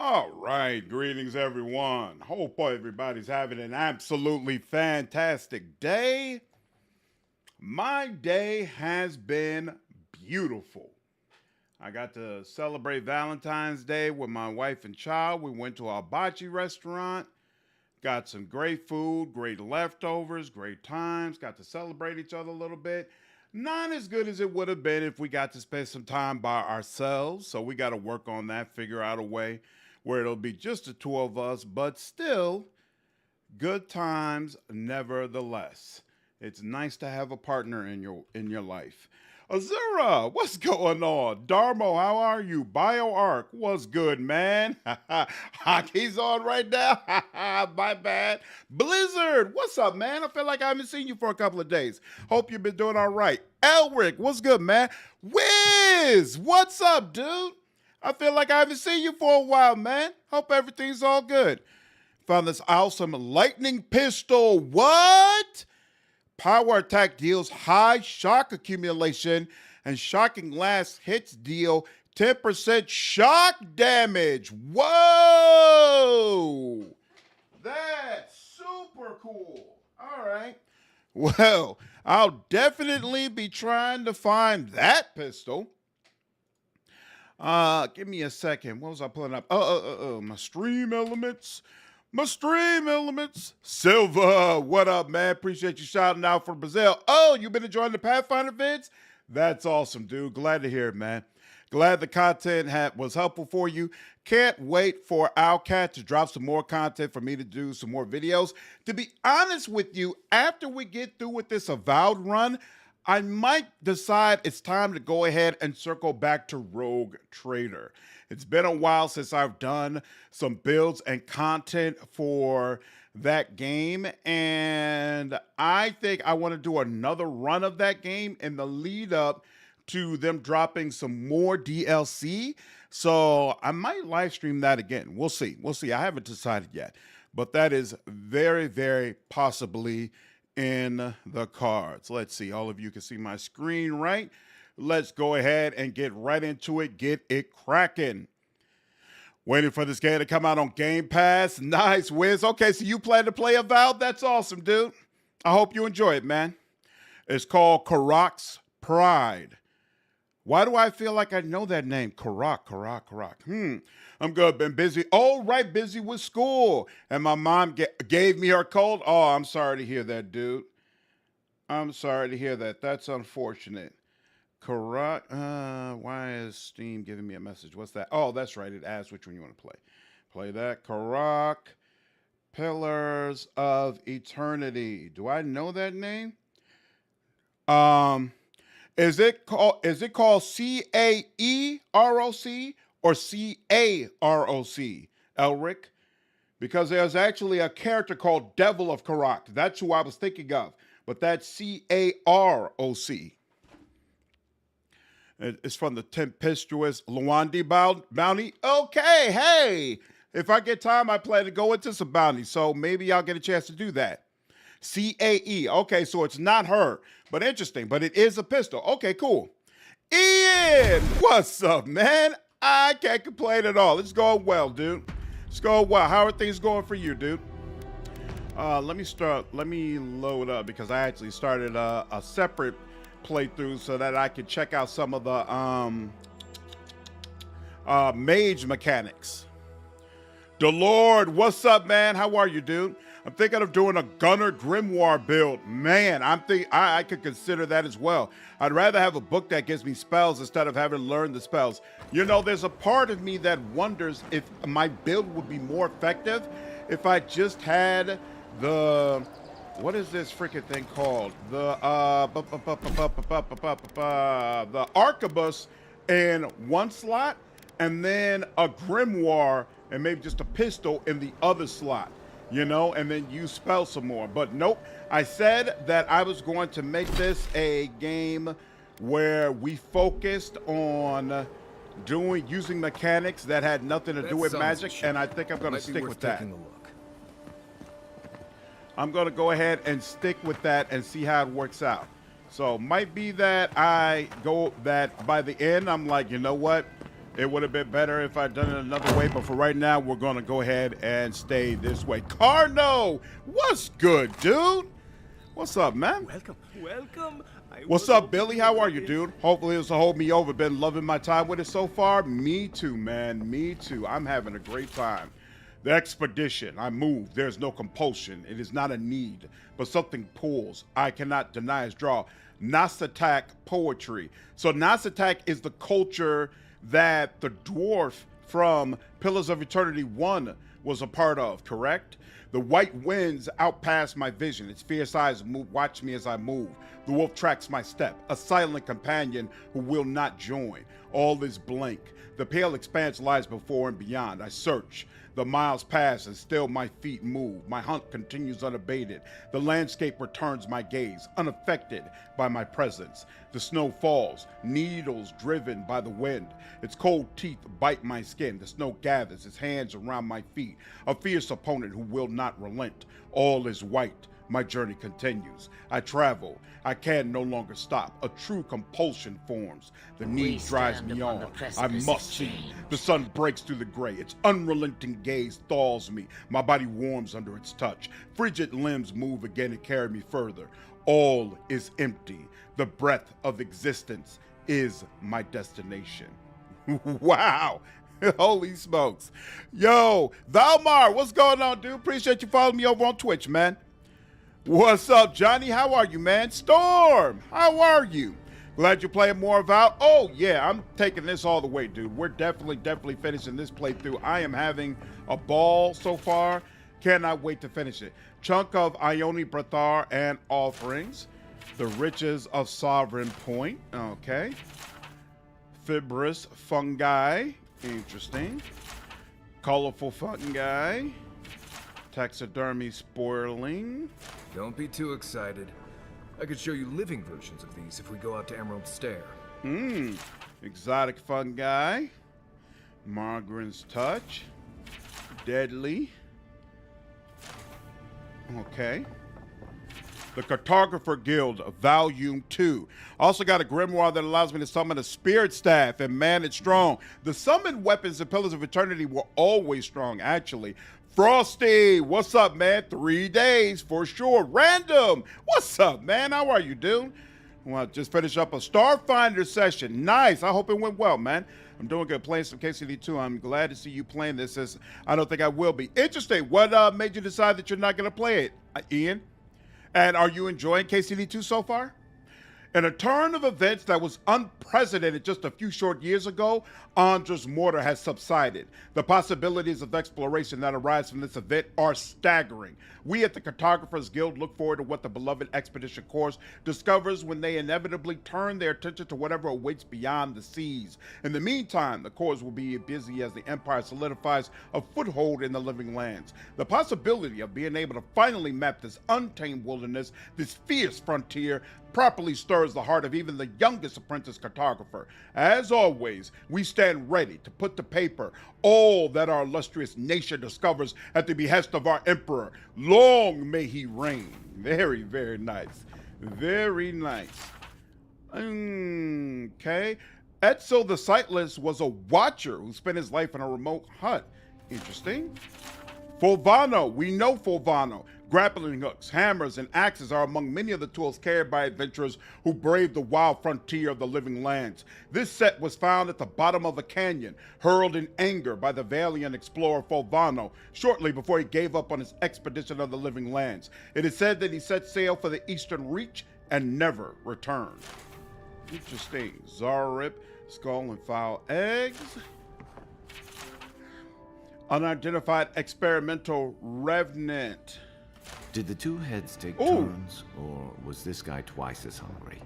All right, greetings everyone. Hope everybody's having an absolutely fantastic day. My day has been beautiful. I got to celebrate Valentine's Day with my wife and child. We went to a hibachi restaurant, got some great food, great leftovers, great times, got to celebrate each other a little bit. Not as good as it would have been if we got to spend some time by ourselves. So we got to work on that, figure out a way where it'll be just the two of us, but still good times nevertheless. It's nice to have a partner in your life. Azura, what's going on? Darmo, how are you? BioArc, what's good, man? Hockey's on right now. My bad. Blizzard, what's up, man? I feel like I haven't seen you for a couple of days. Hope you've been doing all right. Elric, what's good, man? Wiz, what's up, dude? I feel like I haven't seen you for a while, man. Hope everything's all good. Found this awesome lightning pistol. What? Power attack deals high shock accumulation and shocking last hits deal 10% shock damage. Whoa! That's super cool. All right. Well, I'll definitely be trying to find that pistol. Give me a second. What was I pulling up? My stream elements. My stream elements. Silva, what up, man? Appreciate you shouting out for Brazil. Oh, you've been enjoying the Pathfinder vids? That's awesome, dude. Glad to hear it, man. Glad the content was helpful for you. Can't wait for Owlcat to drop some more content for me to do some more videos. To be honest with you, after we get through with this Avowed run, I might decide it's time to go ahead and circle back to Rogue Trader. It's been a while since I've done some builds and content for that game, and I think I want to do another run of that game in the lead up to them dropping some more DLC. So I might live stream that again. We'll see. We'll see. I haven't decided yet, but that is very, very possibly in the cards. Let's see. All of you can see my screen, right? Let's go ahead and get right into it. Get it cracking. Waiting for this game to come out on Game Pass. Nice, Wiz. Okay, so you plan to play Avowed? That's awesome, dude. I hope you enjoy it, man. It's called Karak's Pride. Why do I feel like I know that name? Karak. I'm good. Been busy. Oh, right, busy with school. And my mom gave me her cold. Oh, I'm sorry to hear that, dude. I'm sorry to hear that. That's unfortunate. Karak. Why is Steam giving me a message? What's that? Oh, that's right. It asks which one you want to play. Play that. Karak. Pillars of Eternity. Do I know that name? Is it called CAEROC or CAROC, Elric? Because there's actually a character called Devil of Karak. That's who I was thinking of. But that's CAROC. It's from the tempestuous Luandi bounty. Okay, hey. If I get time, I plan to go into some bounties. So maybe I'll get a chance to do that. CAE. Okay, so it's not her, but interesting. But it is a pistol. Okay, cool. Ian, what's up, man? I can't complain at all. It's going well, dude. It's going well. How are things going for you, dude? Let me load up because I actually started a separate playthrough so that I could check out some of the Mage mechanics. The Lord, what's up, man? How are you, dude? I'm thinking of doing a Gunner Grimoire build. Man, I could consider that as well. I'd rather have a book that gives me spells instead of having to learn the spells. You know, there's a part of me that wonders if my build would be more effective if I just had the, what is this freaking thing called? The arquebus in one slot and then a grimoire and maybe just a pistol in the other slot. You know, and then you spell some more. But nope, I said that I was going to make this a game where we focused on using mechanics that had nothing to do with magic, and I think I'm going to stick with that. I'm going to go ahead and stick with that and see how it works out. So might be that I go that by the end, I'm like, you know what? It would have been better if I'd done it another way, but for right now, we're going to go ahead and stay this way. Carno, what's good, dude? What's up, man? Welcome. What's up, Billy? How are you, dude? Hopefully this will hold me over. Been loving my time with it so far. Me too, man. Me too. I'm having a great time. The expedition. I move. There's no compulsion. It is not a need, but something pulls. I cannot deny its draw. Nasatak poetry. So Nasatak is the culture that the dwarf from Pillars of Eternity 1 was a part of, correct? The white winds outpass my vision. Its fierce eyes watch me as I move. The wolf tracks my step, a silent companion who will not join. All is blank. The pale expanse lies before and beyond. I search. The miles pass and still my feet move. My hunt continues unabated. The landscape returns my gaze, unaffected by my presence. The snow falls, needles driven by the wind. Its cold teeth bite my skin. The snow gathers, its hands around my feet. A fierce opponent who will not relent. All is white. My journey continues. I travel. I can no longer stop. A true compulsion forms. The need drives me on. I must see. The sun breaks through the gray. Its unrelenting gaze thaws me. My body warms under its touch. Frigid limbs move again and carry me further. All is empty. The breath of existence is my destination. Wow. Holy smokes. Yo, Valmar, what's going on, dude? Appreciate you following me over on Twitch, man. What's up, Johnny? How are you, man? Storm, how are you? Glad you're playing more Avowed. Oh, yeah, I'm taking this all the way, dude. We're definitely finishing this playthrough. I am having a ball so far. Cannot wait to finish it. Chunk of Ione Brathar and offerings. The riches of Sovereign Point. Okay. Fibrous fungi. Interesting. Colorful fungi. Taxidermy spoiling. Don't be too excited. I could show you living versions of these if we go out to Emerald Stair. Exotic fungi. Margaret's touch. Deadly. Okay. The Cartographer Guild, Volume 2. Also got a grimoire that allows me to summon a spirit staff, and man, it's strong. The summoned weapons in Pillars of Eternity were always strong, actually. Frosty, what's up, man? 3 days for sure. Random, what's up, man? How are you, dude? Well, just finished up a Starfinder session. Nice. I hope it went well, man. I'm doing good playing some KCD2. I'm glad to see you playing this, as I don't think I will be. Interesting. What made you decide that you're not going to play it, Ian? And are you enjoying KCD2 so far? In a turn of events that was unprecedented just a few short years ago, Andra's mortar has subsided. The possibilities of exploration that arise from this event are staggering. We at the Cartographers Guild look forward to what the beloved Expedition Course discovers when they inevitably turn their attention to whatever awaits beyond the seas. In the meantime, the Course will be busy as the Empire solidifies a foothold in the living lands. The possibility of being able to finally map this untamed wilderness, this fierce frontier, properly stirs the heart of even the youngest apprentice cartographer. As always, we stand ready to put to paper all that our illustrious nation discovers at the behest of our emperor. Long may he reign. Very, very nice. Very nice. Okay. Etzel the Sightless was a watcher who spent his life in a remote hut. Interesting. Fulvano, we know Fulvano. Grappling hooks, hammers, and axes are among many of the tools carried by adventurers who braved the wild frontier of the living lands. This set was found at the bottom of a canyon, hurled in anger by the valiant explorer Fulvano shortly before he gave up on his expedition of the living lands. It is said that he set sail for the eastern reach and never returned. Interesting. Zarip, skull and foul eggs. Unidentified experimental revenant. Did the two heads take turns, or was this guy twice as hungry?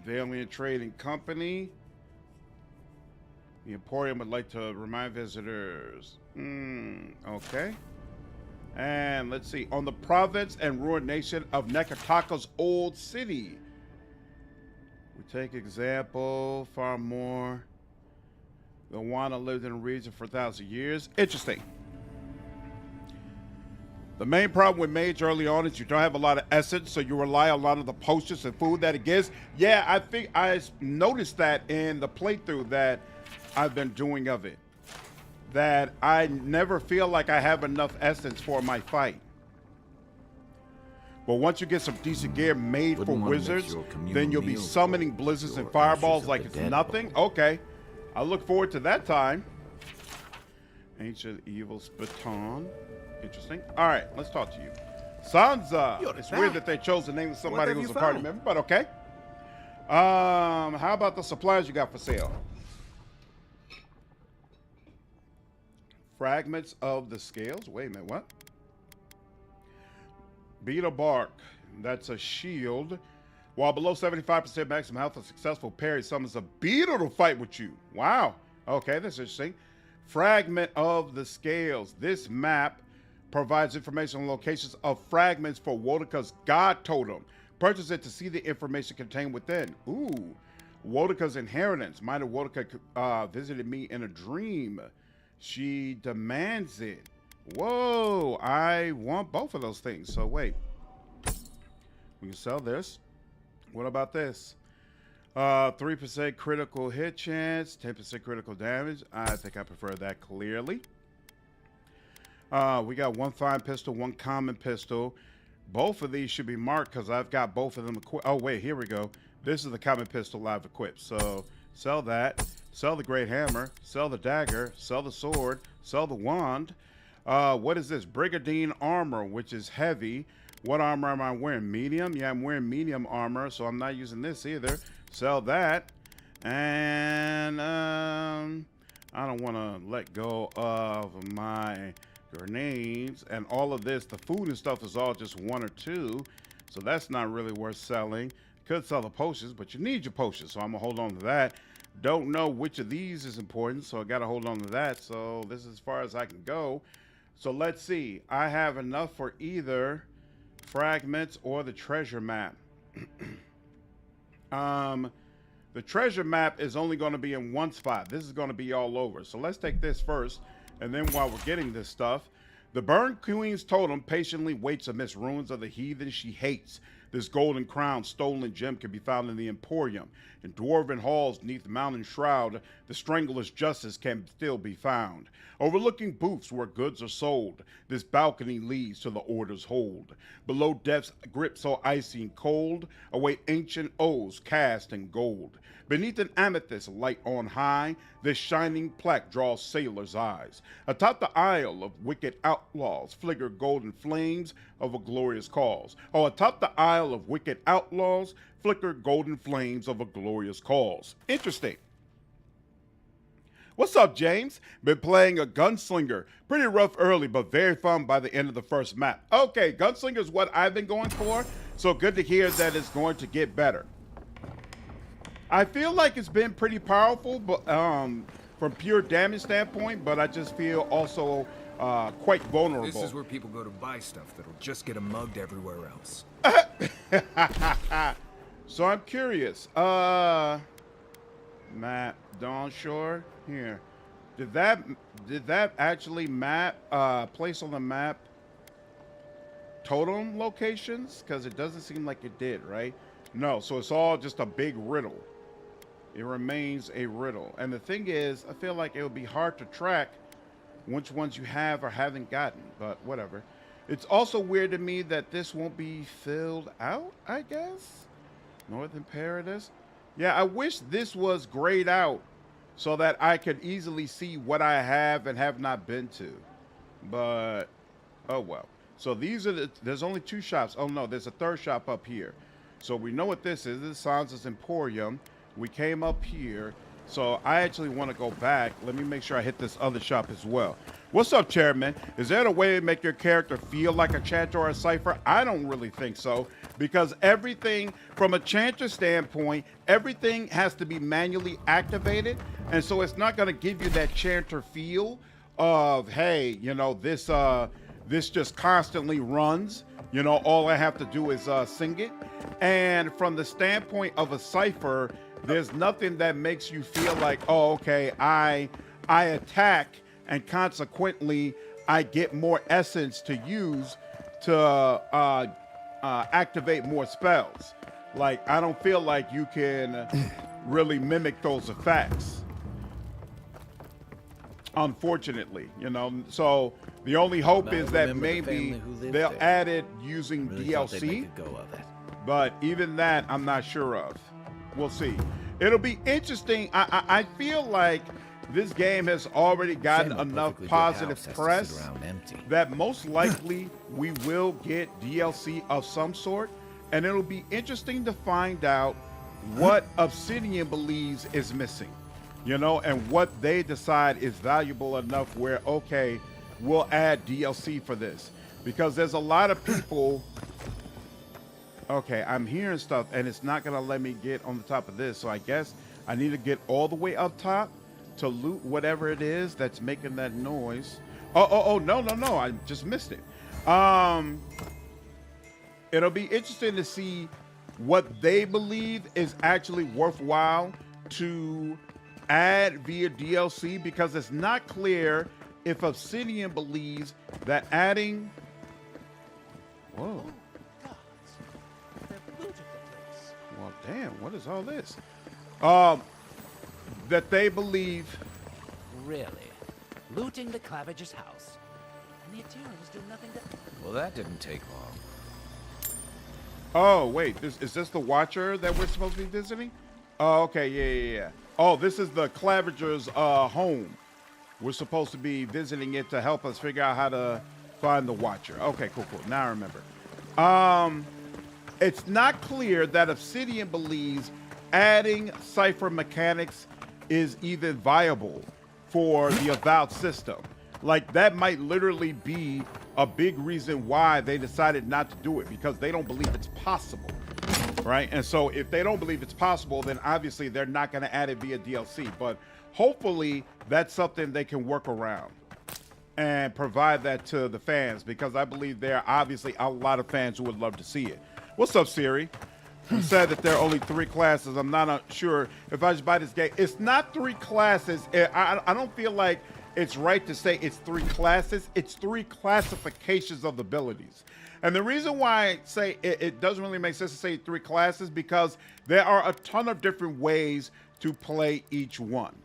Valiant Trading Company. The Emporium would like to remind visitors. Okay. And let's see. On the province and ruined nation of Nekataka's old city. We take example, far more. The Wana lived in a region for 1,000 years. Interesting. The main problem with Mage early on is you don't have a lot of essence, so you rely on a lot of the potions and food that it gives. Yeah, I think I noticed that in the playthrough that I've been doing of it. That I never feel like I have enough essence for my fight. But once you get some decent gear made for wizards, then you'll be summoning blizzards and fireballs like it's nothing. Okay. I look forward to that time. Ancient Evil's Baton. Interesting. All right, let's talk to you. Sansa. It's weird that they chose the name of somebody who's a party member, but okay. How about the supplies you got for sale? Fragments of the scales. Wait a minute, what? Beetle bark. That's a shield. While below 75% maximum health, a successful parry summons a beetle to fight with you. Wow. Okay, that's interesting. Fragment of the scales. This map provides information on locations of fragments for Wodika's god totem. Purchase it to see the information contained within. Ooh. Wodika's inheritance. Minor Wodika visited me in a dream. She demands it. Whoa, I want both of those things. So wait. We can sell this. What about this? 3% critical hit chance, 10% critical damage. I think I prefer that clearly. We got one fine pistol, one common pistol. Both of these should be marked because I've got both of them equipped. Oh, wait, here we go. This is the common pistol I've equipped. So sell that. Sell the great hammer. Sell the dagger. Sell the sword. Sell the wand. What is this? Brigandine armor, which is heavy. What armor am I wearing? Medium? Yeah, I'm wearing medium armor, so I'm not using this either. Sell that. And I don't want to let go of my grenades. And all of this, the food and stuff is all just 1 or 2. So that's not really worth selling. Could sell the potions, but you need your potions, so I'm going to hold on to that. Don't know which of these is important, so I got to hold on to that. So this is as far as I can go. So let's see. I have enough for either fragments or the treasure map. The treasure map is only going to be in one spot. This is going to be all over. So let's take this first. And then while we're getting this stuff, the Burn Queen's totem patiently waits amidst ruins of the heathen she hates. This golden crown, stolen gem, can be found in the Emporium. In dwarven halls neath the mountain shroud, the strangler's justice can still be found. Overlooking booths where goods are sold, this balcony leads to the order's hold. Below death's grip so icy and cold, await ancient oaths cast in gold. Beneath an amethyst light on high, this shining plaque draws sailors' eyes. Atop the isle of wicked outlaws flicker golden flames of a glorious cause. Oh, atop the isle of wicked outlaws flicker golden flames of a glorious cause. Interesting. What's up, James? Been playing a gunslinger. Pretty rough early, but very fun by the end of the first map. Okay, gunslinger is what I've been going for, so good to hear that it's going to get better. I feel like it's been pretty powerful, but from pure damage standpoint, but I just feel also quite vulnerable. This is where people go to buy stuff that'll just get them mugged everywhere else. So I'm curious. Map Dawn Shore here. Did that actually map place on the map totem locations? Because it doesn't seem like it did, right? No, so it's all just a big riddle. It remains a riddle. And the thing is, I feel like it would be hard to track which ones you have or haven't gotten, but whatever. It's also weird to me that this won't be filled out, I guess. Northern Paradise. Yeah, I wish this was grayed out so that I could easily see what I have and have not been to. But, oh well. So these are there's only 2 shops. Oh no, there's a 3rd shop up here. So we know what this is. This is Sansa's Emporium. We came up here. So I actually want to go back. Let me make sure I hit this other shop as well. What's up, Chairman? Is there a way to make your character feel like a chanter or a cipher? I don't really think so, because everything, from a chanter standpoint, everything has to be manually activated. And so it's not going to give you that chanter feel of, hey, you know, this just constantly runs. You know, all I have to do is sing it. And from the standpoint of a cipher, there's nothing that makes you feel like, oh, okay, I attack and consequently I get more essence to use to activate more spells. Like, I don't feel like you can really mimic those effects, unfortunately, you know. So the only hope is that maybe they'll add it using DLC, but even that I'm not sure of. We'll see. It'll be interesting. I feel like this game has already gotten enough positive press that most likely we will get DLC of some sort, and it'll be interesting to find out what Obsidian believes is missing, you know, and what they decide is valuable enough where, okay, we'll add DLC for this. Because there's a lot of people. Okay, I'm hearing stuff and it's not gonna let me get on the top of this, so I guess I need to get all the way up top to loot whatever it is that's making that noise. Oh, no, I just missed it. It'll be interesting to see what they believe is actually worthwhile to add via DLC, because it's not clear if Obsidian believes that adding... Whoa. Well, damn, what is all this? That they believe... Really? Looting the Clavage's house? And the Eternians do nothing to... Well, that didn't take long. Oh, wait, is this the Watcher that we're supposed to be visiting? Oh, okay, yeah. Oh, this is the Clavager's home. We're supposed to be visiting it to help us figure out how to find the Watcher. Okay, cool. Now I remember. It's not clear that Obsidian believes adding Cipher mechanics is even viable for the Avowed system. Like, that might literally be a big reason why they decided not to do it, because they don't believe it's possible, right? And so if they don't believe it's possible, then obviously they're not going to add it via DLC. But hopefully that's something they can work around and provide that to the fans, because I believe there are obviously a lot of fans who would love to see it. What's up, Siri? You said that there are only 3 classes. I'm not sure if I just buy this game. It's not 3 classes. I don't feel like it's right to say it's 3 classes. It's 3 classifications of abilities. And the reason why I say it doesn't really make sense to say 3 classes, because there are a ton of different ways to play each one,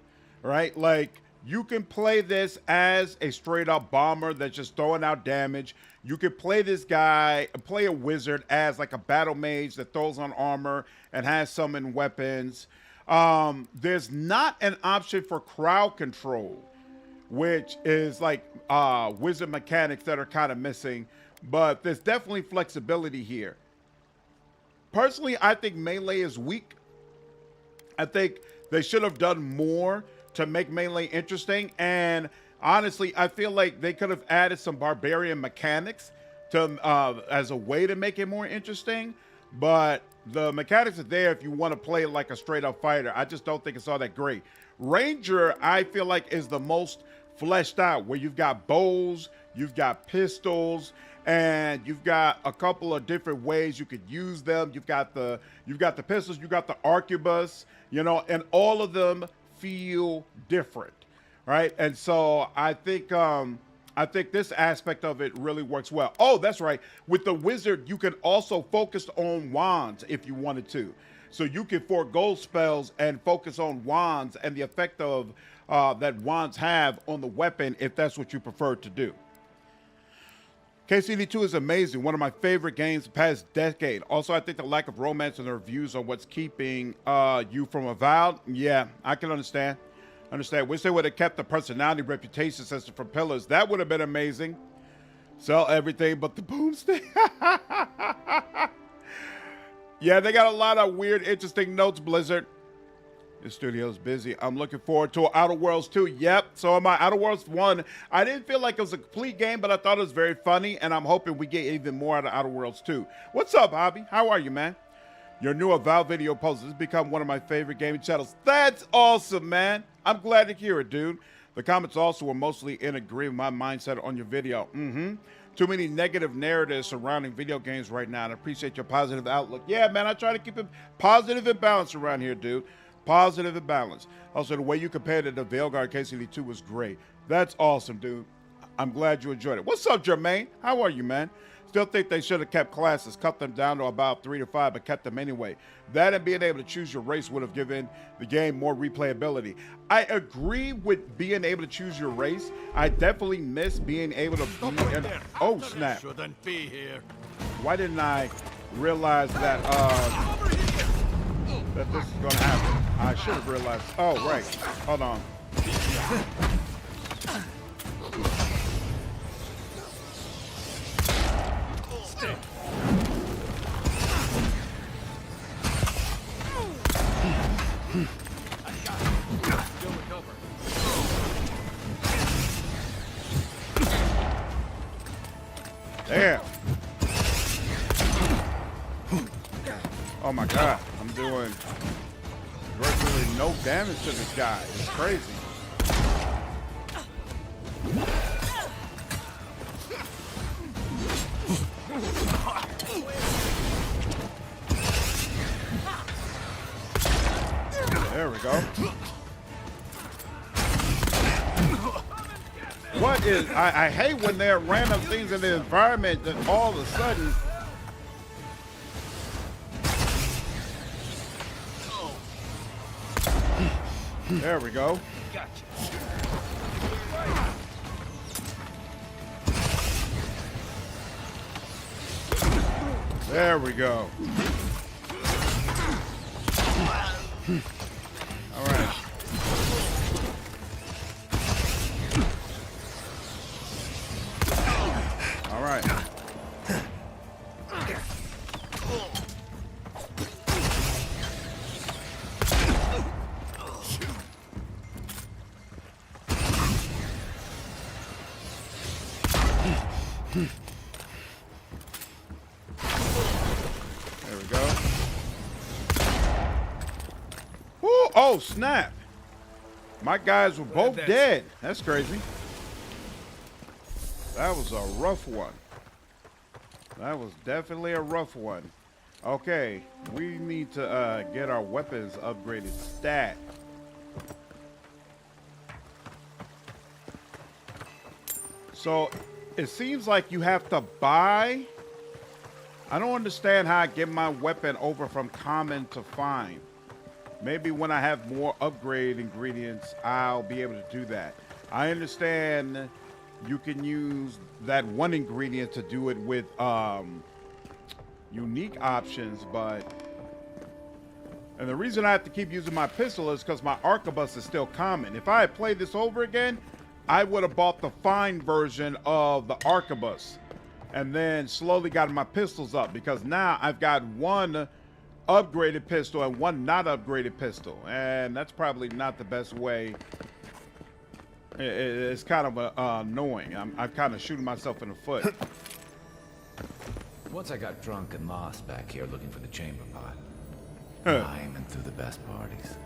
right? Like, you can play this as a straight up bomber that's just throwing out damage. You could play this guy, play a wizard as like a battle mage that throws on armor and has summon weapons. There's not an option for crowd control, which is like wizard mechanics that are kind of missing, but there's definitely flexibility here. Personally, I think melee is weak. I think they should have done more to make melee interesting, and honestly, I feel like they could have added some barbarian mechanics to as a way to make it more interesting. But the mechanics are there if you want to play like a straight up fighter. I just don't think it's all that great. Ranger, I feel like, is the most fleshed out, where you've got bows, you've got pistols, and you've got a couple of different ways you could use them. You've got the pistols, you've got the arquebus, you know, and all of them feel different, right? And so I think this aspect of it really works well. Oh, that's right. With the wizard, you can also focus on wands if you wanted to. So you can forego spells and focus on wands and the effect of that wands have on the weapon, if that's what you prefer to do. KCD2 is amazing. One of my favorite games the past decade. Also, I think the lack of romance in the reviews are what's keeping you from Avowed. Yeah, I can understand. Wish they would have kept the personality reputation system for pillars. That would have been amazing. Sell everything but the boomstick. Yeah, they got a lot of weird, interesting notes, Blizzard. The studio's busy. I'm looking forward to Outer Worlds 2. Yep, so am I. Outer Worlds 1, I didn't feel like it was a complete game, but I thought it was very funny, and I'm hoping we get even more out of Outer Worlds 2. What's up, Hobby? How are you, man? Your new Avowed video post has become one of my favorite gaming channels. That's awesome, man. I'm glad to hear it, dude. The comments also were mostly in agreement with my mindset on your video. Too many negative narratives surrounding video games right now, and I appreciate your positive outlook. Yeah, man, I try to keep it positive and balanced around here, dude. Positive and balanced. Also, the way you compared it to Veilguard KCD2 was great. That's awesome, dude. I'm glad you enjoyed it. What's up, Jermaine? How are you, man? Still think they should have kept classes, cut them down to about 3 to 5, but kept them anyway. That and being able to choose your race would have given the game more replayability. I agree with being able to choose your race. I definitely miss being able to be in... Oh, snap. Shouldn't be here. Why didn't I realize that that this is gonna happen? I should have realized. Oh, right. Hold on. Damn. Oh my God. I'm doing virtually no damage to this guy. It's crazy. There we go. What is... I hate when there are random things in the environment that all of a sudden... There we go. There we go. All right. All right. There we go. Woo! Oh, snap. My guys were both dead. That's crazy. That was a rough one. That was definitely a rough one. Okay, we need to get our weapons upgraded stat. So it seems like you have to buy. I don't understand how I get my weapon over from common to fine. Maybe when I have more upgrade ingredients, I'll be able to do that. I understand you can use that one ingredient to do it with unique options, but... And the reason I have to keep using my pistol is because my arquebus is still common. If I had played this over again, I would have bought the fine version of the arquebus and then slowly got my pistols up, because now I've got one upgraded pistol and one not upgraded pistol, and that's probably not the best way. It's kind of annoying. I'm kind of shooting myself in the foot. Once I got drunk and lost back here looking for the chamber pot. Climbing through the best parties.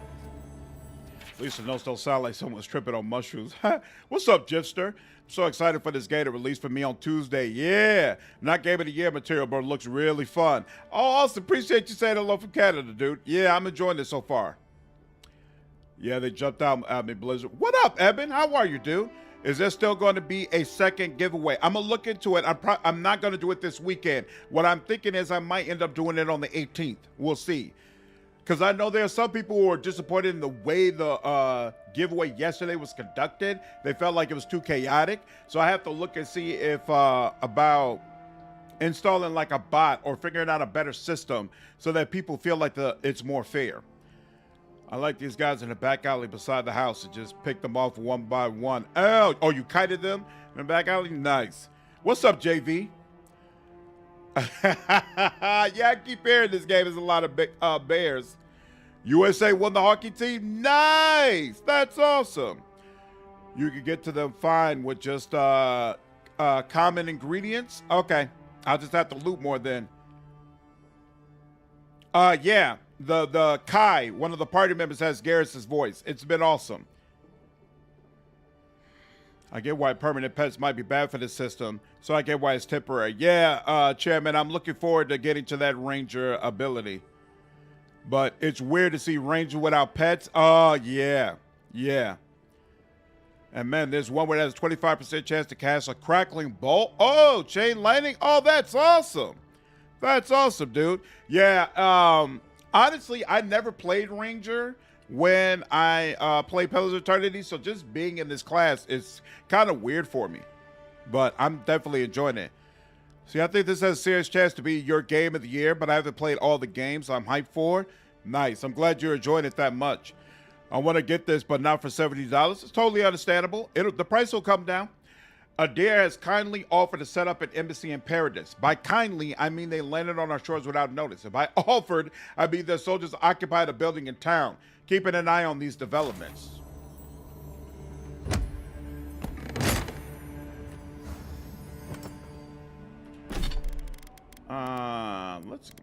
At least the notes don't sound like someone's tripping on mushrooms. What's up, Jipster? I'm so excited for this game to release for me on Tuesday. Yeah, not Game of the Year material, but it looks really fun. Oh, Austin, appreciate you saying hello from Canada, dude. Yeah, I'm enjoying this so far. Yeah, they jumped out at me, Blizzard. What up, Eben? How are you, dude? Is there still going to be a second giveaway? I'm going to look into it. I'm not going to do it this weekend. What I'm thinking is I might end up doing it on the 18th. We'll see. Because I know there are some people who are disappointed in the way the giveaway yesterday was conducted. They felt like it was too chaotic. So I have to look and see if about installing like a bot or figuring out a better system so that people feel like it's more fair. I like these guys in the back alley beside the house and just pick them off one by one. Oh, you kited them in the back alley? Nice. What's up, JV? Yeah, I keep hearing this game is a lot of big, Bears. USA won the hockey team? Nice! That's awesome. You can get to them fine with just common ingredients? Okay. I'll just have to loot more then. Yeah. The Kai, one of the party members, has Garrus's voice. It's been awesome. I get why permanent pets might be bad for the system, so I get why it's temporary. Yeah, Chairman, I'm looking forward to getting to that Ranger ability. But it's weird to see Ranger without pets. Oh, yeah. Yeah. And man, there's one where there's a 25% chance to cast a crackling bolt. Oh, chain lightning. Oh, that's awesome. That's awesome, dude. Yeah, honestly, I never played Ranger when I played Pillars of Eternity, so just being in this class is kind of weird for me. But I'm definitely enjoying it. See, I think this has a serious chance to be your game of the year, but I haven't played all the games I'm hyped for. Nice. I'm glad you're enjoying it that much. I want to get this, but not for $70. It's totally understandable. The price will come down. Adair has kindly offered to set up an embassy in Paradise. By kindly, I mean they landed on our shores without notice. And by offered, I mean their soldiers occupied a building in town, keeping an eye on these developments.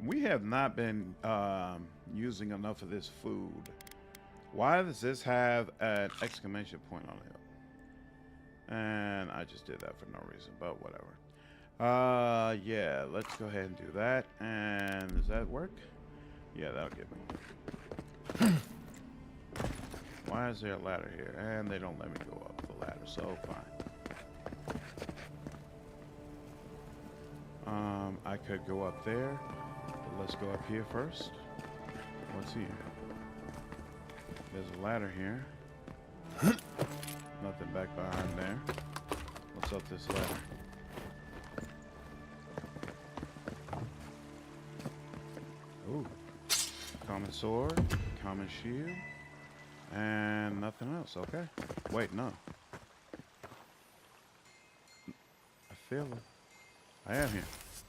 We have not been using enough of this food. Why does this have an exclamation point on it? And I just did that for no reason, but whatever. Yeah, let's go ahead and do that. And does that work? Yeah, that'll get me. Why is there a ladder here? And they don't let me go up the ladder, so fine. I could go up there, but let's go up here first. What's here? There's a ladder here. Nothing back behind there. What's up this ladder? Ooh. Common sword, common shield, and nothing else. Okay. Wait, no. I feel it. I am here.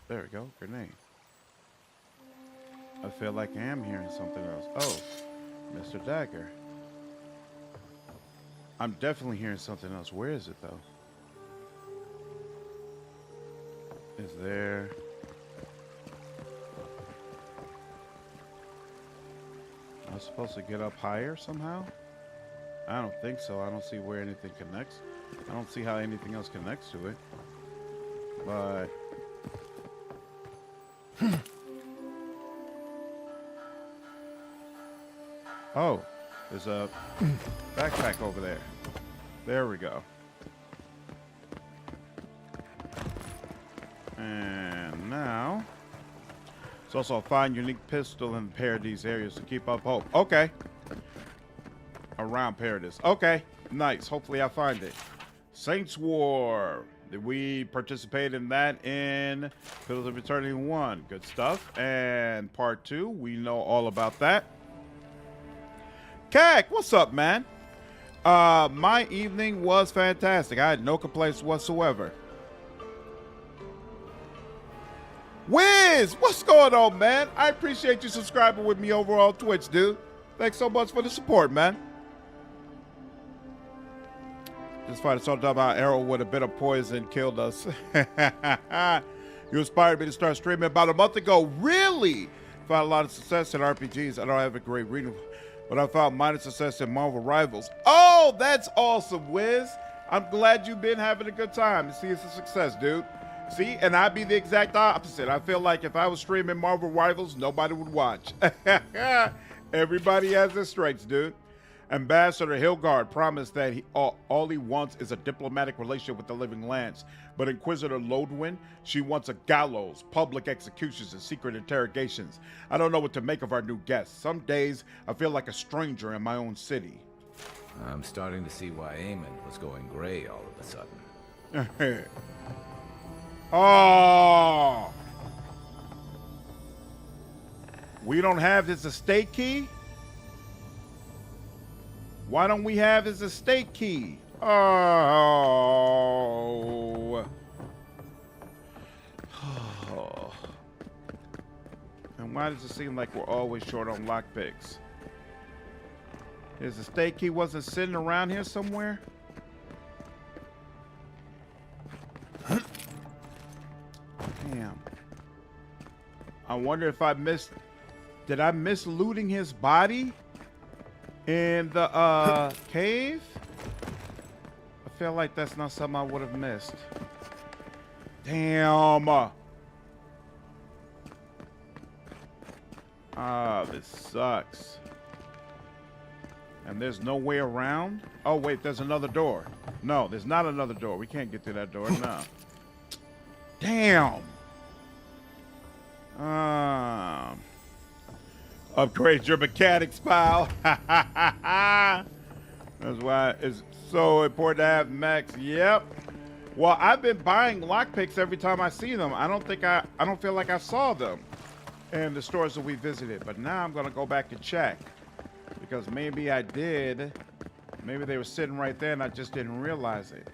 There we go. Grenade. I feel like I am hearing something else. Oh, Mr. Dagger. I'm definitely hearing something else. Where is it, though? Is there... Am I supposed to get up higher somehow? I don't think so. I don't see where anything connects. I don't see how anything else connects to it. But... Oh, there's a backpack over there. There we go. And now, it's also a fine, unique pistol in Paradise areas to keep up hope. Okay. Around Paradise. Okay, nice. Hopefully I find it. Saints War. Did we participate in that in Pillars of Eternity 1? Good stuff. And part 2, we know all about that. Kak, what's up, man? My evening was fantastic. I had no complaints whatsoever. Wiz, what's going on, man? I appreciate you subscribing with me over on Twitch, dude. Thanks so much for the support, man. Just find it so dumb how Arrow with a bit of poison killed us. You inspired me to start streaming about a month ago. Really? Found a lot of success in RPGs. I don't have a great reading, but I found minor success in Marvel Rivals. Oh, that's awesome, Wiz. I'm glad you've been having a good time. See, it's a success, dude. See, and I'd be the exact opposite. I feel like if I was streaming Marvel Rivals, nobody would watch. Everybody has their strengths, dude. Ambassador Hilgard promised that all he wants is a diplomatic relationship with the Living Lands. But Inquisitor Lodwin, she wants a gallows, public executions, and secret interrogations. I don't know what to make of our new guest. Some days, I feel like a stranger in my own city. I'm starting to see why Eamon was going gray all of a sudden. Oh! We don't have his estate key? Why don't we have his estate key? Oh. And why does it seem like we're always short on lockpicks? His estate key wasn't sitting around here somewhere? Damn. I wonder if I missed... Did I miss looting his body? In the cave? I feel like that's not something I would have missed. Damn. Ah, this sucks. And there's no way around? Oh, wait, there's another door. No, there's not another door. We can't get through that door, no. Damn. Upgrade your mechanics, pal. That's why it's so important to have mechs. Yep. Well, I've been buying lockpicks every time I see them. I don't feel like I saw them in the stores that we visited. But now I'm gonna go back and check. Because maybe I did. Maybe they were sitting right there and I just didn't realize it.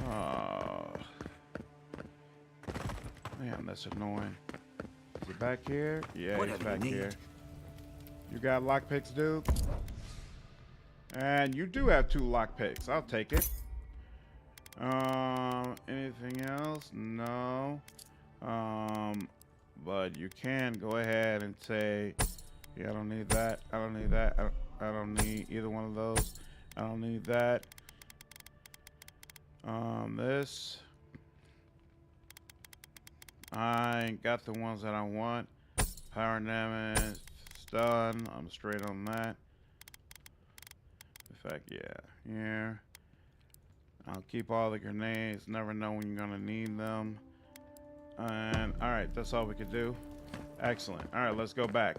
Oh. Man, that's annoying. Is it back here? Yeah, it's back here. You got lockpicks, dude? And you do have 2 lockpicks. I'll take it. Anything else? No. But you can go ahead and say, yeah, I don't need that. I don't need that. I don't need either one of those. I don't need that. This. I ain't got the ones that I want. Power damage, stun. I'm straight on that. In fact, yeah. Here. I'll keep all the grenades. Never know when you're gonna need them. And all right, that's all we could do. Excellent. All right, let's go back.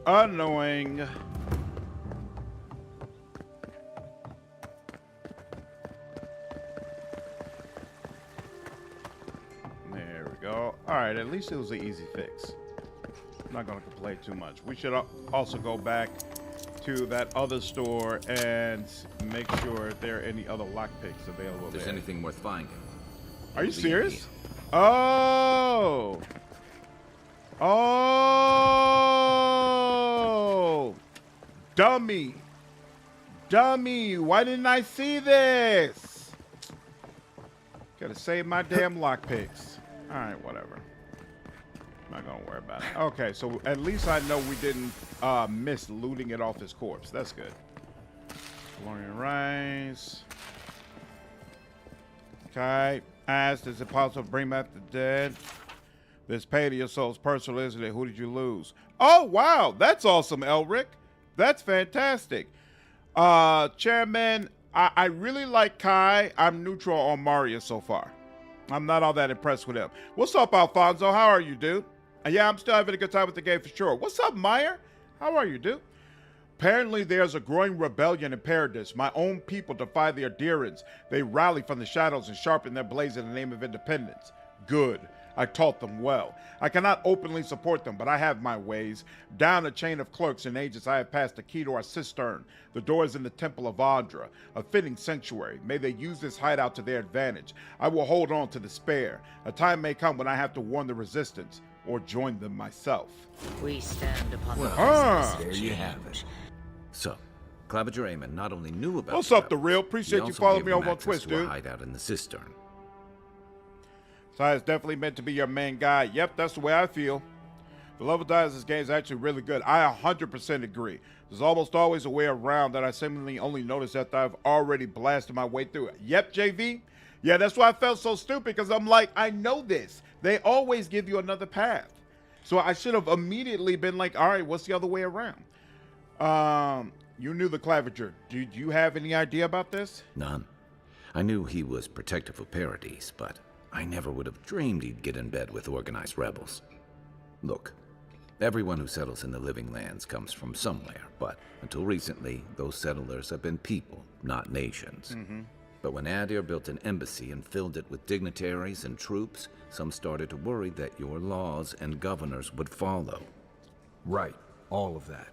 Annoying. There we go. All right, at least it was an easy fix. I'm not gonna complain too much. We should also go back to that other store and make sure if there are any other lockpicks available If there's there. anything worth finding. Are you leave serious? me. Oh! Oh! Dummy! Dummy! Why didn't I see this? Gotta save my damn lockpicks. Alright, whatever. Not gonna worry about it. Okay, so at least I know we didn't miss looting it off his corpse. That's good. Glorian Rice. Okay. Asked, is it possible to bring back the dead? This pay to your soul's personal, isn't it? Who did you lose? Oh, wow. That's awesome, Elric. That's fantastic. Chairman, I really like Kai. I'm neutral on Mario so far. I'm not all that impressed with him. What's up, Alfonso? How are you, dude? Yeah, I'm still having a good time with the game for sure. What's up, Meyer? How are you, dude? Apparently, there's a growing rebellion in Paradis. My own people defy the adherents. They rally from the shadows and sharpen their blades in the name of independence. Good. I taught them well. I cannot openly support them, but I have my ways. Down a chain of clerks and agents, I have passed the key to our Cistern. The doors in the Temple of Andra, a fitting sanctuary. May they use this hideout to their advantage. I will hold on to the spare. A time may come when I have to warn the resistance, or join them myself. We stand upon the There you have it. So, Claviger Amon not only knew about What's the up, The rebels, Real? he Appreciate you also following gave me them over on access Twitch, to a dude. hideout in the Cistern. So it's definitely meant to be your main guy. Yep, that's the way I feel. The level design of this game is actually really good. I 100% agree. There's almost always a way around that I seemingly only notice after I've already blasted my way through it. Yep, JV. Yeah, that's why I felt so stupid, because I'm like, I know this. They always give you another path. So I should have immediately been like, all right, what's the other way around? You knew the Claviger. Do you have any idea about this? None. I knew he was protective of Paradis, but I never would have dreamed he'd get in bed with organized rebels. Look, everyone who settles in the Living Lands comes from somewhere, but until recently, those settlers have been people, not nations. But when Adir built an embassy and filled it with dignitaries and troops, some started to worry that your laws and governors would follow. Right, all of that.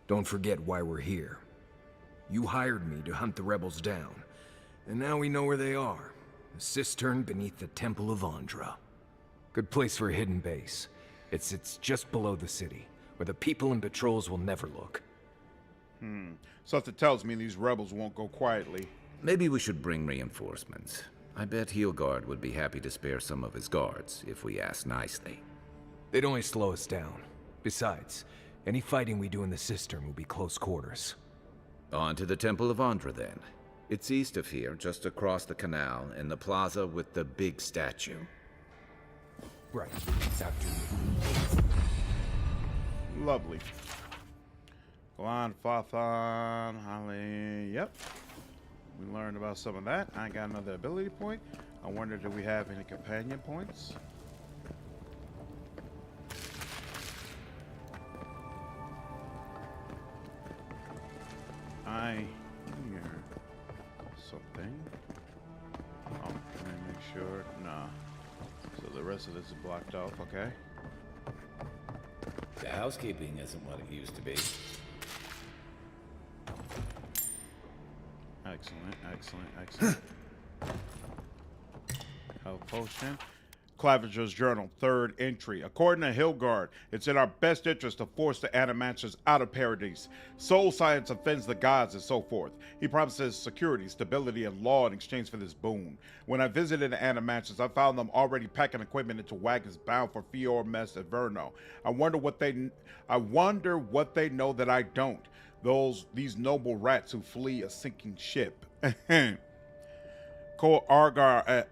Don't forget why we're here. You hired me to hunt the rebels down, and now we know where they are. A cistern beneath the Temple of Andra. Good place for a hidden base. It sits just below the city, where the people and patrols will never look. Something tells me these rebels won't go quietly. Maybe we should bring reinforcements. I bet Heelguard would be happy to spare some of his guards, if we ask nicely. They'd only slow us down. Besides, any fighting we do in the cistern will be close quarters. On to the Temple of Andra, then. It's east of here, just across the canal, in the plaza with the big statue. Right. It's after you. Lovely. Glan, Fathan, Holly. Yep. We learned about some of that. I got another ability point. I wonder, do we have any companion points? I hear something. Oh, let me make sure. Nah. So the rest of this is blocked off, okay? The housekeeping isn't what it used to be. Excellent, excellent, excellent. Health potion. Claviger's journal, third entry. According to Hilgard, it's in our best interest to force the Animantians out of Paradise. Soul science offends the gods and so forth. He promises security, stability, and law in exchange for this boon. When I visited the Animantians, I found them already packing equipment into wagons bound for Fior Mess at Verno. I wonder what they know that I don't. These noble rats who flee a sinking ship. Cole Argar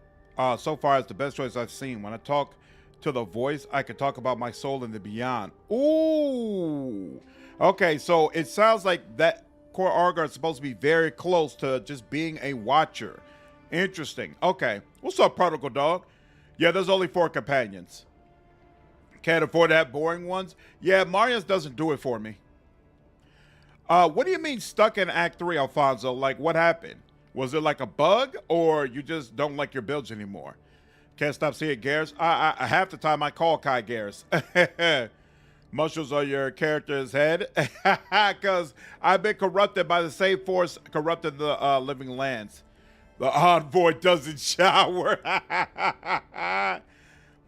so far is the best choice I've seen. When I talk to the voice, I can talk about my soul in the beyond. Ooh. Okay, so it sounds like that Core Argar is supposed to be very close to just being a watcher. Interesting. Okay. What's up, Prodigal Dog? Yeah, there's only 4 companions. Can't afford to have boring ones? Yeah, Marius doesn't do it for me. What do you mean stuck in Act 3, Alfonso? Like, what happened? Was it like a bug, or you just don't like your builds anymore? Can't stop seeing Garrus. I half the time I call Kai Garrus. Mushrooms on your character's head? Because I've been corrupted by the same force corrupted the living lands. The envoy doesn't shower.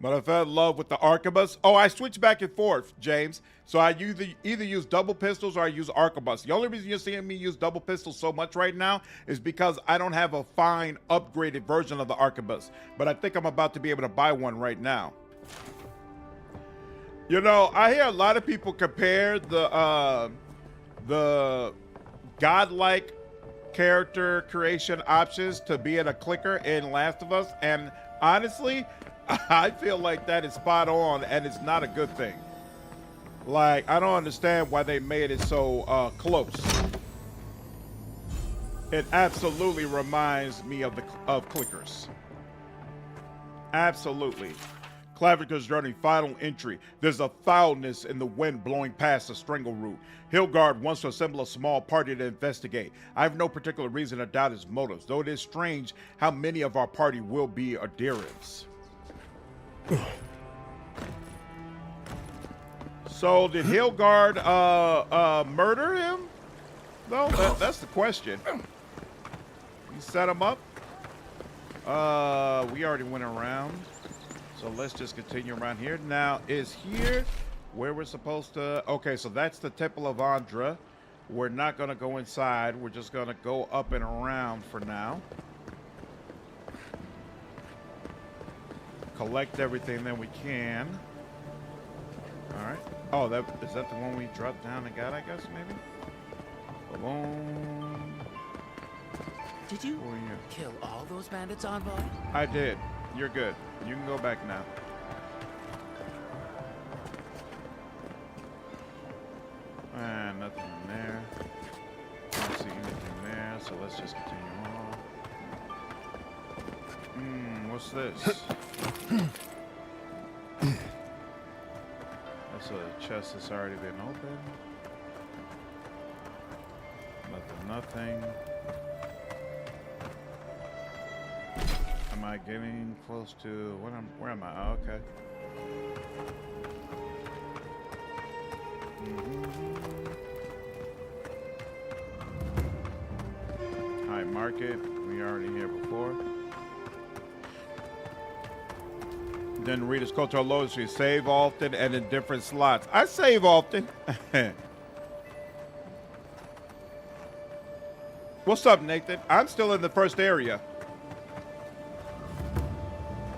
But I fell in love with the arquebus. Oh, I switch back and forth, James. So I either use double pistols or I use arquebus. The only reason you're seeing me use double pistols so much right now is because I don't have a fine upgraded version of the arquebus. But I think I'm about to be able to buy one right now. You know, I hear a lot of people compare the godlike character creation options to being a clicker in Last of Us, and honestly, I feel like that is spot on, and it's not a good thing. Like, I don't understand why they made it so close. It absolutely reminds me of clickers. Absolutely. Claviger's journey, final entry. There's a foulness in the wind blowing past the strangle root. Hilgard wants to assemble a small party to investigate. I have no particular reason to doubt his motives, though it is strange how many of our party will be adherents. So did Hilgard murder him? No, that's the question. You set him up? We already went around. So let's just continue around here. Now, is here where we're supposed to... Okay, so that's the Temple of Andra. We're not going to go inside. We're just going to go up and around for now. Collect everything that we can. All right. Oh, is that the one we dropped down and got, I guess, maybe? Boom. Did you kill all those bandits, Envoy? I did. You're good. You can go back now. And nothing in there. Don't see anything there, so let's just continue on. What's this? That's a chest that's already been opened. Nothing. Am I getting close to where am I? Oh, okay. High market. We already here before. Then read his cultural loyalty. Save often and in different slots. I save often. What's up, Nathan? I'm still in the first area.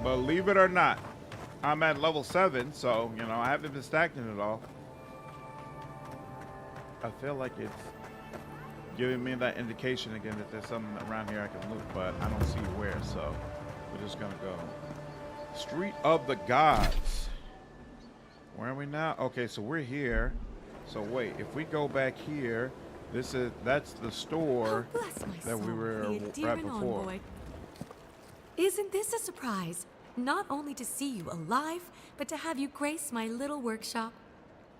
Believe it or not, I'm at level 7, so, you know, I haven't been stacking it all. I feel like it's giving me that indication again that there's something around here I can loot, but I don't see where, so we're just gonna go. Street of the Gods. Where are we now? Okay, so we're here. So wait, if we go back here, that's the store Oh, bless my that we soul, were the at endearing before. envoy. Isn't this a surprise? Not only to see you alive, but to have you grace my little workshop.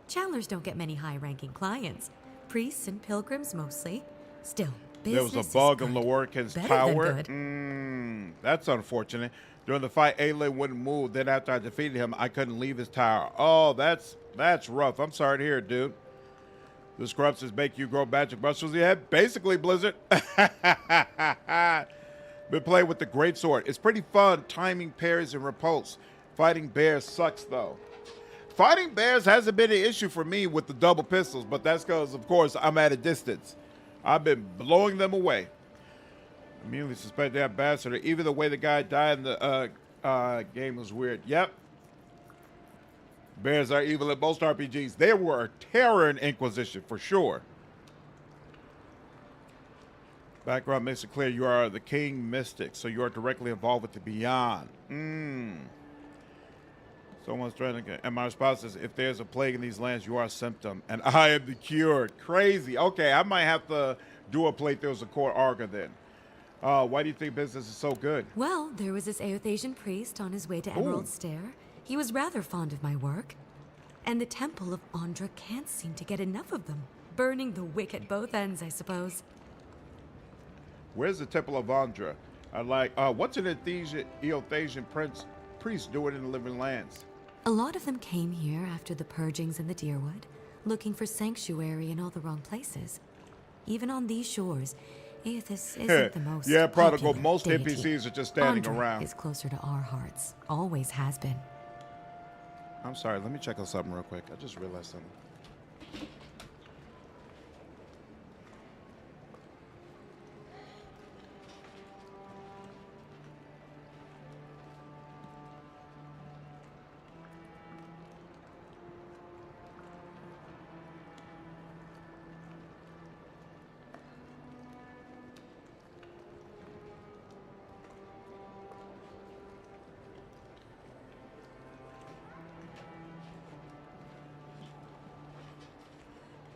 Chandlers don't get many high-ranking clients. Priests and pilgrims mostly. Still, There was business a bug is in good. Lorcan's Better tower. than good. That's unfortunate. During the fight, Aelin wouldn't move. Then after I defeated him, I couldn't leave his tower. Oh, that's rough. I'm sorry to hear it, dude. The corruptions make you grow magic mushrooms. Yeah, basically, Blizzard. Been playing with the greatsword. It's pretty fun timing parries and repulse. Fighting bears sucks, though. Fighting bears hasn't been an issue for me with the double pistols, but that's because, of course, I'm at a distance. I've been blowing them away. Immediately suspect that bastard. Even the way the guy died in the game was weird. Yep. Bears are evil in most RPGs. They were a terror in Inquisition, for sure. Background makes it clear you are the King Mystic, so you are directly involved with the Beyond. Someone's trying to get... And my response is, if there's a plague in these lands, you are a symptom, and I am the cure. Crazy. Okay, I might have to do a playthrough as a core Arga then. Why do you think business is so good? Well, there was this Aothasian priest on his way to Emerald Stair. He was rather fond of my work. And the Temple of Andra can't seem to get enough of them. Burning the wick at both ends, I suppose. Where's the Temple of Andra? I like, what's an Eothasian priest doing in the Living Lands? A lot of them came here after the purgings in the Deerwood, looking for sanctuary in all the wrong places. Even on these shores, Aethys isn't the most yeah, Prodigal, popular most deity. NPCs are just standing Andra around. is closer to our hearts. Always has been. I'm sorry, let me check on something real quick. I just realized something.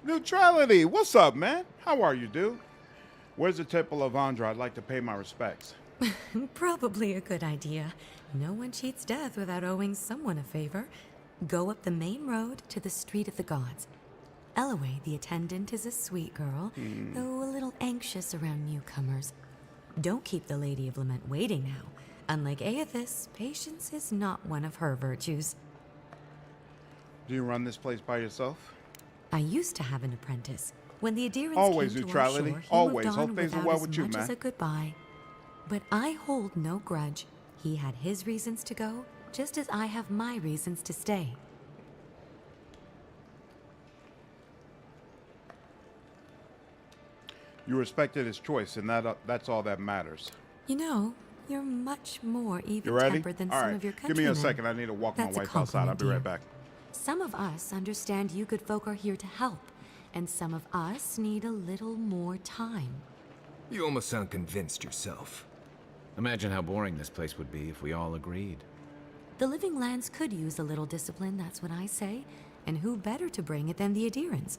Neutrality, what's up, man? How are you, dude? Where's the Temple of Andra? I'd like to pay my respects. Probably a good idea. No one cheats death without owing someone a favor. Go up the main road to the Street of the Gods. Eloy, the attendant, is a sweet girl, though a little anxious around newcomers. Don't keep the Lady of Lament waiting now. Unlike Aethys, patience is not one of her virtues. Do you run this place by yourself? I used to have an apprentice. When the Adherents Always came to neutrality. our shore, he Always. moved Hope on things are without well as with you, much as man. a goodbye. But I hold no grudge. He had his reasons to go, just as I have my reasons to stay. You respected his choice, and that's all that matters. You know, you're much more You ready? even-tempered than All some right. of your Give countrymen. me a second. I need to walk That's my a wife outside. I'll compliment, be right dear. back. Some of us understand you good folk are here to help, and some of us need a little more time. You almost sound convinced yourself. Imagine how boring this place would be if we all agreed. The Living Lands could use a little discipline, that's what I say. And who better to bring it than the Adherents?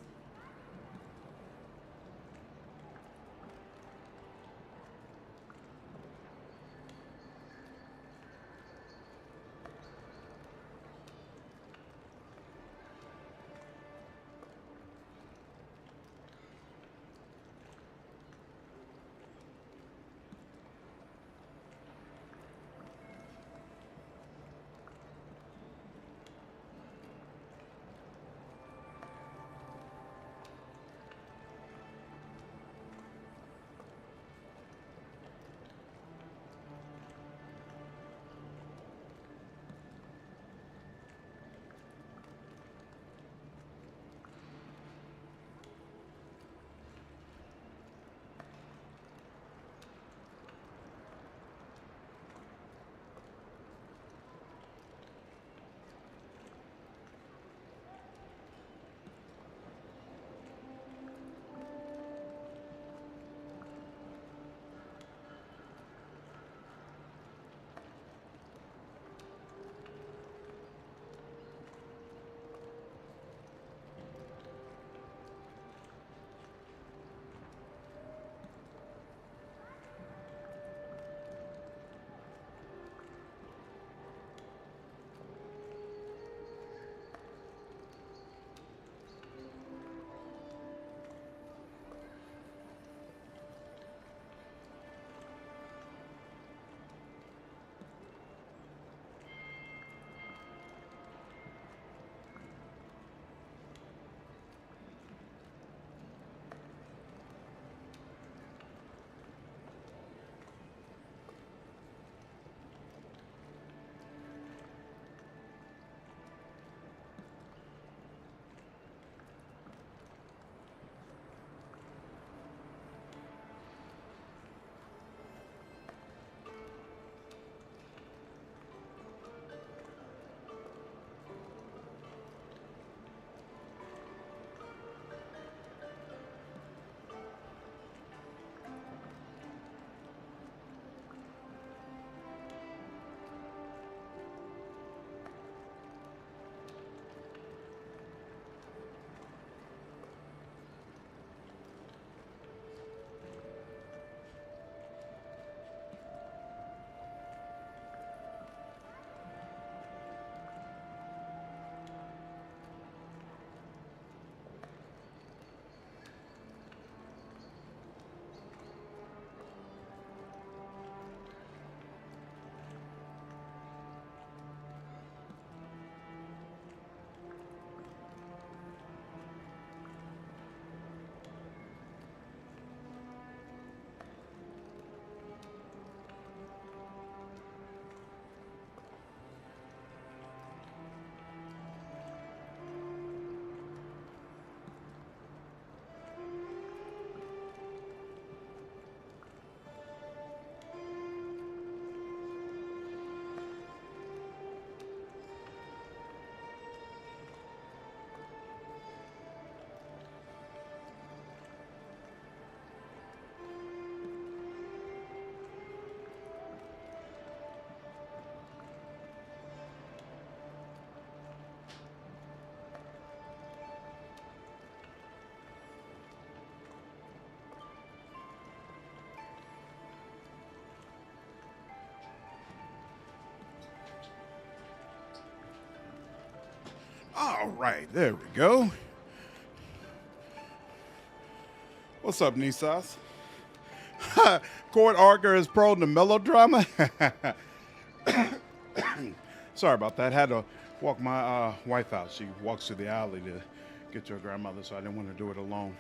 All right, there we go. What's up, Nisas? Court Archer is prone to melodrama. Sorry about that. Had to walk my wife out. She walks through the alley to get to her grandmother, so I didn't want to do it alone.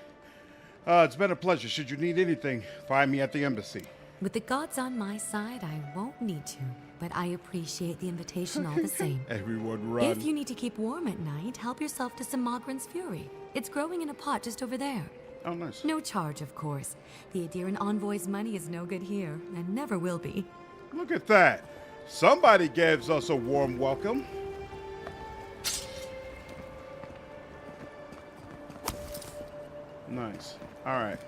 It's been a pleasure. Should you need anything, find me at the embassy. With the gods on my side, I won't need to, but I appreciate the invitation all the same. Everyone run. If you need to keep warm at night, help yourself to some Mogren's Fury. It's growing in a pot just over there. Oh, nice. No charge, of course. The Adherent Envoy's money is no good here, and never will be. Look at that. Somebody gives us a warm welcome. Nice. All right.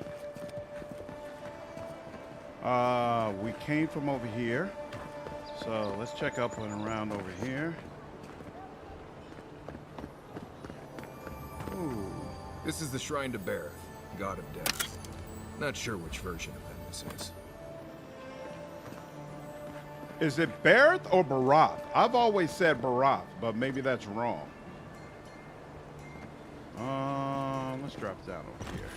We came from over here. So let's check up and around over here. Ooh. This is the Shrine to Bareth, God of Death. Not sure which version of him this is. Is it Bareth or Barath? I've always said Barath, but maybe that's wrong. Let's drop down over here.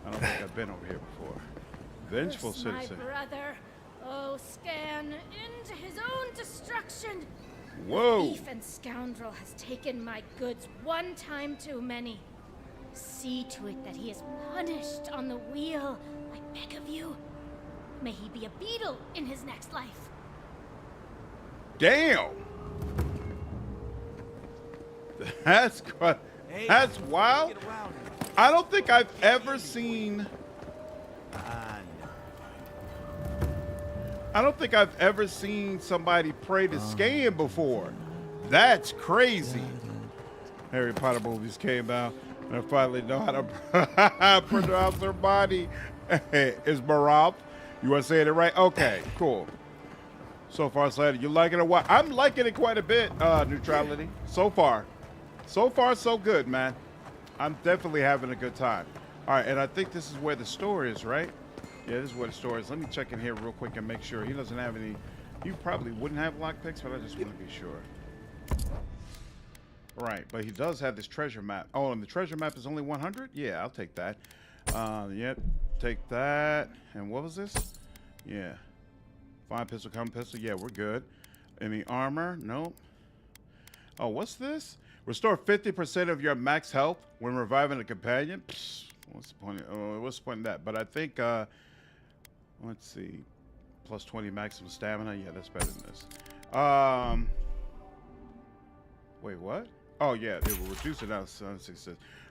I don't think I've been over here before. Vengeful Curse citizen. my brother, oh Scan, into his own destruction. Whoa. Thief and scoundrel has taken my goods one time too many. See to it that he is punished on the wheel, I beg of you. May he be a beetle in his next life. Damn. That's quite, that's wild. I don't think I've ever seen. I don't think I've ever seen somebody pray to Scan before. That's crazy. Harry Potter movies came out, and I finally know how to pronounce her body. Is Barath? You want to say it right? Okay, cool. So far, Slater, you liking it? What? I'm liking it quite a bit. Neutrality. So far, so good, man. I'm definitely having a good time. All right, and I think this is where the store is, right? Yeah, this is where the store is. Let me check in here real quick and make sure he doesn't have any. He probably wouldn't have lockpicks, but I just want to be sure. Right, but he does have this treasure map. Oh, and the treasure map is only 100? Yeah, I'll take that. Yep, take that. And what was this? Yeah. Fine pistol, common pistol. Yeah, we're good. Any armor? Nope. Oh, what's this? Restore 50% of your max health when reviving a companion. Psst, what's the point? What's the point of that? But I think, let's see. Plus 20 maximum stamina. Yeah, that's better than this. Wait, what? Oh, yeah, it will reduce it now.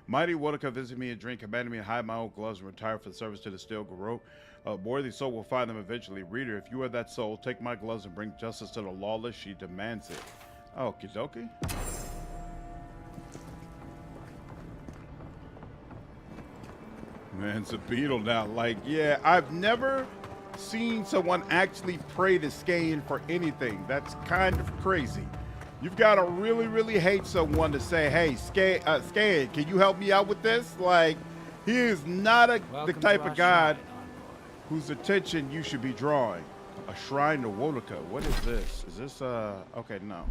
Mighty Wodaka visit me and drink, commanded me to hide my own gloves and retire for service to the steel garrote. A worthy soul will find them eventually. Reader, if you are that soul, take my gloves and bring justice to the lawless. She demands it. Okie dokie. Man, it's a beetle now. Like, yeah, I've never seen someone actually pray to Scan for anything. That's kind of crazy. You've got to really, really hate someone to say, hey, Scan, can you help me out with this? Like, he is not the type of god whose attention you should be drawing. A shrine to Wodaka. What is this? Is this, okay, no.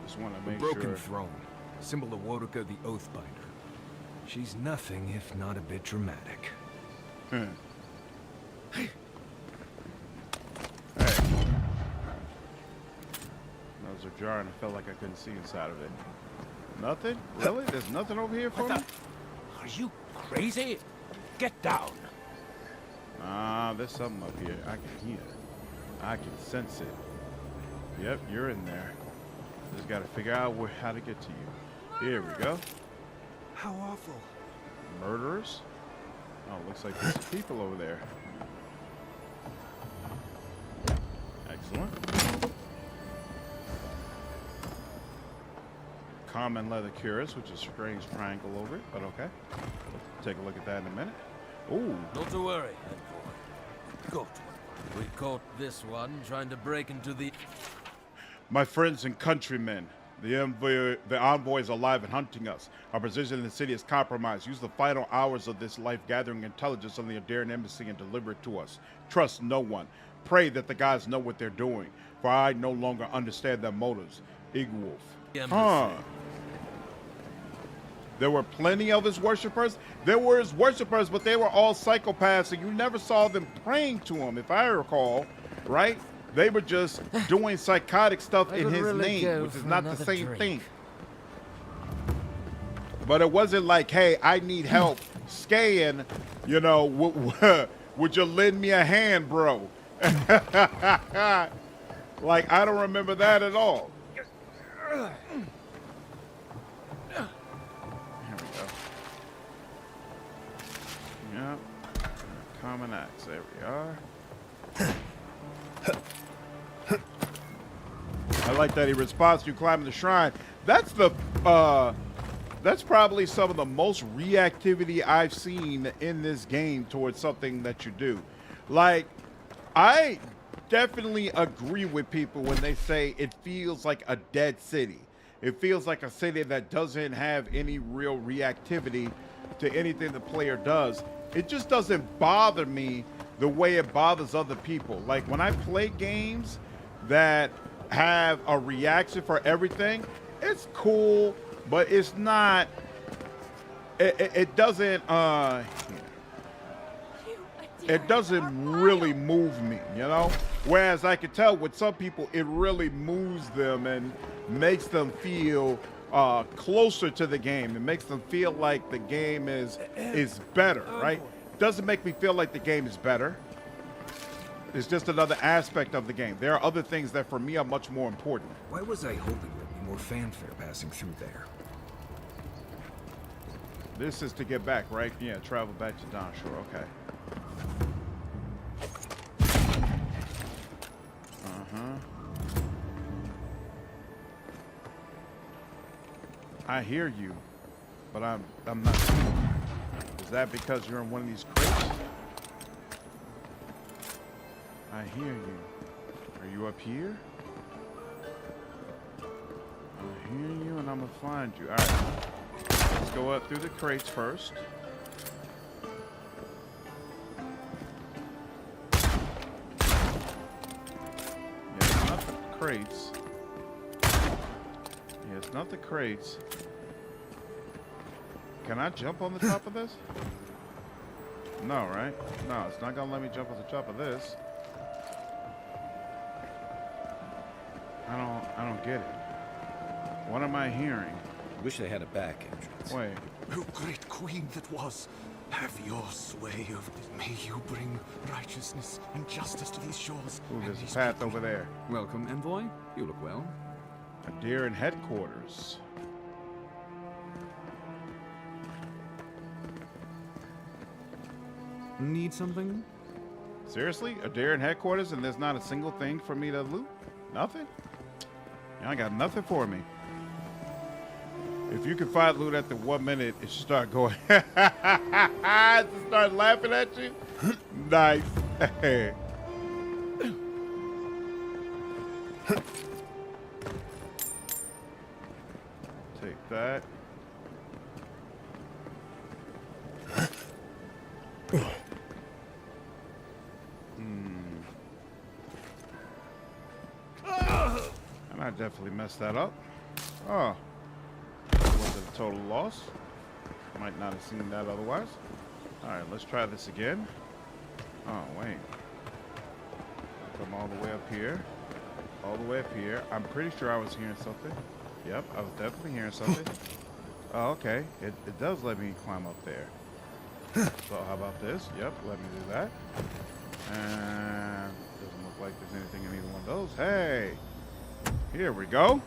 Just want to make sure. A broken throne. Symbol of Wodaka, the Oathbinder. She's nothing if not a bit dramatic. Hey. Nose are jarring. I felt like I couldn't see inside of it. Nothing? Really? There's nothing over here for me? Are you crazy? Get down. There's something up here. I can hear it. I can sense it. Yep, you're in there. Just got to figure out how to get to you. Here we go. How awful. Murderers? Oh, looks like there's people over there. Excellent. Common leather cuirass, which is a strange triangle over it, but okay. Take a look at that in a minute. Ooh. Not to worry, Good. We caught this one trying to break into the... My friends and countrymen, the envoy is alive and hunting us. Our position in the city is compromised. Use the final hours of this life gathering intelligence on the Adherent embassy and deliver it to us. Trust no one. Pray that the gods know what they're doing, for I no longer understand their motives. Igwolf. Huh. There were plenty of his worshipers. There were his worshipers, but they were all psychopaths, and you never saw them praying to him, if I recall, right? They were just doing psychotic stuff in his name, which is not the same thing. But it wasn't like, hey, I need help scan, you know, would you lend me a hand, bro? Like, I don't remember that at all. Here we go. Yep. Common axe. There we are. I like that he responds to you climbing the shrine. That's the that's probably some of the most reactivity I've seen in this game towards something that you do. Like, I definitely agree with people when they say it feels like a dead city. It feels like a city that doesn't have any real reactivity to anything the player does. It just doesn't bother me the way it bothers other people. Like, when I play games that have a reaction for everything, it's cool, but it's not, it doesn't really move me, you know? Whereas I can tell with some people, it really moves them and makes them feel closer to the game. It makes them feel like the game is better, right? It doesn't make me feel like the game is better. It's just another aspect of the game. There are other things that for me are much more important. Why was I hoping there'd be more fanfare passing through there? This is to get back, right? Yeah, travel back to Donshore, okay. I hear you, but I'm not sure. Is that because you're in one of these crates? I hear you. Are you up here? I hear you, and I'm gonna find you. All right, let's go up through the crates first. Yeah, it's not the crates. Yeah, it's not the crates. Can I jump on the top of this? No, right? No, it's not gonna let me jump on the top of this. I don't get it. What am I hearing? Wish they had a back entrance. Wait. O great queen that was, have your sway over this. May you bring righteousness and justice to these shores. Ooh, there's a path over there. Welcome, envoy. You look well. A deer in headquarters. Need something? Seriously? A deer in headquarters and there's not a single thing for me to loot? Nothing? Y'all got nothing for me. If you can find loot at the 1 minute, it should start going. It start laughing at you? Nice. Take that. And I definitely messed that up. Oh. Was it a total loss? Might not have seen that otherwise. Alright, let's try this again. Oh, wait. Come all the way up here. All the way up here. I'm pretty sure I was hearing something. Yep, I was definitely hearing something. Oh, okay. It does let me climb up there. So how about this? Yep, let me do that. And doesn't look like there's anything in either one of those. Hey! Here we go.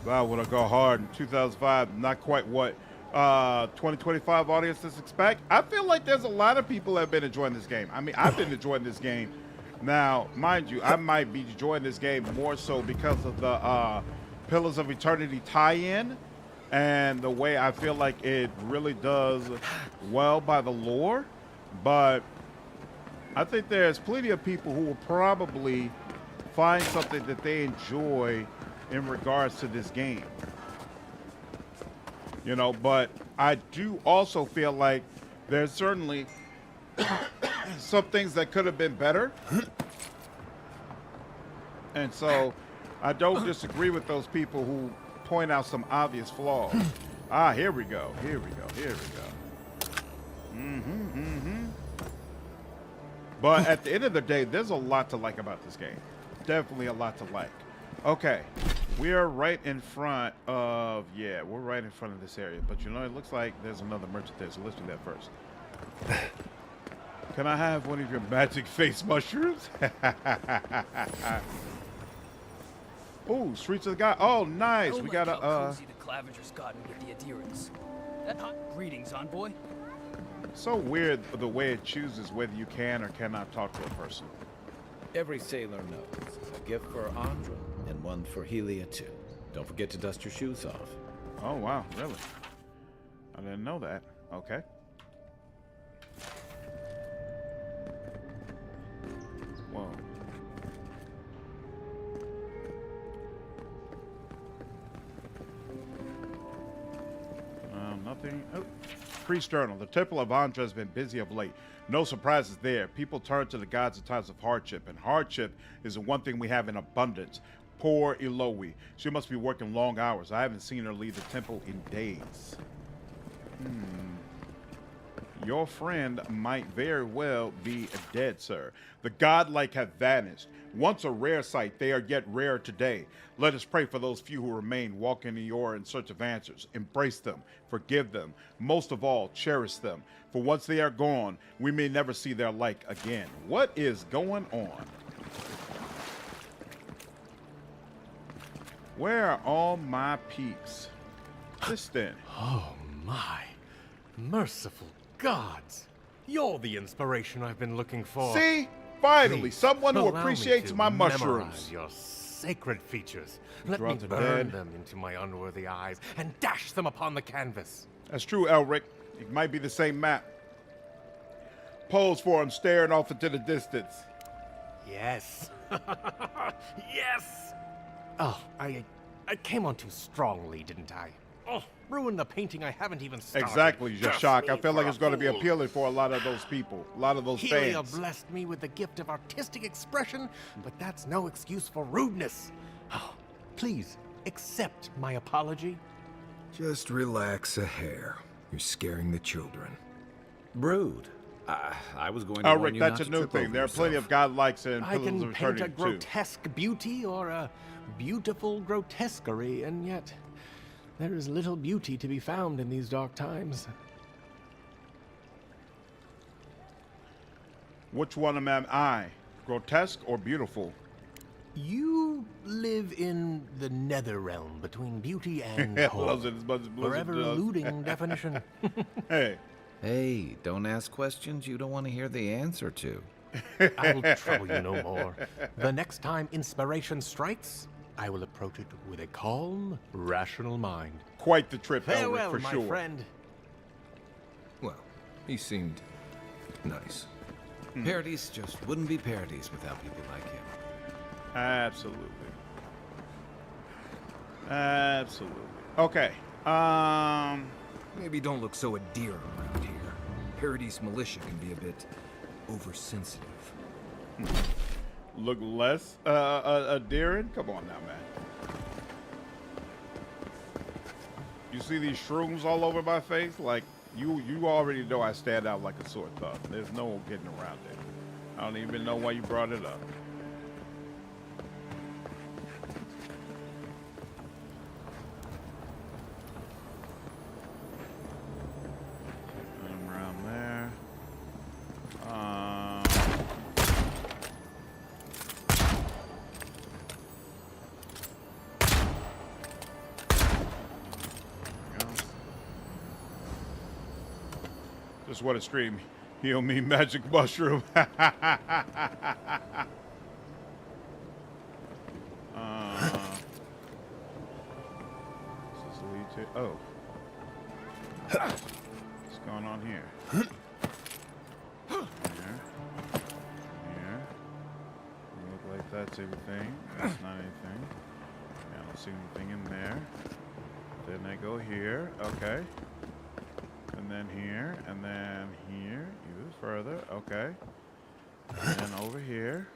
Wow, would I go hard in 2005? Not quite what 2025 audiences expect. I feel like there's a lot of people that have been enjoying this game. I mean, I've been enjoying this game. Now, mind you, I might be enjoying this game more so because of the Pillars of Eternity tie-in and the way I feel like it really does well by the lore. But I think there's plenty of people who will probably find something that they enjoy in regards to this game. You know, but I do also feel like there's certainly some things that could have been better. And so I don't disagree with those people who point out some obvious flaws. Ah, here we go. Here we go. Here we go. But at the end of the day, there's a lot to like about this game. Definitely a lot to like. Okay. We are right in front of, yeah, we're right in front of this area. But you know, it looks like there's another merchant there, so let's do that first. Can I have one of your magic face mushrooms? Oh, Streets of the God. Oh, nice. We got a, cozy the Clavager's gotten with the adherents. That hot greetings, envoy. So weird the way it chooses whether you can or cannot talk to a person. Every sailor knows. A gift for Andra and one for Helia too. Don't forget to dust your shoes off. Oh, wow. Really? I didn't know that. Okay. Whoa. Nothing. Oh. Priest Journal. The Temple of Andra has been busy of late. No surprises there. People turn to the gods in times of hardship, and hardship is the one thing we have in abundance. Poor Eloe. She must be working long hours. I haven't seen her leave the temple in days. Your friend might very well be dead, sir. The godlike have vanished. Once a rare sight, they are yet rarer today. Let us pray for those few who remain, walking the Eora in search of answers. Embrace them, forgive them, most of all, cherish them. For once they are gone, we may never see their like again. What is going on? Where are all my peeps? Cistern. Oh my, merciful gods! You're the inspiration I've been looking for. See? Finally, Please, someone who allow me appreciates to my memorize mushrooms. your sacred features. Let Draw me to burn dead. them into my unworthy eyes and dash them upon the canvas. That's true, Elric. It might be the same map. Pose for him, staring off into the distance. Yes. Yes! Oh, I came on too strongly, didn't I? Oh, ruined the painting I haven't even started. Exactly, Just Jashak. I me feel like for it's a going to be fool. appealing for a lot of those people, a lot of those Helia fans. blessed me with the gift of artistic expression, but that's no excuse for rudeness. Oh, please, accept my apology. Just relax a hair. You're scaring the children. Brood. I was going to warn Elric, you that's not a to new trip thing. over There are plenty of yourself. godlikes and I Pillars can of paint a Eternity too. grotesque beauty or a beautiful grotesquerie, and yet there is little beauty to be found in these dark times. Which one am I? Grotesque or beautiful? You live in the nether realm between beauty and Yeah, horror. loves it as much as Blizzard Forever does. eluding definition. Hey. Hey, don't ask questions you don't want to hear the answer to. I will trouble you no more. The next time inspiration strikes, I will approach it with a calm, rational mind. Quite the trip, Elric, Farewell, for my sure. friend. Well, he seemed nice. Parodies just wouldn't be parodies without people like him. Absolutely. Absolutely. Okay. Maybe don't look so endearing around here. Parody's militia can be a bit oversensitive. Look less endearing? Come on now, man. You see these shrooms all over my face? Like, you already know I stand out like a sore thumb. There's no getting around it. I don't even know why you brought it up. Around there. Just what a stream. Heal me, magic mushroom. This is lead to. Oh. What's going on here? Here. Here. Look like that's everything. That's not anything. Yeah, I don't see anything in there. Then I go here. Okay. And then here, and then here, even further, okay. And then over here.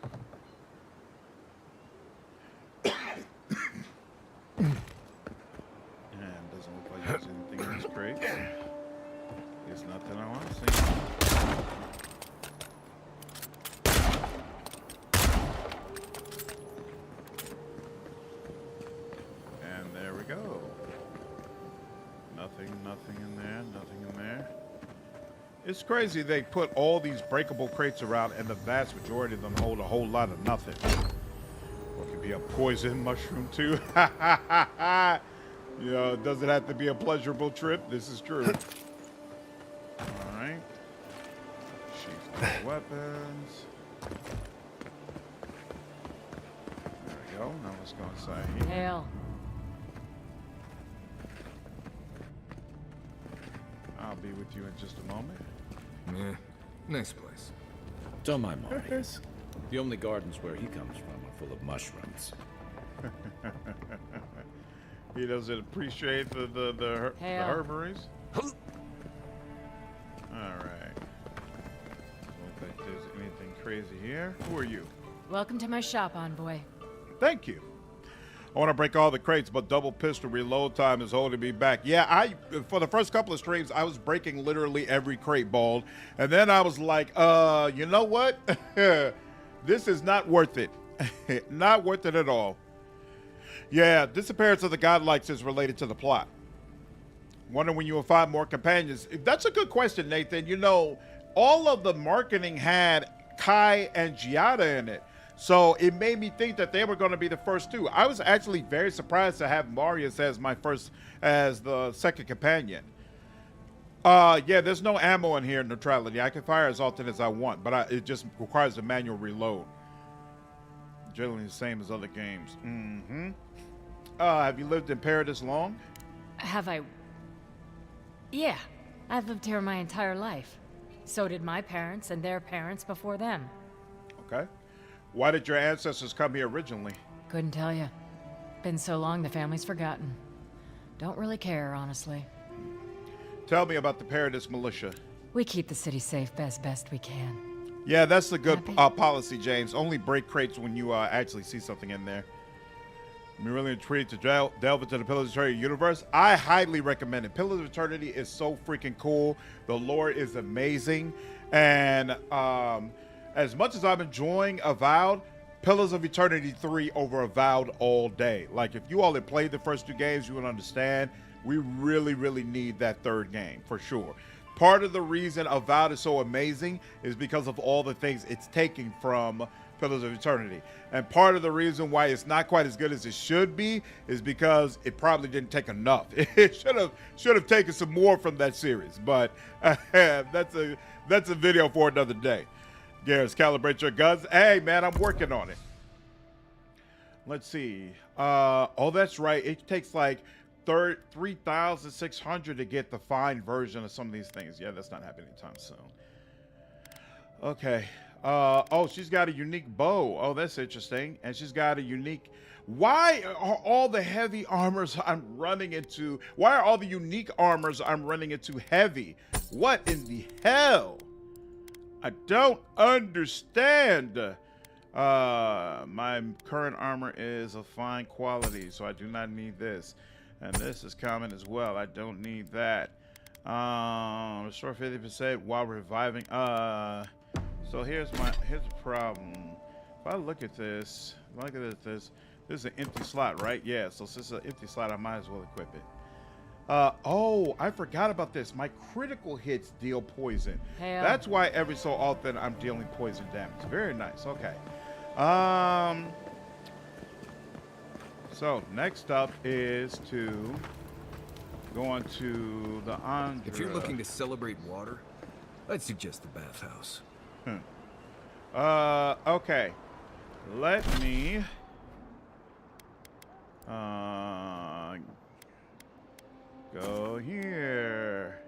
It's crazy they put all these breakable crates around and the vast majority of them hold a whole lot of nothing. Or it could be a poison mushroom too. You know, it doesn't have to be a pleasurable trip. This is true. Alright. Sheath of weapons. There we go. Now let's go inside here. Hail. I'll be with you in just a moment. Yeah, nice place. Don't mind Marius. The only gardens where he comes from are full of mushrooms. He doesn't appreciate the herbaries. All right. Don't think there's anything crazy here. Who are you? Welcome to my shop, Envoy. Thank you. I want to break all the crates, but double pistol reload time is holding me back. Yeah, for the first couple of streams, I was breaking literally every crate, Bald. And then I was like, you know what? This is not worth it. Not worth it at all. Yeah, disappearance of the godlikes is related to the plot. Wonder when you will find more companions. That's a good question, Nathan. You know, all of the marketing had Kai and Giada in it. So it made me think that they were going to be the first two. I was actually very surprised to have Marius as as the second companion. Yeah, there's no ammo in here in neutrality. I can fire as often as I want, but it just requires a manual reload. Generally the same as other games. Mm-hmm. Have you lived in Paradise long? Have I? Yeah, I've lived here my entire life. So did my parents and their parents before them. Okay. Why did your ancestors come here originally? Couldn't tell you. Been so long the family's forgotten. Don't really care, honestly. Tell me about the Paradise Militia. We keep the city safe as best we can. Yeah, that's a good policy, James. Only break crates when you actually see something in there. I'm really intrigued to delve into the Pillars of Eternity universe. I highly recommend it. Pillars of Eternity is so freaking cool. The lore is amazing. And as much as I'm enjoying Avowed, Pillars of Eternity 3 over Avowed all day. Like, if you all had played the first two games, you would understand. We really, really need that third game, for sure. Part of the reason Avowed is so amazing is because of all the things it's taking from Pillars of Eternity. And part of the reason why it's not quite as good as it should be is because it probably didn't take enough. It should have taken some more from that series. But that's a video for another day. Garrus, calibrate your guns. Hey, man, I'm working on it. Let's see. Oh, that's right. It takes like 3,600 to get the fine version of some of these things. Yeah, that's not happening anytime soon. Okay. Oh, she's got a unique bow. Oh, that's interesting. And she's got a unique... Why are all the heavy armors I'm running into... Why are all the unique armors I'm running into heavy? What in the hell? I don't understand. My current armor is of fine quality, so I do not need this. And this is common as well. I don't need that. Restore 50% while reviving. So here's the problem. If I look at this, this is an empty slot, right? Yeah. So since it's an empty slot, I might as well equip it. Oh, I forgot about this. My critical hits deal poison. Hell. That's why every so often I'm dealing poison damage. Very nice. Okay. So next up is to go on to the Andra. If you're looking to celebrate water, I'd suggest the bathhouse. Okay. Let me go here.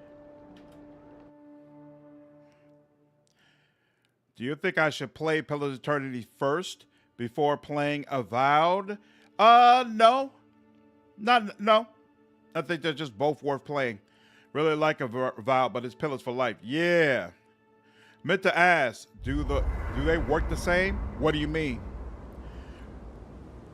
Do you think I should play Pillars of Eternity first before playing Avowed? No. No. I think they're just both worth playing. Really like Avowed, but it's Pillars for life. Yeah. Meant to ask, do they work the same? What do you mean?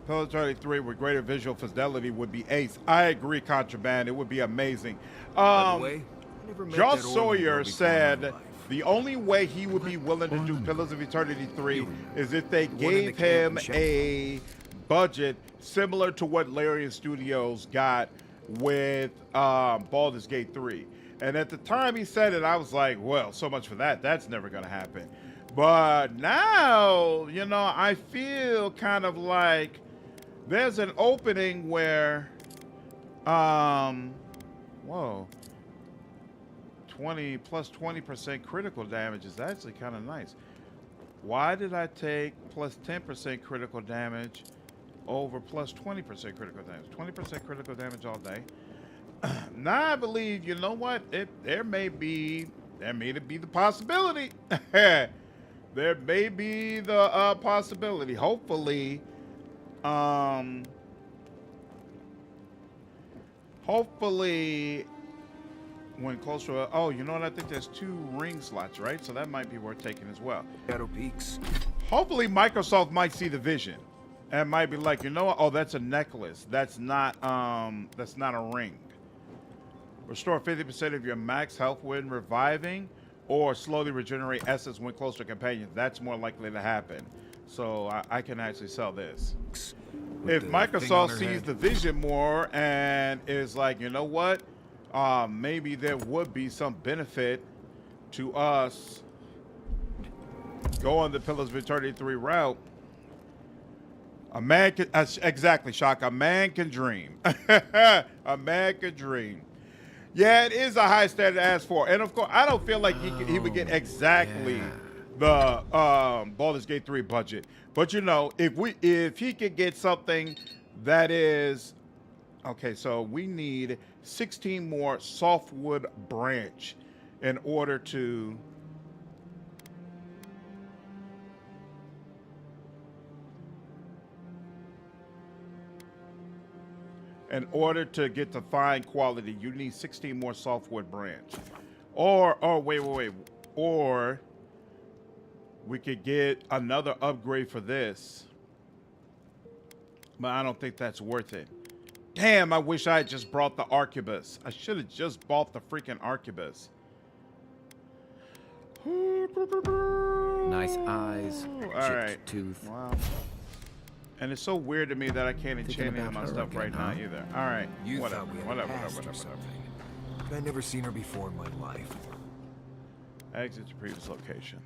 Pillars of Eternity 3 with greater visual fidelity would be ace. I agree, Contraband. It would be amazing. By the way, I never met Josh that Sawyer Organ said the only way he would be willing to do Pillars of Eternity 3 is if they gave him a budget similar to what Larian Studios got with Baldur's Gate 3. And at the time he said it, I was like, well, so much for that. That's never going to happen. But now, you know, I feel kind of like there's an opening where, whoa, 20 plus 20% critical damage is actually kind of nice. Why did I take plus 10% critical damage over plus 20% critical damage? 20% critical damage all day. Now I believe, you know what? There may be the possibility. There may be the possibility. Hopefully, when closer to, oh, you know what? I think there's 2 ring slots, right? So that might be worth taking as well. Shadow Peaks. Hopefully, Microsoft might see the vision and might be like, you know what? Oh, that's a necklace. That's not a ring. Restore 50% of your max health when reviving, or slowly regenerate essence when close to companions. That's more likely to happen. So I can actually sell this. If Microsoft sees the vision more and is like, you know what? Maybe there would be some benefit to us going the Pillars of Eternity 3 route. A man can, exactly, Shock. A man can dream. A man can dream. Yeah, it is a high standard to ask for. And of course, I don't feel like he would get exactly the Baldur's Gate 3 budget. But you know, if he could get something that is okay, so we need 16 more softwood branch in order to get to fine quality. You need 16 more softwood branch. Or wait. Or we could get another upgrade for this. But I don't think that's worth it. Damn, I wish I had just brought the Arquebus. I should have just bought the freaking Arquebus. Nice eyes, chipped tooth. Wow. And it's so weird to me that I can't enchant any of my stuff right now either. All right. You whatever. thought we had Whatever. or something. But I'd never seen her before in my life. Exit to previous location.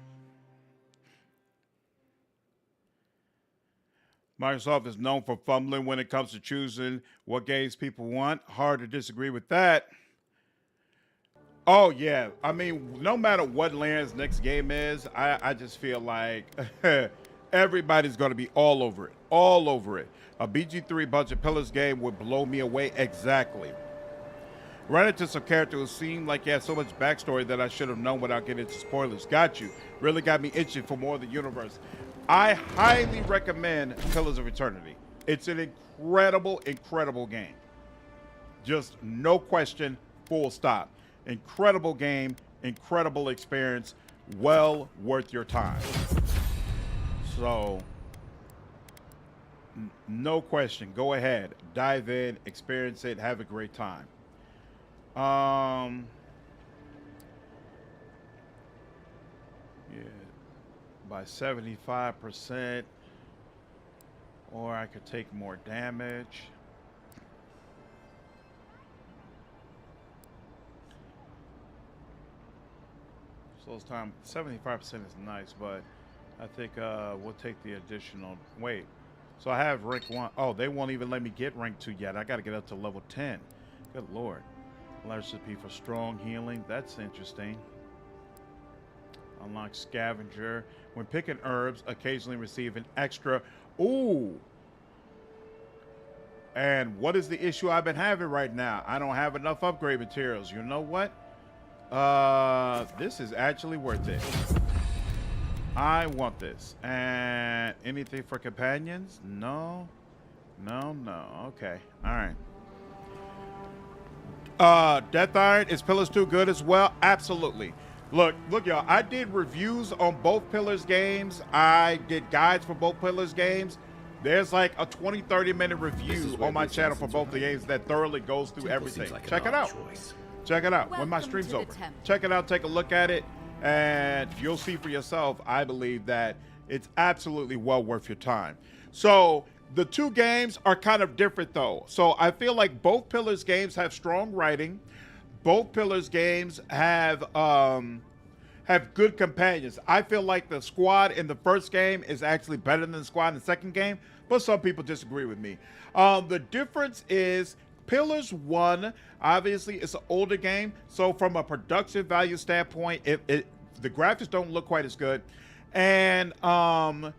Microsoft is known for fumbling when it comes to choosing what games people want. Hard to disagree with that. Oh, yeah. I mean, no matter what Laird's next game is, I just feel like everybody's going to be all over it. All over it. A BG3 budget Pillars game would blow me away exactly. Run into some character who seemed like he had so much backstory that I should have known without getting into spoilers. Got you. Really got me itching for more of the universe. I highly recommend Pillars of Eternity. It's an incredible, incredible game. Just no question, full stop. Incredible game, incredible experience, well worth your time. So, no question. Go ahead, dive in, experience it, have a great time. Yeah, by 75%, or I could take more damage. Slows time. 75% is nice, but I think we'll take the additional. Wait, so I have rank 1. Oh, they won't even let me get rank 2 yet. I got to get up to level 10. Good lord. Recipe for strong healing. That's interesting. Unlock scavenger. When picking herbs, occasionally receive an extra. Ooh. And what is the issue I've been having right now? I don't have enough upgrade materials. You know what? This is actually worth it. I want this. And anything for companions? No. No. Okay. All right. Death Iron, is Pillars 2 good as well? Absolutely. Look, y'all. I did reviews on both Pillars games. I did guides for both Pillars games. There's like a 20-30 minute review on my channel for both the games that thoroughly goes through everything. Check it out. Check it out when my stream's over. Check it out. Take a look at it, and you'll see for yourself. I believe that it's absolutely well worth your time. So the two games are kind of different though. So I feel like both Pillars games have strong writing. both Pillars games have good companions. I feel like the squad in the first game is actually better than the squad in the second game, but some people disagree with me. The difference is Pillars 1, obviously, it's an older game, so from a production value standpoint, the graphics don't look quite as good, and all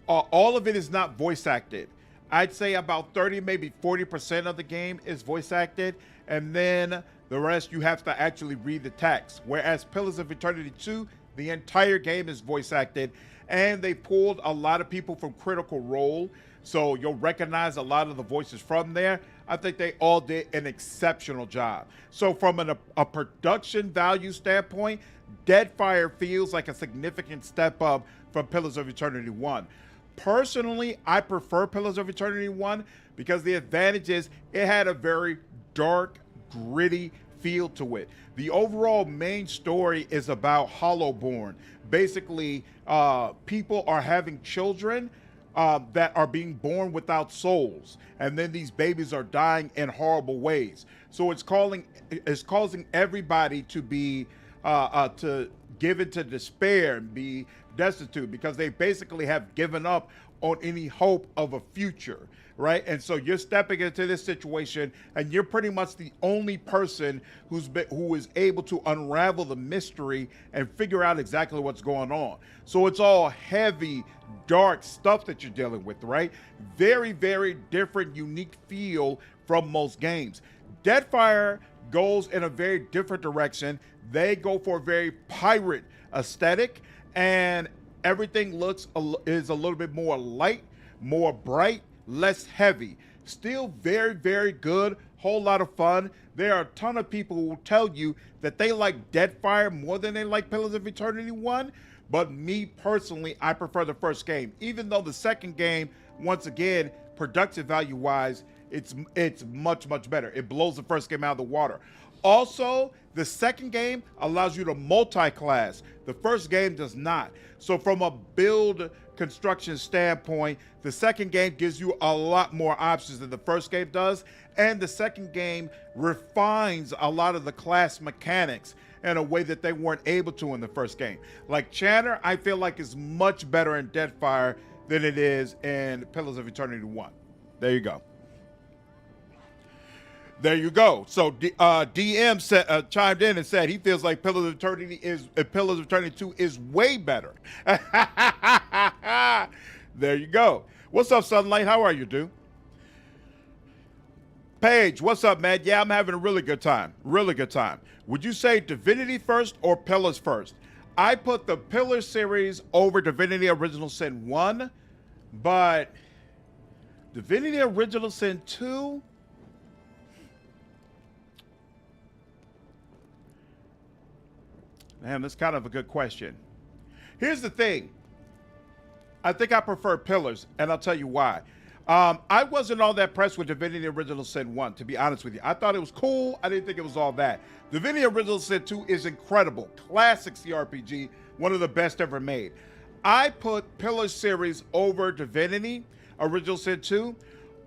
of it is not voice acted. I'd say about 30, maybe 40% of the game is voice acted, and then the rest you have to actually read the text. Whereas Pillars of Eternity 2, the entire game is voice acted, and they pulled a lot of people from Critical Role, so you'll recognize a lot of the voices from there. I think they all did an exceptional job. So from a production value standpoint, Deadfire feels like a significant step up from Pillars of Eternity 1. Personally, I prefer Pillars of Eternity 1 because the advantage is it had a very dark, gritty feel to it. The overall main story is about Hollowborn. Basically, people are having children that are being born without souls, and then these babies are dying in horrible ways. So it's causing everybody to be to give into despair and be destitute because they basically have given up on any hope of a future, right? And so you're stepping into this situation, and you're pretty much the only person who is able to unravel the mystery and figure out exactly what's going on. So it's all heavy, dark stuff that you're dealing with, right? Very, very different, unique feel from most games. Deadfire goes in a very different direction. They go for a very pirate aesthetic, and everything is a little bit more light, more bright, less heavy. Still very, very good, whole lot of fun. There are a ton of people who will tell you that they like Deadfire more than they like Pillars of Eternity 1, but me personally, I prefer the first game. Even though the second game, once again, production value wise, it's much, much better. It blows the first game out of the water. Also, the second game allows you to multi-class. The first game does not. So from a build construction standpoint, the second game gives you a lot more options than the first game does. And the second game refines a lot of the class mechanics in a way that they weren't able to in the first game. Like Chanter, I feel like is much better in Deadfire than it is in Pillars of Eternity 1. There you go. There you go. So DM said, chimed in and said he feels like Pillars of Eternity 2 is way better. There you go. What's up, Sunlight? How are you, dude? Paige, what's up, man? Yeah, I'm having a really good time. Really good time. Would you say Divinity first or Pillars first? I put the Pillars series over Divinity Original Sin 1, but Divinity Original Sin 2... Man, that's kind of a good question. Here's the thing. I think I prefer Pillars, and I'll tell you why. I wasn't all that impressed with Divinity Original Sin 1, to be honest with you. I thought it was cool. I didn't think it was all that. Divinity Original Sin 2 is incredible. Classic CRPG, one of the best ever made. I put Pillars series over Divinity Original Sin 2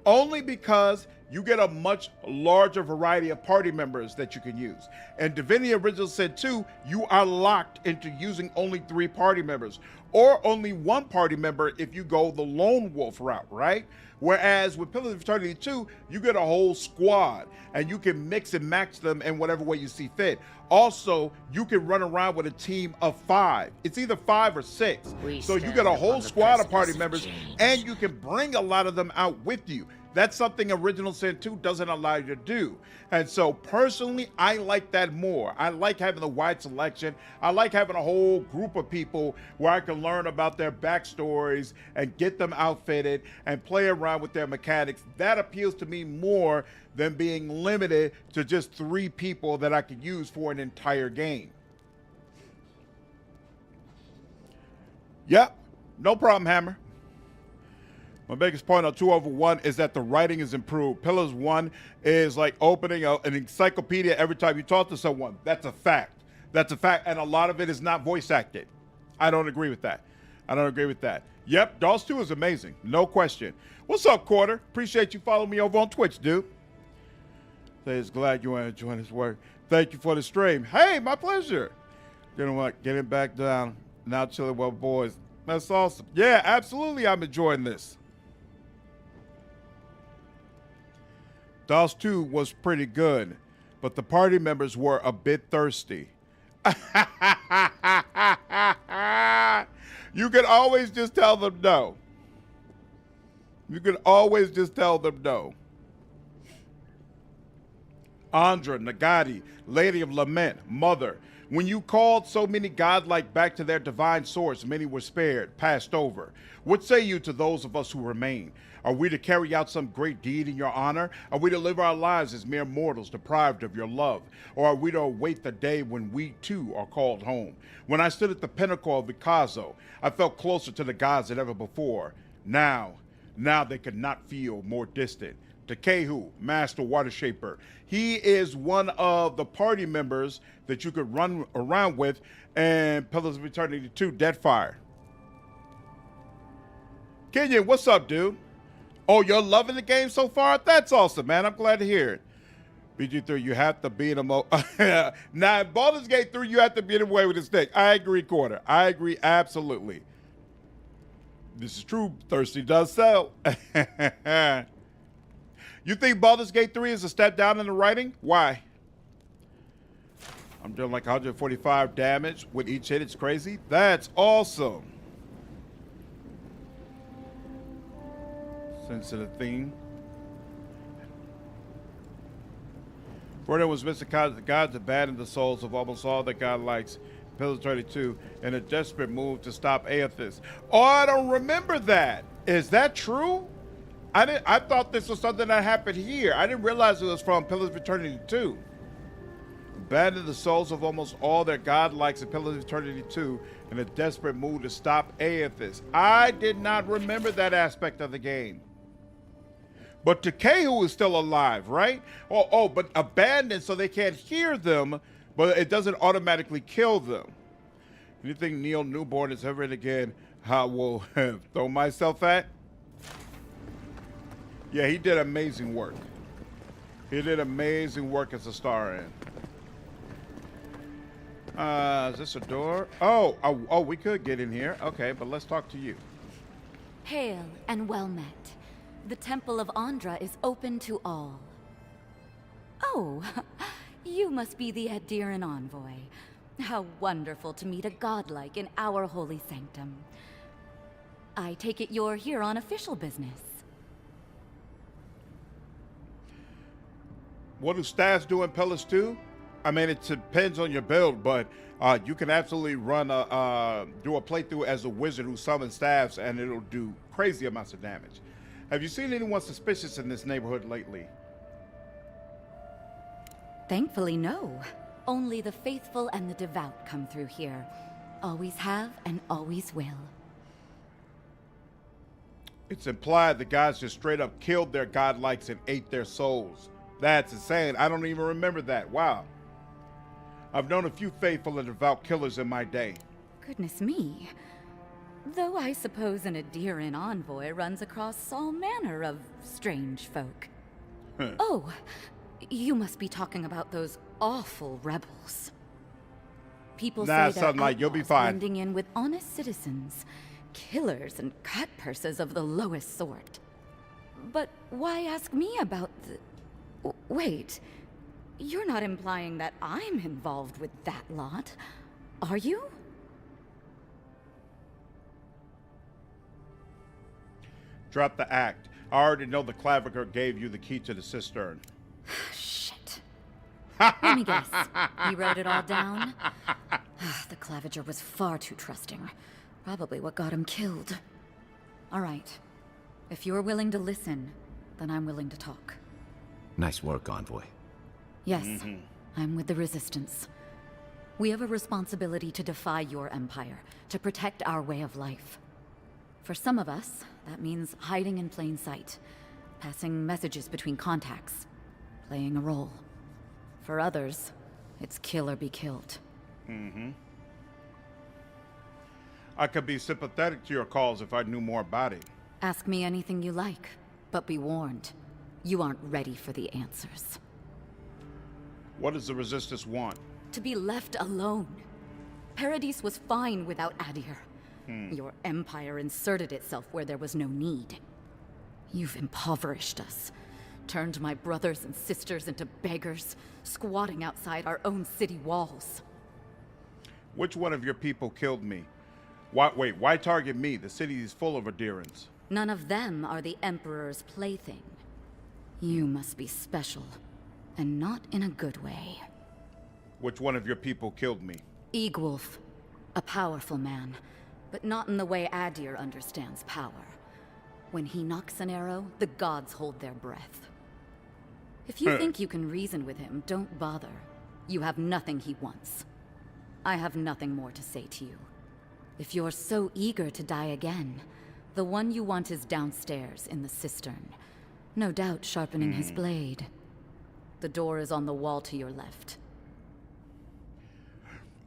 only because you get a much larger variety of party members that you can use. And Divinity Original Sin 2, you are locked into using only 3 party members, or only 1 party member if you go the lone wolf route, right? Whereas with Pillars of Eternity 2, you get a whole squad, and you can mix and match them in whatever way you see fit. Also, you can run around with a team of 5. It's either 5 or 6. So you get a whole squad of party members, and you can bring a lot of them out with you. That's something Original Sin 2 doesn't allow you to do. And so personally, I like that more. I like having the wide selection. I like having a whole group of people where I can learn about their backstories and get them outfitted and play around with their mechanics. That appeals to me more than being limited to just 3 people that I could use for an entire game. Yep, no problem, Hammer. My biggest point on 2 over 1 is that the writing is improved. Pillars 1 is like opening an encyclopedia every time you talk to someone. That's a fact. That's a fact. And a lot of it is not voice acted. I don't agree with that. I don't agree with that. Yep, DOS 2 is amazing. No question. What's up, Quarter? Appreciate you following me over on Twitch, dude. Says glad you want to join his work. Thank you for the stream. Hey, my pleasure. You know what? Getting back down. Now chilling with boys. That's awesome. Yeah, absolutely. I'm enjoying this. DOS 2 was pretty good, but the party members were a bit thirsty. You can always just tell them no. You can always just tell them no. Andra, Nagati, Lady of Lament, Mother. When you called so many godlike back to their divine source, many were spared, passed over. What say you to those of us who remain? Are we to carry out some great deed in your honor? Are we to live our lives as mere mortals deprived of your love? Or are we to await the day when we too are called home? When I stood at the pinnacle of Vikazo, I felt closer to the gods than ever before. Now they could not feel more distant. Takehu, Master Water Shaper. He is one of the party members that you could run around with in Pillars of Eternity 2, Deadfire. Kenyon, what's up, dude? Oh, you're loving the game so far? That's awesome, man. I'm glad to hear it. BG3, you have to beat him. Now, in Baldur's Gate 3, you have to beat him away with a stick. I agree, Quarter. I agree, absolutely. This is true. Thirsty does sell. You think Baldur's Gate 3 is a step down in the writing? Why? I'm doing like 145 damage with each hit. It's crazy. That's awesome. Sensitive theme. Frodo was missing gods abandoned the souls of almost all that God likes. Pillars 32 in a desperate move to stop Aethys. Oh, I don't remember that. Is that true? I thought this was something that happened here. I didn't realize it was from Pillars of Eternity 2. Abandoned the souls of almost all their godlikes in Pillars of Eternity 2 in a desperate move to stop Aethys. I did not remember that aspect of the game. But Takehu is still alive, right? Oh, but abandoned so they can't hear them, but it doesn't automatically kill them. Anything Neil Newborn is ever in again, I will throw myself at? Yeah, he did amazing work. He did amazing work as a star in. Is this a door? Oh, we could get in here. Okay, but let's talk to you. Hail and well met. The Temple of Andra is open to all. Oh, you must be the Adiran envoy. How wonderful to meet a godlike in our holy sanctum. I take it you're here on official business. What do stats do in Pillars 2? I mean, it depends on your build, but you can absolutely run do a playthrough as a wizard who summons staffs, and it'll do crazy amounts of damage. Have you seen anyone suspicious in this neighborhood lately? Thankfully, no. Only the faithful and the devout come through here. Always have and always will. It's implied the guys just straight up killed their godlikes and ate their souls. That's insane. I don't even remember that. Wow. I've known a few faithful and devout killers in my day. Goodness me. Though I suppose an Adiran envoy runs across all manner of strange folk. Oh, you must be talking about those awful rebels. People say they're like, you'll be fine. blending in with honest citizens, killers and cut purses of the lowest sort. But why ask me about the... Wait, you're not implying that I'm involved with that lot, are you? Drop the act. I already know the Claviger gave you the key to the Cistern. Shit. Let me guess. You wrote it all down? The Claviger was far too trusting. Probably what got him killed. All right. If you're willing to listen, then I'm willing to talk. Nice work, Envoy. Yes, I'm with the Resistance. We have a responsibility to defy your empire, to protect our way of life. For some of us, that means hiding in plain sight, passing messages between contacts, playing a role. For others, it's kill or be killed. I could be sympathetic to your cause if I knew more about it. Ask me anything you like, but be warned, you aren't ready for the answers. What does the Resistance want? To be left alone. Paradis was fine without Adir. Your empire inserted itself where there was no need. You've impoverished us. Turned my brothers and sisters into beggars, squatting outside our own city walls. Which one of your people killed me? Why target me? The city is full of Adirans. None of them are the Emperor's plaything. You must be special, and not in a good way. Which one of your people killed me? Eagwolf, a powerful man, but not in the way Adir understands power. When he knocks an arrow, the gods hold their breath. If you think you can reason with him, don't bother. You have nothing he wants. I have nothing more to say to you. If you're so eager to die again, the one you want is downstairs in the Cistern. No doubt sharpening his blade. The door is on the wall to your left.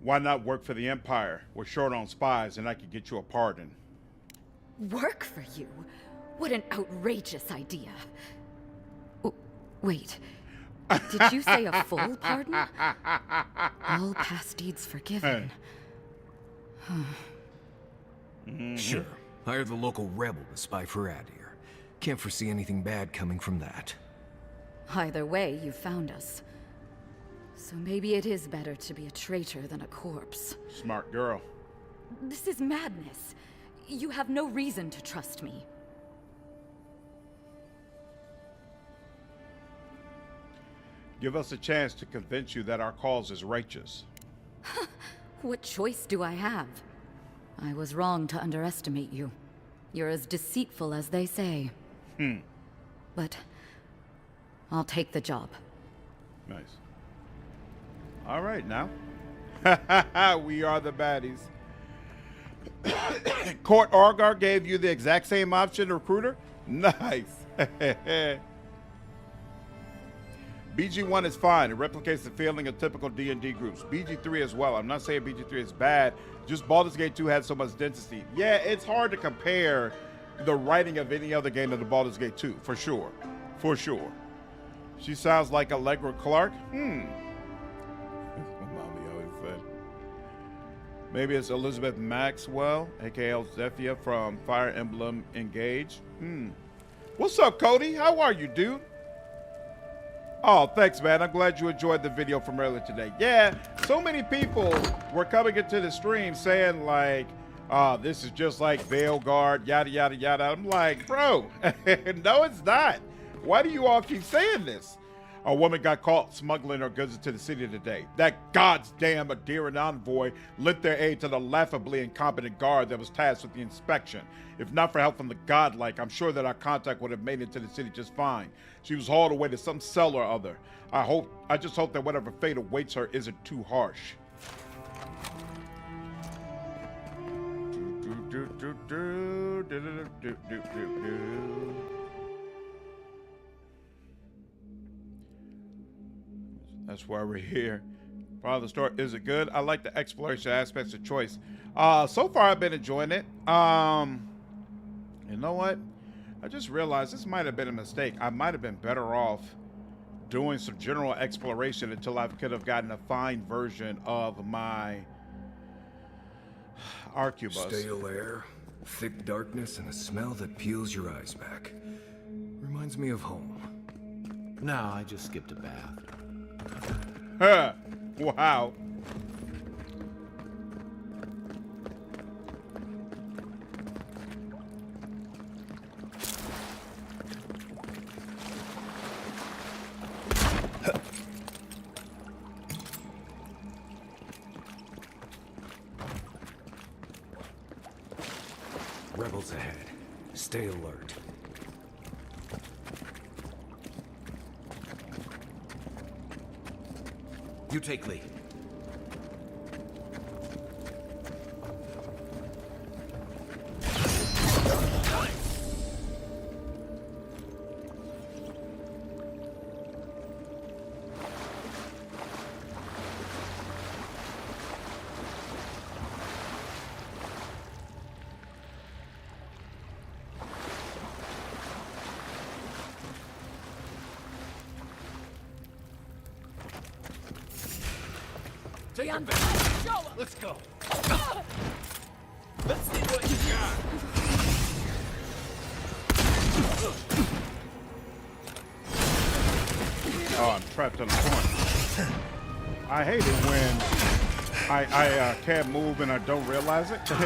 Why not work for the Empire? We're short on spies and I could get you a pardon. Work for you? What an outrageous idea. Wait, did you say a full pardon? All past deeds forgiven. Sure. Hire the local rebel to spy for Adir. Can't foresee anything bad coming from that. Either way, you found us. So maybe it is better to be a traitor than a corpse. Smart girl. This is madness. You have no reason to trust me. Give us a chance to convince you that our cause is righteous. What choice do I have? I was wrong to underestimate you. You're as deceitful as they say. But I'll take the job. Nice. All right, now. We are the baddies. Court Argar gave you the exact same option, recruiter? Nice. BG1 is fine. It replicates the feeling of typical D&D groups. BG3 as well. I'm not saying BG3 is bad. Just Baldur's Gate 2 had so much density. Yeah, it's hard to compare the writing of any other game to the Baldur's Gate 2, for sure. For sure. She sounds like Allegra Clark. Mommy always said. Maybe it's Elizabeth Maxwell, aka Zephia from Fire Emblem Engage. What's up, Cody? How are you, dude? Oh, thanks, man. I'm glad you enjoyed the video from earlier today. Yeah, so many people were coming into the stream saying, like, this is just like Veilguard, yada, yada, yada. I'm like, bro, no, it's not. Why do you all keep saying this? A woman got caught smuggling her goods into the city today. That goddamn Adiran envoy lent their aid to the laughably incompetent guard that was tasked with the inspection. If not for help from the godlike, I'm sure that our contact would have made it to the city just fine. She was hauled away to some cell or other. I just hope that whatever fate awaits her isn't too harsh. That's why we're here. Part of the story, is it good? I like the exploration aspects of choice. So far I've been enjoying it. You know what? I just realized this might have been a mistake. I might have been better off doing some general exploration until I could have gotten a fine version of my Arquebus. Stale air, thick darkness, and a smell that peels your eyes back. Reminds me of home. No, I just skipped a bath. Huh. Wow. Rebels ahead. Stay alert. You take lead. Take your best. Show 'em. Let's go. Let's see what you got. Oh, I'm trapped on the corner. I hate it when I can't move and I don't realize it. Don't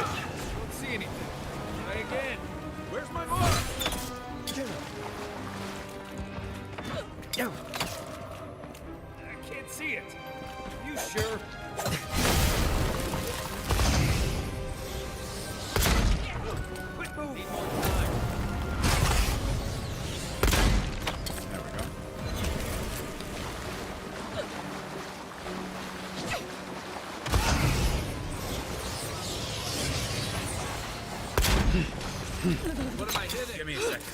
see anything. Try again. Where's my mark? I can't see it. You sure? Quit moving. More time. There we go. What am I hitting? Give me a second.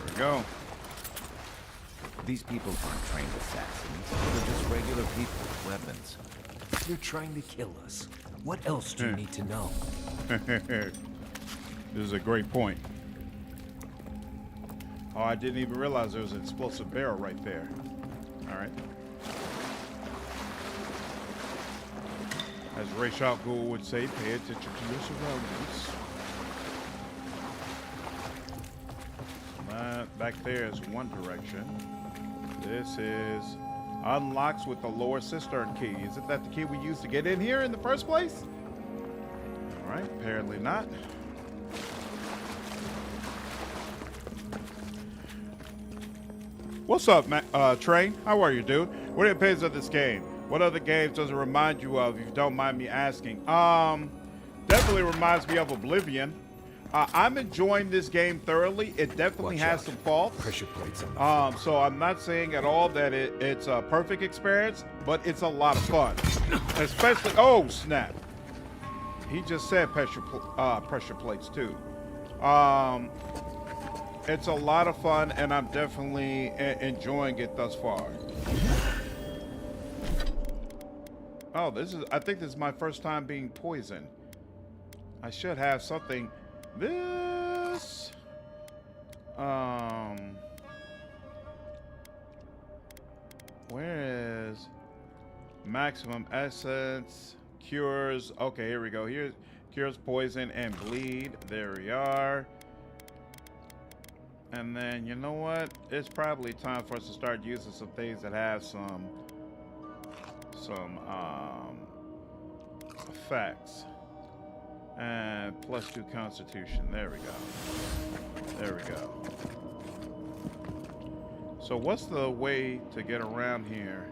There we go. These people aren't trained assassins. They're just regular people with weapons. They're trying to kill us. What else do you need to know? This is a great point. Oh, I didn't even realize there was an explosive barrel right there. All right. As Ray Shot Ghoul would say, pay attention to your surroundings. Back there is one direction. This is unlocks with the lower cistern key. Isn't that the key we used to get in here in the first place? All right, apparently not. What's up, Trey? How are you, dude? What are your opinions of this game? What other games does it remind you of, if you don't mind me asking? Definitely reminds me of Oblivion. I'm enjoying this game thoroughly. It definitely has some faults. Pressure plates. So I'm not saying at all that it's a perfect experience, but it's a lot of fun. Especially, oh snap! He just said pressure plates too. It's a lot of fun, and I'm definitely enjoying it thus far. Oh, I think this is my first time being poisoned. I should have something. This. Where is maximum essence? Cures. Okay, here we go. Here's cures poison and bleed. There we are. And then, you know what? It's probably time for us to start using some things that have some effects. And +2 constitution. There we go. There we go. So what's the way to get around here?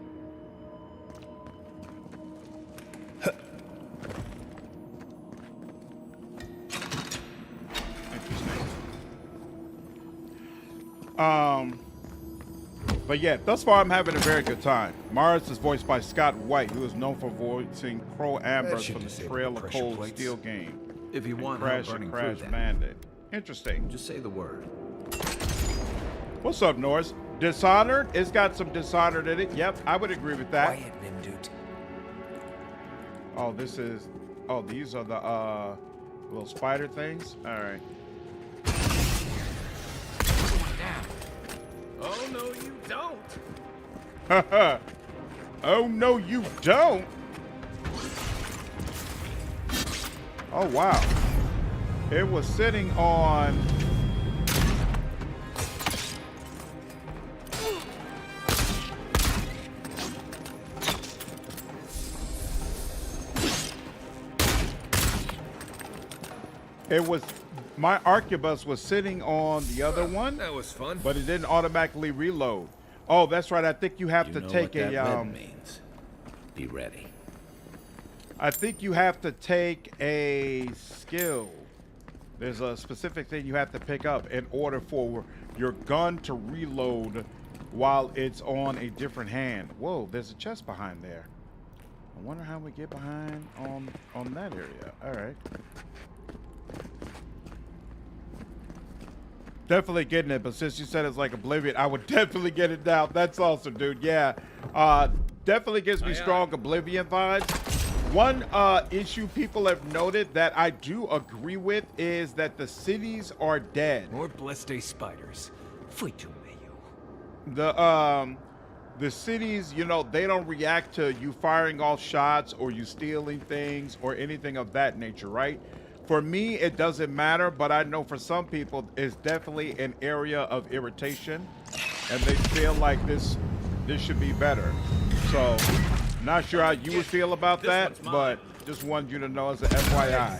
Interesting. But yeah, thus far I'm having a very good time. Mars is voiced by Scott White, who is known for voicing Crow Ambrose from the Trail of Cold Steel game. If you want Crash help and burning Crash through that, Bandit. Interesting. just say the word. What's up, Norris? Dishonored? It's got some Dishonored in it. Yep, I would agree with that. Quiet, Nimdut. Oh, this is... Oh, these are the little spider things? All right. Oh, no, you don't. Oh, no, you don't. Oh, wow. It was sitting on... It was... My arquebus was sitting on the other one. That was fun. But it didn't automatically reload. Oh, that's right. I think you have to take what a... that red means. Be ready. I think you have to take a skill. There's a specific thing you have to pick up in order for your gun to reload while it's on a different hand. Whoa, there's a chest behind there. I wonder how we get behind on that area. All right. Definitely getting it, but since you said it's like Oblivion, I would definitely get it now. That's awesome, dude. Yeah. Definitely gives me strong Oblivion vibes. One issue people have noted that I do agree with is that the cities are dead. More blessed day spiders. Fui tu meio. The cities, you know, they don't react to you firing off shots or you stealing things or anything of that nature, right? For me, it doesn't matter, but I know for some people, it's definitely an area of irritation, and they feel like this should be better. So, not sure how you would feel about that, but just wanted you to know as an FYI.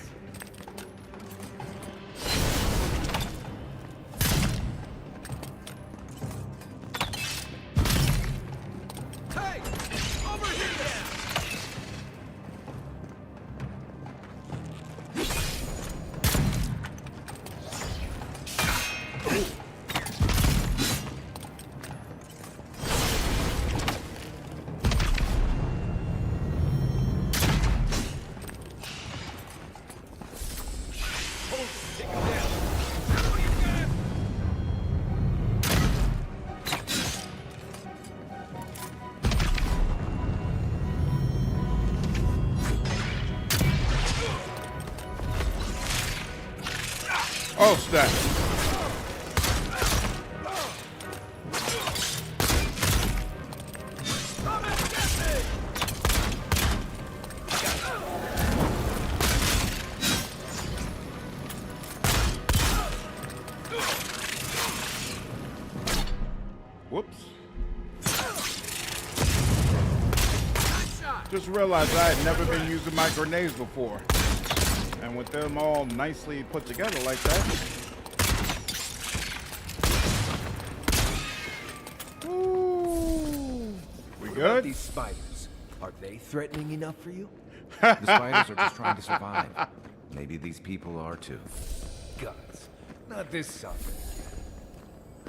Oh, snap. Whoops. Just realized I had never been using my grenades before. And with them all nicely put together like that. Ooh. We good? These spiders, are they threatening enough for you? The spiders are just trying to survive. Maybe these people are too. Guns. Not this sucker.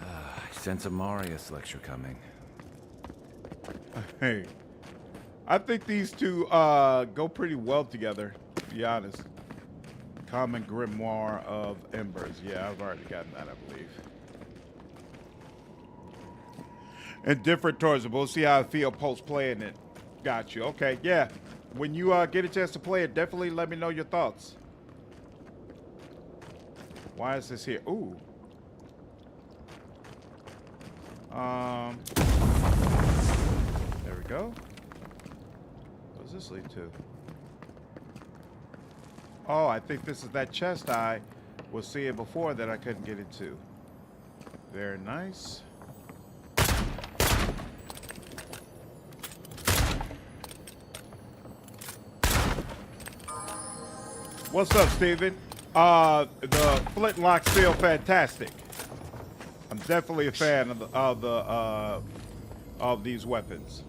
I sense a Marius lecture coming. Hey. I think these two go pretty well together, to be honest. Common Grimoire of Embers. Yeah, I've already gotten that, I believe. And different towards it. We'll see how I feel post playing it. Got you. Okay, yeah. When you get a chance to play it, definitely let me know your thoughts. Why is this here? Ooh. There we go. What does this lead to? Oh, I think this is that chest I was seeing before that I couldn't get into. Very nice. What's up, Steven? The flintlocks feel fantastic. I'm definitely a fan of these weapons.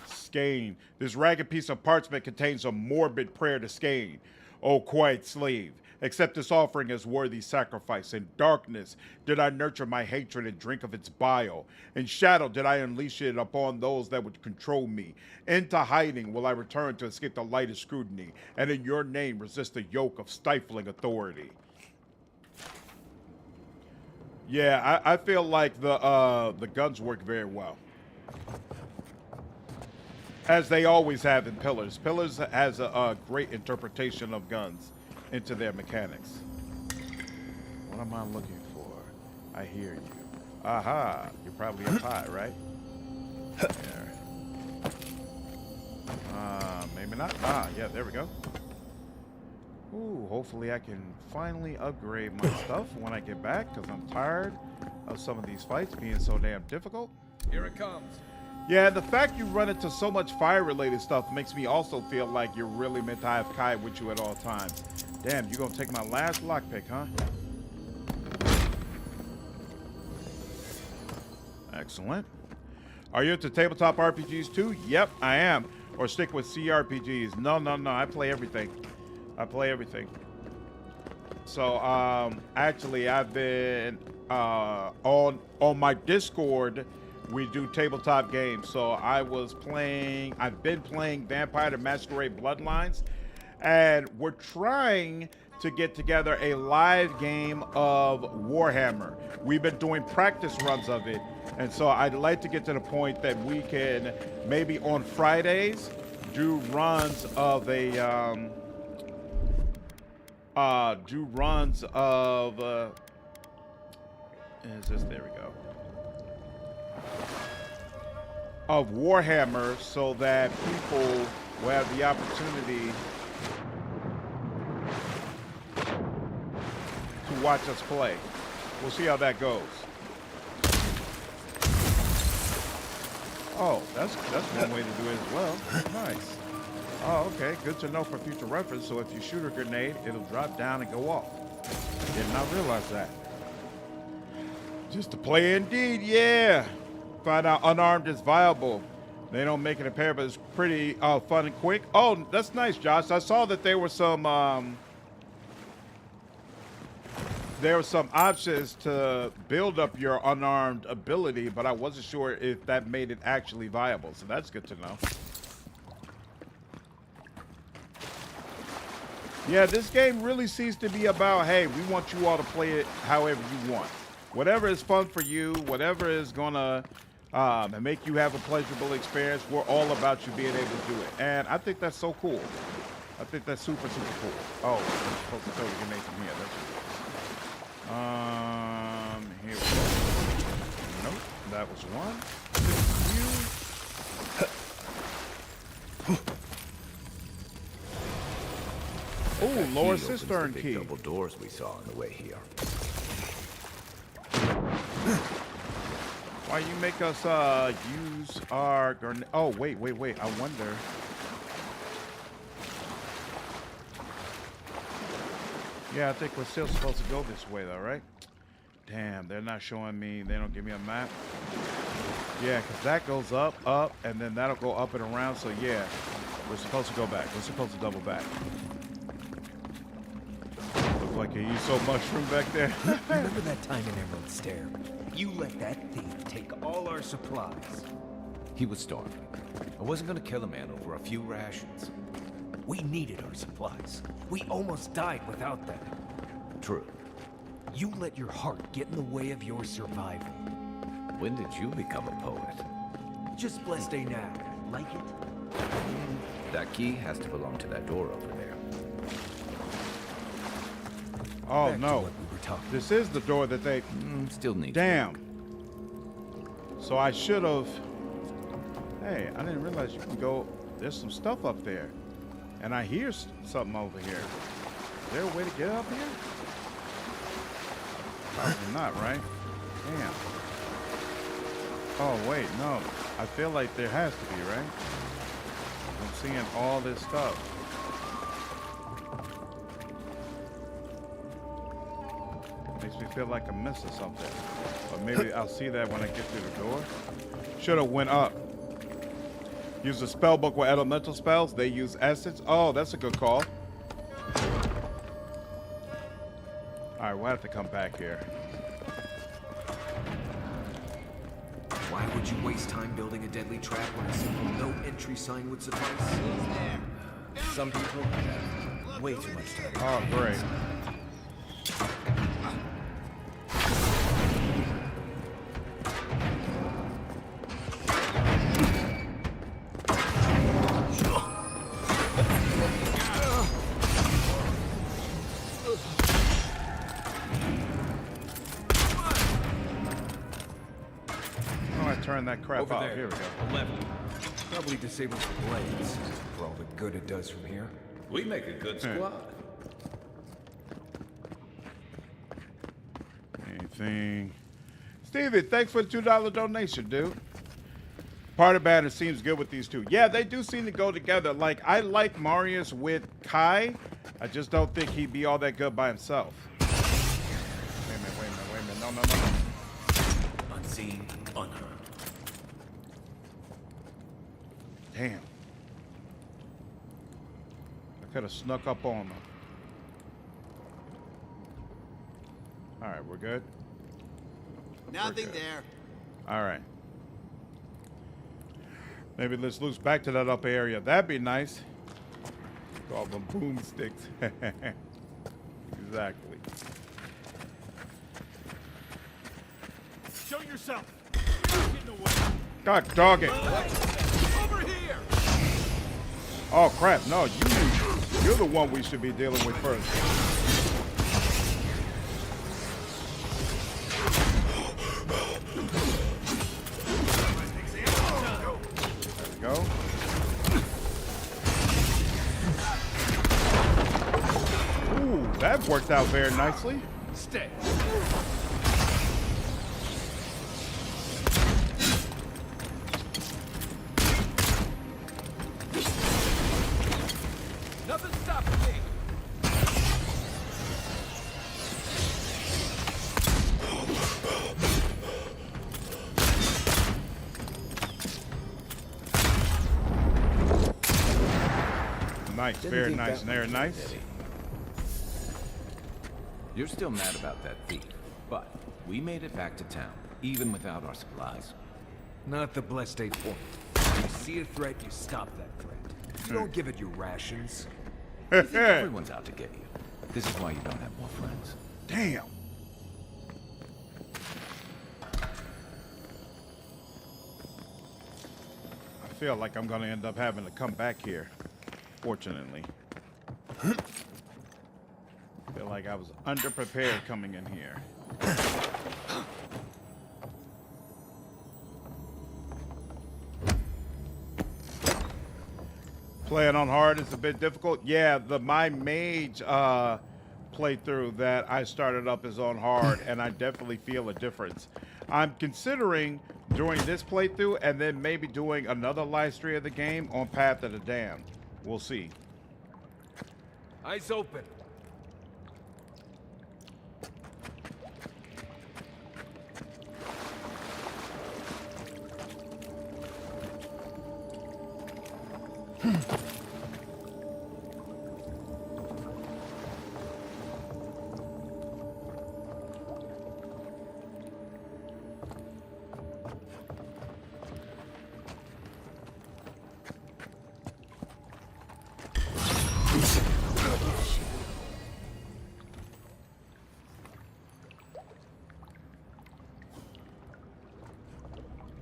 Skane. This ragged piece of parchment contains a morbid prayer to Skane. O quiet slave, accept this offering as worthy sacrifice. In darkness did I nurture my hatred and drink of its bile. In shadow did I unleash it upon those that would control me. Into hiding will I return to escape the light of scrutiny, and in your name resist the yoke of stifling authority. Yeah, I feel like the guns work very well. As they always have in Pillars. Pillars has a great interpretation of guns into their mechanics. What am I looking for? I hear you. Aha! You're probably up high, right? There. Maybe not. Ah, yeah, there we go. Ooh, hopefully I can finally upgrade my stuff when I get back, because I'm tired of some of these fights being so damn difficult. Here it comes. Yeah, the fact you run into so much fire-related stuff makes me also feel like you're really meant to have Kai with you at all times. Damn, you gonna take my last lockpick, huh? Excellent. Are you into tabletop RPGs too? Yep, I am. Or stick with CRPGs. No, I play everything. I play everything. So, actually, I've been on my Discord. We do tabletop games. So I've been playing Vampire the Masquerade Bloodlines, and we're trying to get together a live game of Warhammer. We've been doing practice runs of it, and so I'd like to get to the point that we can maybe on Fridays do runs of is this? There we go. Of Warhammer, so that people will have the opportunity to watch us play. We'll see how that goes. Oh, that's one way to do it as well. Nice. Oh, okay. Good to know for future reference. So if you shoot a grenade, it'll drop down and go off. Did not realize that. Just to play indeed, yeah. Find out unarmed is viable. They don't make it appear, but it's pretty fun and quick. Oh, that's nice, Josh. I saw that there were some options to build up your unarmed ability, but I wasn't sure if that made it actually viable. So that's good to know. Yeah, this game really seems to be about, hey, we want you all to play it however you want. Whatever is fun for you, whatever is gonna make you have a pleasurable experience, we're all about you being able to do it. And I think that's so cool. I think that's super, super cool. Oh, I'm supposed to throw the grenade from here. That's here we go. Nope, that was one. Oh, lower cistern key. Double doors we saw on the way here. Why you make us use our grenade? Oh, wait. I wonder. Yeah, I think we're still supposed to go this way, though, right? Damn, they're not showing me. They don't give me a map. Yeah, because that goes up, and then that'll go up and around. So, yeah, we're supposed to go back. We're supposed to double back. Look like you used so mushroom back there. Remember that time in Emerald Stair? You let that thief take all our supplies. He was starving. I wasn't gonna kill a man over a few rations. We needed our supplies. We almost died without them. True. You let your heart get in the way of your survival. When did you become a poet? Just blessed day now. Like it? That key has to belong to that door over there. Oh, Back no. to what we were talking This is the door that they... Still need Damn. So I should have... Hey, I didn't realize you can go... There's some stuff up there. And I hear something over here. Is there a way to get up here? Probably not, right? Damn. Oh, wait, no. I feel like there has to be, right? I'm seeing all this stuff. Makes me feel like I'm missing something. But maybe I'll see that when I get through the door. Should have went up. Use a spell book with elemental spells. They use essence. Oh, that's a good call. All right, we'll have to come back here. Why would you waste time building a deadly trap when a simple no entry sign would suffice? Some people have way too much time. Oh, great. Turn that crap Over out. there. Here we go. 11. Probably disables the blades for all the good it does from here. We make a good squad. Anything? Stevie, thanks for the $2 donation, dude. Part of banner seems good with these two. Yeah, they do seem to go together. Like, I like Marius with Kai. I just don't think he'd be all that good by himself. Wait a minute. No. Unseen, unheard. Damn. I could have snuck up on them. All right, we're good? Nothing there. All right. Maybe let's loose back to that upper area. That'd be nice. Call them boomsticks. Exactly. Show yourself. Get in the way. God dog it. Over here. Oh crap! No, you're the one we should be dealing with first. go. Ooh, that worked out very nicely. Stay. Nothing stopping me. Nice, very nice, very nice. You're still mad about that thief, but we made it back to town, even without our supplies. Not the blessed 8-4. You see a threat, you stop that threat. You don't give it your rations. You think everyone's out to get you. This is why you don't have more friends. Damn. I feel like I'm gonna end up having to come back here, fortunately. I feel like I was underprepared coming in here. Playing on hard is a bit difficult. Yeah, my Mage playthrough that I started up is on hard, and I definitely feel a difference. I'm considering doing this playthrough and then maybe doing another live stream of the game on Path of the Damned. We'll see. Eyes open.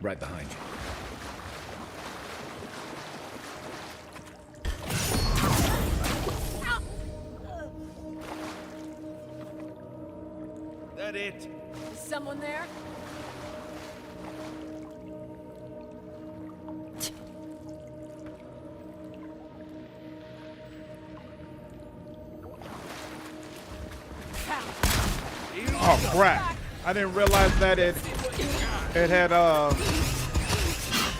Right behind you. That it? Is someone there? Oh crap! I didn't realize that it had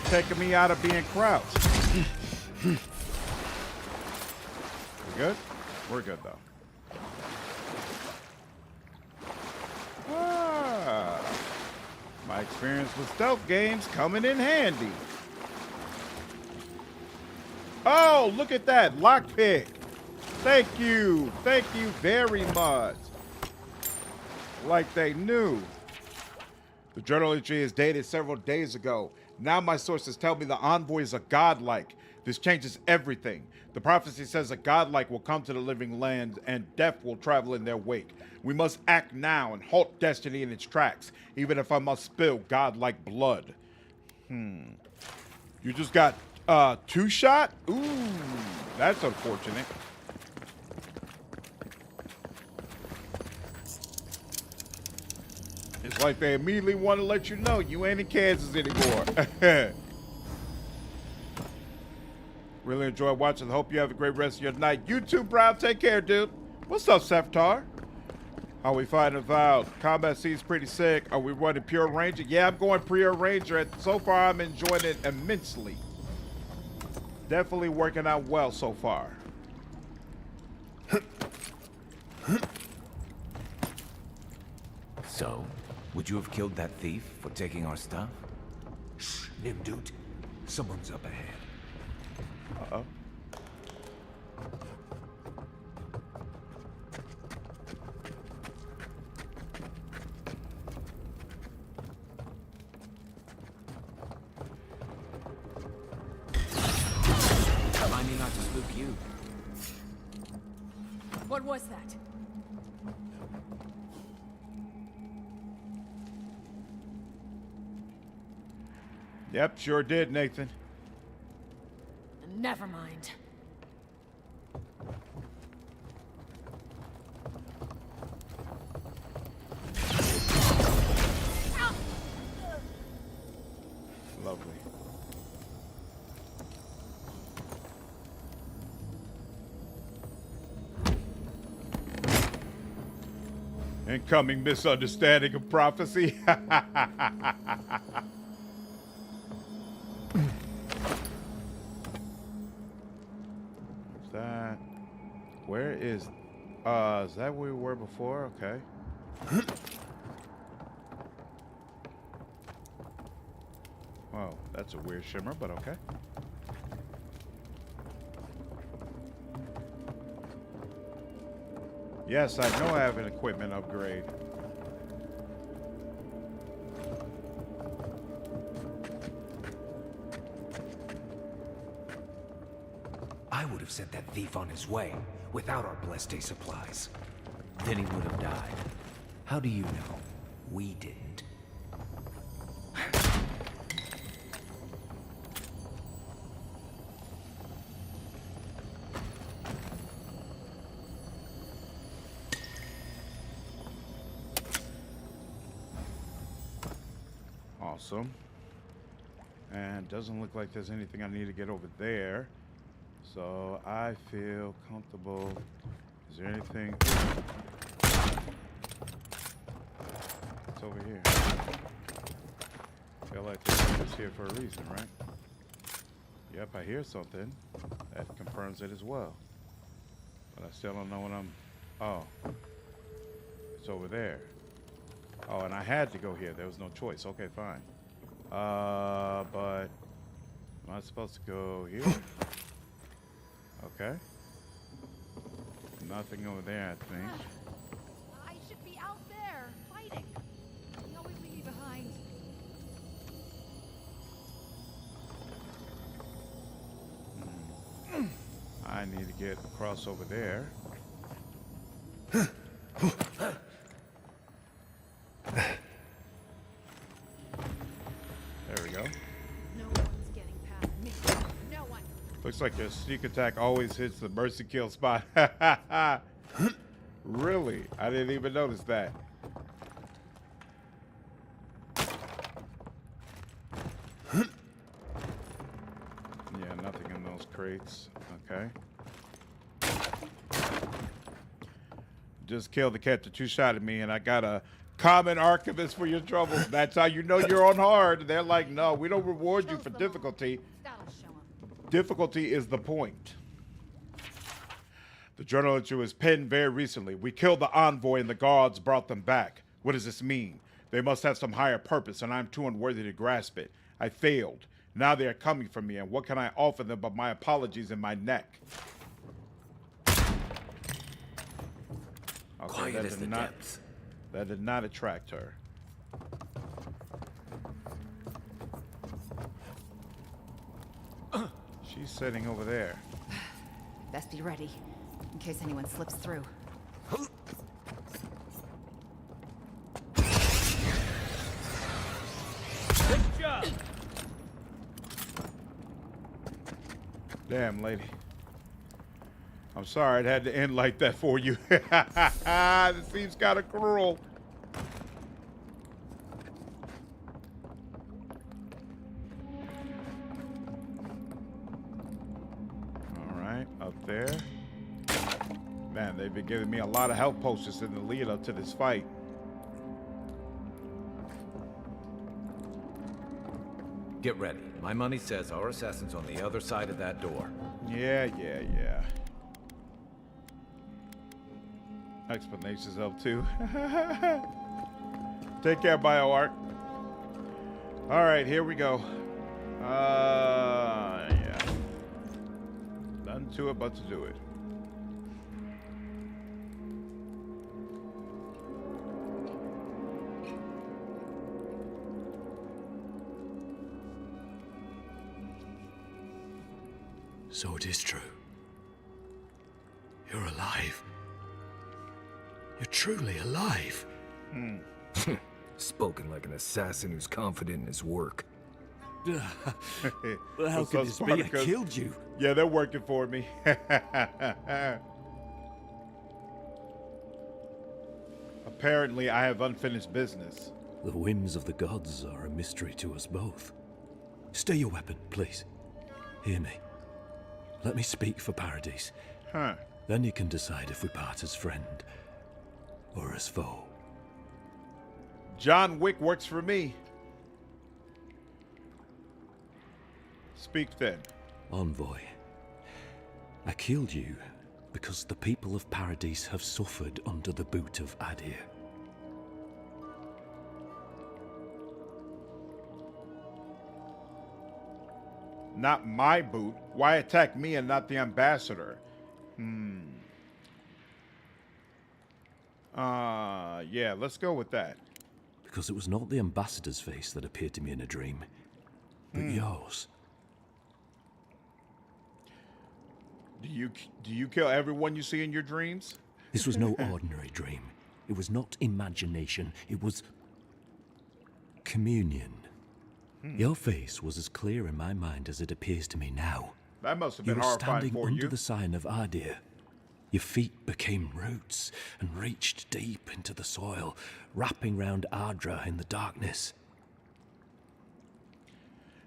taken me out of being crouched. We good? We're good though. My experience with stealth games coming in handy. Oh, look at that lockpick. Thank you very much. Like they knew. The journal entry is dated several days ago. Now my sources tell me the envoys are godlike. This changes everything. The prophecy says a godlike will come to the living land and death will travel in their wake. We must act now and halt destiny in its tracks, even if I must spill godlike blood. You just got two shot? Ooh, that's unfortunate. It's like they immediately want to let you know you ain't in Kansas anymore. Really enjoy watching. Hope you have a great rest of your night. You too, Brown. Take care, dude. What's up, Seftar? How we fighting Avowed? Combat seems pretty sick. Are we running Pure Ranger? Yeah, I'm going Pure Ranger. So far, I'm enjoying it immensely. Definitely working out well so far. So, would you have killed that thief for taking our stuff? Shh, Nimdut. Someone's up ahead. Uh-oh. Remind me not to spook you. What was that? Yep, sure did, Nathan. Never mind. Lovely. Incoming misunderstanding of prophecy. What's that? Where is that where we were before? Okay. Wow, that's a weird shimmer, but okay. Yes, I know I have an equipment upgrade. I would have sent that thief on his way without our blessed day supplies. Then he would have died. How do you know? We didn't. Awesome. And doesn't look like there's anything I need to get over there. So I feel comfortable. Is there anything? It's over here. I feel like this is here for a reason, right? Yep, I hear something that confirms it as well. But I still don't know what I'm... Oh. It's over there. Oh, and I had to go here. There was no choice. Okay, fine. But am I supposed to go here? Okay. Nothing over there, I think. I should be out there fighting. You always leave me behind. I need to get across over there. There we go. No one's getting past me. No one. Looks like your sneak attack always hits the mercy kill spot. Really? I didn't even notice that. Yeah, nothing in those crates. Okay. Just killed the cat that two-shot at me, and I got a common archivist for your trouble. That's how you know you're on hard. They're like, no, we don't reward you for difficulty. Difficulty is the point. The journal entry was penned very recently. We killed the envoy and the guards brought them back. What does this mean? They must have some higher purpose, and I'm too unworthy to grasp it. I failed. Now they are coming for me, and what can I offer them but my apologies and my neck? Okay, Quiet as the depths. That did not attract her. She's sitting over there. Best be ready, in case anyone slips through. Good job. Damn, lady. I'm sorry it had to end like that for you. This seems kind of cruel. All right, up there. Man, they've been giving me a lot of health potions in the lead up to this fight. Get ready. My money says our assassin's on the other side of that door. Yeah. Explanations help too. Take care, BioArc. All right, here we go. Yeah. Nothing to it but to do it. So it is true. You're alive. You're truly alive. Spoken like an assassin who's confident in his work. Well, how could this be? I killed you. Yeah, they're working for me. Apparently, I have unfinished business. The whims of the gods are a mystery to us both. Stay your weapon, please. Hear me. Let me speak for Paradise. Huh. Then you can decide if we part as friend or as foe. John Wick works for me. Speak then. Envoy, I killed you because the people of Paradise have suffered under the boot of Adir. Not my boot. Why attack me and not the ambassador? Yeah, let's go with that. Because it was not the ambassador's face that appeared to me in a dream, but yours. Do you kill everyone you see in your dreams? This was no ordinary dream. It was not imagination. It was communion. Your face was as clear in my mind as it appears to me now. That must have You been were horrifying standing for under you. the sign of Adir. Your feet became roots and reached deep into the soil, wrapping round Ardra in the darkness.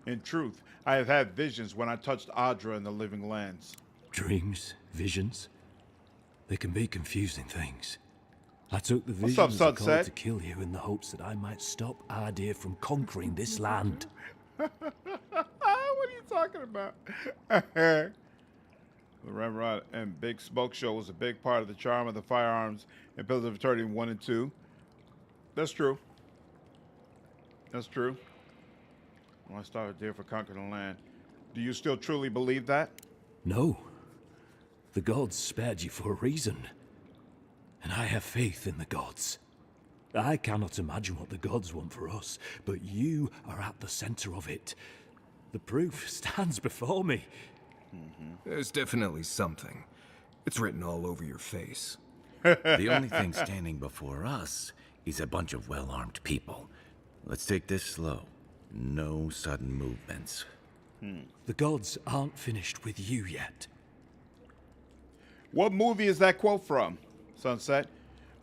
In truth, I have had visions when I touched Audra in the living lands. Dreams, visions, they can be confusing things. I took the What's vision up, as a call Sunset? to kill you in the hopes that I might stop Adir from conquering this land. What are you talking about? The Ramrod and Big Smoke Show was a big part of the charm of the firearms in Pillars of Eternity 1 and 2. That's true. That's true. Well, I started there for conquering the land. Do you still truly believe that? No. The gods spared you for a reason. And I have faith in the gods. I cannot imagine what the gods want for us, but you are at the center of it. The proof stands before me. There's definitely something. It's written all over your face. The only thing standing before us is a bunch of well-armed people. Let's take this slow. No sudden movements. The gods aren't finished with you yet. What movie is that quote from, Sunset?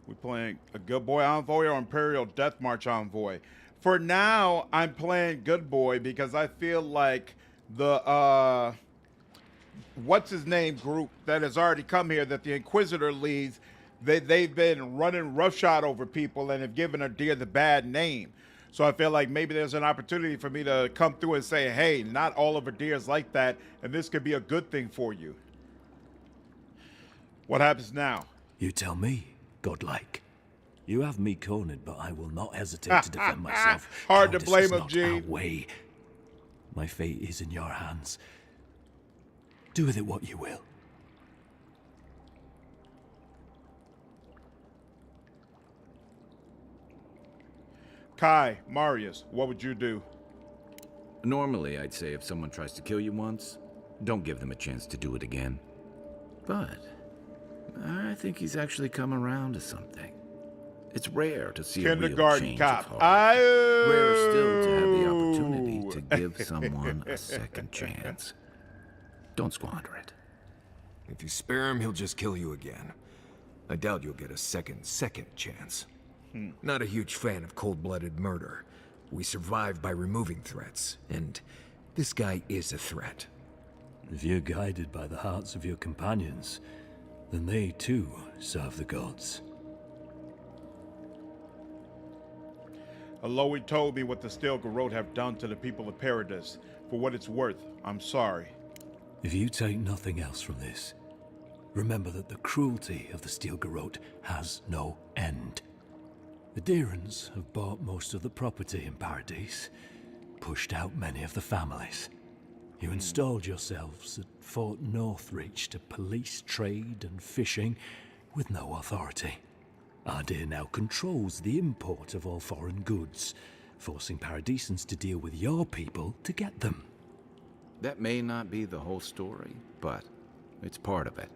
We playing a Good Boy Envoy or Imperial Death March Envoy? For now, I'm playing Good Boy because I feel like the what's his name group that has already come here that the Inquisitor leads, they've been running roughshod over people and have given Adir the bad name. So I feel like maybe there's an opportunity for me to come through and say, hey, not all of Adir is like that, and this could be a good thing for you. What happens now? You tell me, godlike. You have me cornered, but I will not hesitate to defend myself. Hard to Cowardice blame is him, not Gene. our way. My fate is in your hands. Do with it what you will. Kai, Marius, what would you do? Normally, I'd say if someone tries to kill you once, don't give them a chance to do it again. But I think he's actually come around to something. It's rare to see a real Kindergarten change cop. of heart. Rare still to have the opportunity to give someone a second chance. Don't squander it. If you spare him, he'll just kill you again. I doubt you'll get a second chance. Not a huge fan of cold-blooded murder. We survive by removing threats, and this guy is a threat. If you're guided by the hearts of your companions, then they too serve the gods. Aloy told me what the Steel Garrote have done to the people of Paradise. For what it's worth, I'm sorry. If you take nothing else from this, remember that the cruelty of the Steel Garrote has no end. The Dirans have bought most of the property in Paradise, pushed out many of the families. You installed yourselves at Fort Northreach to police trade and fishing with no authority. Adir now controls the import of all foreign goods, forcing Paradisans to deal with your people to get them. That may not be the whole story, but it's part of it.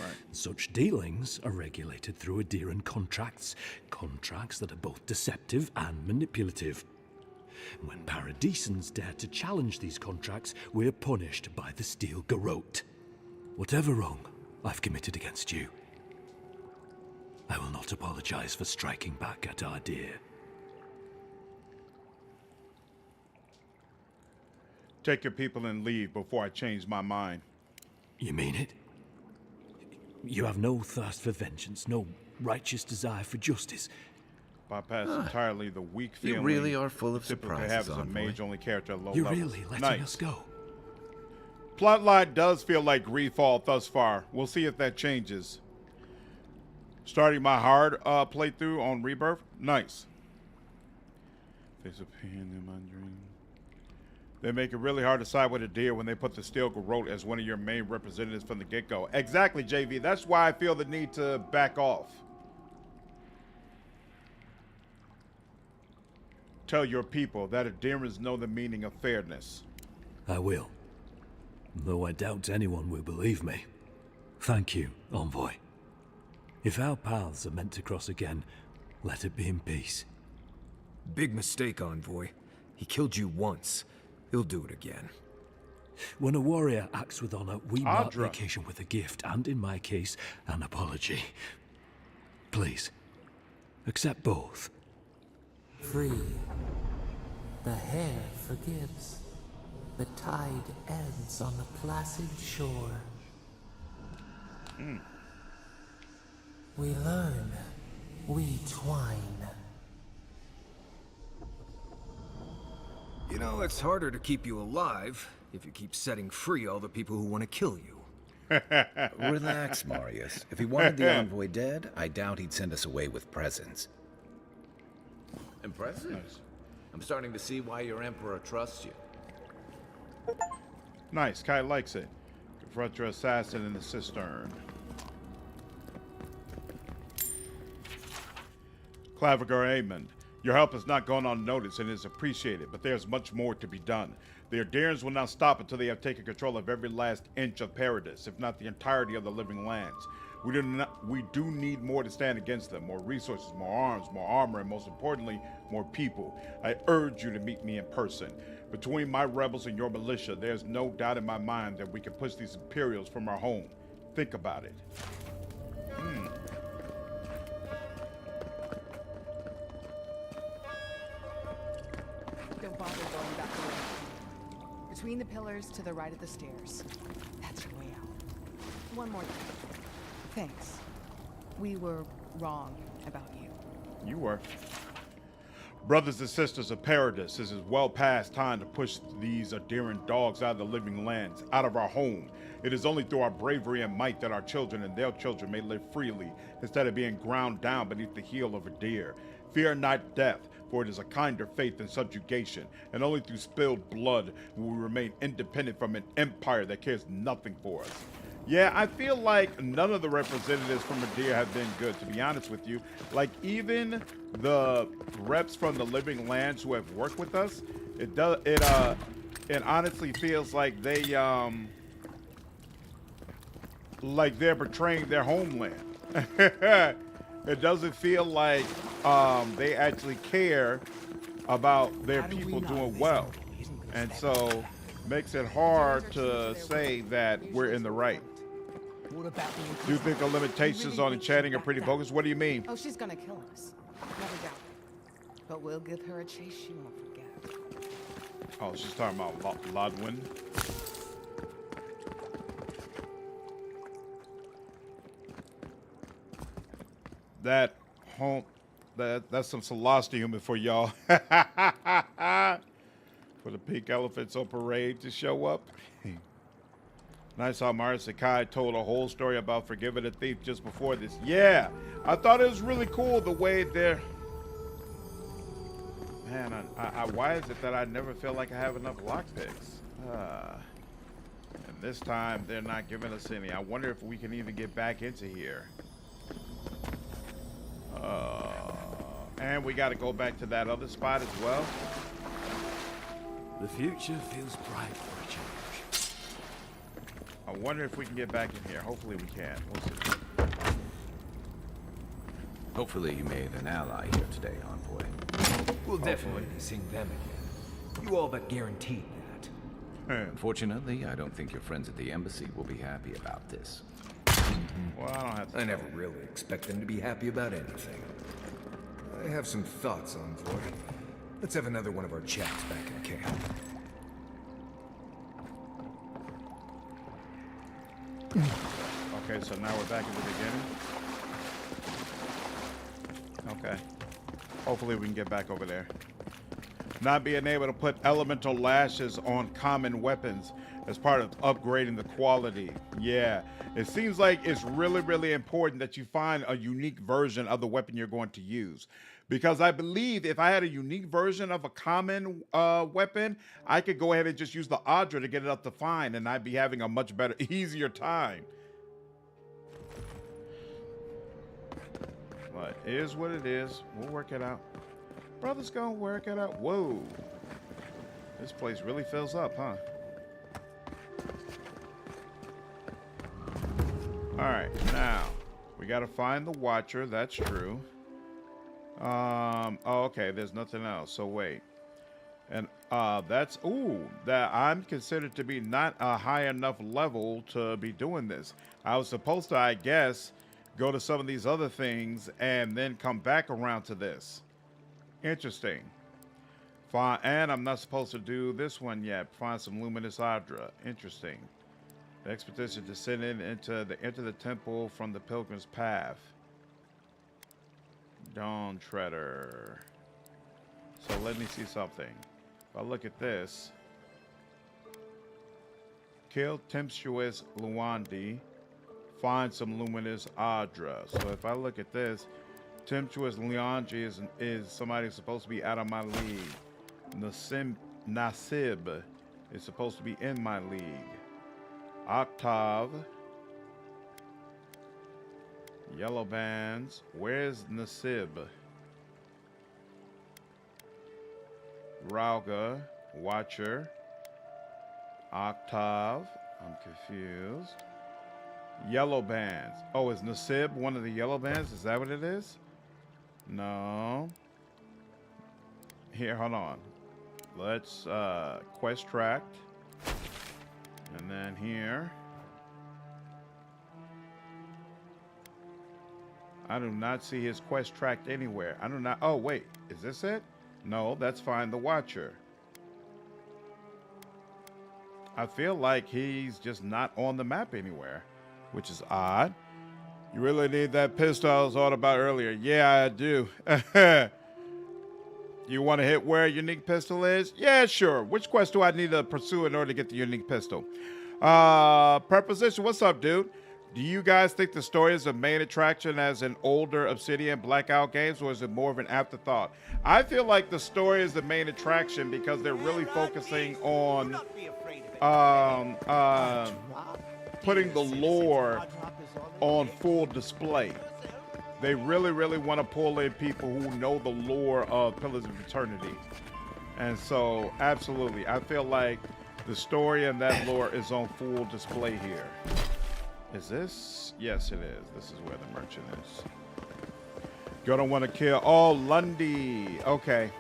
Right. Such dealings are regulated through Adiran contracts that are both deceptive and manipulative. When Paradisans dare to challenge these contracts, we're punished by the Steel Garrote. Whatever wrong I've committed against you, I will not apologize for striking back at Adir. Take your people and leave before I change my mind. You mean it? You have no thirst for vengeance, no righteous desire for justice. Bypass entirely the weak feeling. You really are full of typically surprises, have as a Envoy. mage only character at low You're levels. really letting Nice. us go. Plotline does feel like Greedfall thus far. We'll see if that changes. Starting my hard playthrough on Rebirth. Nice. Face a pain in my dream. They make it really hard to side with a deer when they put the steel garrote as one of your main representatives from the get-go. Exactly, JV. That's why I feel the need to back off. Tell your people that Adherents know the meaning of fairness. I will. Though I doubt anyone will believe me. Thank you, Envoy. If our paths are meant to cross again, let it be in peace. Big mistake, Envoy. He killed you once. He'll do it again. When a warrior acts with honor, we mark the Audra. occasion with a gift, and in my case, an apology. Please, accept both. Free. The hair forgives. The tide ebbs on the placid shore. We learn. We twine. You know, it's harder to keep you alive if you keep setting free all the people who want to kill you. Relax, Marius. If he wanted the envoy dead, I doubt he'd send us away with presents. Impressive. Nice. I'm starting to see why your emperor trusts you. Nice. Kai likes it. Confront your assassin in the Cistern. Claviger Amond. Your help has not gone unnoticed and is appreciated, but there's much more to be done. The Adherents will not stop until they have taken control of every last inch of Paradis, if not the entirety of the living lands. We do need more to stand against them. More resources, more arms, more armor, and most importantly, more people. I urge you to meet me in person. Between my rebels and your militia, there's no doubt in my mind that we can push these Imperials from our home. Think about it. Don't bother going back away. Between the pillars to the right of the stairs. That's your way out. One more thing. Thanks. We were wrong about you. You were. Brothers and sisters of Paradis, this is well past time to push these Adherent dogs out of the living lands, out of our home. It is only through our bravery and might that our children and their children may live freely, instead of being ground down beneath the heel of a deer. Fear not death, for it is a kinder fate than subjugation, and only through spilled blood will we remain independent from an empire that cares nothing for us. Yeah, I feel like none of the representatives from Adir have been good, to be honest with you. Like, even the reps from the living lands who have worked with us, it honestly feels like they're betraying their homeland. It doesn't feel like they actually care about their people doing well. And so makes it hard to say that we're in the right. Do you think the limitations on enchanting are pretty bogus? What do you mean? Oh, she's gonna kill us. Never doubt it. But we'll give her a chase she won't forget. Oh, she's talking about Lodwin. That's some Celestium for y'all. For the pink elephants on parade to show up. Nice how Mara Sakai told a whole story about forgiving a thief just before this. Yeah, I thought it was really cool the way they're... Man, why is it that I never feel like I have enough lockpicks? And this time, they're not giving us any. I wonder if we can even get back into here. And we got to go back to that other spot as well. The future feels bright for a change. I wonder if we can get back in here. Hopefully we can. We'll see. Hopefully you made an ally here today, Envoy. We'll definitely be seeing them again. You all but guaranteed that. Unfortunately, I don't think your friends at the embassy will be happy about this. Well, I don't have to. I never really expect them to be happy about anything. I have some thoughts, Envoy. Let's have another one of our chats back in camp. Okay, so now we're back in the beginning. Okay. Hopefully we can get back over there. Not being able to put elemental lashes on common weapons as part of upgrading the quality. Yeah, it seems like it's really, really important that you find a unique version of the weapon you're going to use. Because I believe if I had a unique version of a common weapon, I could go ahead and just use the Audra to get it up to fine, and I'd be having a much better, easier time. But it is what it is. We'll work it out. Brother's gonna work it out. Whoa. This place really fills up, huh? Alright, now we gotta find the Watcher, that's true. Oh, okay, there's nothing else. So wait. And that's that I'm considered to be not a high enough level to be doing this. I was supposed to, I guess, go to some of these other things and then come back around to this. Interesting. Fine, and I'm not supposed to do this one yet. Find some luminous Audra. Interesting. The expedition descended into the temple from the pilgrim's path. Dawn Treader. So let me see something. If I look at this, kill tempestuous Luandi. Find some luminous Audra. So if I look at this, tempestuous Luandi is somebody who's supposed to be out of my league. Nasib is supposed to be in my league. Octave. Yellow bands. Where's Nasib? Rauga. Watcher. Octave. I'm confused. Yellow bands. Oh, is Nasib one of the yellow bands? Is that what it is? No. Here, hold on. Let's quest tract. And then here. I do not see his quest tract anywhere. I do not. Oh, wait. Is this it? No, that's Find the Watcher. I feel like he's just not on the map anywhere, which is odd. You really need that pistol I was on about earlier. Yeah, I do. You want to hit where a unique pistol is? Yeah, sure. Which quest do I need to pursue in order to get the unique pistol? Preposition, what's up, dude? Do you guys think the story is the main attraction as an older Obsidian Blackout games, or is it more of an afterthought? I feel like the story is the main attraction because they're really focusing on putting the lore on full display. They really, really want to pull in people who know the lore of Pillars of Eternity. And so, absolutely, I feel like the story and that lore is on full display here. Is this? Yes, it is. This is where the merchant is. Gonna want to kill. Oh, Lundy. Okay.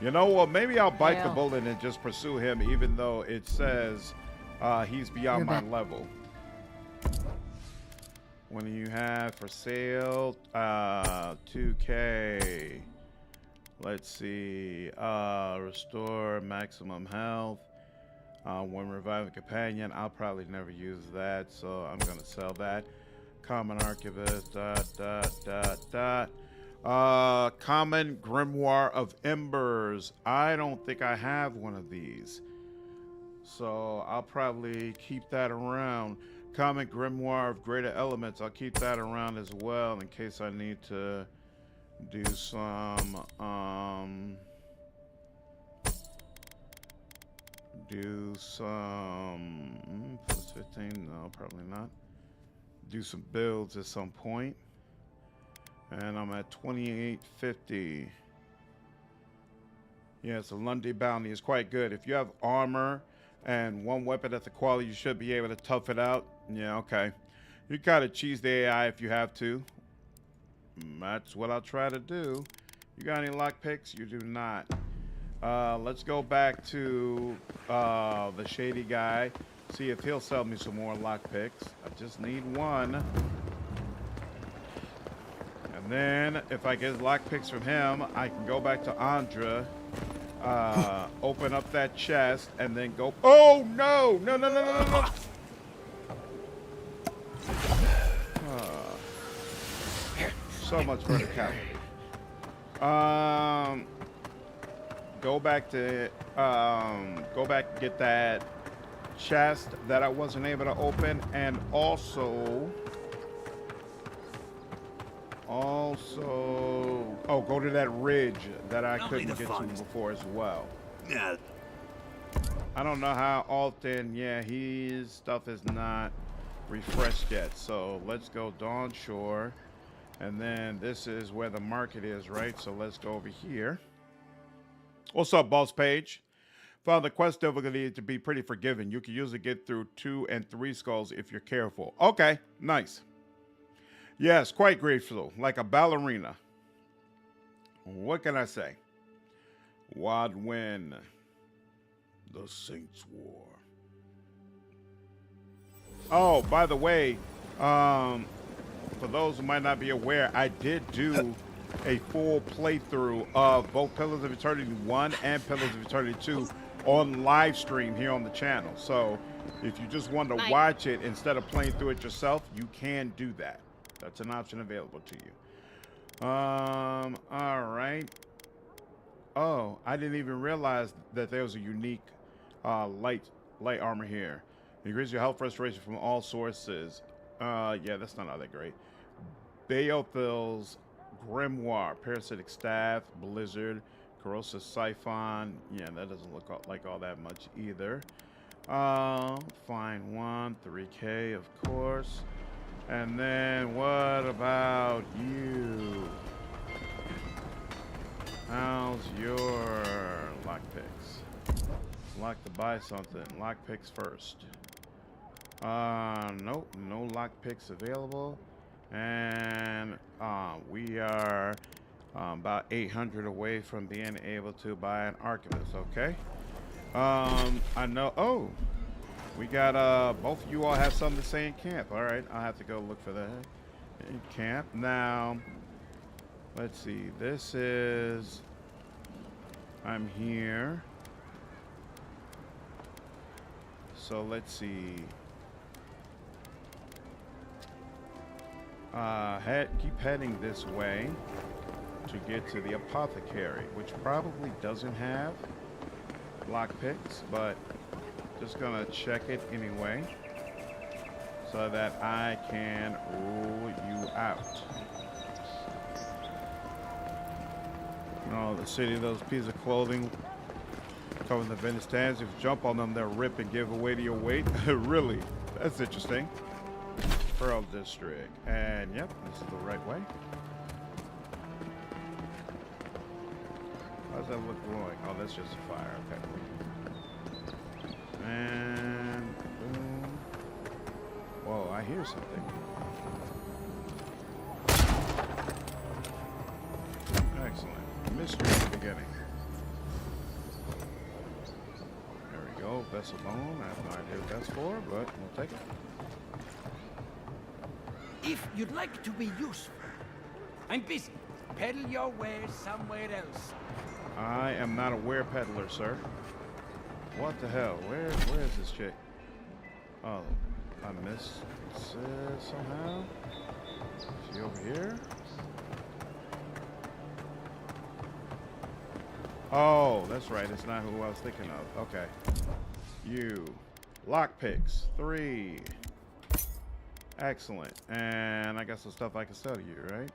You know what? Maybe I'll bite the bullet and just pursue him, even though it says he's beyond my level. What do you have for sale? 2K. Let's see. Restore maximum health. When reviving companion, I'll probably never use that, so I'm gonna sell that. Common archivist. Common grimoire of embers. I don't think I have one of these, so I'll probably keep that around. Common grimoire of greater elements. I'll keep that around as well in case I need to do some plus 15. No, probably not. Do some builds at some point. And I'm at 2850. Yeah, so Lundy Bounty is quite good. If you have armor and one weapon at the quality, you should be able to tough it out. Yeah, okay. You gotta cheese the AI if you have to. That's what I'll try to do. You got any lockpicks? You do not. Let's go back to the shady guy. See if he'll sell me some more lockpicks. I just need one. And then if I get lockpicks from him, I can go back to Andra, open up that chest, and then go. Oh no! No! No! No! No! No! So much verticality. Go back to go back and get that chest that I wasn't able to open, and also go to that ridge that I couldn't get to before as well. Yeah. I don't know how often. Yeah, his stuff is not refreshed yet. So let's go Dawn Shore, and then this is where the market is, right? So let's go over here. What's up, Boss Page? Found the quest difficulty to be pretty forgiving. You can usually get through 2 and 3 skulls if you're careful. Okay, nice. Yes, quite graceful, like a ballerina. What can I say? Wadwin, the Saints' War. Oh, by the way, for those who might not be aware, I did do a full playthrough of both Pillars of Eternity 1 and Pillars of Eternity 2 on live stream here on the channel. So if you just want to watch it instead of playing through it yourself, you can do that. That's an option available to you. All right. Oh, I didn't even realize that there was a unique light armor here. Increase your health restoration from all sources. Yeah, that's not all that great. Beothil's Grimoire, Parasitic Staff, Blizzard, Corrosive Siphon. Yeah, that doesn't look like all that much either. Fine one, 3K, of course. And then what about you? How's your lockpicks? Like to buy something. Lockpicks first. Nope, no lockpicks available. And we are about 800 away from being able to buy an archivist. Okay. I know. Oh, we got both of you all have something to say in camp. All right, I'll have to go look for that in camp. Now, let's see. This is. I'm here. So let's see. Keep heading this way to get to the apothecary, which probably doesn't have lockpicks, but just gonna check it anyway so that I can rule you out. Oh, the city of those pieces of clothing covering the vendor stands. If you jump on them, they'll rip and give away to your weight. Really? That's interesting. Pearl District. And yep, this is the right way. How does that look glowing? Oh, that's just a fire. Okay. And boom. Whoa, I hear something. Excellent. Mystery at the beginning. There we go. Vessel bone. I have no idea what that's for, but we'll take it. If you'd like to be useful, I'm busy. Peddle your wares somewhere else. I am not a ware peddler, sir. What the hell? Where is this chick? Oh, I missed somehow. Is she over here? Oh, that's right. It's not who I was thinking of. Okay. You. Lockpicks. 3. Excellent. And I got some stuff I can sell to you, right?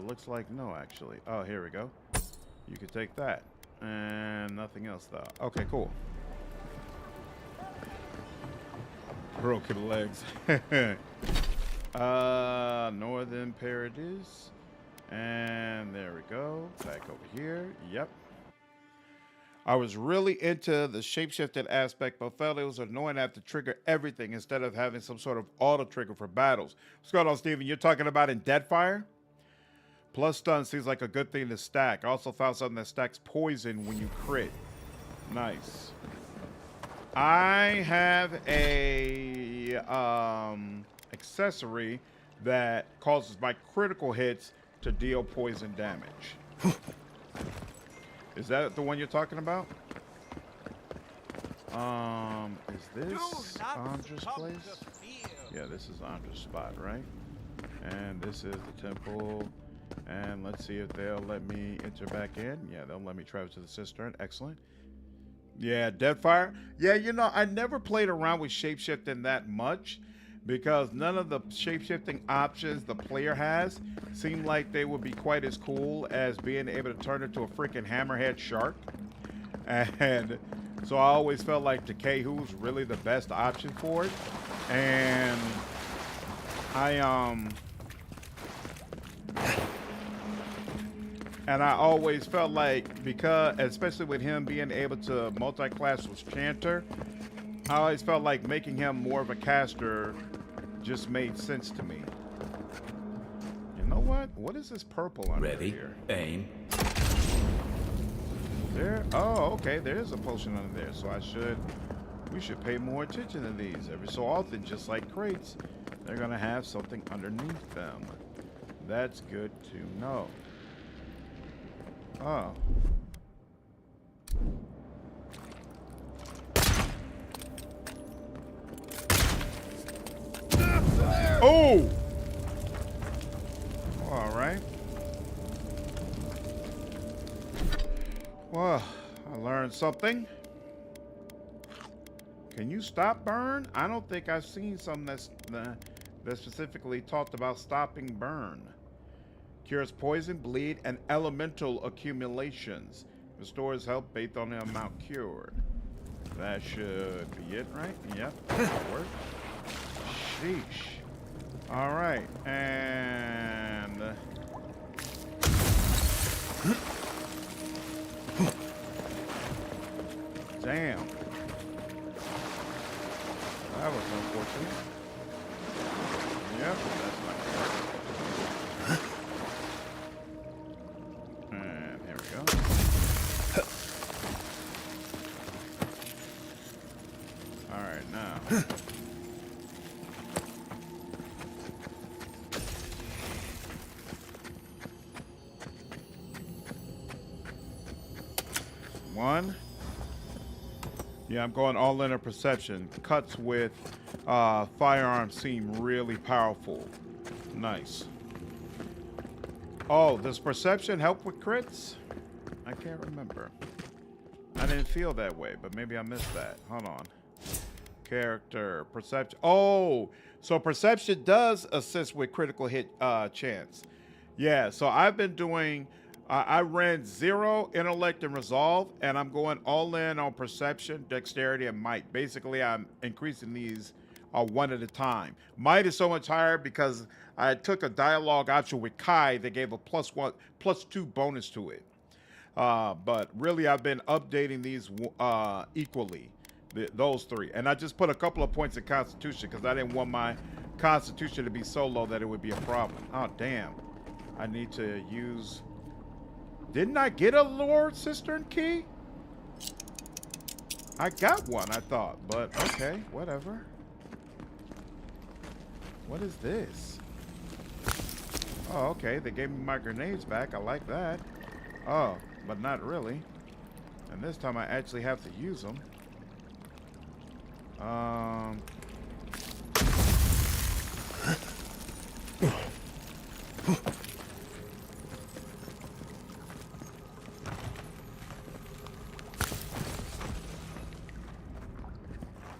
Looks like no, actually. Oh, here we go. You can take that. And nothing else, though. Okay, cool. Broken legs. Northern Paradise. And there we go. Back over here. Yep. I was really into the shapeshifted aspect, but felt it was annoying to have to trigger everything instead of having some sort of auto trigger for battles. What's going on, Steven? You're talking about in Deadfire? Plus stun seems like a good thing to stack. I also found something that stacks poison when you crit. Nice. I have a accessory that causes my critical hits to deal poison damage. Is that the one you're talking about? Is this Andra's place? Yeah, this is Andra's spot, right? And this is the temple. And let's see if they'll let me enter back in. Yeah, they'll let me travel to the Cistern. Excellent. Yeah, Deadfire. Yeah, you know, I never played around with shapeshifting that much because none of the shapeshifting options the player has seem like they would be quite as cool as being able to turn into a freaking hammerhead shark. And so I always felt like Decay was really the best option for it. And I always felt like, because, especially with him being able to multi-class with Chanter, I always felt like making him more of a caster just made sense to me. You know what? What is this purple under here? Aim. There? Oh, okay. There is a potion under there. So we should pay more attention to these. Every so often, just like crates, they're going to have something underneath them. That's good to know. Oh. Oh! All right. Well, I learned something. Can you stop burn? I don't think I've seen something that specifically talked about stopping burn. Cures poison, bleed, and elemental accumulations. Restores health based on the amount cured. That should be it, right? Yep, that works. Sheesh. All right, and... Damn. That was unfortunate. Yep, that's not gonna work. And here we go. All right, now. One. Yeah, I'm going all in a perception. Cuts with firearms seem really powerful. Nice. Oh, does perception help with crits? I can't remember. I didn't feel that way, but maybe I missed that. Hold on. Character, perception. Oh, so perception does assist with critical hit chance. Yeah, so I've been doing... I ran 0 intellect and resolve, and I'm going all in on perception, dexterity, and might. Basically, I'm increasing these one at a time. Might is so much higher because I took a dialogue option with Kai that gave a +2 bonus to it. But really, I've been updating these equally, those three. And I just put a couple of points in Constitution because I didn't want my Constitution to be so low that it would be a problem. Oh, damn. I need to use... Didn't I get a Lord Cistern key? I got one, I thought, but okay, whatever. What is this? Oh, okay, they gave me my grenades back. I like that. Oh, but not really. And this time I actually have to use them.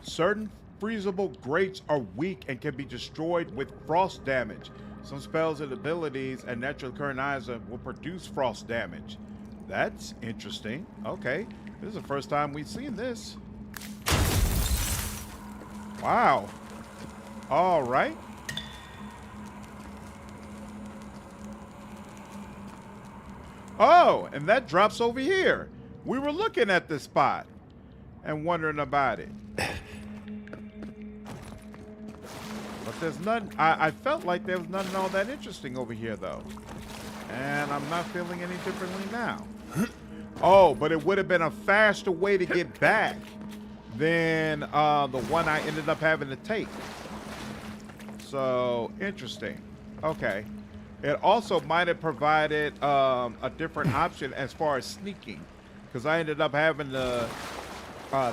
Certain freezable grates are weak and can be destroyed with frost damage. Some spells and abilities and natural occurring items will produce frost damage. That's interesting. Okay, this is the first time we've seen this. Wow. All right. Oh, and that drops over here. We were looking at this spot and wondering about it. But there's none. I felt like there was nothing all that interesting over here, though. And I'm not feeling any differently now. Oh, but it would have been a faster way to get back than the one I ended up having to take. So, interesting. Okay. It also might have provided a different option as far as sneaking. Because I ended up having to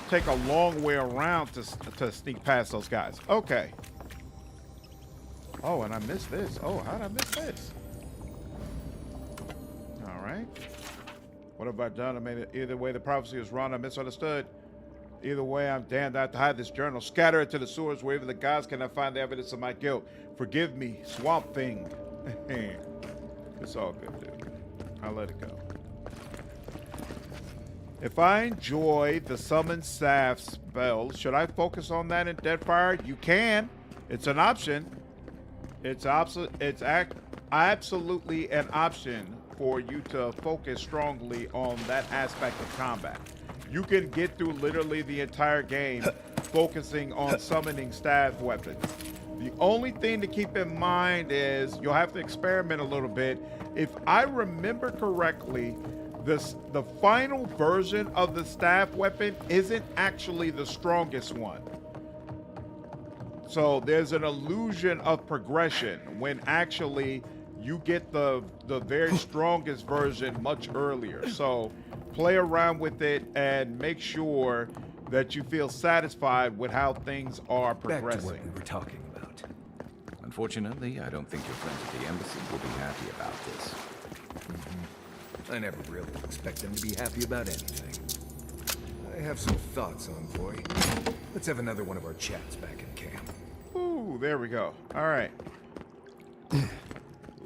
take a long way around to sneak past those guys. Okay. Oh, and I missed this. Oh, how did I miss this? right. What have I done? I made it. Either way, the prophecy was wrong. I misunderstood. Either way, I'm damned. I have to hide this journal. Scatter it to the sewers where even the gods cannot find the evidence of my guilt. Forgive me, Swamp Thing. It's all good, dude. I'll let it go. If I enjoy the summon staff spells, should I focus on that in Deadfire? You can. It's an option. It's absolutely an option for you to focus strongly on that aspect of combat. You can get through literally the entire game focusing on summoning staff weapons. The only thing to keep in mind is you'll have to experiment a little bit. If I remember correctly, the final version of the staff weapon isn't actually the strongest one. So there's an illusion of progression when actually you get the very strongest version much earlier. So play around with it and make sure that you feel satisfied with how things are progressing. Back to what we were talking about. Unfortunately, I don't think your friends at the embassy will be happy about this. I never really expect them to be happy about anything. I have some thoughts, Envoy. Let's have another one of our chats back in camp. Ooh, there we go. All right.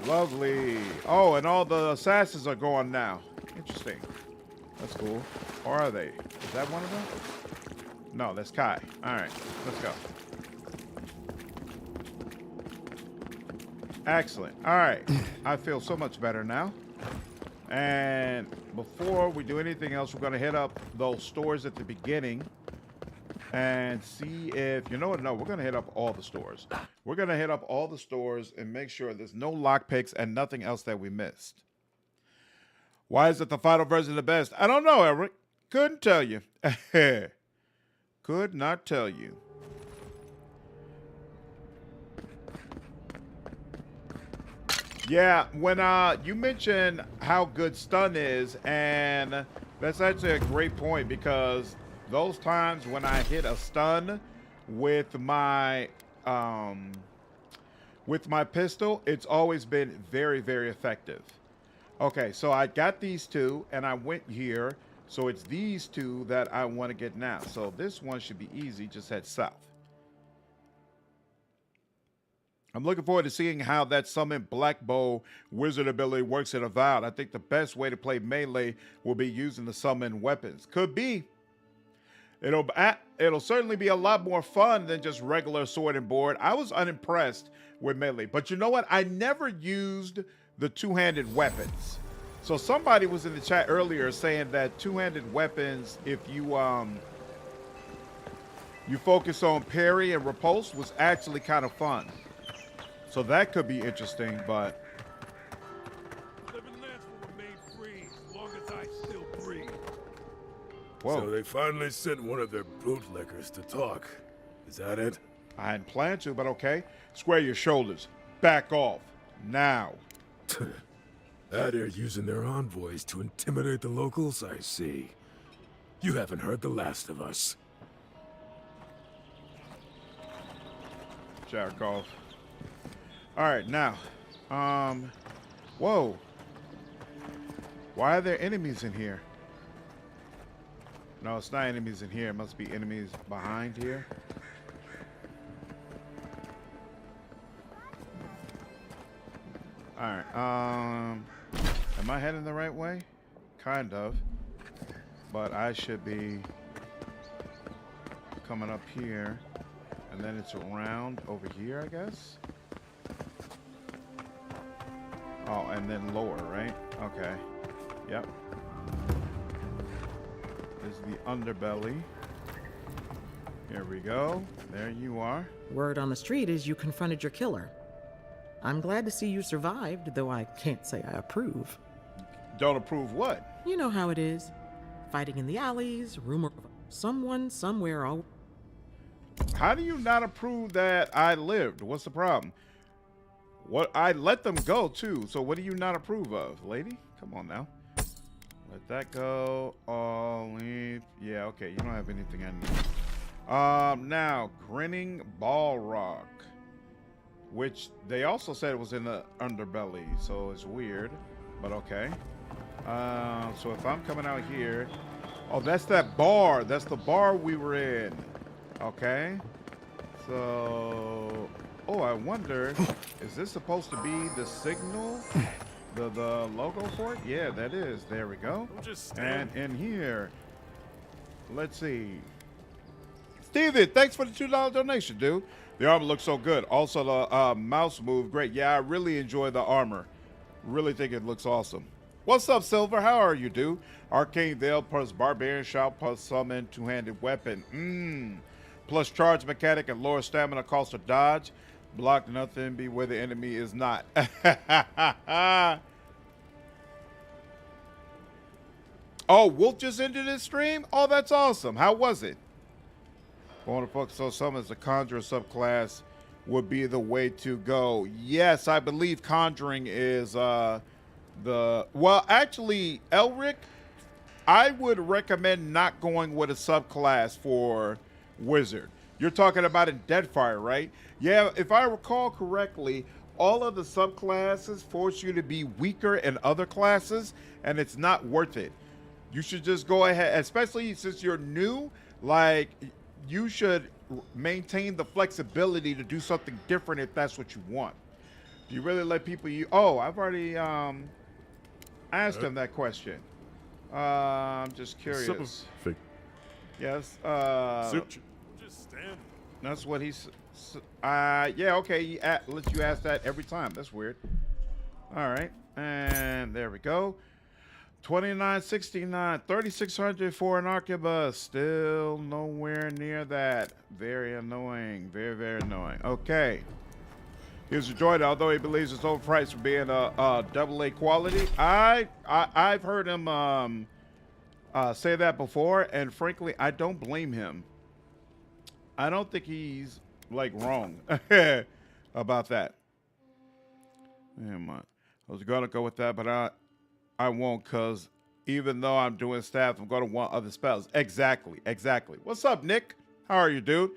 Lovely. Oh, and all the assassins are gone now. Interesting. That's cool. Or are they? Is that one of them? No, that's Kai. All right, let's go. Excellent. All right. I feel so much better now. And before we do anything else, we're going to hit up those stores at the beginning and see if, you know what, no, we're going to hit up all the stores. We're going to hit up all the stores and make sure there's no lockpicks and nothing else that we missed. Why is it the final version the best? I don't know, Eric. Couldn't tell you. Could not tell you. Yeah, when you mentioned how good stun is, and that's actually a great point because those times when I hit a stun with my pistol, it's always been very, very effective. Okay, so I got these two, and I went here, so it's these two that I want to get now. So this one should be easy, just head south. I'm looking forward to seeing how that summon Black Bow wizard ability works in Avowed. I think the best way to play melee will be using the summon weapons. Could be. It'll certainly be a lot more fun than just regular sword and board. I was unimpressed with melee, but you know what? I never used the two-handed weapons. So somebody was in the chat earlier saying that two-handed weapons, if you focus on parry and repulse, was actually kind of fun. So that could be interesting, but whoa. So they finally sent one of their bootlickers to talk. Is that it? I hadn't planned to, but okay. Square your shoulders. Back off. Now. That they're using their envoys to intimidate the locals, I see. You haven't heard the last of us. Jack off. All right, now. Whoa. Why are there enemies in here? No, it's not enemies in here. It must be enemies behind here. All right. Am I heading the right way? Kind of. But I should be coming up here. And then it's around over here, I guess. Oh, and then lower, right? Okay. Yep. Is the underbelly. Here we go. There you are. Word on the street is you confronted your killer. I'm glad to see you survived, though I can't say I approve. Don't approve what? You know how it is. Fighting in the alleys, rumor of someone somewhere all... How do you not approve that I lived? What's the problem? What, I let them go too, so what do you not approve of, lady? Come on now. Let that go. Leave. Yeah, okay, you don't have anything I need. Now, Grinning Balrog, which they also said it was in the underbelly, so it's weird, but okay. So if I'm coming out here, oh, that's that bar. That's the bar we were in. Okay. So, oh, I wonder, is this supposed to be the signal? The logo for it? Yeah, that is. There we go. And in here, let's see. Steven, thanks for the $2 donation, dude. The armor looks so good. Also, the mouse move, great. Yeah, I really enjoy the armor. Really think it looks awesome. What's up, Silver? How are you, dude? Arcane Veil plus Barbarian Shout plus Summon two-handed weapon. Plus charge mechanic and lower stamina cost to dodge. Block nothing, be where the enemy is not. Oh, Wolf just ended his stream? Oh, that's awesome. How was it? I want to focus on summon as a Conjurer subclass would be the way to go. Yes, I believe Conjuring is well, actually, Elric, I would recommend not going with a subclass for Wizard. You're talking about in Deadfire, right? Yeah, if I recall correctly, all of the subclasses force you to be weaker in other classes, and it's not worth it. You should just go ahead, especially since you're new, like, you should maintain the flexibility to do something different if that's what you want. Do you really let people oh, I've already asked him that question. I'm just curious. Yes. Just stand. That's what he's. Yeah. Okay. He lets you ask that every time. That's weird. All right. And there we go. 2969, 3600 for an arquebus. Still nowhere near that. Very annoying. Very, very annoying. Okay. Here's a droid. Although he believes it's overpriced for being a AA quality, I've heard him say that before, and frankly, I don't blame him. I don't think he's like wrong about that. Damn, I was gonna go with that, but I won't, because even though I'm doing staff, I'm going to want other spells. Exactly. What's up, Nick? How are you, dude?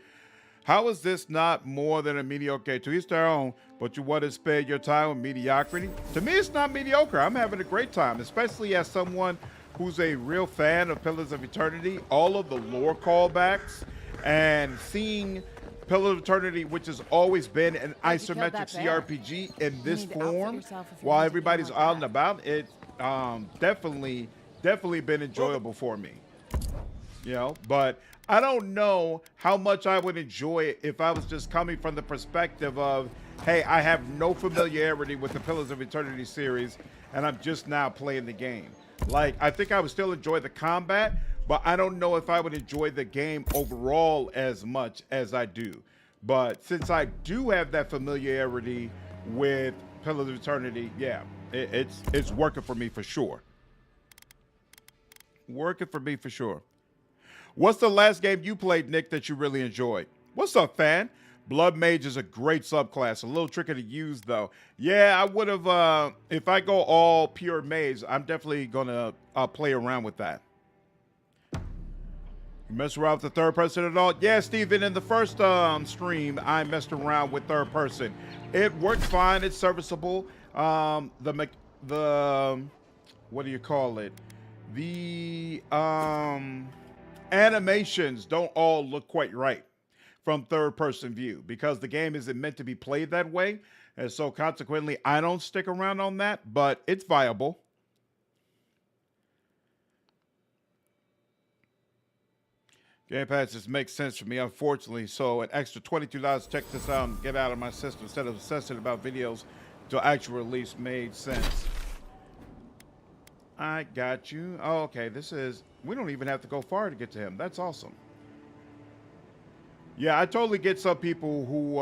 How is this not more than a mediocre? To each their own, but you want to spend your time with mediocrity? To me, it's not mediocre. I'm having a great time, especially as someone who's a real fan of Pillars of Eternity. All of the lore callbacks and seeing Pillars of Eternity, which has always been an isometric CRPG in this form, while everybody's out and about, it definitely been enjoyable for me, you know. But I don't know how much I would enjoy it if I was just coming from the perspective of, hey, I have no familiarity with the Pillars of Eternity series and I'm just now playing the game. Like, I think I would still enjoy the combat, but I don't know if I would enjoy the game overall as much as I do. But since I do have that familiarity with Pillars of Eternity, yeah, it's working for me for sure. Working for me for sure. What's the last game you played, Nick, that you really enjoyed? What's up, fan? Blood Mage is a great subclass. A little tricky to use, though. Yeah, I would have, if I go all pure Mage, I'm definitely going to play around with that. You mess around with the third person at all? Yeah, Steven, in the first stream, I messed around with third person. It worked fine. It's serviceable. The what do you call it? The animations don't all look quite right from third person view because the game isn't meant to be played that way. And so consequently, I don't stick around on that, but it's viable. Game Pass just makes sense for me, unfortunately. So an extra $22 to check this out and get out of my system instead of obsessing about videos till actual release made sense. I got you. Oh, okay. This is, we don't even have to go far to get to him. That's awesome. Yeah, I totally get some people who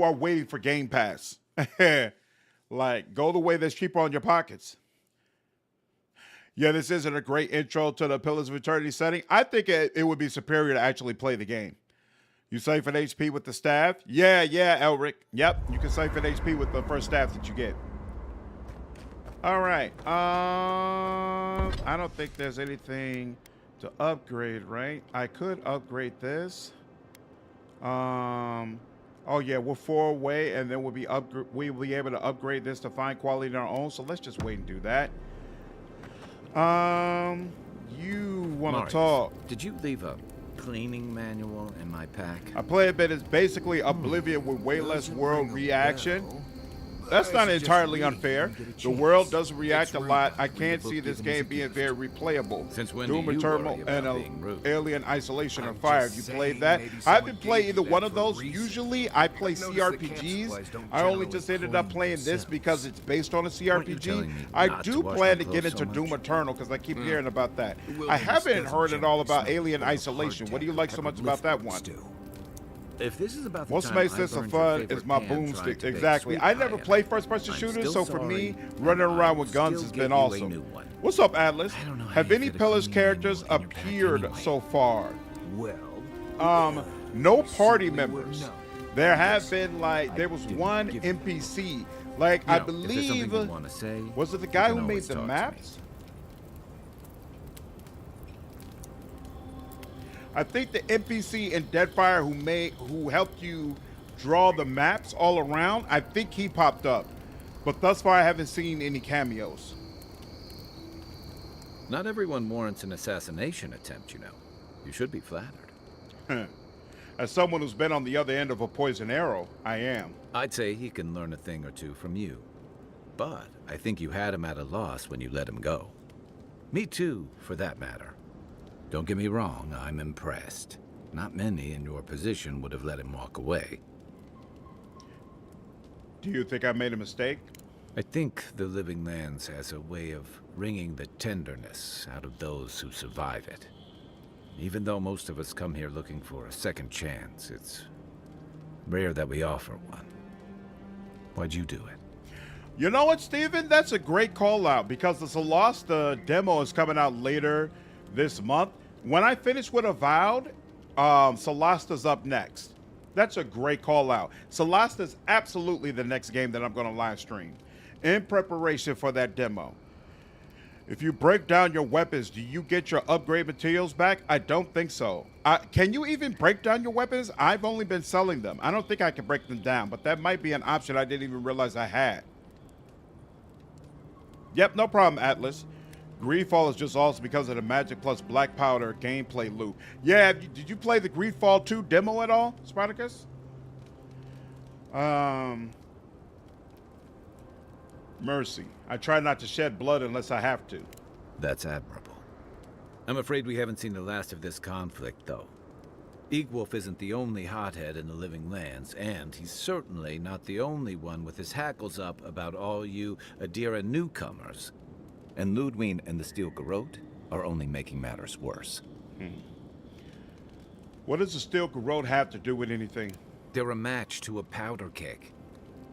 are waiting for Game Pass. Like, go the way that's cheaper on your pockets. Yeah, this isn't a great intro to the Pillars of Eternity setting. I think it would be superior to actually play the game. You siphon HP with the staff? Yeah, Elric. Yep, you can siphon HP with the first staff that you get. All right. I don't think there's anything to upgrade, right? I could upgrade this. Oh yeah, we're 4 away, and then we'll be able to upgrade this to fine quality on our own. So let's just wait and do that. You want to talk? Did you leave a cleaning manual in my pack? I play a bit. It's basically Oblivion with way less world reaction. That's not entirely unfair. The world doesn't react a lot. I can't see this game being very replayable. Since when Doom do you Eternal worry about and being rude? Alien Isolation or Fire. Have you played that? I haven't played either one of those. Usually I play CRPGs. I only just ended up playing this because it's based on a CRPG. I do plan to get into Doom Eternal because I keep hearing about that. I haven't heard at all about Alien Isolation. What do you like so much about that one? If this is about the What time makes I this a burned your fun favorite is my pan boomstick. trying to bake Exactly. sweet I pie never in play it. first-person I'm shooters, still so for me, sorry, running and around I with will guns still has get been you a awesome. new one. What's up, Atlas? how Have you any fit a Pillars clean characters manual in your pack appeared anyway. so far? Well, No party members. There have been there was one NPC. Like I if there's something believe, you wanna say, was it the you guy can who made always the talk to me. maps? I think the NPC in Deadfire who helped you draw the maps all around, I think he popped up. But thus far I haven't seen any cameos. Not everyone warrants an assassination attempt, you know. You should be flattered. As someone who's been on the other end of a poison arrow, I am. I'd say he can learn a thing or two from you. But I think you had him at a loss when you let him go. Me too, for that matter. Don't get me wrong, I'm impressed. Not many in your position would have let him walk away. Do you think I made a mistake? I think the Living Lands has a way of wringing the tenderness out of those who survive it. Even though most of us come here looking for a second chance, it's rare that we offer one. Why'd you do it? You know what, Steven? That's a great call out because the Solasta demo is coming out later this month. When I finish with Avowed, Solasta's up next. That's a great call out. Solasta's absolutely the next game that I'm going to live stream in preparation for that demo. If you break down your weapons, do you get your upgrade materials back? I don't think so. Can you even break down your weapons? I've only been selling them. I don't think I can break them down, but that might be an option I didn't even realize I had. Yep, no problem, Atlas. Greedfall is just awesome because of the Magic plus Black Powder gameplay loop. Yeah, did you play the Greedfall 2 demo at all, Spartacus? Mercy. I try not to shed blood unless I have to. That's admirable. I'm afraid we haven't seen the last of this conflict, though. Eagwolf isn't the only hothead in the Living Lands, and he's certainly not the only one with his hackles up about all you Adira newcomers. And Ludwig and the Steel Garrote are only making matters worse. What does the Steel Garrote have to do with anything? They're a match to a powder keg.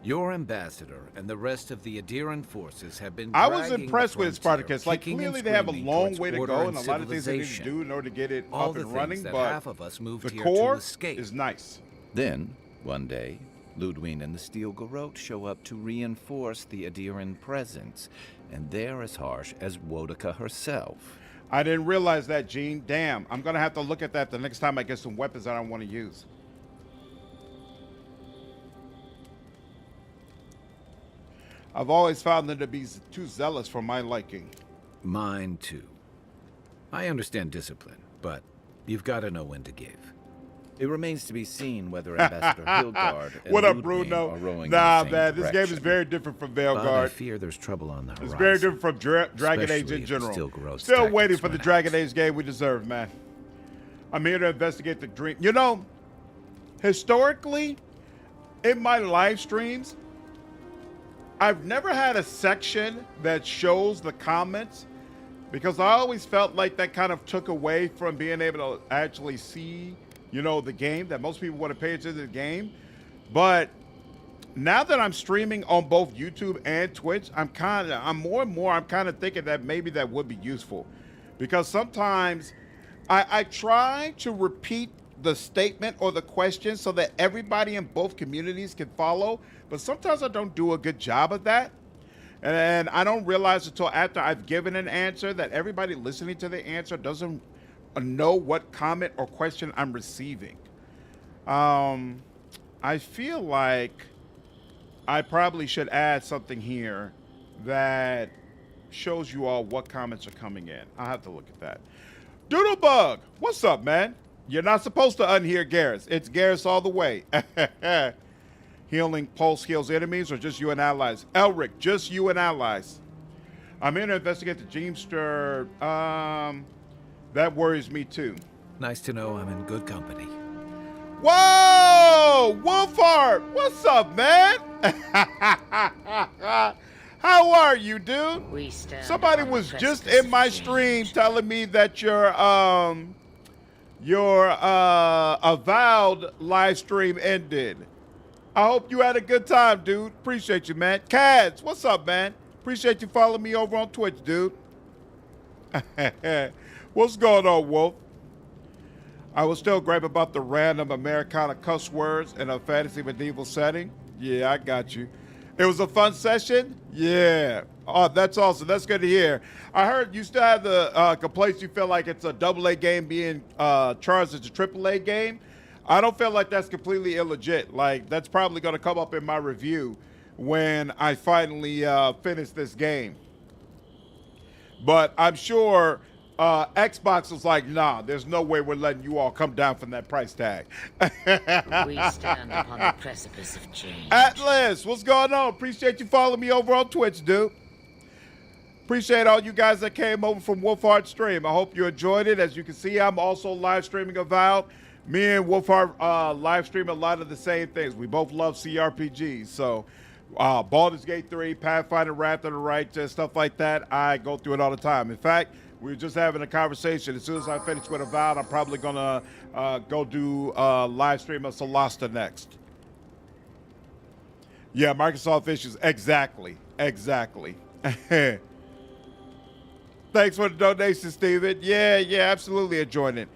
Your ambassador and the rest of the Adiran forces have been I was dragging impressed the with frontier, Spartacus. Like, kicking and clearly they have a screaming long towards way to order go and a lot of things they need to civilization. do in order to get it All up the and things running, that but half of us moved the here core to escape. is nice. Then, one day, Ludwig and the Steel Garrote show up to reinforce the Adiran presence, and they're as harsh as Woedica herself. I didn't realize that, Gene. Damn, I'm gonna have to look at that the next time I get some weapons I don't want to use. I've always found them to be too zealous for my liking. Mine too. I understand discipline, but you've got to know when to give. It remains to be seen whether Ambassador Hildgard and What up, Ludwig Bruno? are rowing Nah, in the same man, this game is direction. very different from But I Veilguard. fear there's trouble on the horizon. It's very different from Dragon Age Especially in if the general. Steel Garrote's Still waiting tactics for the run Dragon Age game we deserve, man. I'm here to investigate the dream. You know, historically, in my live streams, I've never had a section that shows the comments because I always felt like that kind of took away from being able to actually see, you know, the game, that most people want to pay attention to the game. But now that I'm streaming on both YouTube and Twitch, I'm more and more thinking that maybe that would be useful, because sometimes I try to repeat the statement or the question so that everybody in both communities can follow, but sometimes I don't do a good job of that. And I don't realize until after I've given an answer that everybody listening to the answer doesn't know what comment or question I'm receiving. I I feel like I probably should add something here that shows you all what comments are coming in. I'll have to look at that. Doodlebug, what's up, man? You're not supposed to unhear Garrus. It's Garrus all the way. Healing pulse heals enemies or just you and allies? Elric, just you and allies. I'm here to investigate the Jeemster. That worries me too. Nice to know I'm in good company. Whoa! Wolfheart! What's up, man? How are you, dude? Somebody was just in my stream telling me that your Avowed live stream ended. I hope you had a good time, dude. Appreciate you, man. Cads, what's up, man? Appreciate you following me over on Twitch, dude. What's going on, Wolf? I was still grape about the random Americana cuss words in a fantasy medieval setting. Yeah, I got you. It was a fun session? Yeah. Oh, that's awesome. That's good to hear. I heard you still have the complaints you feel like it's a AA game being charged as a AAA game. I don't feel like that's completely illegit. Like, that's probably going to come up in my review when I finally finish this game. But I'm sure Xbox was like, nah, there's no way we're letting you all come down from that price tag. We stand upon the precipice of change. Atlas, what's going on? Appreciate you following me over on Twitch, dude. Appreciate all you guys that came over from Wolfheart stream. I hope you enjoyed it. As you can see, I'm also live streaming Avowed. Me and Wolfheart live stream a lot of the same things. We both love CRPGs. So Baldur's Gate 3, Pathfinder, Wrath of the Righteous, stuff like that. I go through it all the time. In fact, we were just having a conversation. As soon as I finish with Avowed, I'm probably going to go do a live stream of Solasta next. Yeah, Microsoft issues. Exactly. Exactly. Thanks for the donation, Steven. Yeah, absolutely enjoying it.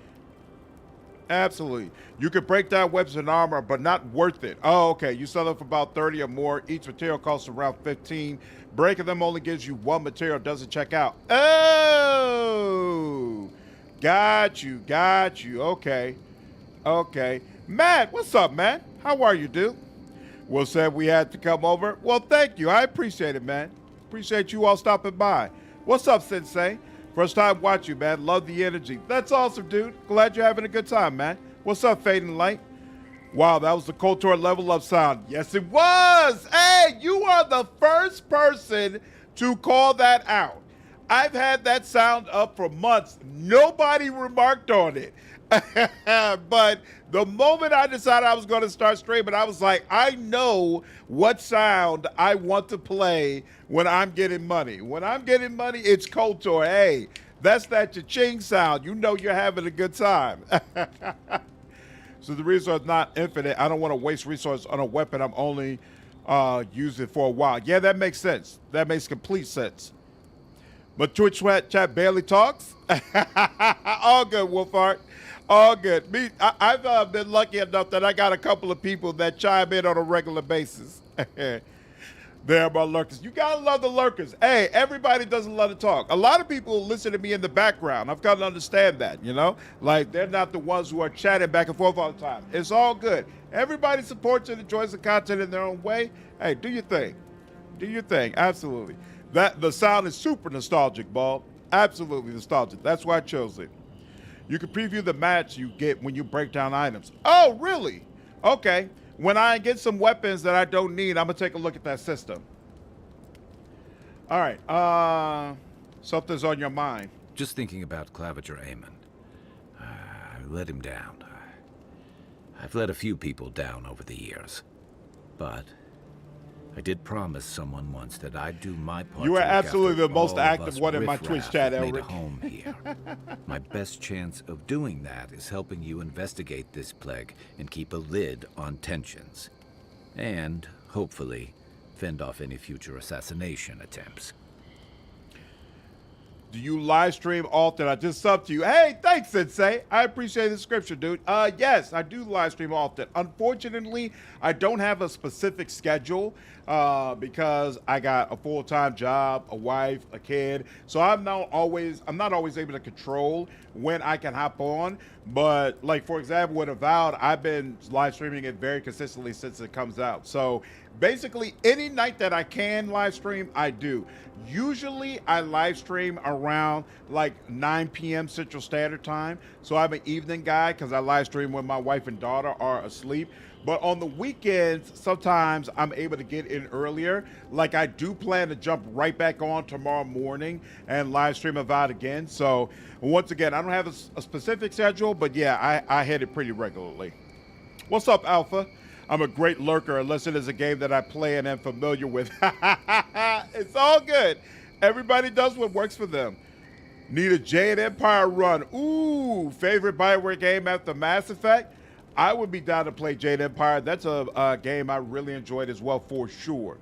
Absolutely. You can break down weapons and armor, but not worth it. Oh, okay. You sell them for about 30 or more. Each material costs around 15. Breaking them only gives you one material, doesn't check out. Oh, got you. Okay. Matt, what's up, man? How are you, dude? Will said we had to come over. Well, thank you. I appreciate it, man. Appreciate you all stopping by. What's up, Sensei? First time watch you, man. Love the energy. That's awesome, dude. Glad you're having a good time, man. What's up, Fading Light? Wow, that was the KOTOR level up sound. Yes, it was. Hey, you are the first person to call that out. I've had that sound up for months. Nobody remarked on it. But the moment I decided I was going to start streaming, I was like, I know what sound I want to play when I'm getting money. When I'm getting money, it's KOTOR. Hey, that's that cha-ching sound. You know you're having a good time. So the resource is not infinite. I don't want to waste resources on a weapon I'm only using for a while. Yeah, that makes sense. That makes complete sense. But Twitch chat barely talks. All good, Wolfheart. All good. Me, I've been lucky enough that I got a couple of people that chime in on a regular basis. There are my lurkers. You gotta love the lurkers. Hey, everybody doesn't love to talk. A lot of people listen to me in the background. I've got to understand that, you know? Like, they're not the ones who are chatting back and forth all the time. It's all good. Everybody supports and enjoys the content in their own way. Hey, do your thing. Do your thing. Absolutely. The sound is super nostalgic, Ball. Absolutely nostalgic. That's why I chose it. You can preview the match you get when you break down items. Oh, really? Okay. When I get some weapons that I don't need, I'm going to take a look at that system. All right. Something's on your mind. Just thinking about Claviger Amon. I let him down. I've let a few people down over the years. But I did promise someone once that I'd do my part. You are absolutely the most active one in my Twitch chat, made Elric. a home here. My best chance of doing that is helping you investigate this plague and keep a lid on tensions. And, hopefully, fend off any future assassination attempts. Do you live stream often? I just subbed to you. Hey, thanks, Sensei. I appreciate the scripture, dude. Yes, I do live stream often. Unfortunately, I don't have a specific schedule because I got a full-time job, a wife, a kid. So I'm not always able to control when I can hop on. But like, for example, with Avowed, I've been live streaming it very consistently since it comes out. So basically, any night that I can live stream, I do. Usually, I live stream around like 9 p.m. Central Standard Time. So I'm an evening guy because I live stream when my wife and daughter are asleep. But on the weekends, sometimes I'm able to get in earlier. Like, I do plan to jump right back on tomorrow morning and live stream Avowed again. So once again, I don't have a specific schedule, but yeah, I hit it pretty regularly. What's up, Alpha? I'm a great lurker unless it is a game that I play and am familiar with. It's all good. Everybody does what works for them. Need a Jade Empire run. Ooh, favorite Bioware game after Mass Effect? I would be down to play Jade Empire. That's a game I really enjoyed as well, for sure.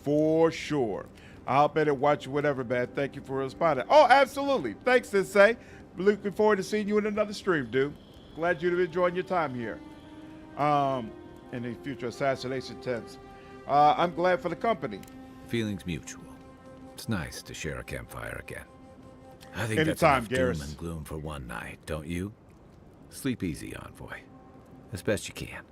For sure. I'll hop in and watch you, whatever, man. Thank you for responding. Oh, absolutely. Thanks, Sensei. Looking forward to seeing you in another stream, dude. Glad you've enjoying your time here. In the future assassination attempts. I'm glad for the company. Feelings mutual. It's nice to share a campfire again. I think Anytime, that's enough Garrus. doom and gloom for one night, don't you? Sleep easy, Envoy. As best you can.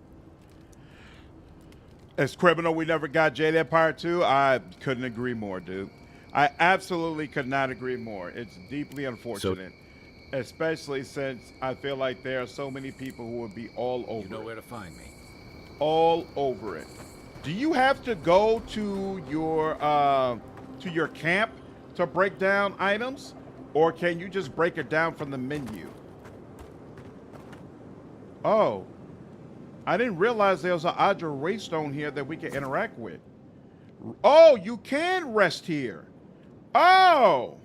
As criminal, we never got Jade Empire 2. I couldn't agree more, dude. I absolutely could not agree more. It's deeply unfortunate. Especially since I feel like there are so many people who would be all over it. You know where to find me. All over it. Do you have to go to your camp to break down items, or can you just break it down from the menu? Oh, I didn't realize there was an Adra Raystone here that we can interact with. Oh, you can rest here. Oh,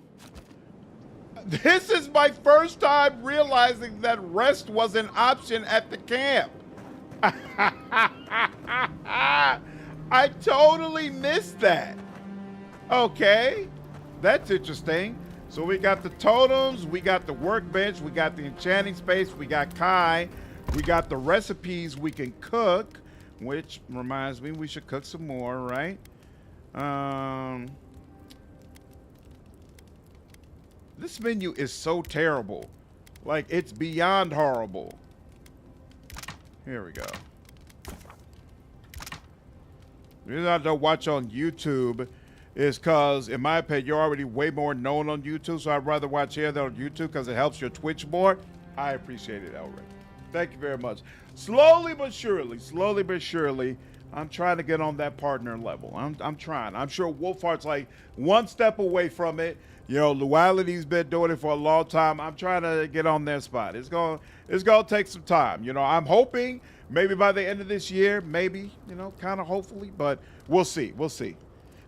this is my first time realizing that rest was an option at the camp. I totally missed that. Okay, that's interesting. So we got the totems, we got the workbench, we got the enchanting space, we got Kai, we got the recipes we can cook, which reminds me we should cook some more, right? This menu is so terrible. Like, it's beyond horrible. Here we go. The reason I don't watch on YouTube is because, in my opinion, you're already way more known on YouTube, so I'd rather watch here than on YouTube because it helps your Twitch more. I appreciate it, Elric. Thank you very much. Slowly but surely, I'm trying to get on that partner level. I'm trying. I'm sure Wolfheart's like one step away from it. You know, Luality's been doing it for a long time. I'm trying to get on their spot. It's gonna take some time. You know, I'm hoping maybe by the end of this year, maybe, you know, kind of hopefully, but we'll see. We'll see.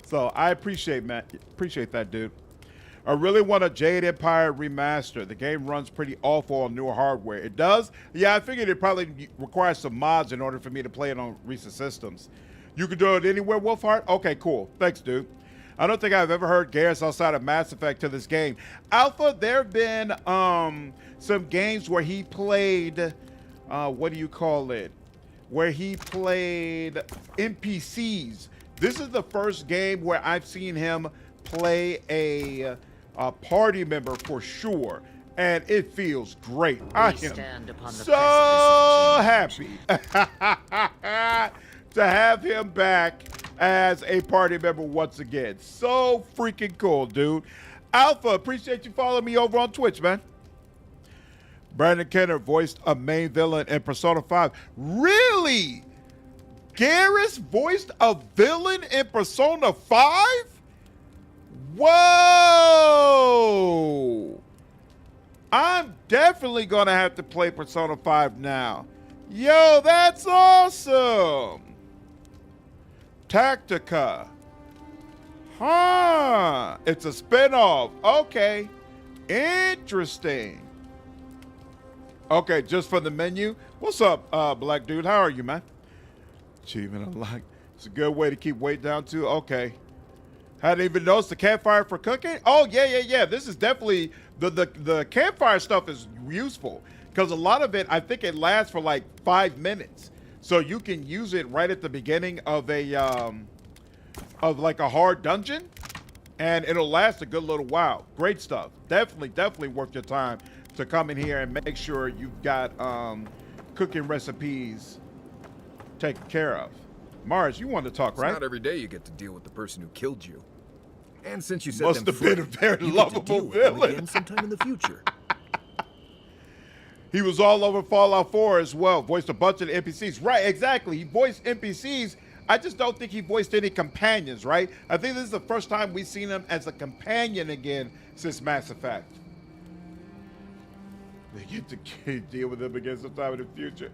So I appreciate that, dude. I really want a Jade Empire remaster. The game runs pretty awful on newer hardware. It does? Yeah, I figured it probably requires some mods in order for me to play it on recent systems. You can do it anywhere, Wolfheart? Okay, cool. Thanks, dude. I don't think I've ever heard Garrus outside of Mass Effect to this game. Alpha, there have been some games where he played, what do you call it? Where he played NPCs. This is the first game where I've seen him play a party member for sure, and it feels great. I am so happy to have him back as a party member once again. So freaking cool, dude. Alpha, appreciate you following me over on Twitch, man. Brandon Kenner voiced a main villain in Persona 5. Really? Garrus voiced a villain in Persona 5? Whoa! I'm definitely gonna have to play Persona 5 now. Yo, that's awesome! Tactica. Huh. It's a spinoff. Okay. Interesting. Okay, just for the menu. What's up, black dude? How are you, man? Achievement unlocked. It's a good way to keep weight down, too. Okay. Hadn't even noticed the campfire for cooking? Oh, yeah. This is definitely, the campfire stuff is useful because a lot of it, I think it lasts for like 5 minutes. So you can use it right at the beginning of like a hard dungeon and it'll last a good little while. Great stuff. Definitely worth your time to come in here and make sure you've got cooking recipes taken care of. Mars, you want to talk, right? It's not every day you get to deal with the person who killed you. And since you said must them have been a very lovable villain. Again sometime in the future. He was all over Fallout 4 as well. Voiced a bunch of the NPCs. Right, exactly. He voiced NPCs. I just don't think he voiced any companions, right? I think this is the first time we've seen him as a companion again since Mass Effect. They get to deal with him again sometime in the future.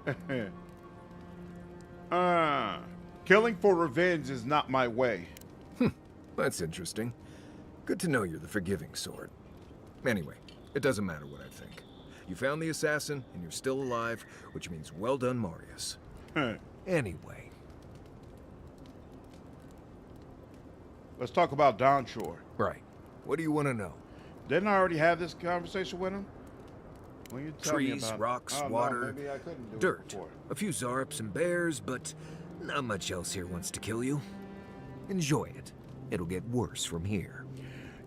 Killing for revenge is not my way. That's interesting. Good to know you're the forgiving sort. Anyway, it doesn't matter what I think. You found the assassin, and you're still alive, which means well done, Marius. Anyway. Let's talk about Dawnshore. Right. What do you want to know? Didn't I already have this conversation with him? When you tell me Trees, about rocks, no, water, maybe I couldn't do it dirt, before. a few Zarps and bears, but not much else here wants to kill you. Enjoy it. It'll get worse from here.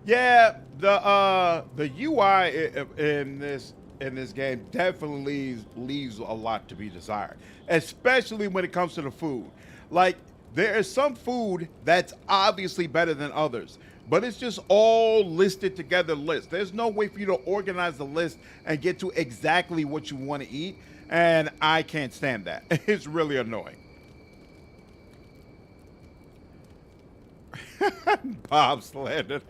Yeah, the UI in this game definitely leaves a lot to be desired, especially when it comes to the food. Like, there is some food that's obviously better than others, but it's just all listed together list. There's no way for you to organize the list and get to exactly what you want to eat, and I can't stand that. It's really annoying. Bob slandered.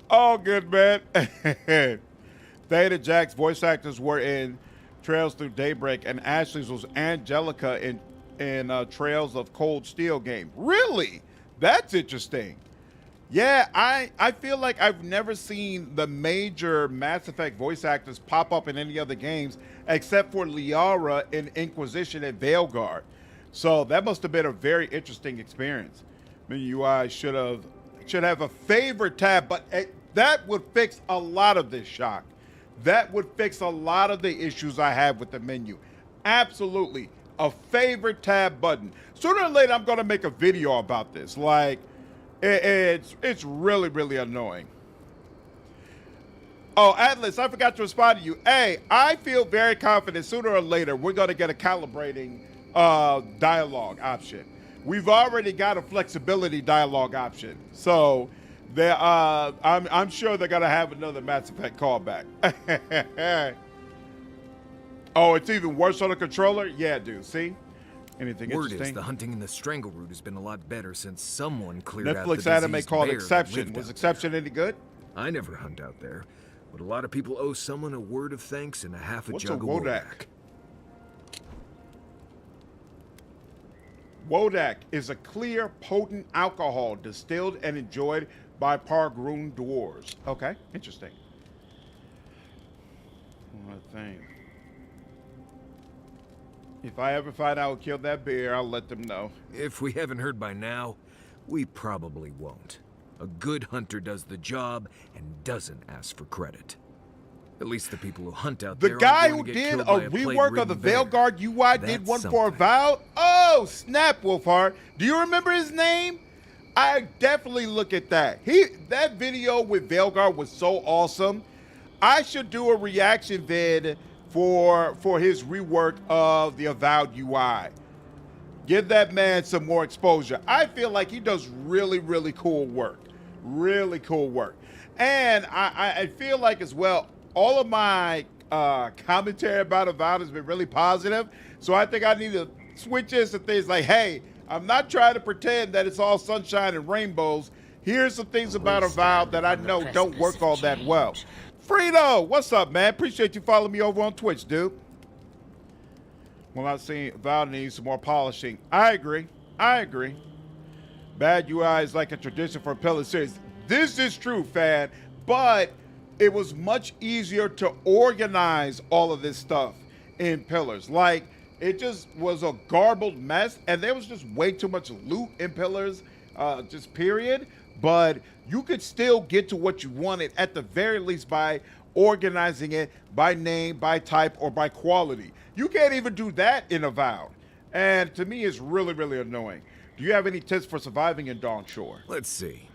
All good, man. Theta Jack's voice actors were in Trails Through Daybreak, and Ashley's was Angelica in Trails of Cold Steel game. Really? That's interesting. Yeah, I feel like I've never seen the major Mass Effect voice actors pop up in any other games except for Liara in Inquisition at Veilguard. So that must have been a very interesting experience. Menu UI should have a favorite tab, but that would fix a lot of this, Shock. That would fix a lot of the issues I have with the menu. Absolutely. A favorite tab button. Sooner or later, I'm going to make a video about this. Like, it's really, really annoying. Oh, Atlas, I forgot to respond to you. Hey, I feel very confident sooner or later we're going to get a calibrating dialogue option. We've already got a flexibility dialogue option. So I'm sure they're going to have another Mass Effect callback. Oh, it's even worse on the controller? Yeah, dude. See? Anything Word interesting? is the hunting in the Strangle Root has been a lot better since someone cleared out the Netflix anime diseased called bear Exception. that Was lived Exception any good? I never hunt out there, but a lot of people owe someone a word of thanks and a half a What's jug a of Wodak? Wodak. Wodak is a clear, potent alcohol distilled and enjoyed by Pargroon dwarves. Okay, interesting. One thing. If I ever find out who killed that bear, I'll let them know. If we haven't heard by now, we probably won't. A good hunter does the job and doesn't ask for credit. At least the people who hunt out The there guy aren't who going to get did a killed by rework of the plague-ridden Veilguard UI did That's one something. for Avowed. Oh, snap, Wolfheart. Do you remember his name? I definitely look at that. That video with Veilguard was so awesome. I should do a reaction vid for his rework of the Avowed UI. Give that man some more exposure. I feel like he does really, really cool work. Really cool work. And I feel like as well, all of my commentary about Avowed has been really positive. So I think I need to switch this to things like, hey, I'm not trying to pretend that it's all sunshine and rainbows. Here's some things about Avowed that I know don't work all that well. Frito, what's up, man? Appreciate you following me over on Twitch, dude. Well, I've seen Avowed needs some more polishing. I agree. Bad UI is like a tradition for a Pillar series. This is true, Fad, but it was much easier to organize all of this stuff in Pillars. Like, It just was a garbled mess, and there was just way too much loot in Pillars, just period. But you could still get to what you wanted at the very least by organizing it by name, by type, or by quality. You can't even do that in Avowed. And to me, it's really, really annoying. Do you have any tips for surviving in Dawn Shore? Let's see.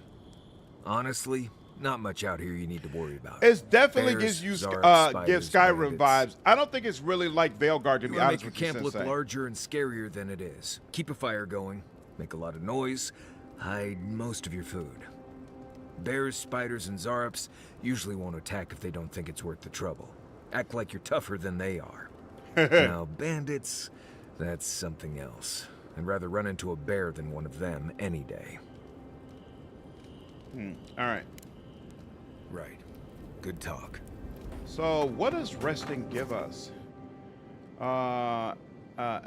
Honestly, not much out here you need to worry about. It definitely Bears, gives you Zarps, gives spiders, Skyrim bandits. vibes. I don't think it's really like Veilguard, to be You wanna honest make with your you, camp look Sensei. larger and scarier than it is. Keep a fire going, make a lot of noise, hide most of your food. Bears, spiders, and Zarps usually won't attack if they don't think it's worth the trouble. Act like you're tougher than they are. Now, bandits, that's something else. I'd rather run into a bear than one of them any day. All right. Right. Good talk. So, what does resting give us?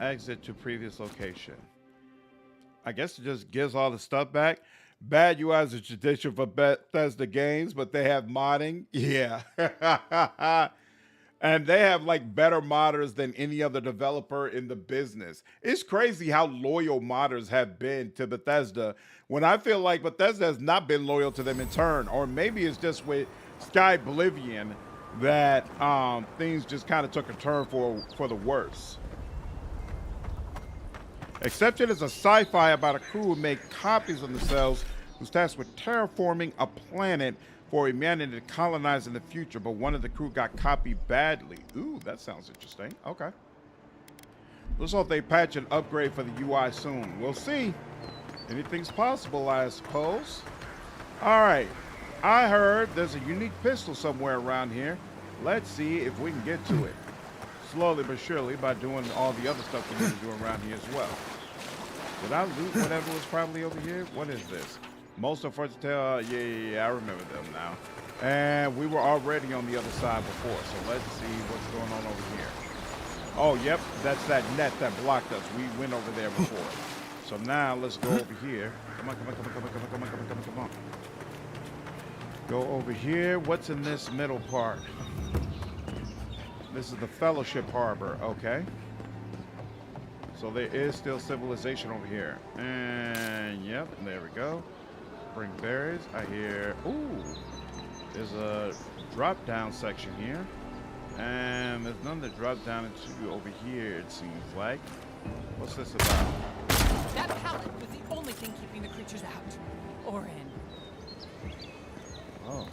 Exit to previous location. I guess it just gives all the stuff back. Bad UI is a tradition for Bethesda games, but they have modding. Yeah. And they have like better modders than any other developer in the business. It's crazy how loyal modders have been to Bethesda when I feel like Bethesda has not been loyal to them in turn. Or maybe it's just with Sky Oblivion that things just kind of took a turn for the worse. Exception is a sci-fi about a crew who make copies of themselves who's tasked with terraforming a planet for humanity to colonize in the future, but one of the crew got copied badly. Ooh, that sounds interesting. Okay. Let's hope they patch and upgrade for the UI soon. We'll see. Anything's possible, I suppose. All right. I heard there's a unique pistol somewhere around here. Let's see if we can get to it. Slowly but surely by doing all the other stuff we need to do around here as well. Did I loot whatever was probably over here? What is this? Most of Fortune Tale, yeah, I remember them now. And we were already on the other side before, so let's see what's going on over here. Oh, yep, that's that net that blocked us. We went over there before. So now let's go over here. Come on, come on, come on, come on, come on, come on, come on, come on, come on. Go over here. What's in this middle part? This is the Fellowship Harbor, okay. So there is still civilization over here. And yep, there we go. Bring berries. I hear, ooh, there's a drop down section here. And there's none that drop down into over here, it seems like. What's this about? That pallet was the only thing keeping the creatures out. Or in. Oh.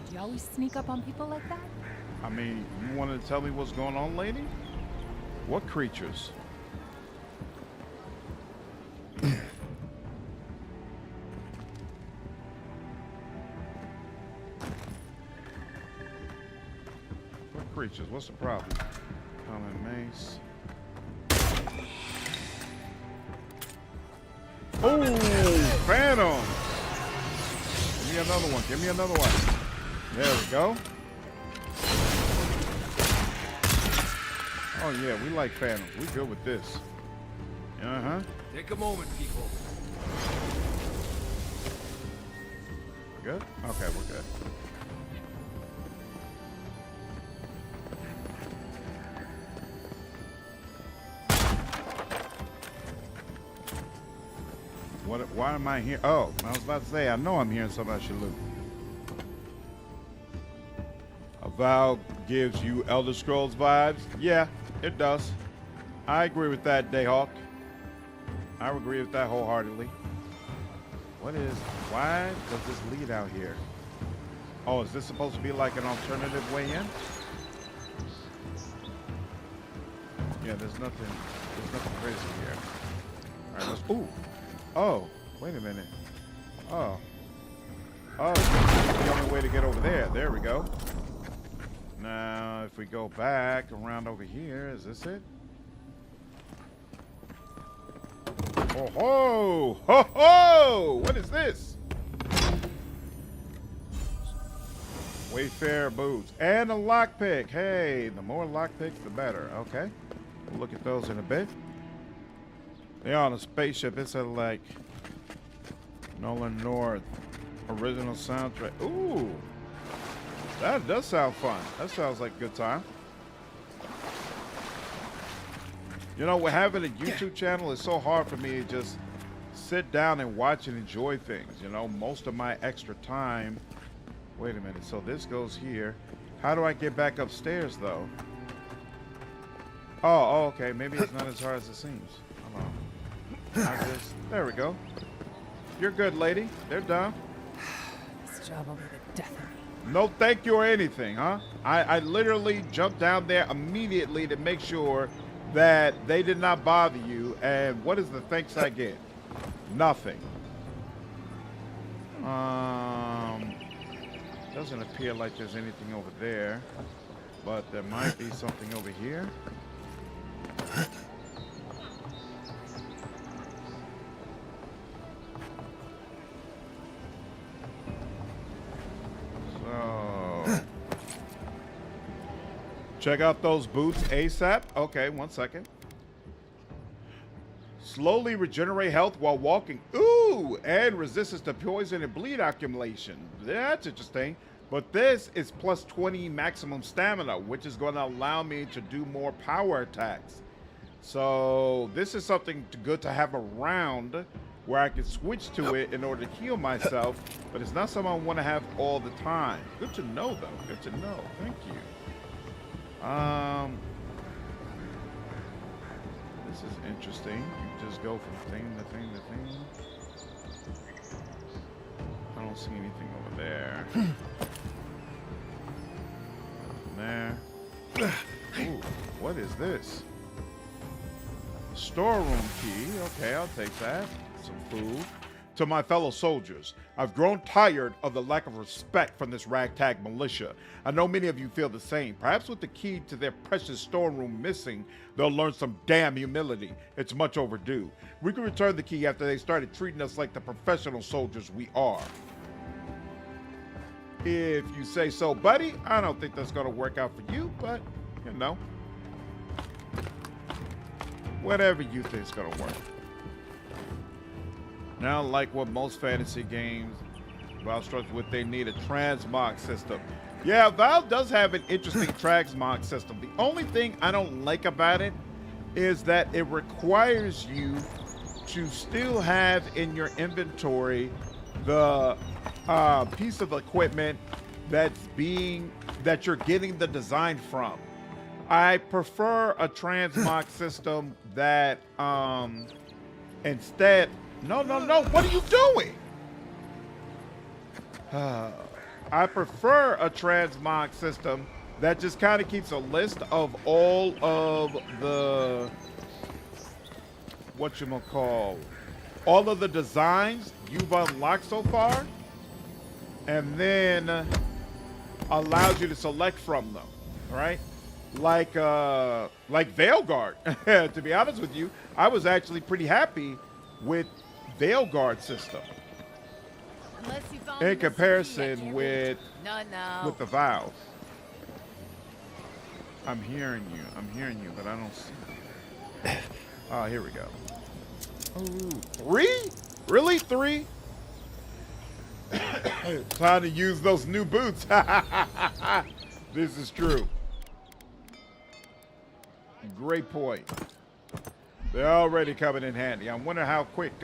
Do you always sneak up on people like that? I mean, you wanted to tell me what's going on, lady? What creatures? What creatures? What's the problem? Common mace. Oh, Phantom! Give me another one. Give me another one. There we go. Oh yeah, we like Phantoms. We good with this. Uh-huh. Take a moment, people. We're good? Okay, we're good. Why am I here? Oh, I was about to say, I know I'm hearing something I should loot. Avowed gives you Elder Scrolls vibes? Yeah, it does. I agree with that, Dayhawk. I agree with that wholeheartedly. Why does this lead out here? Oh, is this supposed to be like an alternative way in? Yeah, there's nothing crazy here. All right, let's, ooh. Oh, wait a minute. Oh, this is the only way to get over there. There we go. Now, if we go back around over here, is this it? Oh ho! Ho ho! What is this? Wayfarer boots and a lockpick. Hey, the more lockpicks, the better. Okay, we'll look at those in a bit. They're on a spaceship. It's a like Nolan North original soundtrack. Ooh, that does sound fun. That sounds like a good time. You know, with having a YouTube channel, it's so hard for me to just sit down and watch and enjoy things. You know, most of my extra time. Wait a minute. So this goes here. How do I get back upstairs, though? Oh, okay. Maybe it's not as hard as it seems. Hold on. There we go. You're good, lady. They're done. This job will be the death of me. No thank you or anything, huh? I literally jumped down there immediately to make sure that they did not bother you. And what is the thanks I get? Nothing. Doesn't appear like there's anything over there, but there might be something over here. So, check out those boots ASAP. Okay, 1 second. Slowly regenerate health while walking. Ooh, and resistance to poison and bleed accumulation. That's interesting. But this is plus 20 maximum stamina, which is going to allow me to do more power attacks. So this is something good to have around where I can switch to it in order to heal myself. But it's not something I want to have all the time. Good to know, though. Good to know. Thank you. This is interesting. You just go from thing to thing to thing. I don't see anything over there. Nothing there. Ooh, what is this? Storeroom key. Okay, I'll take that. Some food. To my fellow soldiers, I've grown tired of the lack of respect from this ragtag militia. I know many of you feel the same. Perhaps with the key to their precious storeroom missing, they'll learn some damn humility. It's much overdue. We can return the key after they started treating us like the professional soldiers we are. If you say so, buddy. I don't think that's going to work out for you, but, you know. Whatever you think is going to work. Now, like what most fantasy games, Valve struggles with, they need a transmog system. Yeah, Valve does have an interesting transmog system. The only thing I don't like about it is that it requires you to still have in your inventory the piece of equipment that you're getting the design from. I prefer a transmog system that instead. No, what are you doing? I prefer a transmog system that just kind of keeps a list of all of the, all of the designs you've unlocked so far, and then allows you to select from them, right? Like Veilguard. To be honest with you, I was actually pretty happy with Veilguard system in comparison with the Valve. I'm hearing you, but I don't see you. Oh, here we go. Ooh, 3? Really, 3? Time to use those new boots. This is true. Great point. They're already coming in handy. I wonder how quick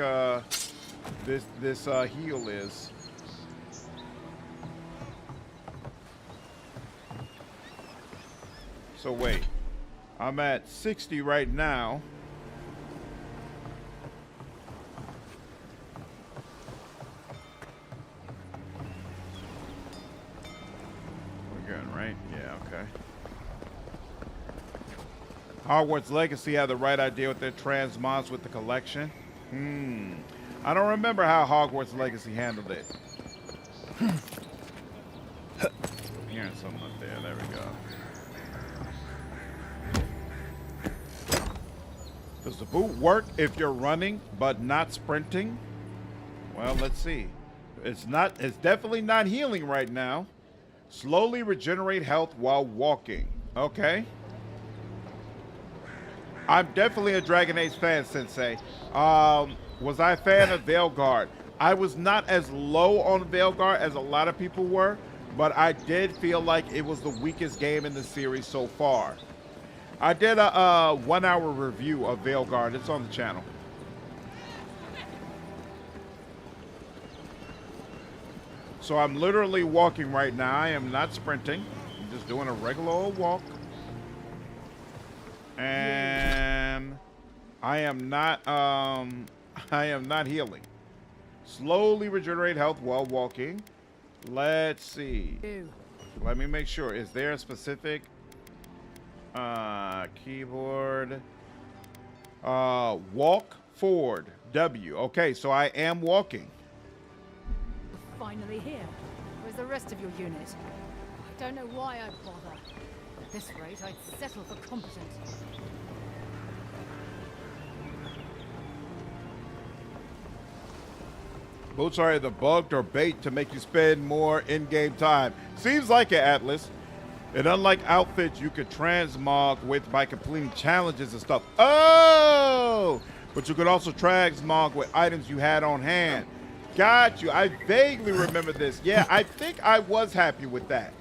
this heal is. So wait, I'm at 60 right now. We're good, right? Yeah, okay. Hogwarts Legacy had the right idea with their transmods with the collection. I don't remember how Hogwarts Legacy handled it. I'm hearing something up there. There we go. Does the boot work if you're running but not sprinting? Well, let's see. It's definitely not healing right now. Slowly regenerate health while walking. Okay. I'm definitely a Dragon Age fan, Sensei. Was I a fan of Veilguard? I was not as low on Veilguard as a lot of people were, but I did feel like it was the weakest game in the series so far. I did a 1 hour review of Veilguard. It's on the channel. So I'm literally walking right now. I am not sprinting. I'm just doing a regular old walk. And I am not healing. Slowly regenerate health while walking. Let's see. Let me make sure. Is there a specific keyboard? Walk forward. W. Okay, so I am walking. Finally here. Where's the rest of your unit? I don't know why I bother. At this rate, I'd settle for competent. Boots are either bugged or bait to make you spend more in-game time. Seems like it, Atlas. And unlike outfits you could transmog with by completing challenges and stuff. Oh! But you could also transmog with items you had on hand. Got you. I vaguely remember this. Yeah, I think I was happy with that.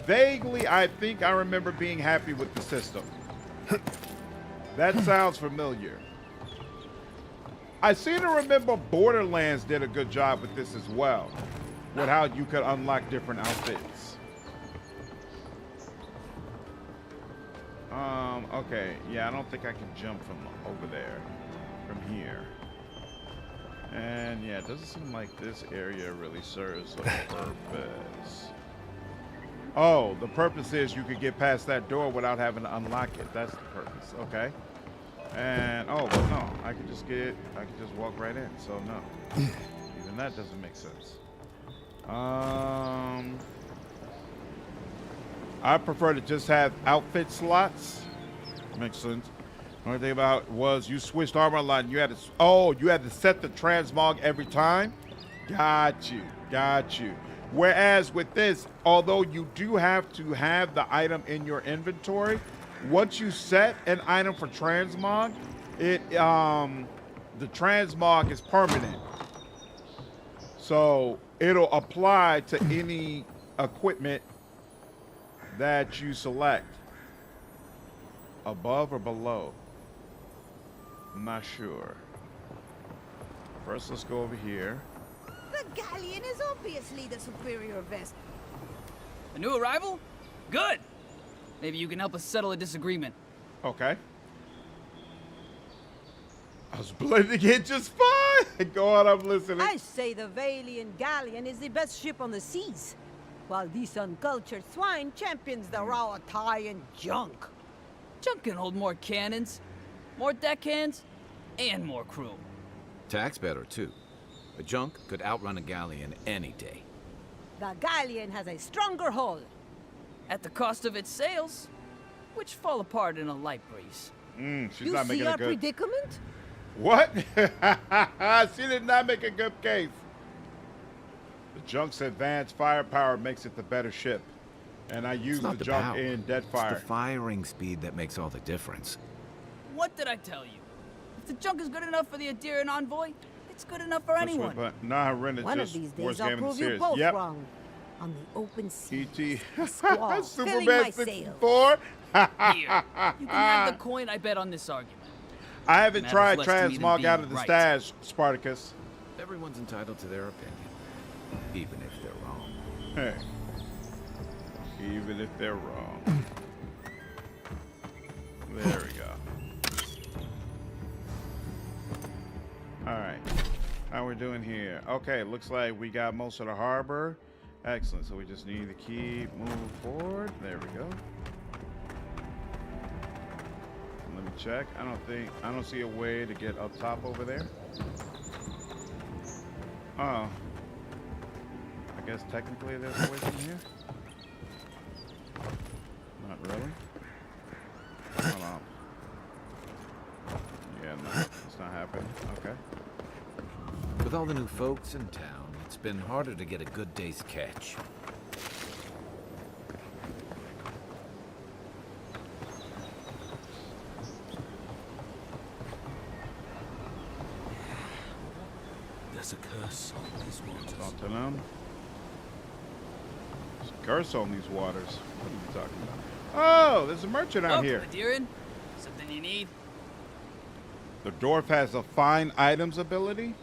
Vaguely, I think I remember being happy with the system. That sounds familiar. I seem to remember Borderlands did a good job with this as well. With how you could unlock different outfits. Okay. Yeah, I don't think I can jump from over there. From here. And yeah, it doesn't seem like this area really serves a purpose. Oh, the purpose is you could get past that door without having to unlock it. That's the purpose. Okay. And oh, well, no, I can just walk right in. So no, even that doesn't make sense. I prefer to just have outfit slots. Makes sense. The only thing about it was you switched armor a lot and you had to set the transmog every time. Got you. Whereas with this, although you do have to have the item in your inventory, once you set an item for transmog, the transmog is permanent. So it'll apply to any equipment that you select. Above or below? I'm not sure. First, let's go over here. The galleon is obviously the superior vessel. A new arrival? Good! Maybe you can help us settle a disagreement. Okay. I was blending in just fine. Go on, I'm listening. I say the Valian galleon is the best ship on the seas, while these uncultured swine champions the raw Italian junk. Junk can hold more cannons, more deckhands, and more crew. Tack's better, too. A junk could outrun a galleon any day. The galleon has a stronger hull. At the cost of its sails, which fall apart in a light breeze. She's not making a good... You see our predicament? What? She did not make a good case. The junk's advanced firepower makes it the better ship. And I use the junk in Deadfire. It's the firing speed that makes all the difference. What did I tell you? If the junk is good enough for the Adirian envoy, it's good enough for anyone. But nah, Ren, one just of these days worst I'll game in the prove you series. both Yep. wrong. On the open sea. E.T. Squall, filling my Superman sails. 64. Here, you can have the coin I bet on this argument. I haven't Matters tried less to me than transmog being out of the right. stash, Spartacus. Everyone's entitled to their opinion, even if they're wrong. Hey. Even if they're wrong. There we go. Alright. How we're doing here? Okay, looks like we got most of the harbor. Excellent. So we just need to keep moving forward. There we go. Let me check. I don't see a way to get up top over there. Oh. I guess technically there's a way from here. Not really. Hold on. Yeah, no, it's not happening. Okay. With all the new folks in town, it's been harder to get a good day's catch. There's a curse on these waters. Talk to them. There's a curse on these waters. What are you talking about? Oh, there's a merchant out here. Deerin, something you need? The dwarf has a find items ability?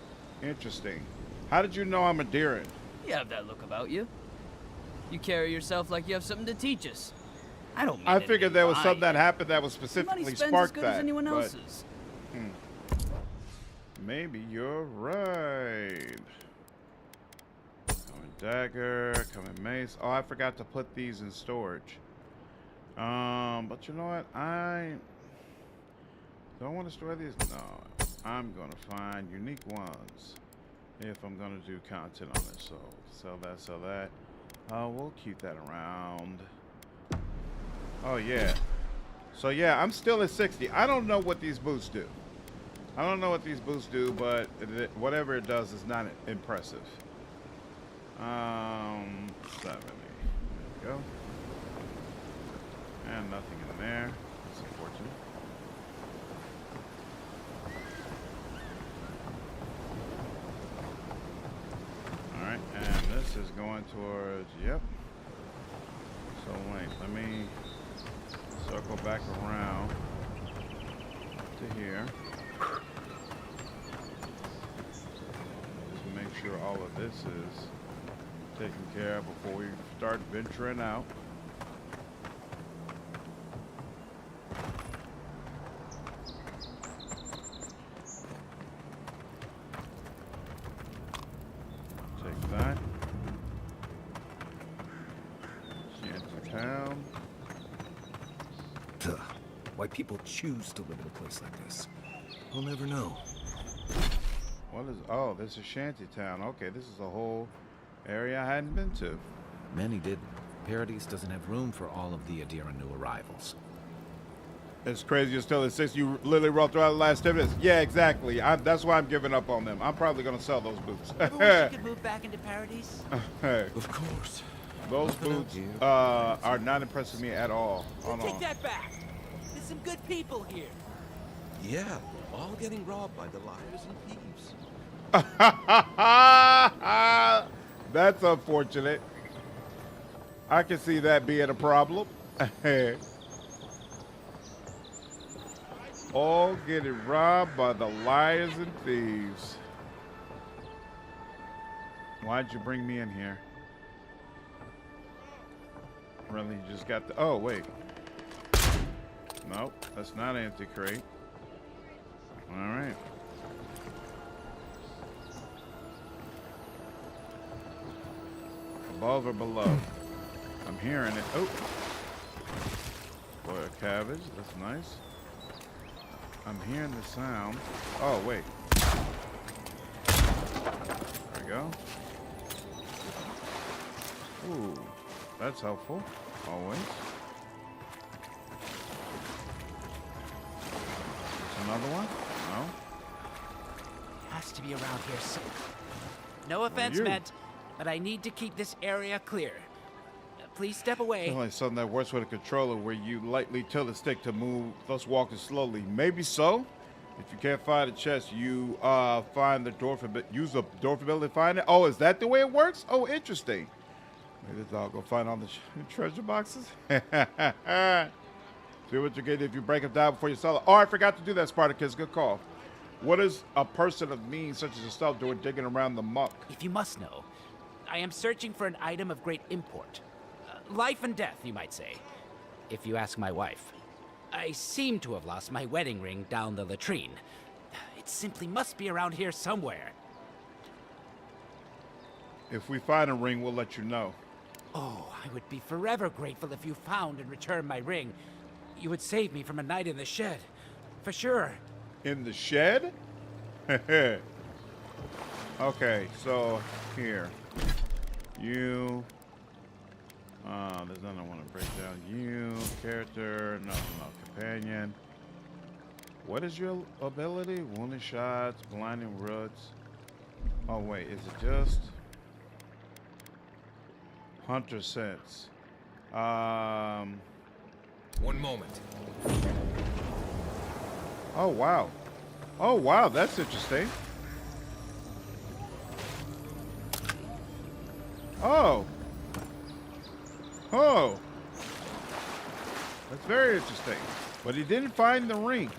Interesting. How did you know I'm a Deerin? You have that look about you. You carry yourself like you have something to teach us. I don't mean I figured there was lying. something that happened that was Your money specifically spends sparked as good that. as anyone but- else's. Maybe you're right. Coming dagger, coming mace. Oh, I forgot to put these in storage. But you know what? I don't want to store these. No, I'm gonna find unique ones if I'm gonna do content on it. So sell that, sell that. We'll keep that around. Oh yeah. So yeah, I'm still at 60. I don't know what these boots do. I don't know what these boots do, but whatever it does is not impressive. 70. There we go. And nothing in there. That's unfortunate. Alright, and this is going towards, yep. So wait, let me circle back around to here. Just make sure all of this is taken care of before we start venturing out. Take that. Shanty town. Ugh. Why people choose to live in a place like this, we'll never know. What is? Oh, this is Shanty town. Okay, this is a whole area I hadn't been to. Many didn't. Paradise doesn't have room for all of the Adira new arrivals. It's crazy you're still at 6. You literally rolled throughout the last 10 minutes. Yeah, exactly. That's why I'm giving up on them. I'm probably going to sell those boots. Ever wish you could move back into Paradise? Of course. Those boots are not impressing me at all. Hold Take on. that back. There's some good people here. Yeah, all getting robbed by the liars and thieves. That's unfortunate. I can see that being a problem. All getting robbed by the liars and thieves. Why'd you bring me in here? Really, you just got the... Oh, wait. Nope, that's not an empty crate. All right. Above or below? I'm hearing it. Oh. Boy, a cabbage. That's nice. I'm hearing the sound. Oh, wait. There we go. Ooh, that's helpful. Always. There's another one? No. Has to be around here somewhere. No offense you? meant, but I need to keep this area clear. Please step away. Sounds like something that works with a controller where you lightly tilt the stick to move, thus walking slowly. Maybe so. If you can't find a chest, you find the dwarf, use the dwarf ability to find it. Oh, is that the way it works? Oh, interesting. Maybe the dog will find all the treasure boxes. See what you get if you break them down before you sell it. Oh, I forgot to do that, Spartacus. Good call. What is a person of means such as yourself doing digging around the muck? If you must know, I am searching for an item of great import. Life and death, you might say, if you ask my wife. I seem to have lost my wedding ring down the latrine. It simply must be around here somewhere. If we find a ring, we'll let you know. Oh, I would be forever grateful if you found and returned my ring. You would save me from a night in the shed. For sure. In the shed? Okay, so here. You... there's nothing I want to break down. You, character, no, companion. What is your ability? Wounding shots, blinding roots. Oh wait, is it just hunter sense? One moment. Oh wow. Oh wow, that's interesting. Oh. Oh. very interesting. But he didn't find the ring.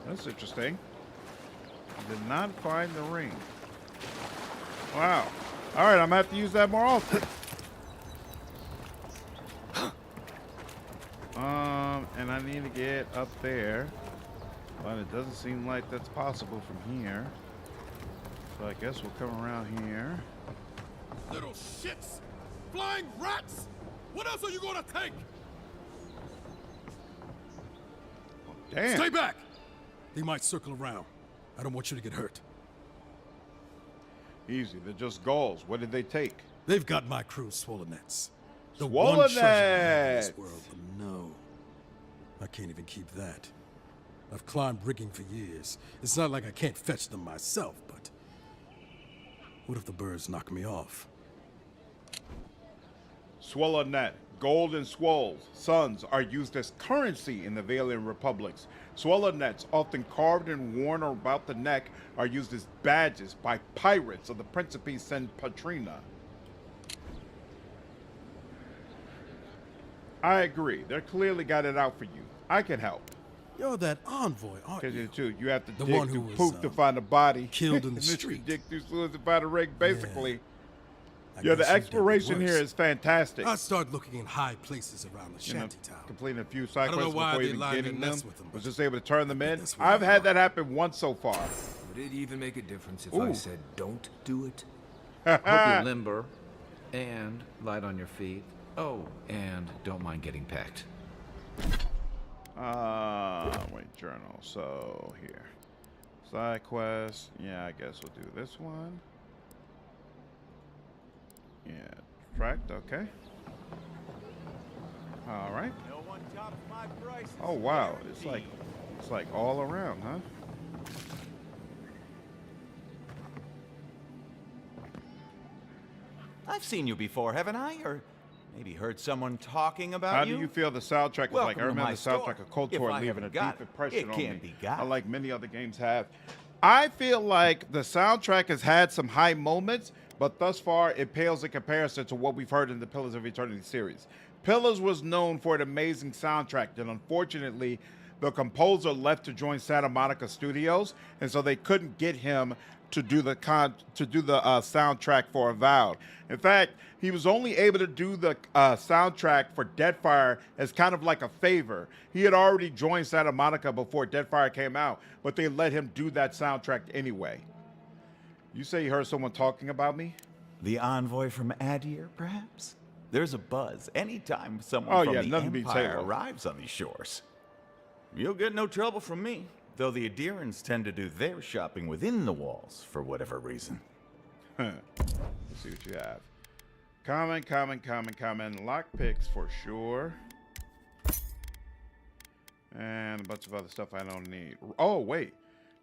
That's interesting. He did not find the ring. Wow. All right, I'm going to have to use that more often. And I need to get up there. But it doesn't seem like that's possible from here. So I guess we'll come around here. Little shits! Flying rats! What else are you gonna take? Damn. Stay back! They might circle around. I don't want you to get hurt. Easy, they're just gulls. What did they take? They've got my crew's swollen nets. The Swollen one treasure I have in nets. this world, but no. I can't even keep that. I've climbed rigging for years. It's not like I can't fetch them myself, but what if the birds knock me off? Swollen net. Gold and swolls, suns, are used as currency in the Valiant Republics. Swollen nets, often carved and worn about the neck, are used as badges by pirates of the Principe San Patrina. I agree. They clearly got it out for you. I can help. You're that envoy, aren't you? Because you too, you have to The dig one who through was, poop to find a body. killed in the And then you street. dig through sewers to find a ring, basically. I Yeah, guess the you've done exploration here worse. is fantastic. I start looking in high places around the You know, shanty town. completing a few I side don't know quests why before they even lied getting and them. messed with them, Was but just able to turn them in. that's what I've I had that happen once so far. Would it even make a difference if Ooh. I said don't do it? Hope you're limber and light on your feet. Oh, and don't mind getting pecked. Wait, journal. So here, side quest. Yeah, I guess we'll do this one. Yeah, tracked. Okay. All right. No one tops my price. Oh wow, it's like all around, huh? I've seen you before, haven't I? Or maybe heard someone talking about How you? do you feel the soundtrack is like? Welcome I to remember my the soundtrack store. of Cold If War I leaving a haven't got deep it, impression it on can't me. be got. Like many other games have. I feel like the soundtrack has had some high moments, but thus far it pales in comparison to what we've heard in the Pillars of Eternity series. Pillars was known for an amazing soundtrack, and unfortunately, the composer left to join Santa Monica Studios, and so they couldn't get him to do the soundtrack for Avowed. In fact, he was only able to do the soundtrack for Deadfire as kind of like a favor. He had already joined Santa Monica before Deadfire came out, but they let him do that soundtrack anyway. You say you heard someone talking about me? The envoy from Adir, perhaps? There's a buzz anytime someone from the nothing beats Empire Halo. arrives on these shores. You'll get no trouble from me, though the Adirans tend to do their shopping within the walls for whatever reason. Let's see what you have. Common. Lockpicks for sure. And a bunch of other stuff I don't need. Oh, wait.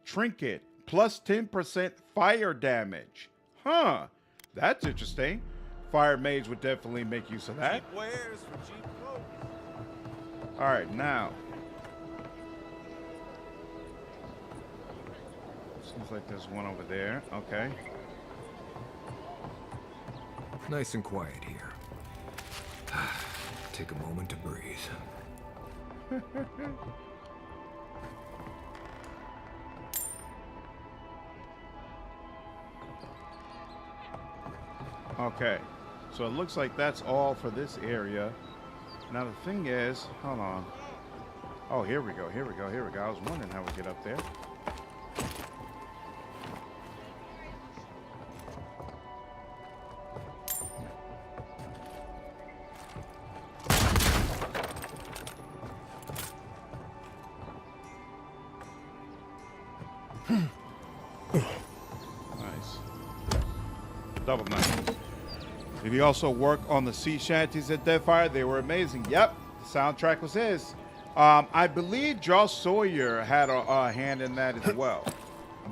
Trinket. Plus 10% fire damage. Huh. That's interesting. Fire Mage would definitely make use of that. Cheap wares for cheap clothes. All right, now. Seems like there's one over there. Okay. Nice and quiet here. Take a moment to breathe. Okay. So it looks like that's all for this area. Now the thing is, hold on. Oh, here we go. I was wondering how we get up there. Nice. Double nice. Did he also work on the sea shanties at Deadfire? They were amazing. Yep, the soundtrack was his. I believe Josh Sawyer had a hand in that as well.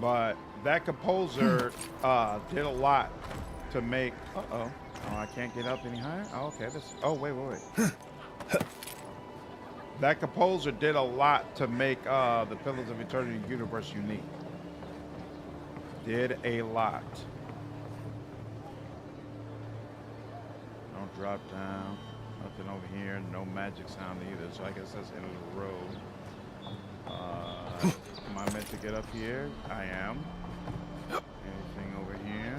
But that composer did a lot to make... Oh, I can't get up any higher? Oh, okay. Oh, wait. That composer did a lot to make the Pillars of Eternity universe unique. Did a lot. Don't drop down. Nothing over here. No magic sound either. So I guess that's the end of the road. Am I meant to get up here? I am. Anything over here?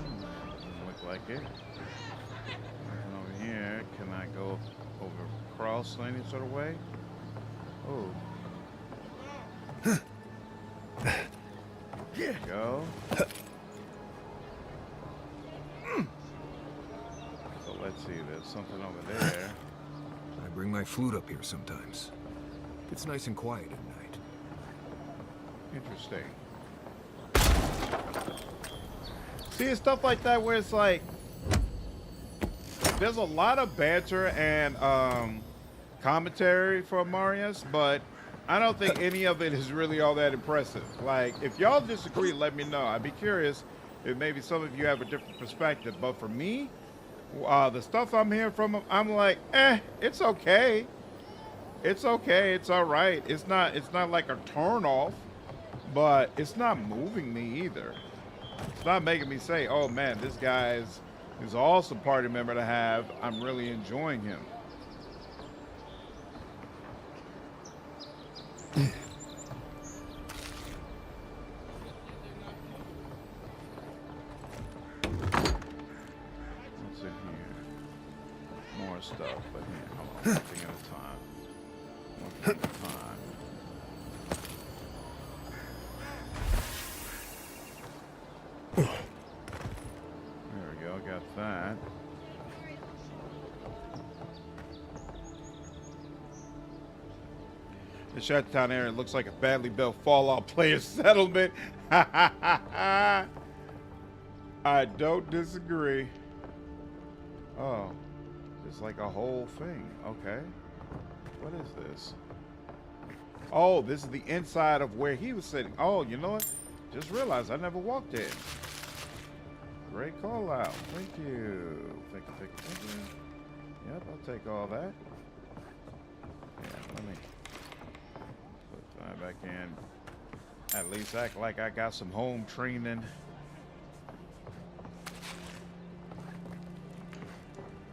Doesn't look like it. Nothing over here. Can I go over across any sort of way? Oh. There we go. So let's see, there's something over there. I bring my flute up here sometimes. It's nice and quiet at night. Interesting. See, it's stuff like that where it's like, there's a lot of banter and commentary from Marius, but I don't think any of it is really all that impressive. Like, if y'all disagree, let me know. I'd be curious if maybe some of you have a different perspective. But for me, the stuff I'm hearing from him, I'm like, it's okay. It's okay. It's all right. It's not like a turn off, but it's not moving me either. It's not making me say, oh man, this guy is an awesome party member to have. I'm really enjoying him. What's in here? More stuff, but here, hold on, one thing at a time. One thing at a time. There we go, got that. The Shantytown area looks like a badly built Fallout player settlement. I don't disagree. Oh, it's like a whole thing. Okay. What is this? Oh, this is the inside of where he was sitting. Oh, you know what? Just realized I never walked in. Great call out. Thank you. Thank you, thank you, thank you. Yep, I'll take all that. Yeah, let me put that back in. At least act like I got some home training.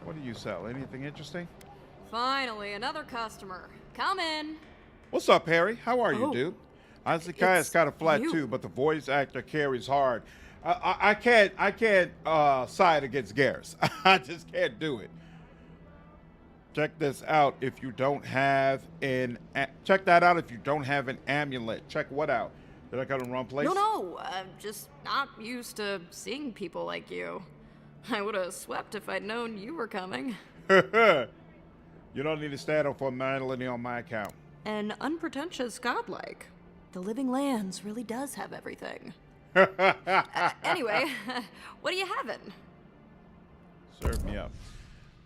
What do you sell? Anything interesting? Finally, another customer. Come in. What's up, Harry? How are you, dude? Honestly, Kai is kind of flat you. too, but the voice actor carries hard. I can't side against Garrus. I just can't do it. Check this out if you don't have an check that out if you don't have an amulet. Check what out? Did I go to the wrong place? No, I'm just not used to seeing people like you. I would have swept if I'd known you were coming. You don't need to stand up for formality on my account. An unpretentious godlike. The Living Lands really does have everything. Anyway, what are you having? Serve me up.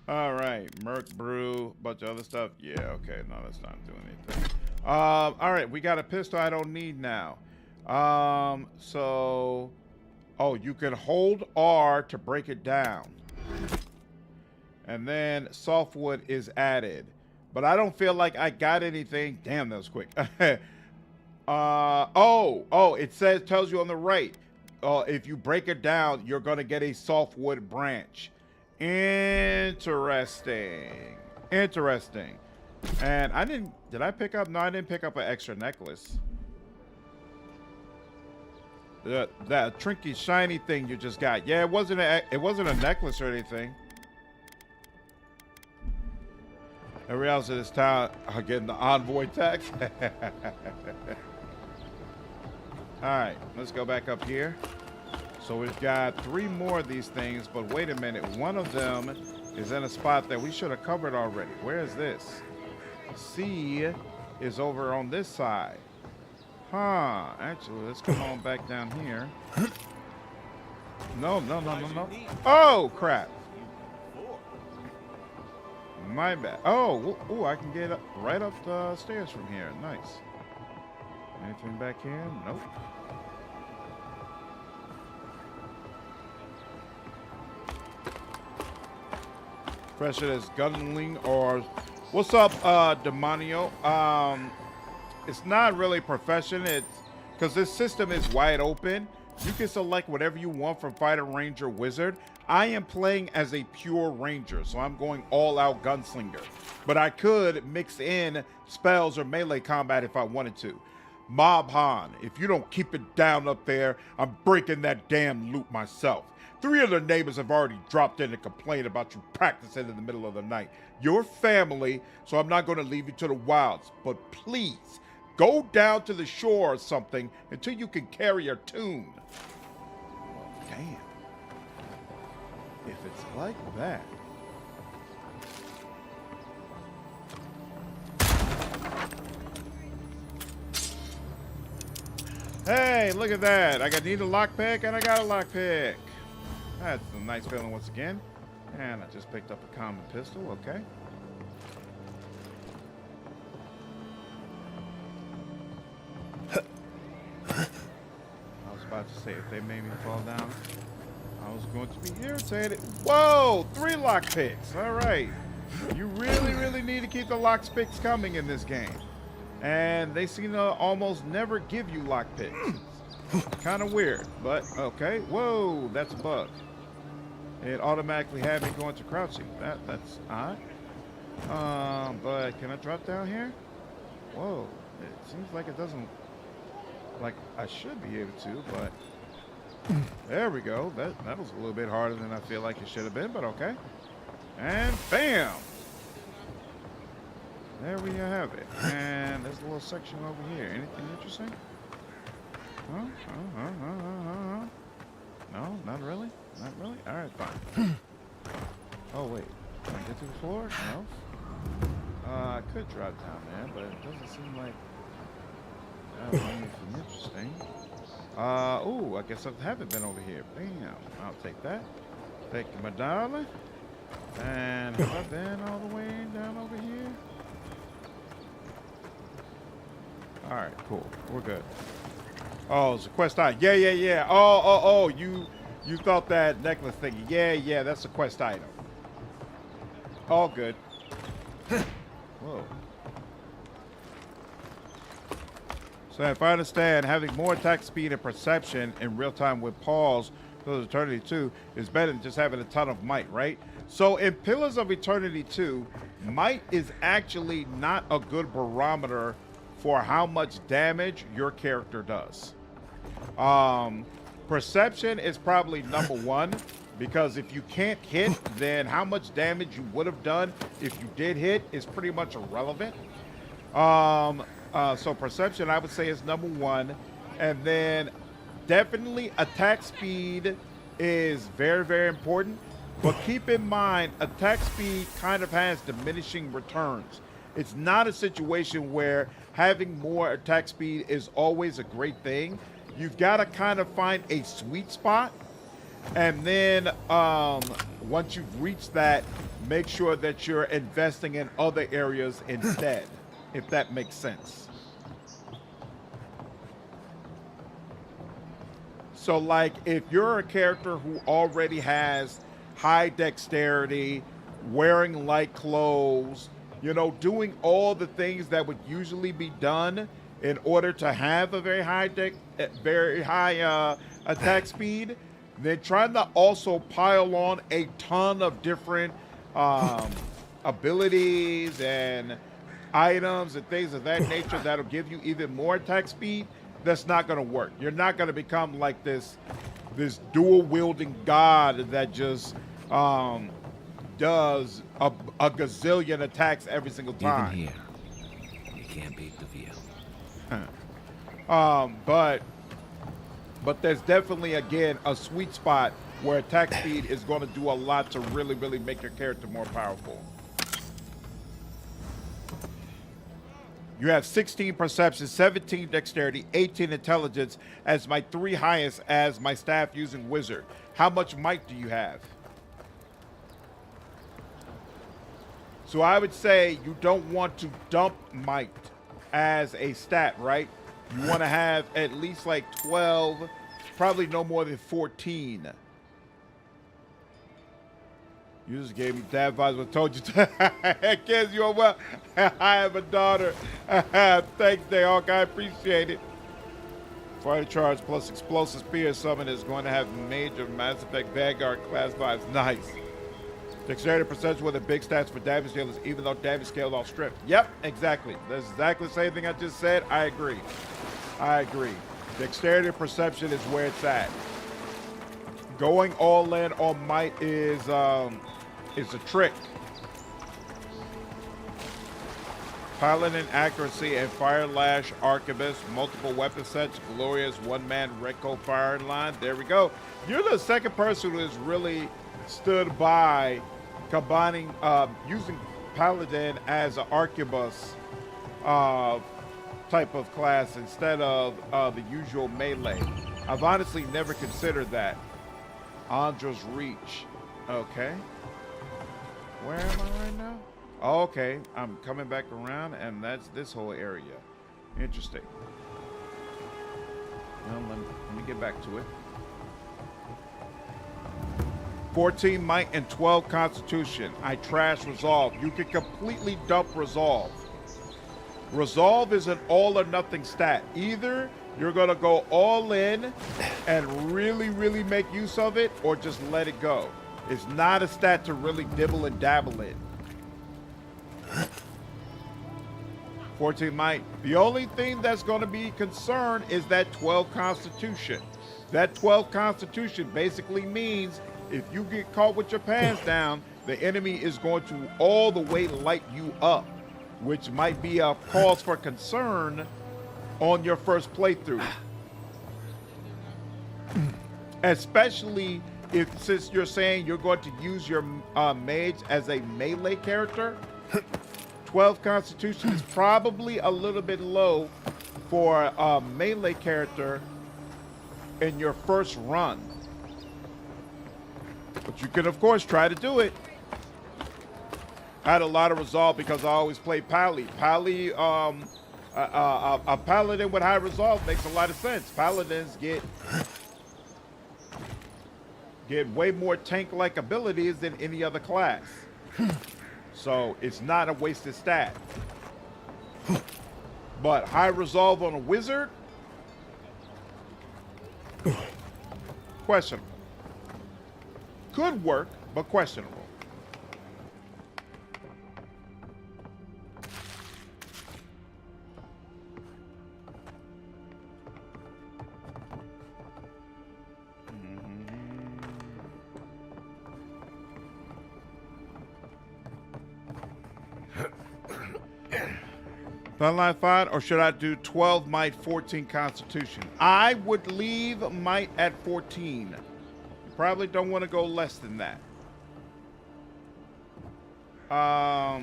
All right, Merc Brew, bunch of other stuff. Yeah, okay, no, that's not doing anything. All right, we got a pistol I don't need now. So, oh, you can hold R to break it down. And then softwood is added. But I don't feel like I got anything. Damn, that was quick. It tells you on the right. If you break it down, you're gonna get a softwood branch. Interesting. Interesting. And did I pick up? No, I didn't pick up an extra necklace. That trinky shiny thing you just got. Yeah, it wasn't a necklace or anything. Every else in this town are getting the envoy tax. All right, let's go back up here. So we've got 3 more of these things, but wait a minute. One of them is in a spot that we should have covered already. Where is this? C is over on this side. Huh, actually, let's come on back down here. No. Oh, crap. My bad. Oh, I can get right up the stairs from here. Nice. Anything back here? Nope. Profession as gunling or what's up, Demonio? It's not really profession. It's because this system is wide open. You can select whatever you want from fighter, ranger, wizard. I am playing as a pure ranger, so I'm going all out gunslinger. But I could mix in spells or melee combat if I wanted to. Mob Han, if you don't keep it down up there, I'm breaking that damn loot myself. 3 of their neighbors have already dropped in and complained about you practicing in the middle of the night. You're family, so I'm not going to leave you to the wilds. But please, go down to the shore or something until you can carry a tune. Well, damn. If it's like that. Hey, look at that. I need a lockpick and I got a lockpick. That's a nice feeling once again. And I just picked up a common pistol, okay. I was about to say, if they made me fall down, I was going to be irritated. Whoa, 3 lockpicks. All right. You really need to keep the lockpicks coming in this game. And they seem to almost never give you lockpicks. Kind of weird, but okay. Whoa, that's a bug. It automatically had me going to crouching. That's odd. But can I drop down here? Whoa, it seems like it doesn't. Like I should be able to, but there we go. That was a little bit harder than I feel like it should have been, but okay. And bam! There we have it. And there's a little section over here. Anything interesting? No, not really. Not really? All right, fine. Oh, wait. Can I get to the floor? No. I could drop down there, but it doesn't seem like that would be anything interesting. Oh, I guess I haven't been over here. Bam. I'll take that. Thank you, my darling. And have I been all the way down over here? All right, cool. We're good. Oh, it's a quest item. Yeah. Oh, you thought that necklace thing. Yeah, that's a quest item. All good. Whoa. So if I understand, having more attack speed and perception in real time with pause Pillars of Eternity 2 is better than just having a ton of might, right? So in Pillars of Eternity 2, might is actually not a good barometer for how much damage your character does. Perception is probably number 1, because if you can't hit, then how much damage you would have done if you did hit is pretty much irrelevant. So perception, I would say, is number 1. And then definitely attack speed is very, very important. But keep in mind, attack speed kind of has diminishing returns. It's not a situation where having more attack speed is always a great thing. You've got to kind of find a sweet spot. And then once you've reached that, make sure that you're investing in other areas instead, if that makes sense. So like if you're a character who already has high dexterity, wearing light clothes, you know, doing all the things that would usually be done in order to have a very high attack speed, then trying to also pile on a ton of different abilities and items and things of that nature that'll give you even more attack speed, that's not going to work. You're not going to become like this dual wielding god that just does a gazillion attacks every single time. Even here, you can't beat the view. But there's definitely, again, a sweet spot where attack speed is going to do a lot to really, really make your character more powerful. You have 16 perception, 17 dexterity, 18 intelligence as my 3 highest as my staff using wizard. How much might do you have? So I would say you don't want to dump might as a stat, right? You want to have at least like 12, probably no more than 14. You just gave me dad vibes. I told you. Kids, you are well. I have a daughter. Thanks, Dayhawk. I appreciate it. Fighter charge plus explosive spear summon is going to have major Mass Effect Vanguard class vibes. Nice. Dexterity percentage with a big stats for damage dealers, even though damage scaled off strip. Yep, exactly. That's exactly the same thing I just said. I agree. I agree. Dexterity perception is where it's at. Going all in on might is a trick. Paladin accuracy and fire lash arquebus, multiple weapon sets, glorious one-man Recco firing line. There we go. You're the second person who has really stood by combining using Paladin as an arquebus type of class instead of the usual melee. I've honestly never considered that. Andra's Reach. Okay. Where am I right now? Oh, okay. I'm coming back around, and that's this whole area. Interesting. Well, let me get back to it. 14 might and 12 constitution. I trash resolve. You can completely dump resolve. Resolve is an all or nothing stat. Either you're going to go all in and really, really make use of it, or just let it go. It's not a stat to really dibble and dabble in. 14 might. The only thing that's going to be concerned is that 12 constitution. That 12 constitution basically means if you get caught with your pants down, the enemy is going to all the way light you up, which might be a cause for concern on your first playthrough. Especially since you're saying you're going to use your mage as a melee character. 12 constitution is probably a little bit low for a melee character in your first run. But you can, of course, try to do it. I had a lot of resolve because I always play Pally. Pally, a paladin with high resolve makes a lot of sense. Paladins get way more tank-like abilities than any other class. So it's not a wasted stat. But high resolve on a wizard? Questionable. Could work, but questionable. Bloodline 5, or should I do 12 might, 14 constitution? I would leave might at 14. You probably don't want to go less than that. All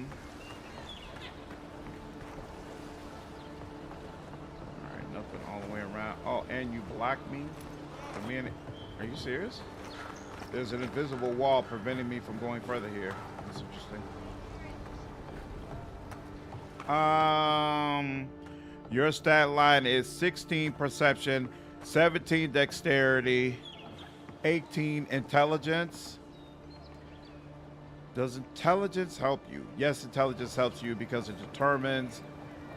right, nothing all the way around. Oh, and you blocked me? I mean, are you serious? There's an invisible wall preventing me from going further here. That's interesting. Your stat line is 16 perception, 17 dexterity, 18 intelligence. Does intelligence help you? Yes, intelligence helps you because it determines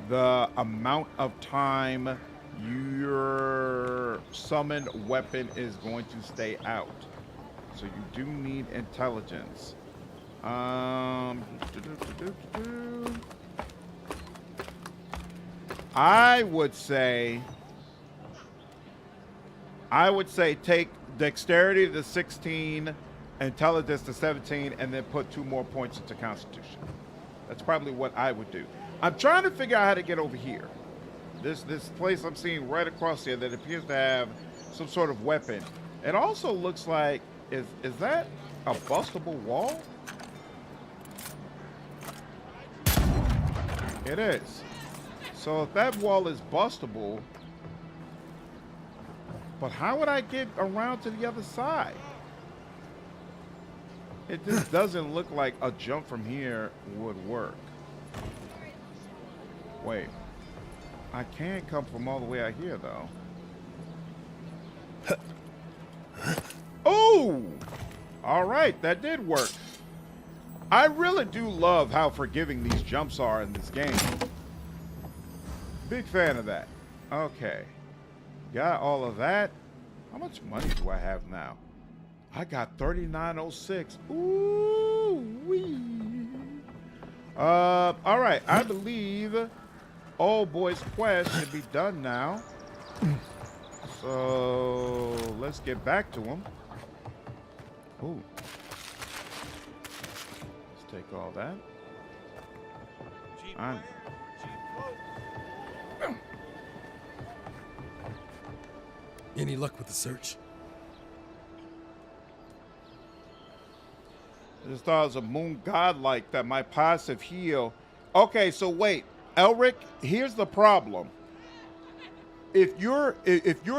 the amount of time your summoned weapon is going to stay out. So you do need intelligence. I would say take dexterity to 16, intelligence to 17, and then put 2 more points into constitution. That's probably what I would do. I'm trying to figure out how to get over here. This place I'm seeing right across here that appears to have some sort of weapon. It also looks like, is that a bustable wall? It is. So if that wall is bustable, but how would I get around to the other side? It just doesn't look like a jump from here would work. Wait, I can't come from all the way out here though. Oh, all right, that did work. I really do love how forgiving these jumps are in this game. Big fan of that. Okay. Got all of that. How much money do I have now? I got 3906. Ooh wee. All right. I believe Old Boy's quest should be done now. So let's get back to him. Ooh. Let's take all that. Any luck with the search? I just thought it was a moon godlike that my passive heal. Okay, so wait, Elric, here's the problem. If your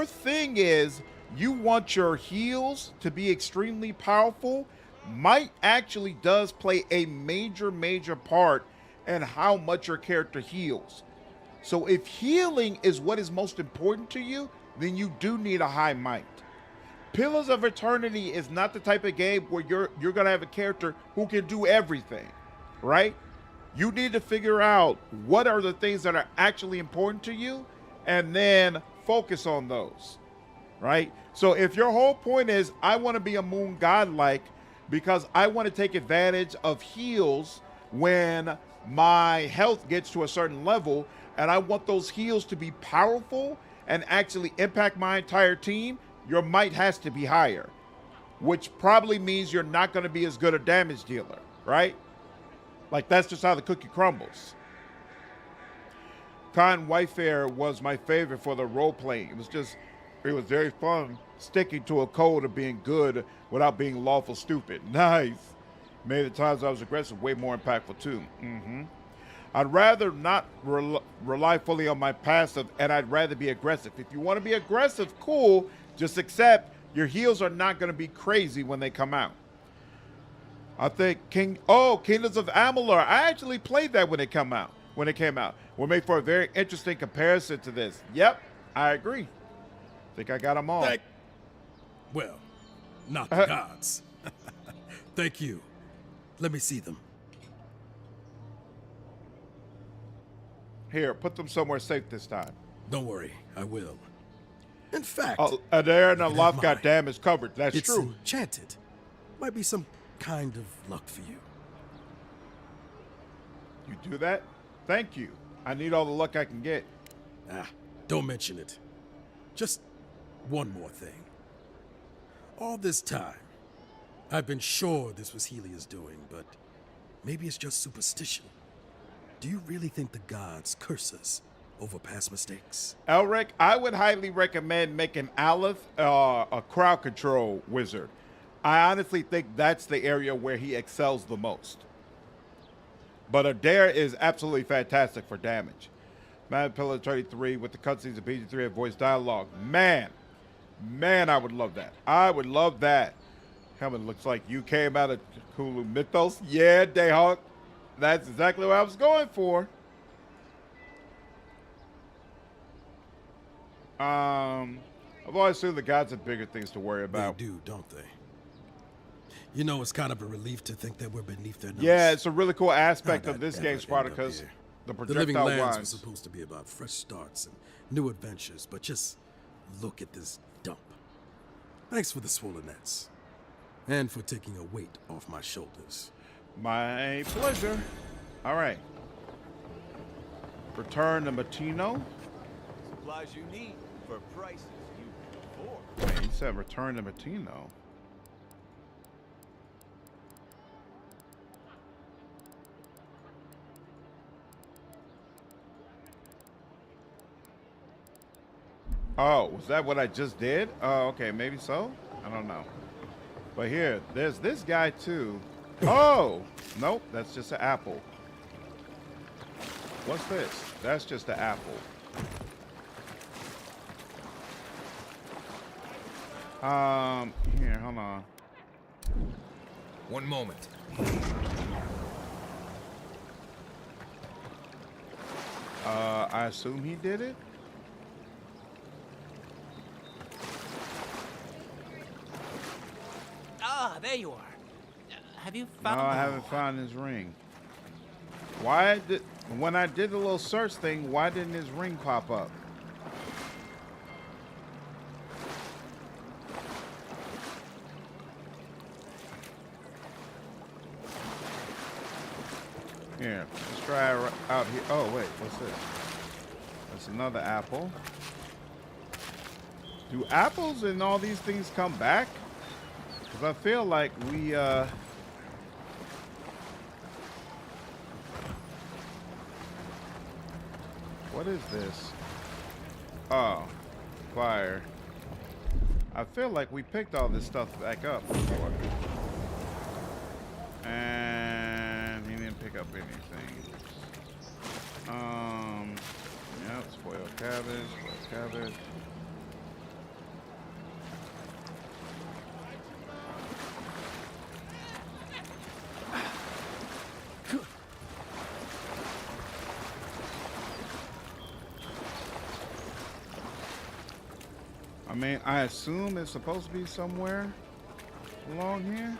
thing is you want your heals to be extremely powerful, might actually does play a major part in how much your character heals. So if healing is what is most important to you, then you do need a high might. Pillars of Eternity is not the type of game where you're gonna have a character who can do everything, right? You need to figure out what are the things that are actually important to you and then focus on those, right? So if your whole point is, I want to be a moon godlike because I want to take advantage of heals when my health gets to a certain level, and I want those heals to be powerful and actually impact my entire team, your might has to be higher, which probably means you're not going to be as good a damage dealer, right? Like, that's just how the cookie crumbles. Con Wayfair was my favorite for the role playing. It was very fun sticking to a code of being good without being lawful stupid. Nice. Made the times I was aggressive way more impactful too. I'd rather not rely fully on my passive, and I'd rather be aggressive. If you want to be aggressive, cool. Just accept your heals are not going to be crazy when they come out. I think Kingdoms of Amalur. I actually played that when it came out. Will make for a very interesting comparison to this. Yep, I agree. Think I got them all. Well, not the gods. Thank you. Let me see them. Here, put them somewhere safe this time. Don't worry, I will. In fact, Adair and Aloft got damage covered. That's it's true. Enchanted. Might be some kind of luck for you. You do that? Thank you. I need all the luck I can get. Don't mention it. Just one more thing. All this time, I've been sure this was Helia's doing, but maybe it's just superstition. Do you really think the gods curse us over past mistakes? Elric, I would highly recommend making Aleph a crowd control wizard. I honestly think that's the area where he excels the most. But Adair is absolutely fantastic for damage. Man, Pillar 33 with the cutscenes of PG3 and voice dialogue. Man, I would love that. I would love that. Helmet looks like you came out of Cthulhu Mythos. Yeah, Dayhawk. That's exactly what I was going for. I've always assumed the gods have bigger things to worry about. They do, don't they? You know, it's kind of a relief to think that we're beneath their nose. Yeah, it's a really cool aspect of this game, Spartacus. The Living projectile Lands lines. was supposed to be about fresh starts and new adventures, but just look at this dump. Thanks for the swollenets. And for taking a weight off my shoulders. My pleasure. All right. Return to Matino. Supplies you need for prices you can afford. Wait, he said return to Matino. Oh, was that what I just did? Oh, okay, maybe so. I don't know. But here, there's this guy too. Oh, nope, that's just an apple. What's this? That's just an apple. Here, hold on. One moment. I assume he did it. Ah, there you are. Have you found? No, I haven't found his ring. Why did, when I did the little search thing, why didn't his ring pop up? Here, let's try out here. Oh, wait, what's this? That's another apple. Do apples and all these things come back? Because I feel like we, what is this? Oh, fire. I feel like we picked all this stuff back up before. And he didn't pick up anything. Yep, spoiled cabbage. I mean, I assume it's supposed to be somewhere along here.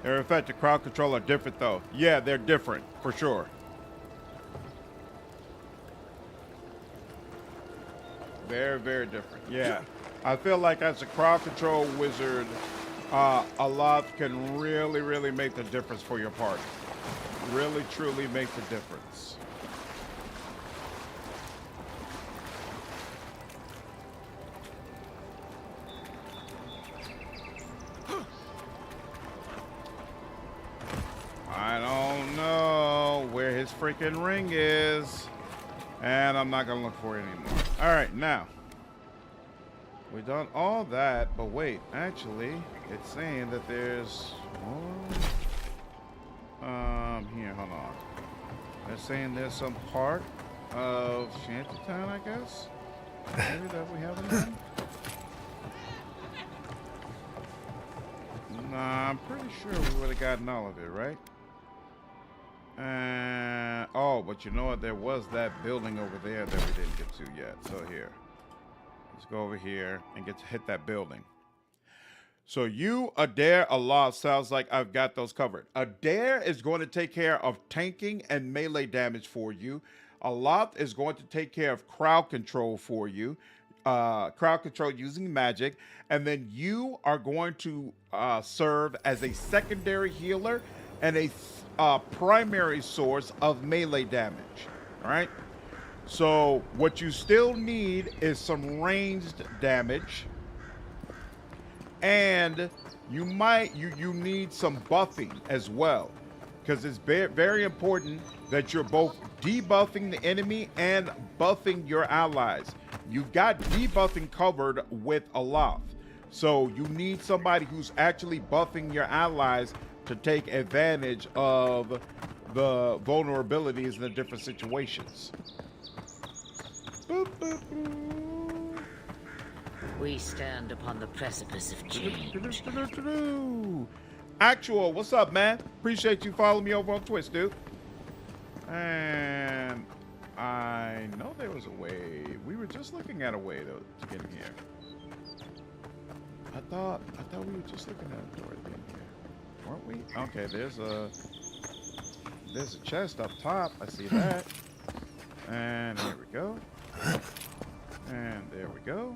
Their effect to crowd control are different, though. Yeah, they're different, for sure. Very, very different. Yeah. I feel like as a crowd control wizard, a lot can really, really make the difference for your party. Really, truly make the difference. I don't know where his freaking ring is, and I'm not gonna look for it anymore. All right, now we've done all that, but wait, actually, it's saying that there's more. Here, hold on. They're saying there's some part of Shanty Town, I guess. Maybe that we haven't done. Nah, I'm pretty sure we would have gotten all of it, right? Oh, but you know what? There was that building over there that we didn't get to yet. So here, let's go over here and get to hit that building. So you, Adair, Allah, sounds like I've got those covered. Adair is going to take care of tanking and melee damage for you. Allah is going to take care of crowd control for you. Crowd control using magic. And then you are going to serve as a secondary healer and a primary source of melee damage. All right? So what you still need is some ranged damage. And you need some buffing as well, because it's very important that you're both debuffing the enemy and buffing your allies. You've got debuffing covered with Aloth, so you need somebody who's actually buffing your allies to take advantage of the vulnerabilities in the different situations. Boop, boop, boop. We stand upon the precipice of change. Actual, what's up, man? Appreciate you following me over on Twitch, dude. And I know there was a way. We were just looking at a way to get in here. I thought we were just looking at a door to get in here, weren't we? Okay, there's a chest up top. I see that. And here we go. And there we go.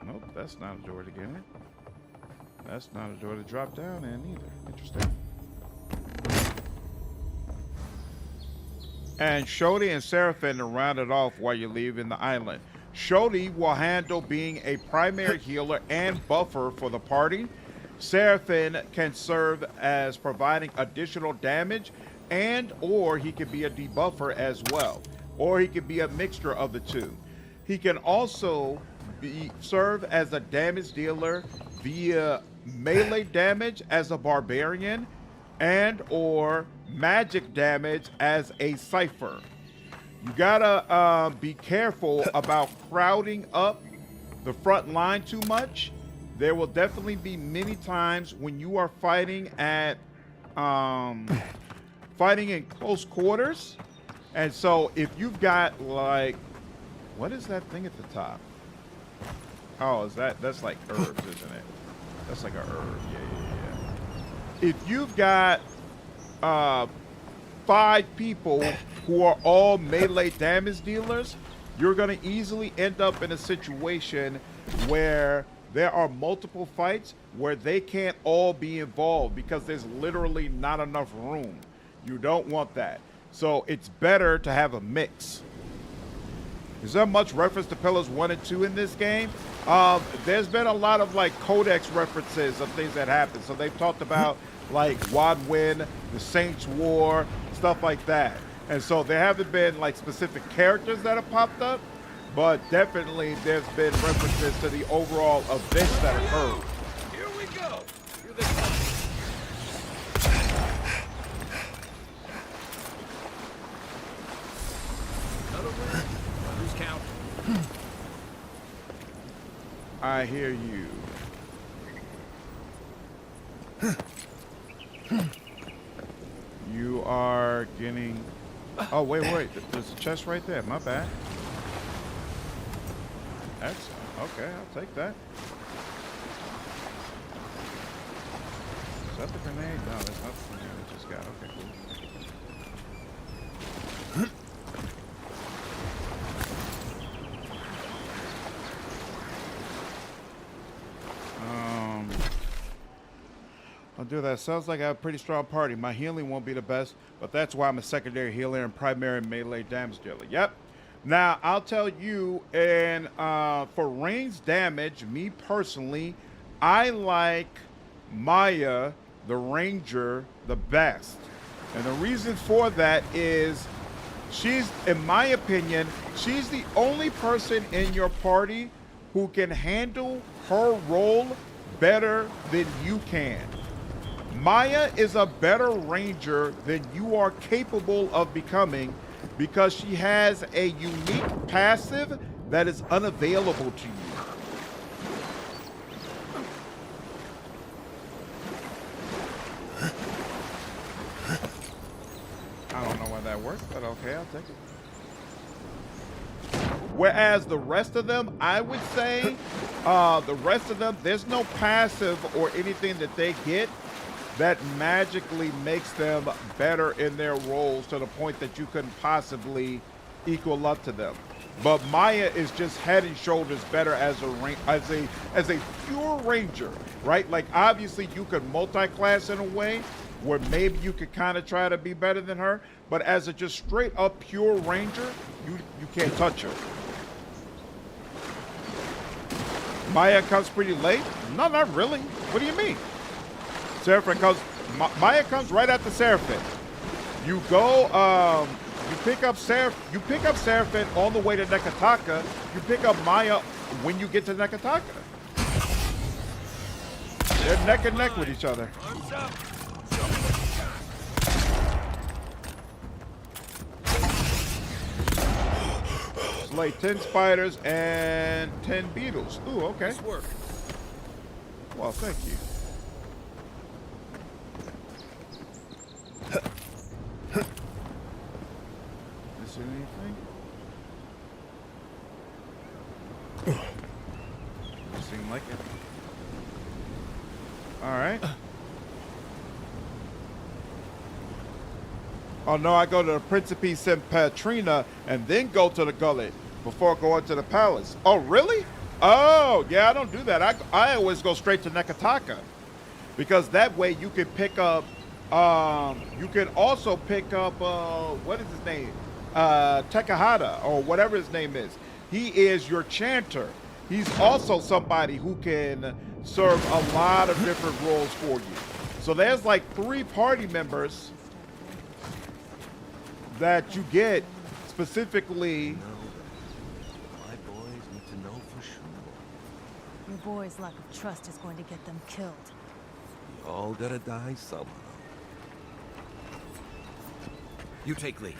Nope, that's not a door to get in. That's not a door to drop down in either. Interesting. And Shody and Seraphim to round it off while you're leaving the island. Shody will handle being a primary healer and buffer for the party. Seraphim can serve as providing additional damage, and or he can be a debuffer as well. Or he can be a mixture of the two. He can also serve as a damage dealer via melee damage as a barbarian and or magic damage as a Cipher. You gotta be careful about crowding up the front line too much. There will definitely be many times when you are fighting at fighting in close quarters, and so if you've got like, what is that thing at the top? Oh, that's like herbs, isn't it? That's like a herb. Yeah. If you've got 5 people who are all melee damage dealers, you're gonna easily end up in a situation where there are multiple fights where they can't all be involved because there's literally not enough room. You don't want that. So it's better to have a mix. Is there much reference to Pillars 1 and 2 in this game? There's been a lot of like codex references of things that happen. So they've talked about like Wadwin, the Saints War, stuff like that. And so there haven't been like specific characters that have popped up, but definitely there's been references to the overall events that occurred. Here we go. Here they come. Another win. Lose count. I hear you. You are getting... Oh, wait. There's a chest right there. My bad. Excellent. Okay, I'll take that. Is that the grenade? No, that's not the grenade I just got. Okay, cool. I'll do that. Sounds like I have a pretty strong party. My healing won't be the best, but that's why I'm a secondary healer and primary melee damage dealer. Yep. Now, I'll tell you, and for range damage, me personally, I like Maya, the Ranger, the best. And the reason for that is she's, in my opinion, she's the only person in your party who can handle her role better than you can. Maya is a better ranger than you are capable of becoming because she has a unique passive that is unavailable to you. I don't know why that works, but okay, I'll take it. Whereas the rest of them, I would say, the rest of them, there's no passive or anything that they get that magically makes them better in their roles to the point that you couldn't possibly equal up to them. But Maya is just head and shoulders better as a pure ranger, right? Like obviously you could multi-class in a way where maybe you could kind of try to be better than her, but as a just straight up pure ranger, you can't touch her. Maya comes pretty late? No, not really. What do you mean? Seraphim comes, Maya comes right after Seraphim. You go, you pick up Seraphim on the way to Nekataka. You pick up Maya when you get to Nekataka. They're neck and neck with each other. Slay 10 spiders and 10 beetles. Ooh, okay. Nice work. Well, thank you. Is there anything? Doesn't seem like it. All right. Oh no, I go to the Principe Sempetrina and then go to the gullet before going to the palace. Oh really? Oh yeah, I don't do that. I always go straight to Nekataka because that way you can pick up. You can also pick up, what is his name? Tekahata, or whatever his name is. He is your chanter. He's also somebody who can serve a lot of different roles for you. So there's like 3 party members that you get specifically. My boys need to know for sure. Your boy's lack of trust is going to get them killed. We all gotta die somehow. You take lead.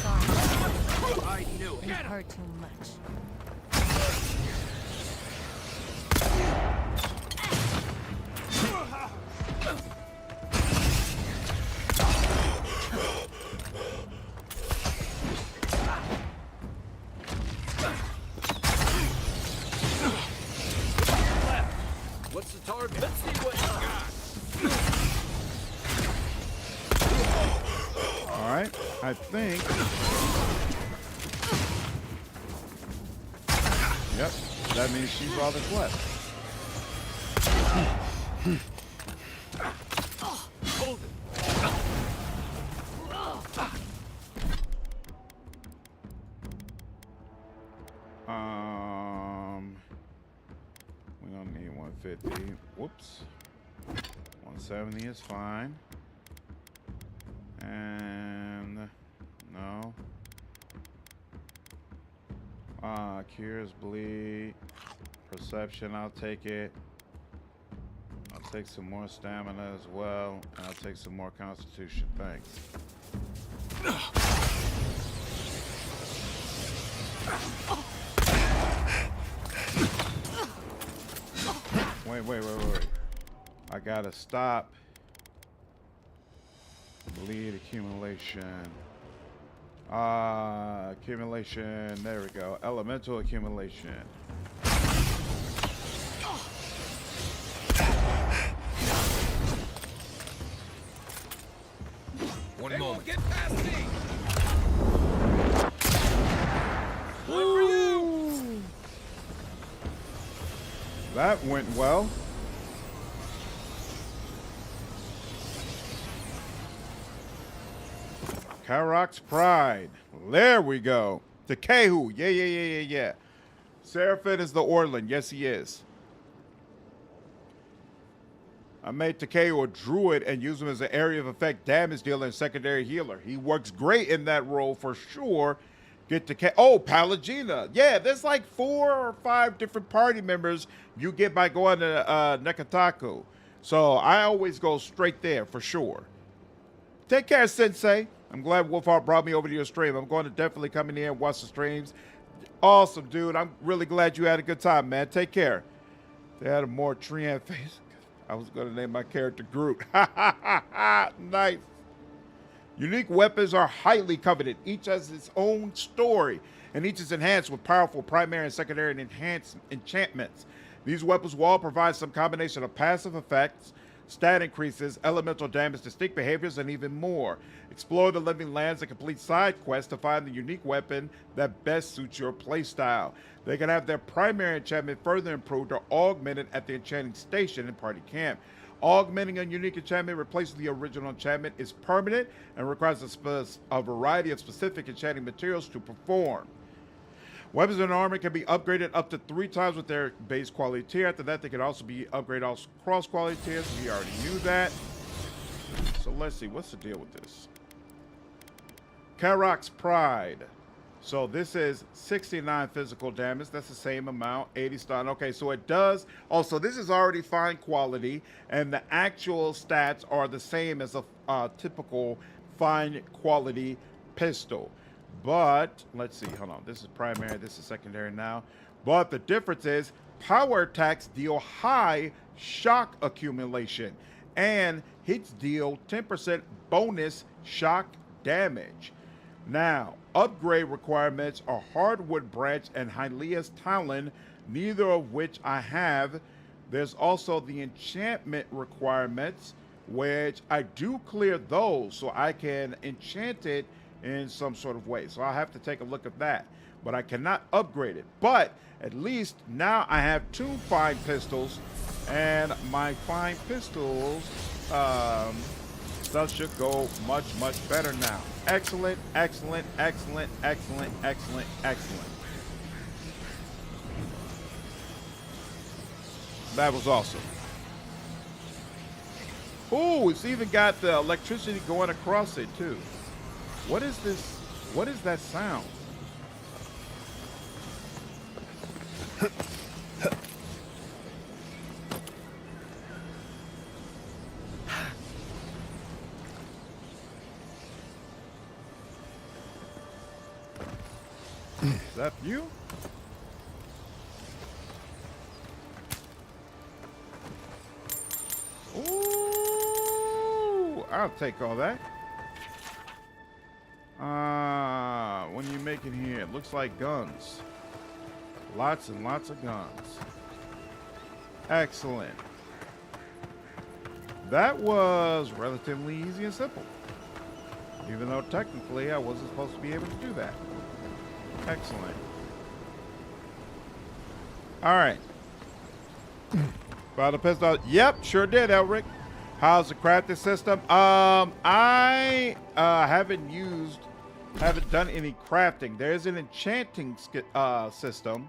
I knew it. You've heard too much. What's the target? Let's see what you got. All right, I think. Yep, that means she's all that's left. Hold it. We don't need 150. Whoops. 170 is fine. And no. Cures bleed. Perception, I'll take it. I'll take some more stamina as well. And I'll take some more constitution. Thanks. Wait. I gotta stop. Bleed accumulation. Accumulation. There we go. Elemental accumulation. One moment. Get past me. One for you. That went well. Karok's Pride. There we go. Tekehu. Yeah. Seraphim is the Orland. Yes, he is. I made Tekehu a druid and use him as an area of effect damage dealer and secondary healer. He works great in that role for sure. Get Tekehu. Oh, Palagina. Yeah, there's like 4 or 5 different party members you get by going to Nekataku. So I always go straight there for sure. Take care, Sensei. I'm glad Wolfheart brought me over to your stream. I'm going to definitely come in here and watch the streams. Awesome, dude. I'm really glad you had a good time, man. Take care. They had a more Trian face. I was going to name my character Groot. Nice. Unique weapons are highly coveted. Each has its own story, and each is enhanced with powerful primary and secondary enchantments. These weapons will all provide some combination of passive effects, stat increases, elemental damage, distinct behaviors, and even more. Explore the living lands and complete side quests to find the unique weapon that best suits your playstyle. They can have their primary enchantment further improved or augmented at the enchanting station in party camp. Augmenting a unique enchantment replacing the original enchantment is permanent and requires a variety of specific enchanting materials to perform. Weapons and armor can be upgraded up to 3 times with their base quality tier. After that, they can also be upgraded across quality tiers. We already knew that. So let's see. What's the deal with this? Karok's Pride. So this is 69 physical damage. That's the same amount. 80 stun. Okay, so it does. Also, this is already fine quality. And the actual stats are the same as a typical fine quality pistol. But let's see, hold on. This is primary, this is secondary now. But the difference is power attacks deal high shock accumulation and hits deal 10% bonus shock damage. Now, upgrade requirements are Hardwood Branch and Hylia's Talon, neither of which I have. There's also the enchantment requirements, which I do clear those so I can enchant it in some sort of way. So I'll have to take a look at that. But I cannot upgrade it. But at least now I have 2 fine pistols. And my fine pistols stuff should go much, much better now. Excellent, excellent, excellent, excellent, excellent, excellent. That was awesome. Ooh, it's even got the electricity going across it too. What is this? What is that sound? Is that you? Ooh, I'll take all that. When you make it here, it looks like guns. Lots and lots of guns. Excellent. That was relatively easy and simple. Even though technically I wasn't supposed to be able to do that. Excellent. All right. Found a pistol. Yep, sure did, Elric. How's the crafting system? I haven't done any crafting. There's an enchanting system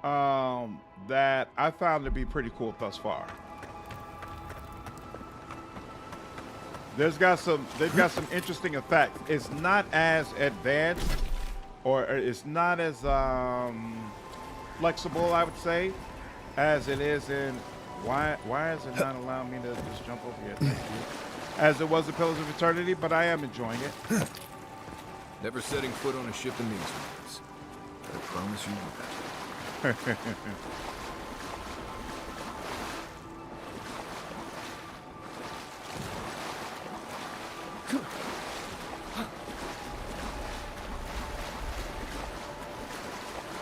that I found to be pretty cool thus far. They've got some interesting effects. It's not as advanced, or it's not as flexible, I would say, as it is in why is it not allowing me to just jump over here? Thank you. As it was in Pillars of Eternity, but I am enjoying it. Never setting foot on a ship in these waters. I promise you that.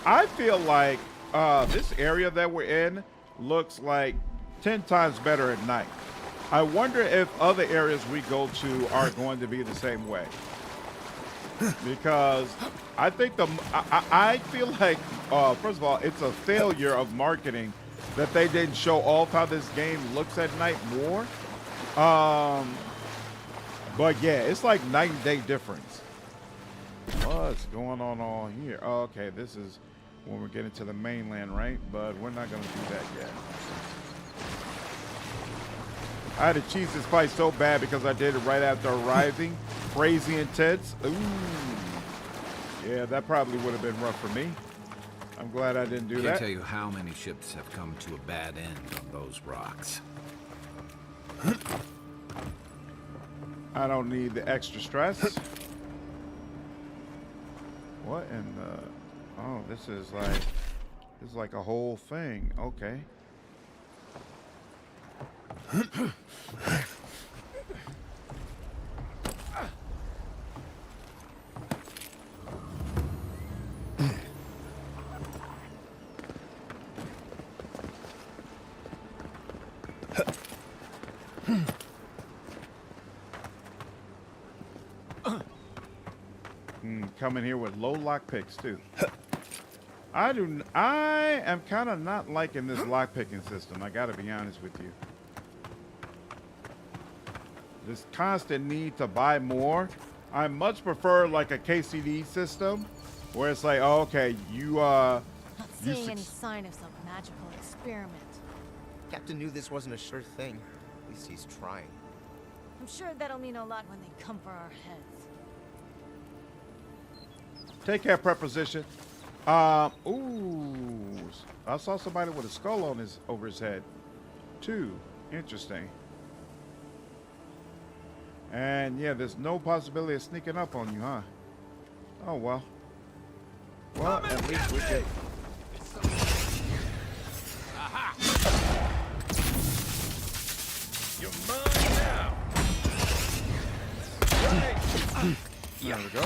I feel like this area that we're in looks like 10 times better at night. I wonder if other areas we go to are going to be the same way. Because I think I feel like, first of all, it's a failure of marketing that they didn't show off how this game looks at night more. But yeah, it's like night and day difference. What's going on all here? Oh, okay, this is when we're getting to the mainland, right? But we're not going to do that yet. I had to cheese this fight so bad because I did it right after arriving. Crazy intense. Ooh. Yeah, that probably would have been rough for me. I'm glad I didn't do that. I can't tell you how many ships have come to a bad end on those rocks. I don't need the extra stress. What in the... Oh, this is like a whole thing. Okay. Coming here with low lock picks too. I am kind of not liking this lock picking system. I gotta be honest with you. This constant need to buy more. I much prefer like a KCD system where it's like, oh, okay, Not seeing any sign of some magical experiment. Captain knew this wasn't a sure thing. At least he's trying. I'm sure that'll mean a lot when they come for our heads. Take care, preposition. Ooh, I saw somebody with a skull on over his head, too. Interesting. And yeah, there's no possibility of sneaking up on you, huh? Oh well. Well, at least we did. Aha! You're mine now. There we go.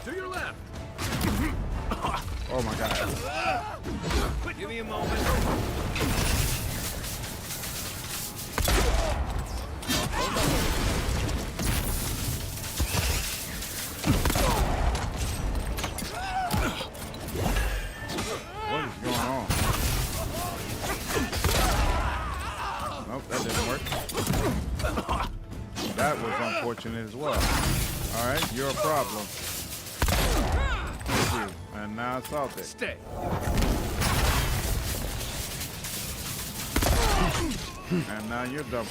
To your left. Oh my God. Give me a moment. What is going on? Nope, that didn't work. That was unfortunate as well. All right, you're a problem. Thank you. And now assaulted. Stay. And now you're done.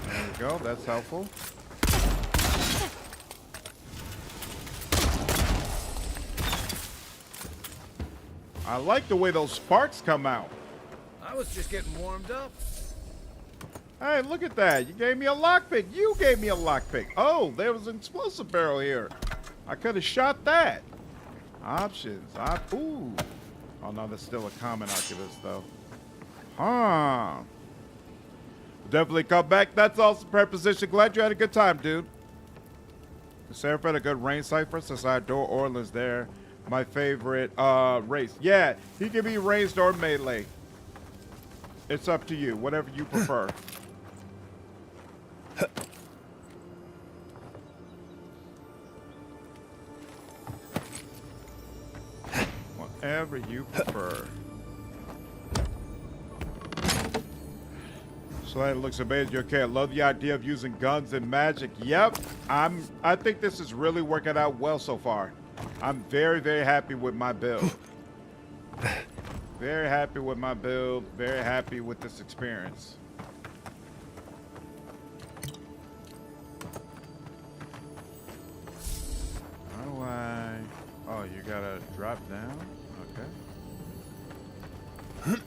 There we go. That's helpful. I like the way those sparks come out. I was just getting warmed up. Hey, look at that. You gave me a lockpick. You gave me a lockpick. Oh, there was an explosive barrel here. I could have shot that. Options. Ooh. Oh, no, that's still a common archivist, though. Huh. Definitely come back. That's awesome, Preposition. Glad you had a good time, dude. Sarah had a good range Cipher since I adore Orleans there. My favorite race. Yeah, he can be ranged or melee. It's up to you, whatever you prefer. Whatever you prefer. Slade looks amazing. Okay, I love the idea of using guns and magic. Yep, I think this is really working out well so far. I'm very, very happy with my build. Very happy with my build. Very happy with this experience. How do I... Oh, you gotta drop down? Okay.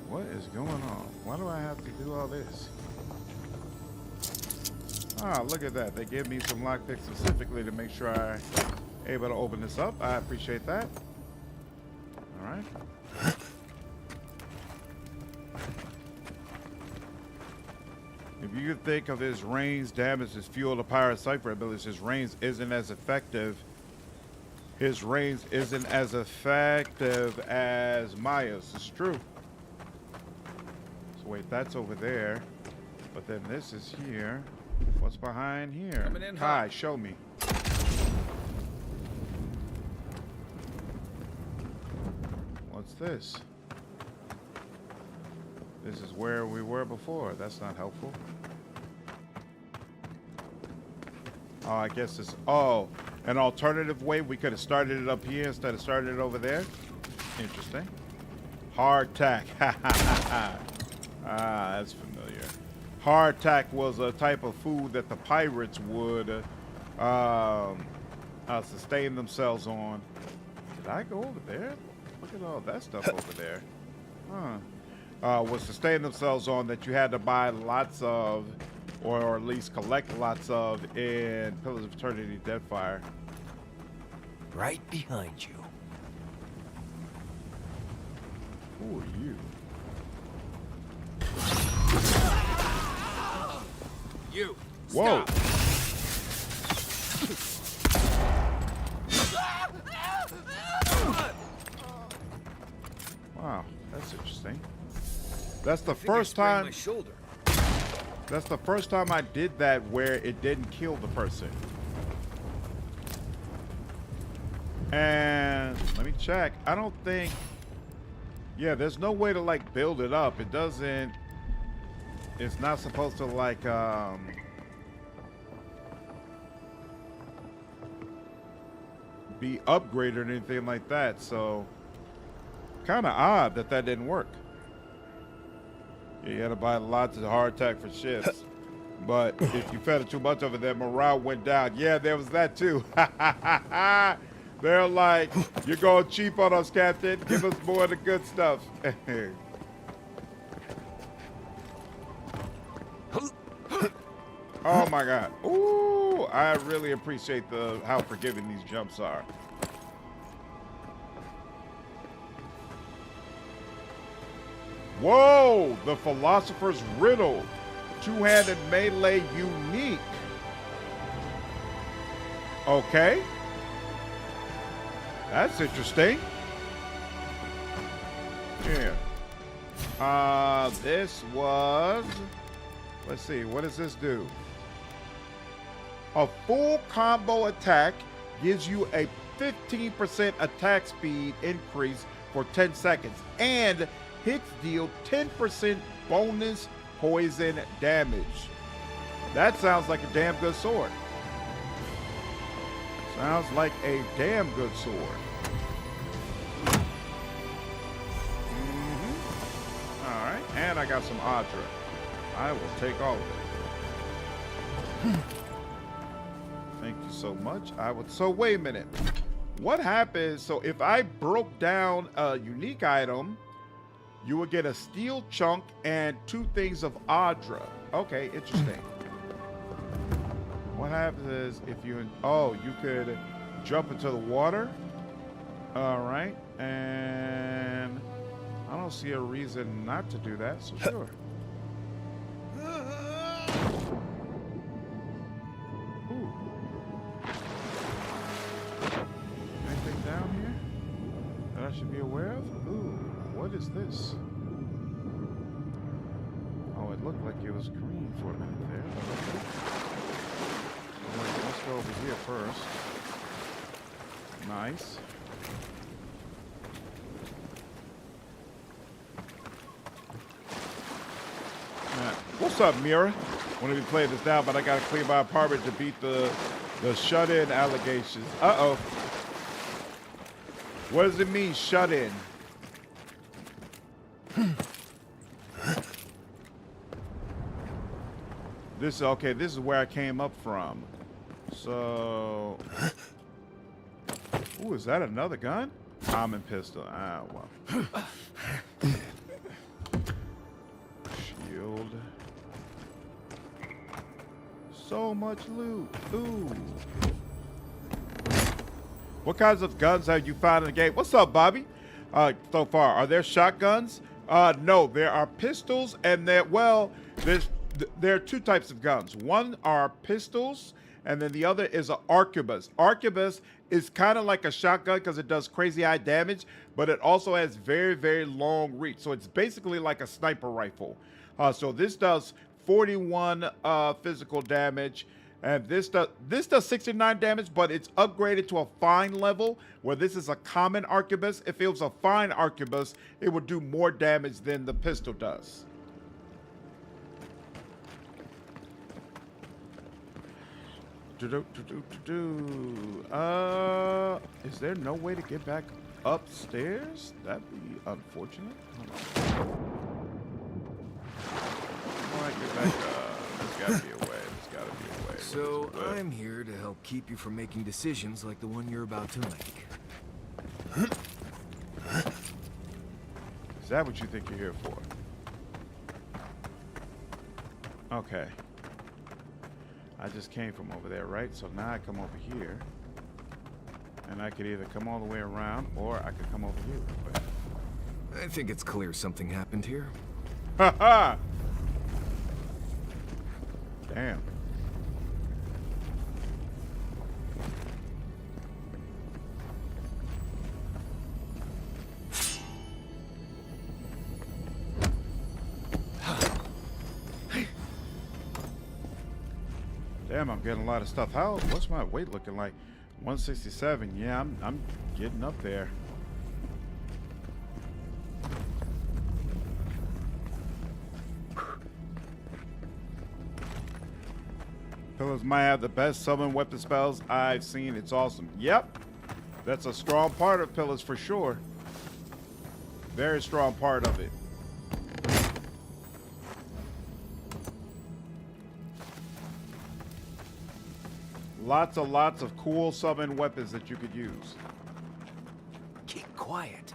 What is going on? Why do I have to do all this? Ah, look at that. They give me some lockpicks specifically to make sure I'm able to open this up. I appreciate that. All right. If you could think of his range damage as fuel to pirate Cipher abilities, his range isn't as effective. His range isn't as effective as Maya's. It's true. So wait, that's over there. But then this is here. What's behind here? Coming in Hi, hot. show me. What's this? This is where we were before. That's not helpful. Oh, I guess it's... Oh, an alternative way. We could have started it up here instead of starting it over there. Interesting. Hardtack. Ah, that's familiar. Hardtack was a type of food that the pirates would sustain themselves on. Did I go over there? Look at all that stuff over there. Huh. Would sustain themselves on that you had to buy lots of, or at least collect lots of in Pillars of Eternity Deadfire. Right behind you. Who are you? You. Whoa. Wow, that's interesting. That's the first time. My shoulder. That's the first time I did that where it didn't kill the person. And let me check. I don't think. Yeah, there's no way to like build it up. It doesn't. It's not supposed to like be upgraded or anything like that. So kind of odd that that didn't work. Yeah, you had to buy lots of hardtack for ships. But if you fed it too much of it, their morale went down. Yeah, there was that too. They're like, you're going cheap on us, Captain. Give us more of the good stuff. Oh my God. Ooh, I really appreciate how forgiving these jumps are. Whoa, the Philosopher's Riddle. Two-handed melee unique. Okay. That's interesting. Yeah. This was... Let's see, what does this do? A full combo attack gives you a 15% attack speed increase for 10 seconds. And hits deal 10% bonus poison damage. That sounds like a damn good sword. Sounds like a damn good sword. All right, and I got some Audra. I will take all of it. Thank you so much. So wait a minute. What happens? So if I broke down a unique item, you would get a steel chunk and 2 things of Audra. Okay, interesting. What happens is if you, you could jump into the water. All right, and I don't don't see a reason not to do that, so sure. Ooh. Anything down here that I should be aware of? Ooh, what is this? Oh, it looked like it was green for a minute there. Wait, let's go over here first. Nice. What's up, Mira? Want to be playing this down, but I gotta clean my apartment to beat the shut-in allegations. Uh-oh. What does it mean, shut-in? This is where I came up from. So, ooh, is that another gun? Common pistol. Ah, well. Shield. So much loot. Ooh. What kinds of guns have you found in the game? What's up, Bobby? So far, are there shotguns? No, there are pistols, and there are two types of guns. One are pistols, and then the other is an arquebus. Arquebus is kind of like a shotgun because it does crazy high damage, but it also has very, very long reach. So it's basically like a sniper rifle. So this does 41 physical damage, and this does 69 damage, but it's upgraded to a fine level where this is a common arquebus. If it was a fine arquebus, it would do more damage than the pistol does. Is there no way to get back upstairs? That'd be unfortunate. Hold on. Get back up. There's gotta be a way. There's gotta be a way. So I'm here to help keep you from making decisions like the one you're about to make. Is that what you think you're here for? Okay. I just came from over there, right? So now I come over here. And I could either come all the way around or I could come over here real quick. I think it's clear something happened here. Ha ha! Damn. Damn, I'm getting a lot of stuff. What's my weight looking like? 167. Yeah, I'm getting up there. Pillars might have the best summon weapon spells I've seen. It's awesome. Yep. That's a strong part of Pillars for sure. Very strong part of it. Lots of cool summon weapons that you could use. Keep quiet.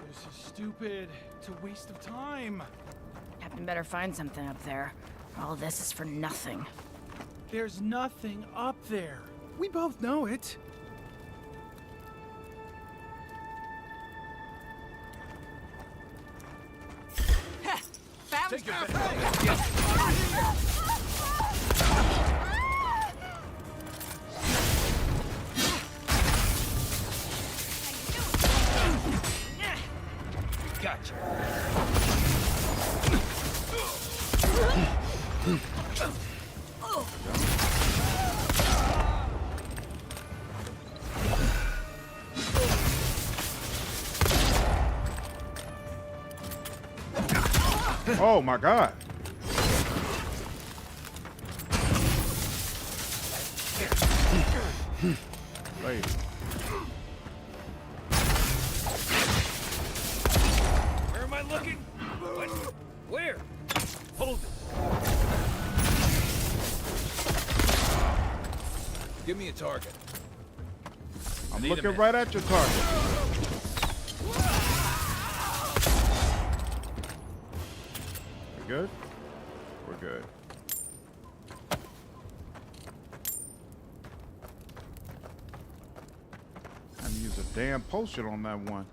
This is stupid. It's a waste of time. Captain better find something up there. All this is for nothing. There's nothing up there. We both know it. Found Take your Gotcha. Oh my God. Wait. Where am I looking? What? Where? Hold it. Give me a target. I'm looking right at your target. We good? We're good. I'm gonna use a damn potion on that one.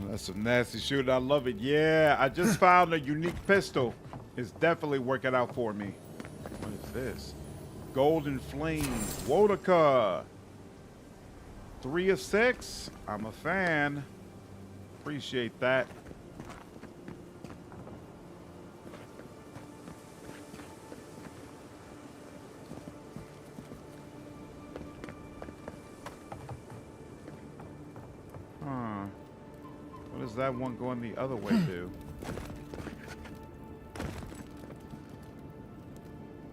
That's some nasty shooting. I love it. Yeah, I just found a unique pistol. It's definitely working out for me. What is this? Golden Flame. Wodaka. 3 of 6. I'm a fan. Appreciate that. Huh. What does that one going the other way do?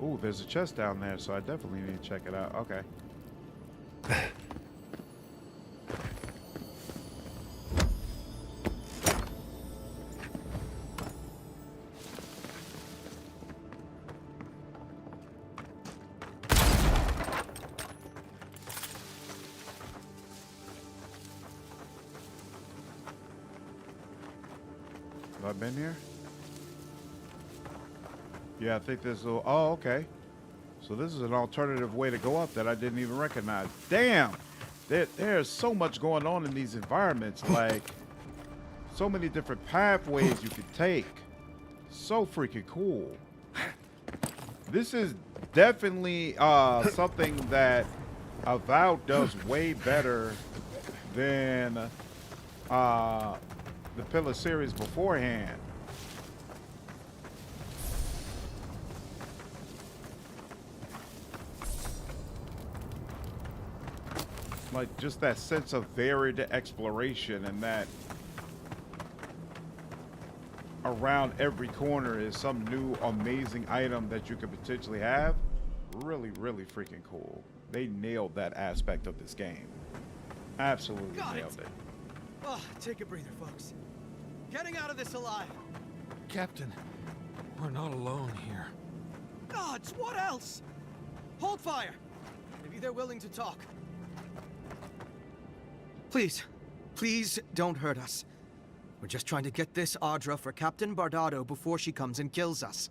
Ooh, there's a chest down there, so I definitely need to check it out. Okay. Have I been here? Yeah, I think there's a... Oh, okay. So this is an alternative way to go up that I didn't even recognize. Damn! There's so much going on in these environments. Like, so many different pathways you can take. So freaking cool. This is definitely something that Avowed does way better than the Pillar series beforehand. Like, just that sense of varied exploration, and that around every corner is some new amazing item that you could potentially have. Really, really freaking cool. They nailed that aspect of this game. Absolutely nailed it. Oh, take a breather, folks. Getting out of this alive. Captain, we're not alone here. Gods, what else? Hold fire. Maybe they're willing to talk. Please, please don't hurt us. We're just trying to get this Audra for Captain Bardado before she comes and kills us.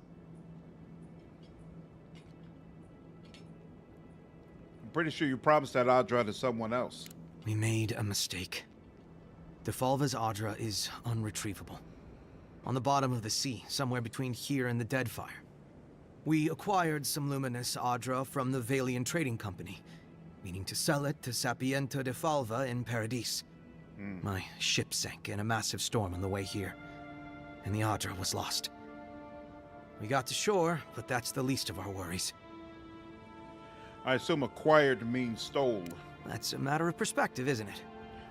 I'm pretty sure you promised that Audra to someone else. We made a mistake. Defalva's Audra is unretrievable. On the bottom of the sea, somewhere between here and the Deadfire. We acquired some luminous Audra from the Valian Trading Company, meaning to sell it to Sapiento Defalva in Paradis. My ship sank in a massive storm on the way here, and the Audra was lost. We got to shore, but that's the least of our worries. I assume acquired means stole. That's a matter of perspective, isn't it?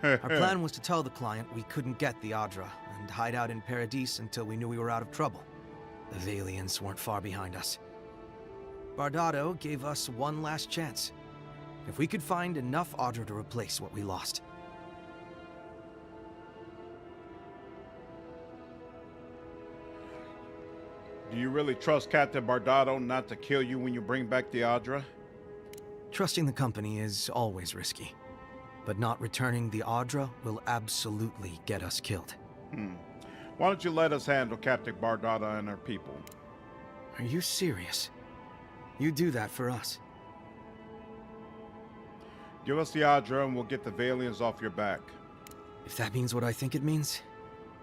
Our plan was to tell the client we couldn't get the Audra and hide out in Paradis until we knew we were out of trouble. The Valians weren't far behind us. Bardado gave us one last chance. If we could find enough Audra to replace what we lost. Do you really trust Captain Bardado not to kill you when you bring back the Audra? Trusting the company is always risky. But not returning the Audra will absolutely get us killed. Why don't you let us handle Captain Bardado and her people? Are you serious? You do that for us? Give us the Audra and we'll get the Valians off your back. If that means what I think it means,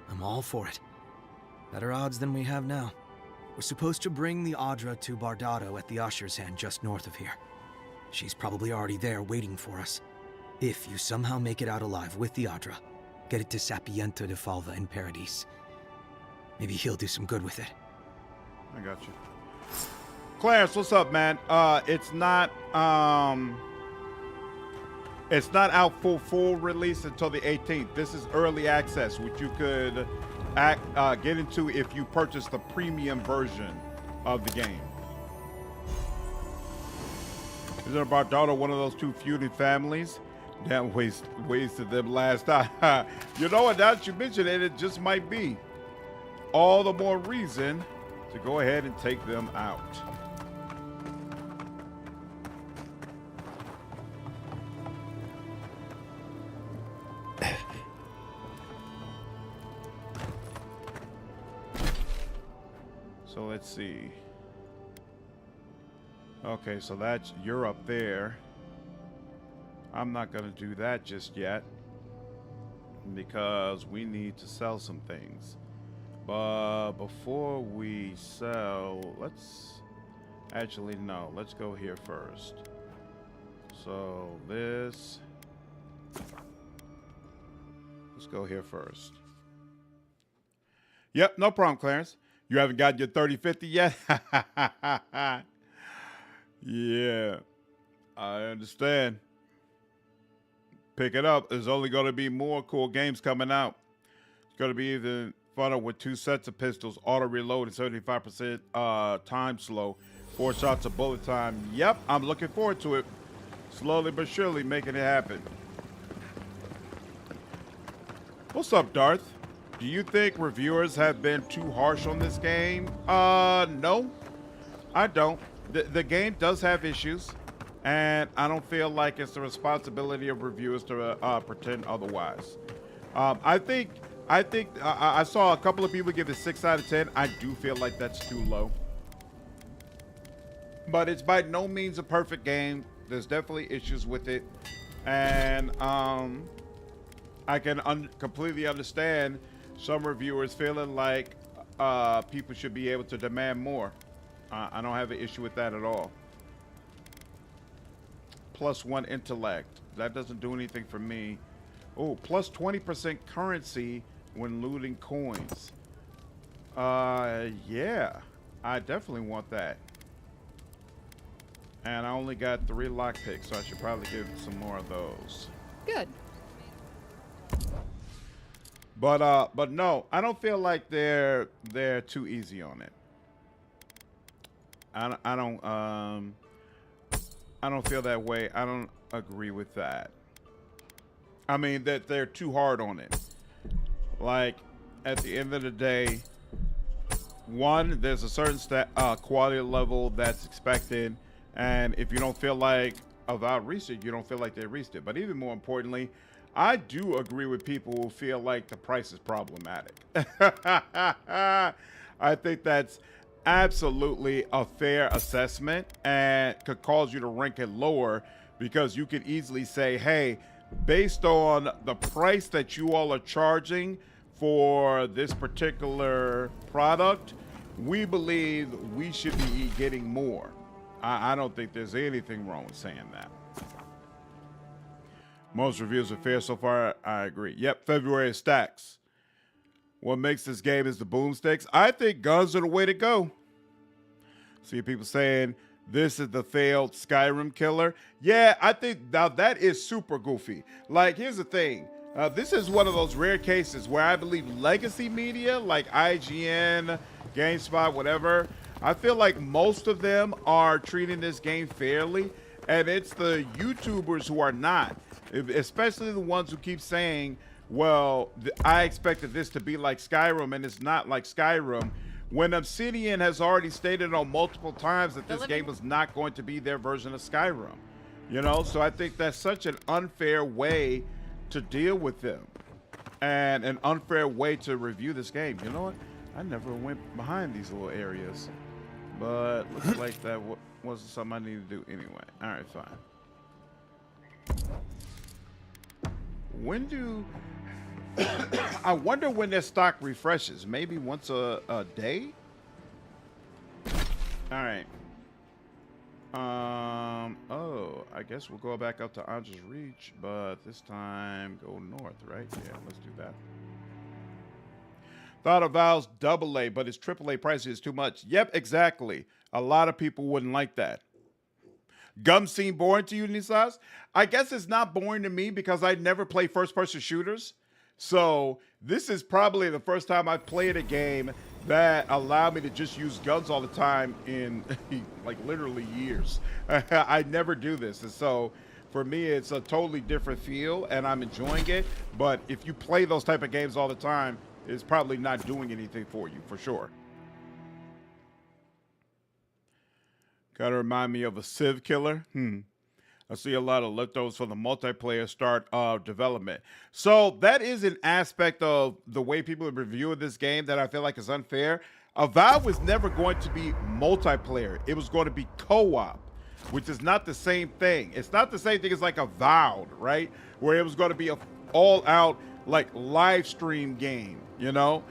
I'm all for it. Better odds than we have now. We're supposed to bring the Audra to Bardado at the Usher's Hand just north of here. She's probably already there waiting for us. If you somehow make it out alive with the Audra, get it to Sapiento Defalva in Paradis. Maybe he'll do some good with it. I got you. Clarence, what's up, man? It's not out full release until the 18th. This is early access, which you could get into if you purchase the premium version of the game. Isn't Bardado one of those two feuding families? Damn, wasted them last time. You know what? Now that you mention it, it just might be. All the more reason to go ahead and take them out. So let's see. Okay, so that's, you're up there. I'm not gonna do that just yet. because we need to sell some things. But before we sell, let's actually, no, let's go here first. So this, let's go here first. Yep, no problem, Clarence. You haven't gotten your 3050 yet? Yeah, I understand. Pick it up. There's only going to be more cool games coming out. It's going to be even funner with 2 sets of pistols, auto reload, and 75% time slow, 4 shots of bullet time. Yep, I'm looking forward to it. Slowly but surely making it happen. What's up, Darth? Do you think reviewers have been too harsh on this game? No, I don't. The game does have issues, and I don't feel like it's the responsibility of reviewers to pretend otherwise. I saw a couple of people give it 6 out of 10. I do feel like that's too low. But it's by no means a perfect game. There's definitely issues with it. And I can completely understand some reviewers feeling like people should be able to demand more. I don't have an issue with that at all. +1 intellect. That doesn't do anything for me. Oh, plus 20% currency when looting coins. Yeah, I definitely want that. And I only got 3 lockpicks, so I should probably give some more of those. Good. But no, I don't feel like they're too easy on it. I don't feel that way. I don't agree with that. I mean that they're too hard on it. Like at the end of the day, one, there's a certain quality level that's expected, and if you don't feel like Avowed reached it, you don't feel like they reached it. But even more importantly, I do agree with people who feel like the price is problematic. I think that's absolutely a fair assessment and could cause you to rank it lower, because you could easily say, hey, based on the price that you all are charging for this particular product, we believe we should be getting more. I don't think there's anything wrong with saying that. Most reviews are fair so far. I agree. Yep, February stacks. What makes this game is the boomsticks. I think guns are the way to go. See people saying this is the failed Skyrim killer. Yeah, I think now that is super goofy. Like, here's the thing. This is one of those rare cases where I believe legacy media like IGN, GameSpot, whatever, I feel like most of them are treating this game fairly, and it's the YouTubers who are not, especially the ones who keep saying, well, I expected this to be like Skyrim, and it's not like Skyrim, when Obsidian has already stated on multiple times that this game was not going to be their version of Skyrim. You know, so I think that's such an unfair way to deal with them, and an unfair way to review this game. You know what? I never went behind these little areas, but looks like that wasn't something I needed to do anyway. All right, fine. When do I wonder when their stock refreshes? Maybe once a day? All right. Oh, I guess we'll go back up to Anja's Reach, but this time go north, right? Yeah, let's do that. Thought Avowed's AA, but its AAA price is too much. Yep, exactly. A lot of people wouldn't like that. Gum seem boring to you, Nisas? I guess it's not boring to me because I never play first-person shooters. So this is probably the first time I've played a game that allowed me to just use guns all the time in like literally years. I never do this. And so for me, it's a totally different feel and I'm enjoying it. But if you play those type of games all the time, it's probably not doing anything for you, for sure. Kind of remind me of a Civ killer. I see a lot of leftovers for the multiplayer start of development. So that is an aspect of the way people are reviewing this game that I feel like is unfair. Avowed was never going to be multiplayer. It was going to be co-op, which is not the same thing. It's not the same thing as like Avowed, right? Where it was going to be an all-out like live stream game, you know?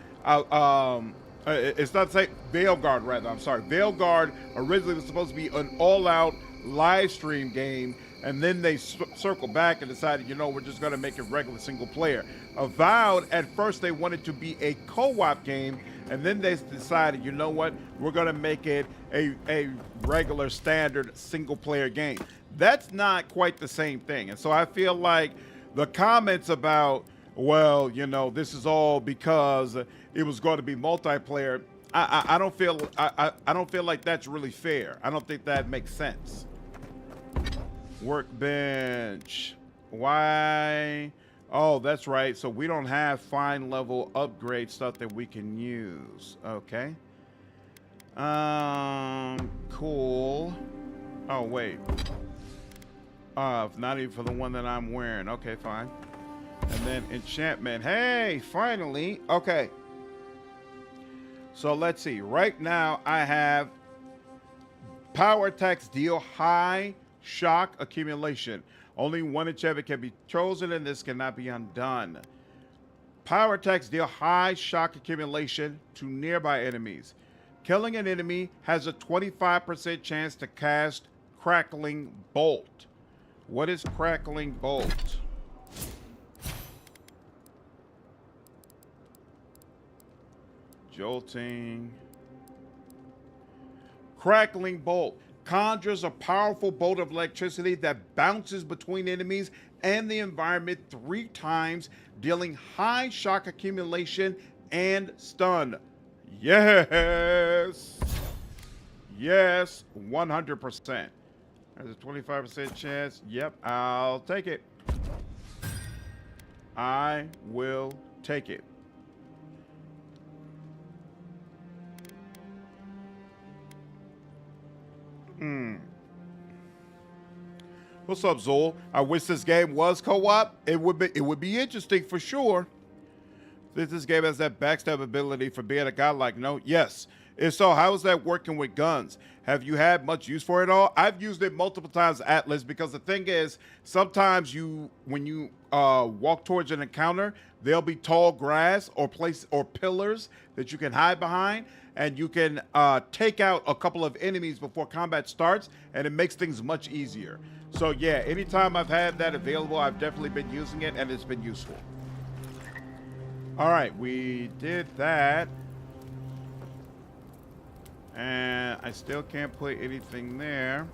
It's not say Veilguard, rather. I'm sorry. Veilguard originally was supposed to be an all-out live stream game, and then they circled back and decided, you know, we're just going to make it regular single player. Avowed, at first they wanted to be a co-op game, and then they decided, you know what, we're going to make it a regular standard single player game. That's not quite the same thing. And so I feel like the comments about, well, you know, this is all because it was going to be multiplayer, I don't feel like that's really fair. I don't think that makes sense. Workbench. Why? Oh, that's right. So we don't have fine level upgrade stuff that we can use. Okay. Cool. Oh, wait. Not even for the one that I'm wearing. Okay, fine. And then enchantment. Hey, finally. Okay. So let's see. Right now I have power attacks deal high shock accumulation. Only one enchantment can be chosen, and this cannot be undone. Power attacks deal high shock accumulation to nearby enemies. Killing an enemy has a 25% chance to cast Crackling Bolt. What is Crackling Bolt? Jolting. Crackling Bolt conjures a powerful bolt of electricity that bounces between enemies and the environment 3 times, dealing high shock accumulation and stun. Yes. Yes, 100%. There's a 25% chance. Yep, I'll take it. I will take it. What's up, Zol? I wish this game was co-op. It would be interesting for sure. This game has that backstab ability for being a godlike note. Yes. If so, how is that working with guns? Have you had much use for it all? I've used it multiple times, Atlas, because the thing is, sometimes when you walk towards an encounter, there'll be tall grass or pillars that you can hide behind, and you can take out a couple of enemies before combat starts, and it makes things much easier. So yeah, anytime I've had that available, I've definitely been using it, and it's been useful. All right, we did that. And I still can't put anything there.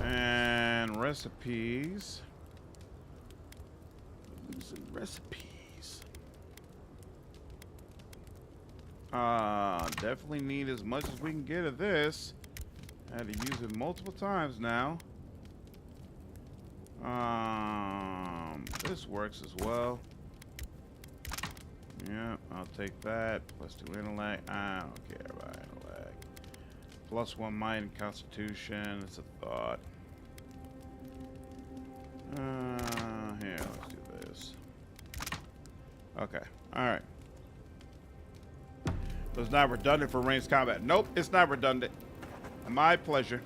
And recipes. Losing recipes. Definitely need as much as we can get of this. I had to use it multiple times now. This works as well. Yeah, I'll take that. +2 intellect. I don't care about intellect. +1 might and constitution. It's a thought. Here, let's do this. Okay. Alright. So it's not redundant for ranged combat. Nope, it's not redundant. My pleasure.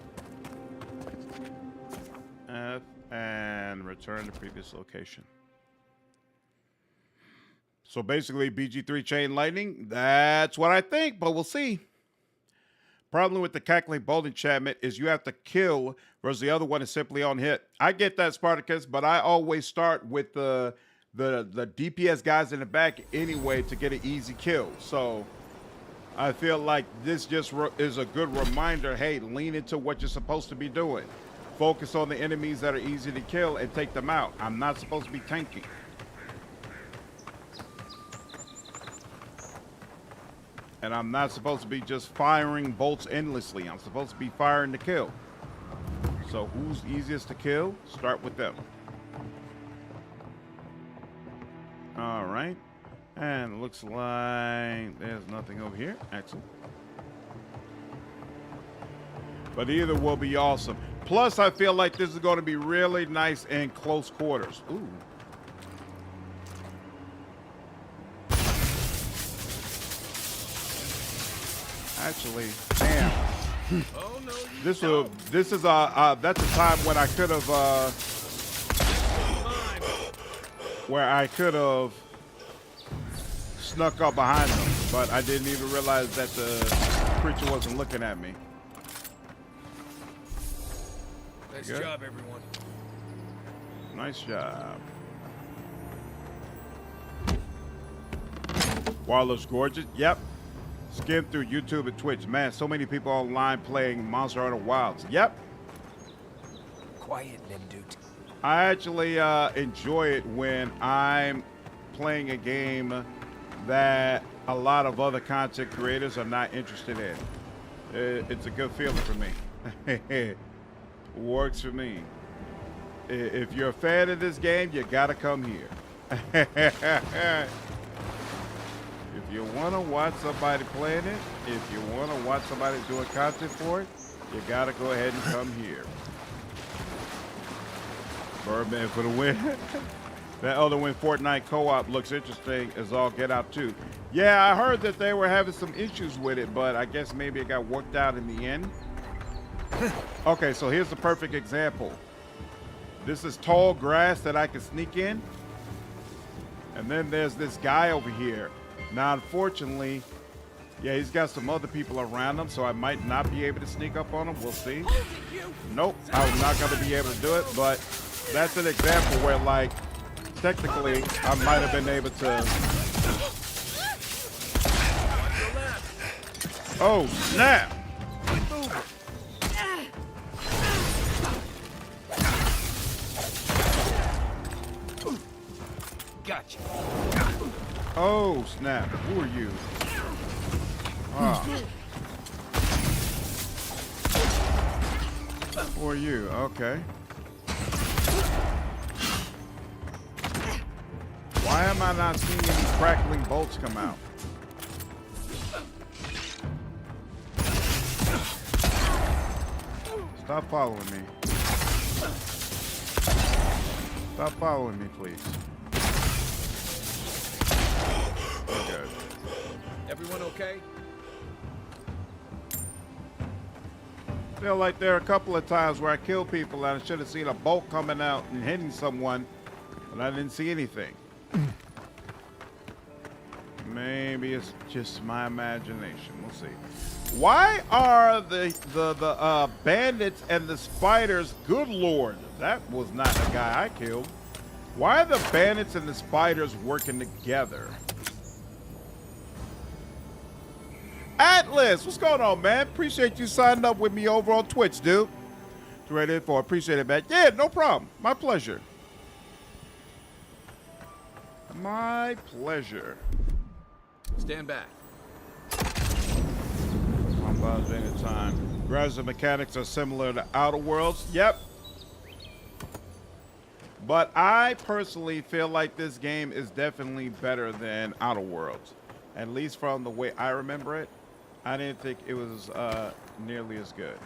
F and return to previous location. So basically, BG3 Chain Lightning, that's what I think, but we'll see. Problem with the Cackling Bolt enchantment is you have to kill, whereas the other one is simply on hit. I get that, Spartacus, but I always start with the DPS guys in the back anyway to get an easy kill. So I feel like this just is a good reminder, hey, lean into what you're supposed to be doing. Focus on the enemies that are easy to kill and take them out. I'm not supposed to be tanking. And I'm not supposed to be just firing bolts endlessly. I'm supposed to be firing to kill. So who's easiest to kill? Start with them. All right. And it looks like there's nothing over here. Excellent. But either will be awesome. Plus, I feel like this is going to be really nice in close quarters. Ooh. Actually, damn. Oh, no, This is that's a time when I could have where I could have snuck up behind them, but I didn't even realize that the creature wasn't looking at me. Nice Good. job, everyone. Nice job. Wireless gorgeous. Yep. Skim through YouTube and Twitch. Man, so many people online playing Monster Hunter Wilds. Yep. Quiet, Nimdut. I actually enjoy it when I'm playing a game that a lot of other content creators are not interested in. It's a good feeling for me. Works for me. If you're a fan of this game, you gotta come here. If you want to watch somebody playing it, if you want to watch somebody doing content for it, you got to go ahead and come here. Birdman for the win. That other win Fortnite co-op looks interesting as all get out too. Yeah, I heard that they were having some issues with it, but I guess maybe it got worked out in the end. Okay, so here's the perfect example. This is tall grass that I can sneak in. And then there's this guy over here. Now, unfortunately, yeah, he's got some other people around him, so I might not be able to sneak up on him. We'll see. Nope, I'm not going to be able to do it, but that's an example where, like, technically, I might have been able to... Oh, snap! Gotcha. Oh, snap. Who are you? Ah. Who are you? Okay. Why am I not seeing any crackling bolts come out? Stop following me. Stop following me, please. Okay. Everyone okay? Feel like there are a couple of times where I kill people and I should have seen a bolt coming out and hitting someone, but I didn't see anything. Maybe it's just my imagination. We'll see. Why are the bandits and the spiders? Good lord, that was not the guy I killed. Why are the bandits and the spiders working together? Atlas, what's going on, man? Appreciate you signing up with me over on Twitch, dude. 284, appreciate it, man. Yeah, no problem. My pleasure. My pleasure. Stand back. I'm about any time. Browser mechanics are similar to Outer Worlds. Yep. But I personally feel like this game is definitely better than Outer Worlds. At least from the way I remember it. I didn't think it was nearly as good.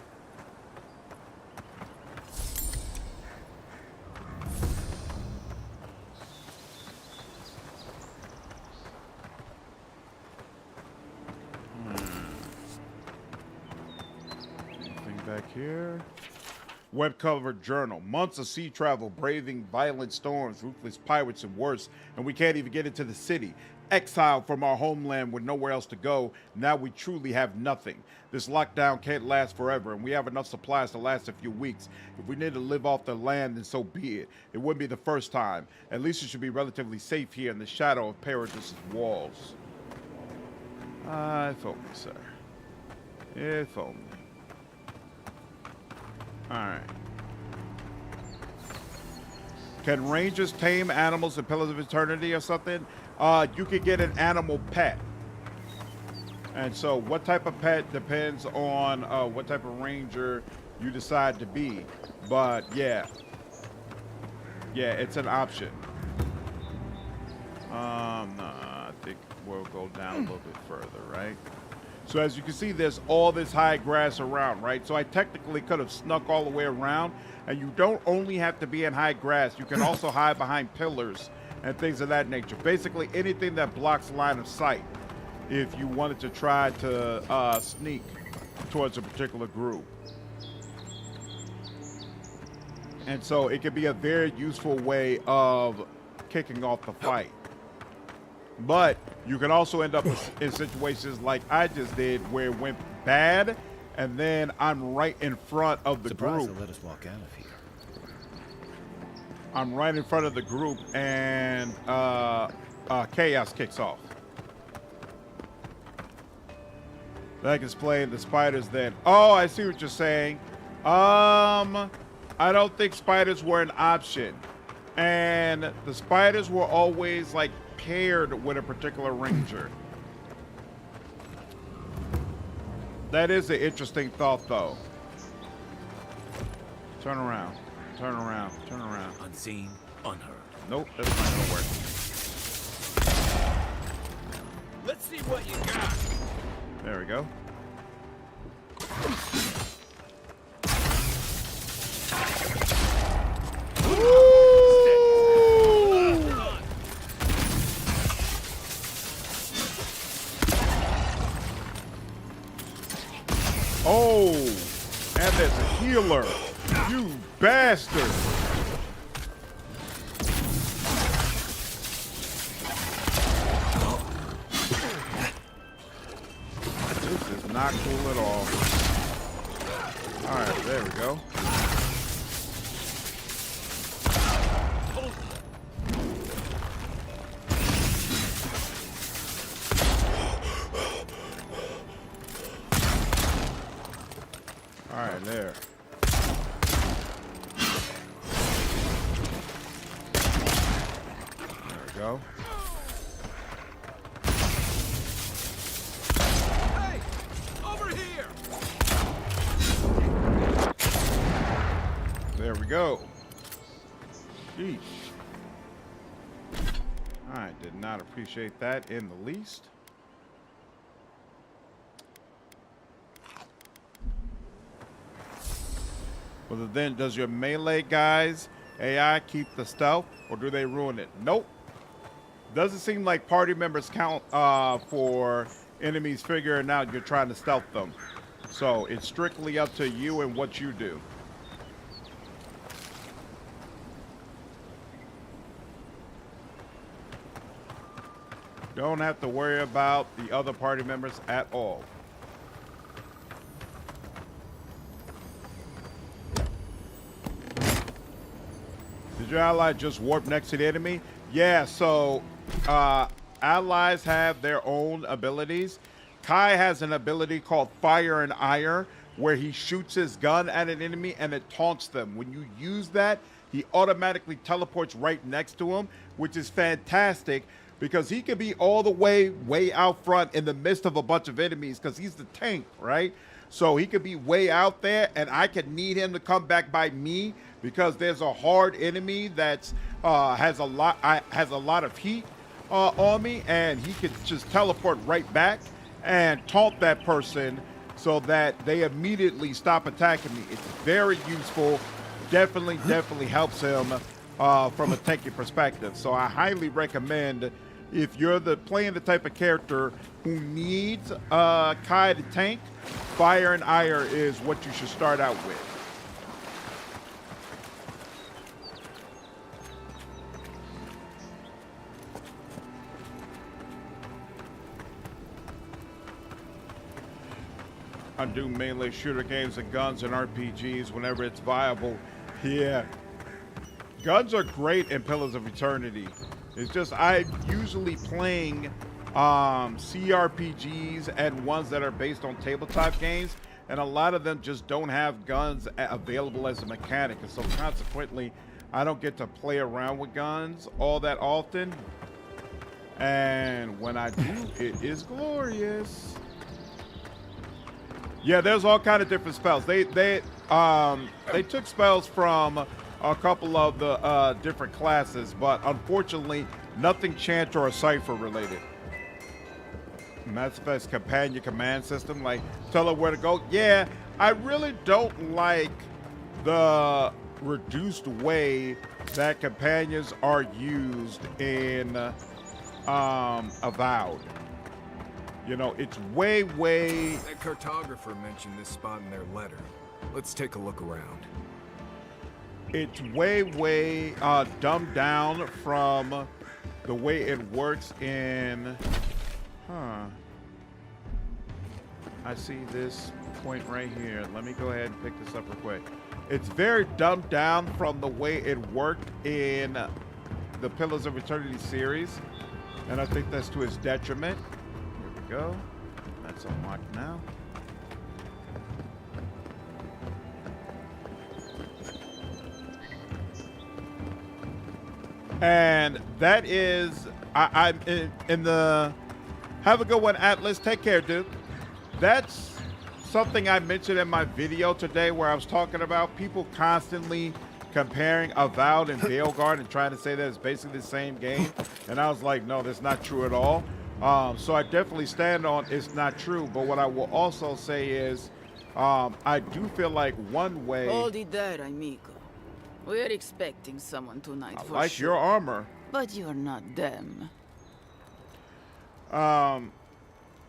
Anything back here? Web cover journal. Months of sea travel, braving violent storms, ruthless pirates, and worse, and we can't even get into the city. Exiled from our homeland with nowhere else to go, now we truly have nothing. This lockdown can't last forever, and we have enough supplies to last a few weeks. If we need to live off the land, then so be it. It wouldn't be the first time. At least it should be relatively safe here in the shadow of Paradis' walls. If only, sir. If only. Alright. Can rangers tame animals in Pillars of Eternity or something? You could get an animal pet. And so what type of pet depends on what type of ranger you decide to be. But yeah. Yeah, it's an option. No, I think we'll go down a little bit further, right? So as you can see, there's all this high grass around, right? So I technically could have snuck all the way around. And you don't only have to be in high grass. You can also hide behind pillars and things of that nature. Basically anything that blocks line of sight if you wanted to try to sneak towards a particular group. And so it could be a very useful way of kicking off the fight. But you can also end up in situations like I just did where it went bad, and then I'm right in front of the Surprised group. they let us walk out of here. I'm right in front of the group, and chaos kicks off. That can explain the spiders then. Oh, I see what you're saying. I don't think spiders were an option. And the spiders were always like paired with a particular ranger. That is an interesting thought though. Turn around. Turn around. Turn around. Unseen, unheard. Nope, that's not gonna work. Let's see what you got. There we go. Oh, and there's a healer. You bastard. This is not cool at all. All right, there we go. All right, there. There we go. Hey, over here. There we go. Jeez. I did not appreciate that in the least. Well, then, does your melee guys AI keep the stealth, or do they ruin it? Nope. Doesn't seem like party members count for enemies figuring out you're trying to stealth them. So it's strictly up to you and what you do. Don't have to worry about the other party members at all. Did your ally just warp next to the enemy? Yeah, so allies have their own abilities. Kai has an ability called Fire and Ire, where he shoots his gun at an enemy and it taunts them. When you use that, he automatically teleports right next to him, which is fantastic because he could be all the way out front in the midst of a bunch of enemies because he's the tank, right? So he could be way out there and I could need him to come back by me because there's a hard enemy that's has a lot of heat on me, and he could just teleport right back and taunt that person so that they immediately stop attacking me. It's very useful. Definitely helps him from a tanky perspective. So I highly recommend, if you're playing the type of character who needs Kai to tank, Fire and Ire is what you should start out with. I do melee shooter games and guns and RPGs whenever it's viable. Yeah. Guns are great in Pillars of Eternity. It's just I'm usually playing CRPGs and ones that are based on tabletop games, and a lot of them just don't have guns available as a mechanic, and so consequently I don't get to play around with guns all that often, and when I do, it is glorious. Yeah, there's all kind of different spells. They took spells from a couple of the different classes, but unfortunately nothing Chant or Cipher related. Mass Effect's companion command system, like tell her where to go. Yeah, I really don't like the reduced way that companions are used in Avowed. You know, it's way... That cartographer mentioned this spot in their letter. Let's take a look around. it's way dumbed down from the way it works in. I see this point right here. Let me go ahead and pick this up real quick. It's very dumbed down from the way it worked in the Pillars of Eternity series, and I think that's to its detriment. Here we go. That's unlocked now. And that is, I'm in the, have a good one, Atlas. Take care, dude. That's something I mentioned in my video today where I was talking about people constantly comparing Avowed and Veilguard and trying to say that it's basically the same game. And I was like, no, that's not true at all. So I definitely stand on it's not true. But what I will also say is I do feel like one way. Hold it there, amigo. We're expecting someone tonight for like sure. your armor. But you're not them.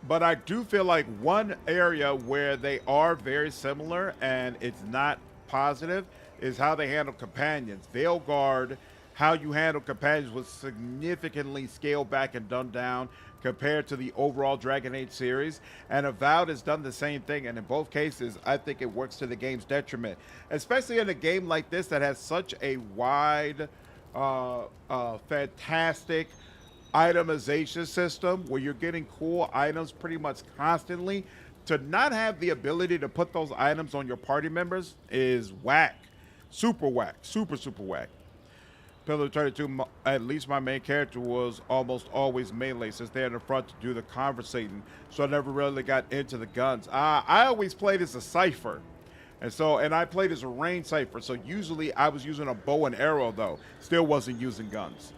But I do feel like one area where they are very similar and it's not positive is how they handle companions. Veilguard, how you handle companions was significantly scaled back and dumbed down compared to the overall Dragon Age series. And Avowed has done the same thing. And in both cases, I think it works to the game's detriment, especially in a game like this that has such a wide, fantastic itemization system where you're getting cool items pretty much constantly. To not have the ability to put those items on your party members is whack. Super whack. Super whack. Pillar 32, at least my main character was almost always melee since they're in the front to do the conversating, so I never really got into the guns. I always played as a Cipher, and I played as a range Cipher, so usually I was using a bow and arrow though, still wasn't using guns.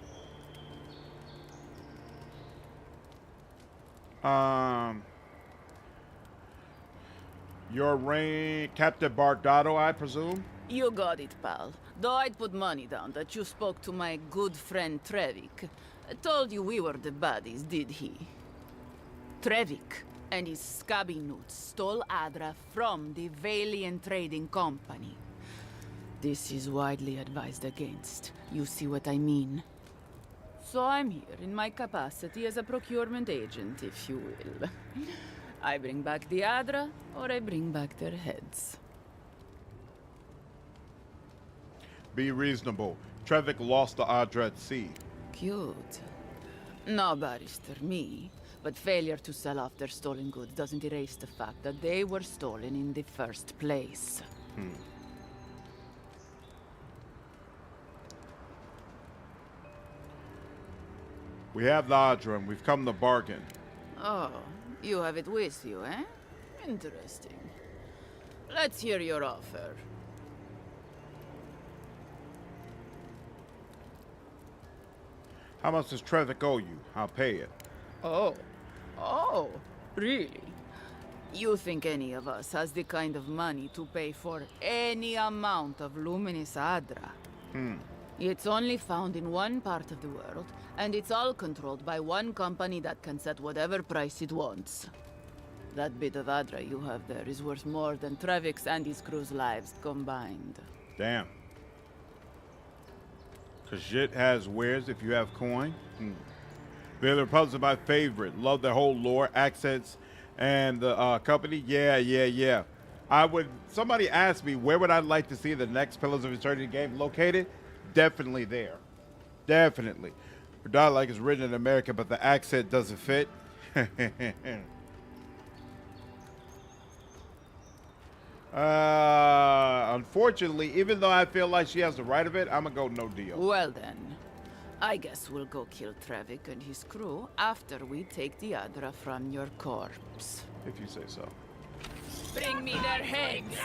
Your range, Captain Bardado, I presume? You got it, pal. Though I'd put money down that you spoke to my good friend Trevik. Told you we were the buddies, did he? Trevik and his scabby newts stole Adra from the Valiant Trading Company. This is widely advised against. You see what I mean? So I'm here in my capacity as a procurement agent, if you will. I bring back the Adra, or I bring back their heads. Be reasonable. Trevik lost the Adra at sea. Cute. No, Barrister, me. But failure to sell off their stolen goods doesn't erase the fact that they were stolen in the first place. We have the Adra and we've come to bargain. Oh, you have it with you, eh? Interesting. Let's hear your offer. How much does Trevik owe you? I'll pay it. Oh, really? You think any of us has the kind of money to pay for any amount of luminous Adra? It's only found in one part of the world, and it's all controlled by one company that can set whatever price it wants. That bit of Adra you have there is worth more than Trevik's and his crew's lives combined. Damn. Cause shit has wares if you have coin. The Republic's my favorite. Love the whole lore, accents, and the company. Yeah. Somebody asked me where would I like to see the next Pillars of Eternity game located? Definitely there. Definitely. Not like it's written in America, but the accent doesn't fit. Unfortunately, even though I feel like she has the right of it, I'm gonna go no deal. Well then, I guess we'll go kill Trevik and his crew after we take the Adra from your corpse. If you say so. Bring me their heads!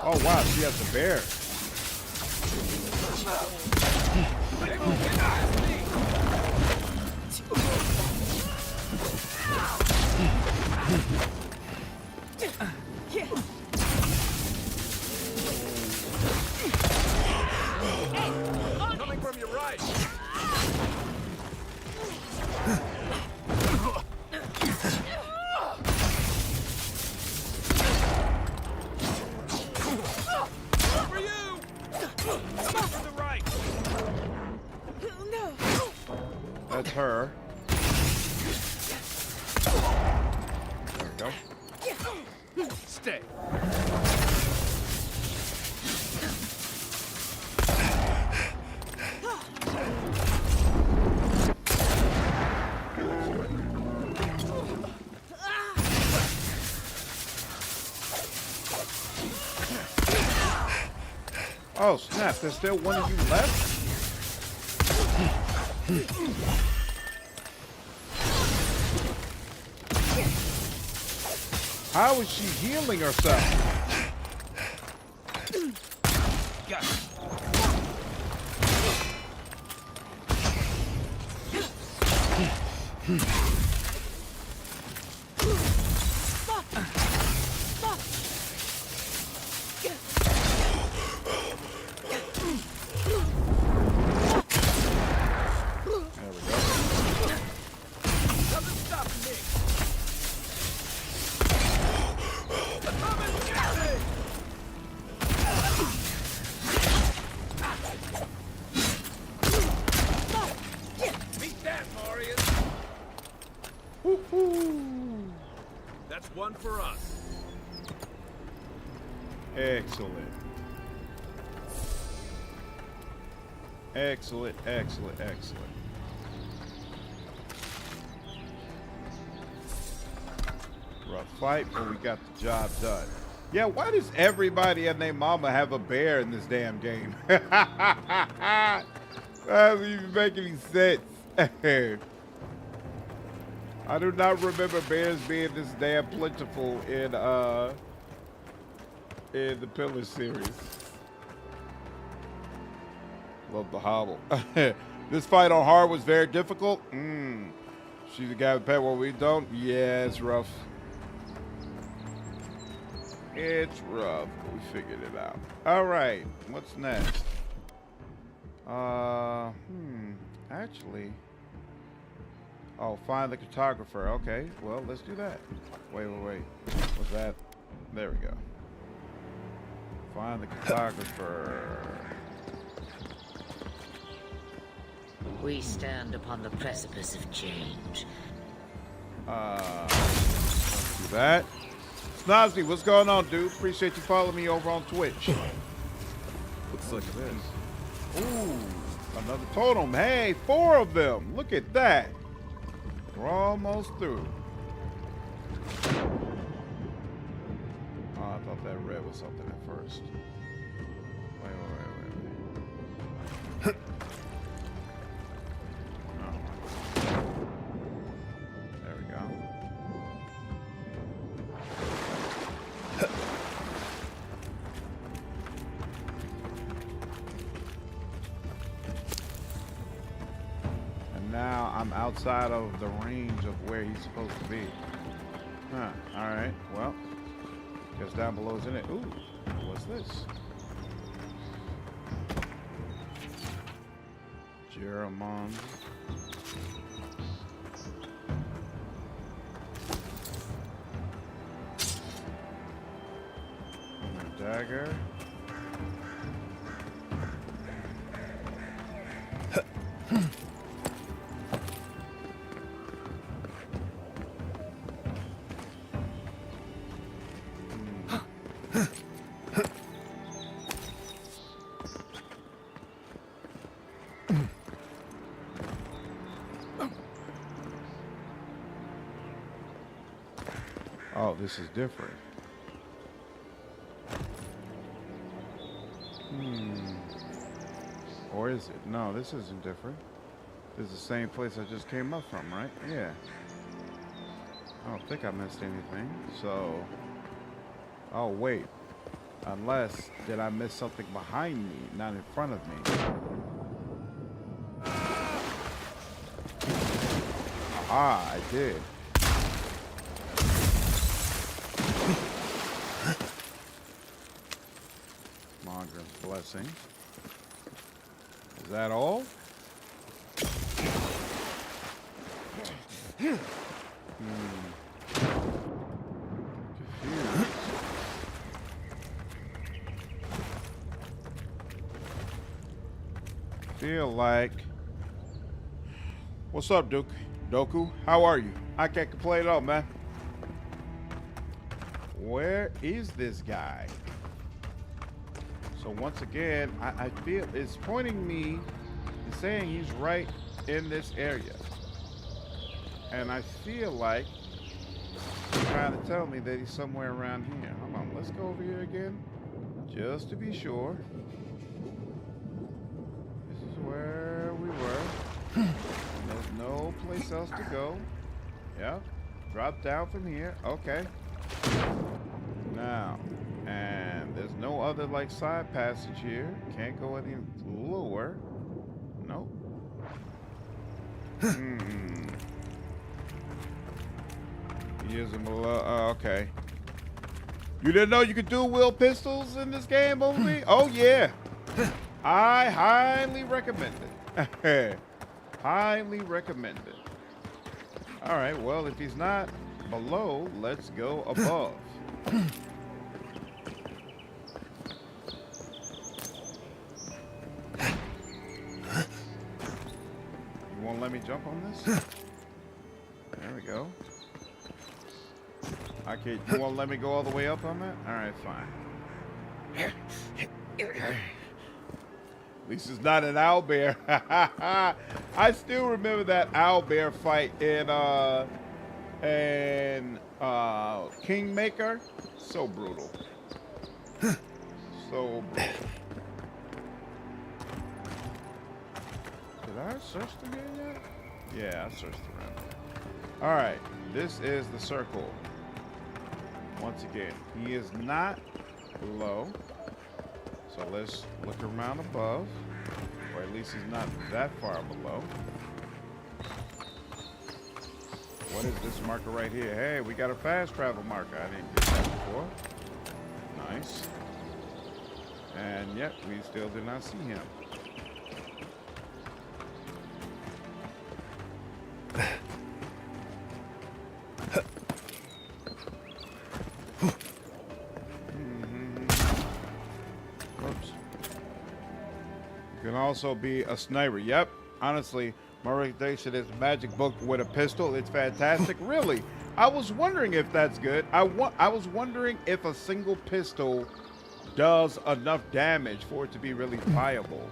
Oh wow, she has the bear. Coming from your right. her. There we go. Stay. Oh snap, there's still one of you left? How is she healing herself? Got That's one for us. Excellent. Excellent, excellent, excellent. Rough fight, but we got the job done. Yeah, why does everybody and their mama have a bear in this damn game? That doesn't even make any sense. I do not remember bears being this damn plentiful in the Pillar series. Love the hobble. This fight on hard was very difficult. She's the guy with pet what we don't. Yeah, it's rough. It's rough, but we figured it out. All right, what's next? Actually. Oh, find the Cartographer. Okay, well, let's do that. Wait. What's that? There we go. Find the Cartographer. We stand upon the precipice of change. Let's do that. Snozzy, what's going on, dude? Appreciate you following me over on Twitch. Looks like this. Ooh, another totem. Hey, 4 of them. Look at that. We're almost through. Oh, I thought that red was something at first. Wait. Oh. There we go. Now I'm outside of the range of where he's supposed to be. Huh. Alright. Well. Guess down below is in it. Ooh. What's this? Jeremon. Dagger. Oh, this is different. Or is it? No, this isn't different. This is the same place I just came up from, right? Yeah. I don't think I missed anything. So, oh wait. Unless, did I miss something behind me, not in front of me? Ah, I did. Mongra's blessing. Is that all? Confused. Feel like What's up, Duke? Doku? How are you? I can't complain at all, man. Where is this guy? So once again, I feel it's pointing me and saying he's right in this area. And I feel like it's trying to tell me that he's somewhere around here. Hold on, let's go over here again. Just to be sure. This is where we were. There's no place else to go. Yep. Drop down from here. Okay. Now, and there's no other like side passage here. Can't go any lower. Nope. Using below. Okay. You didn't know you could dual wield pistols in this game, Oldie? Oh yeah. I highly recommend it. Highly recommend it. All right. Well, if he's not below, let's go above. You won't let me jump on this? There we go. Okay, you won't let me go all the way up on that? Alright, fine. At least it's not an owlbear. I still remember that owlbear fight in Kingmaker. So brutal. So brutal. Did I search the game yet? Yeah, I searched around there. Alright, this is the circle. Once again, he is not below. So let's look around above. Or at least he's not that far below. What is this marker right here? Hey, we got a fast travel marker. I didn't get that before. Nice. And yet, we still do not see him. Can also be a sniper. Yep. Honestly, my recommendation is magic book with a pistol. It's fantastic. Really. I was wondering if that's good. I was wondering if a single pistol does enough damage for it to be really viable.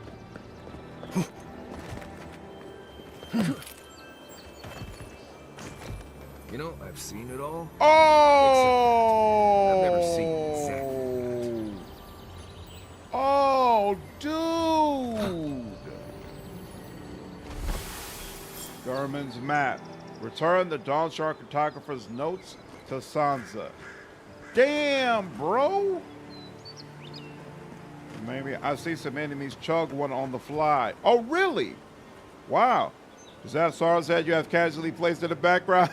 You know, I've seen it all. Oh! I've never seen it exactly. Oh, dude! Garmin's map. Return the Dawnstar Cartographer's notes to Sansa. Damn, bro! Maybe I see some enemies chug one on the fly. Oh, really? Wow. Is that Sarah's head you have casually placed in the background?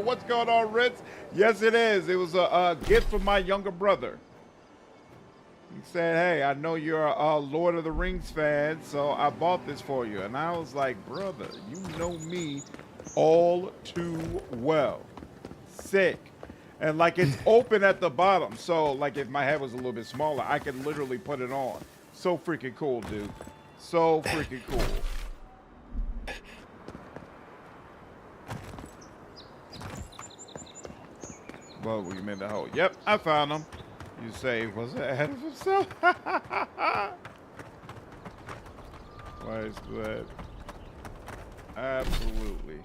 What's going on, Ritz? Yes, it is. It was a gift from my younger brother. He said, hey, I know you're a Lord of the Rings fan, so I bought this for you. And I was like, brother, you know me all too well. Sick. And like it's open at the bottom. So like if my head was a little bit smaller, I could literally put it on. So freaking cool, dude. So freaking cool. Well, we made the hole. Yep, I found him. You say, was it ahead of himself? Why is that? Absolutely.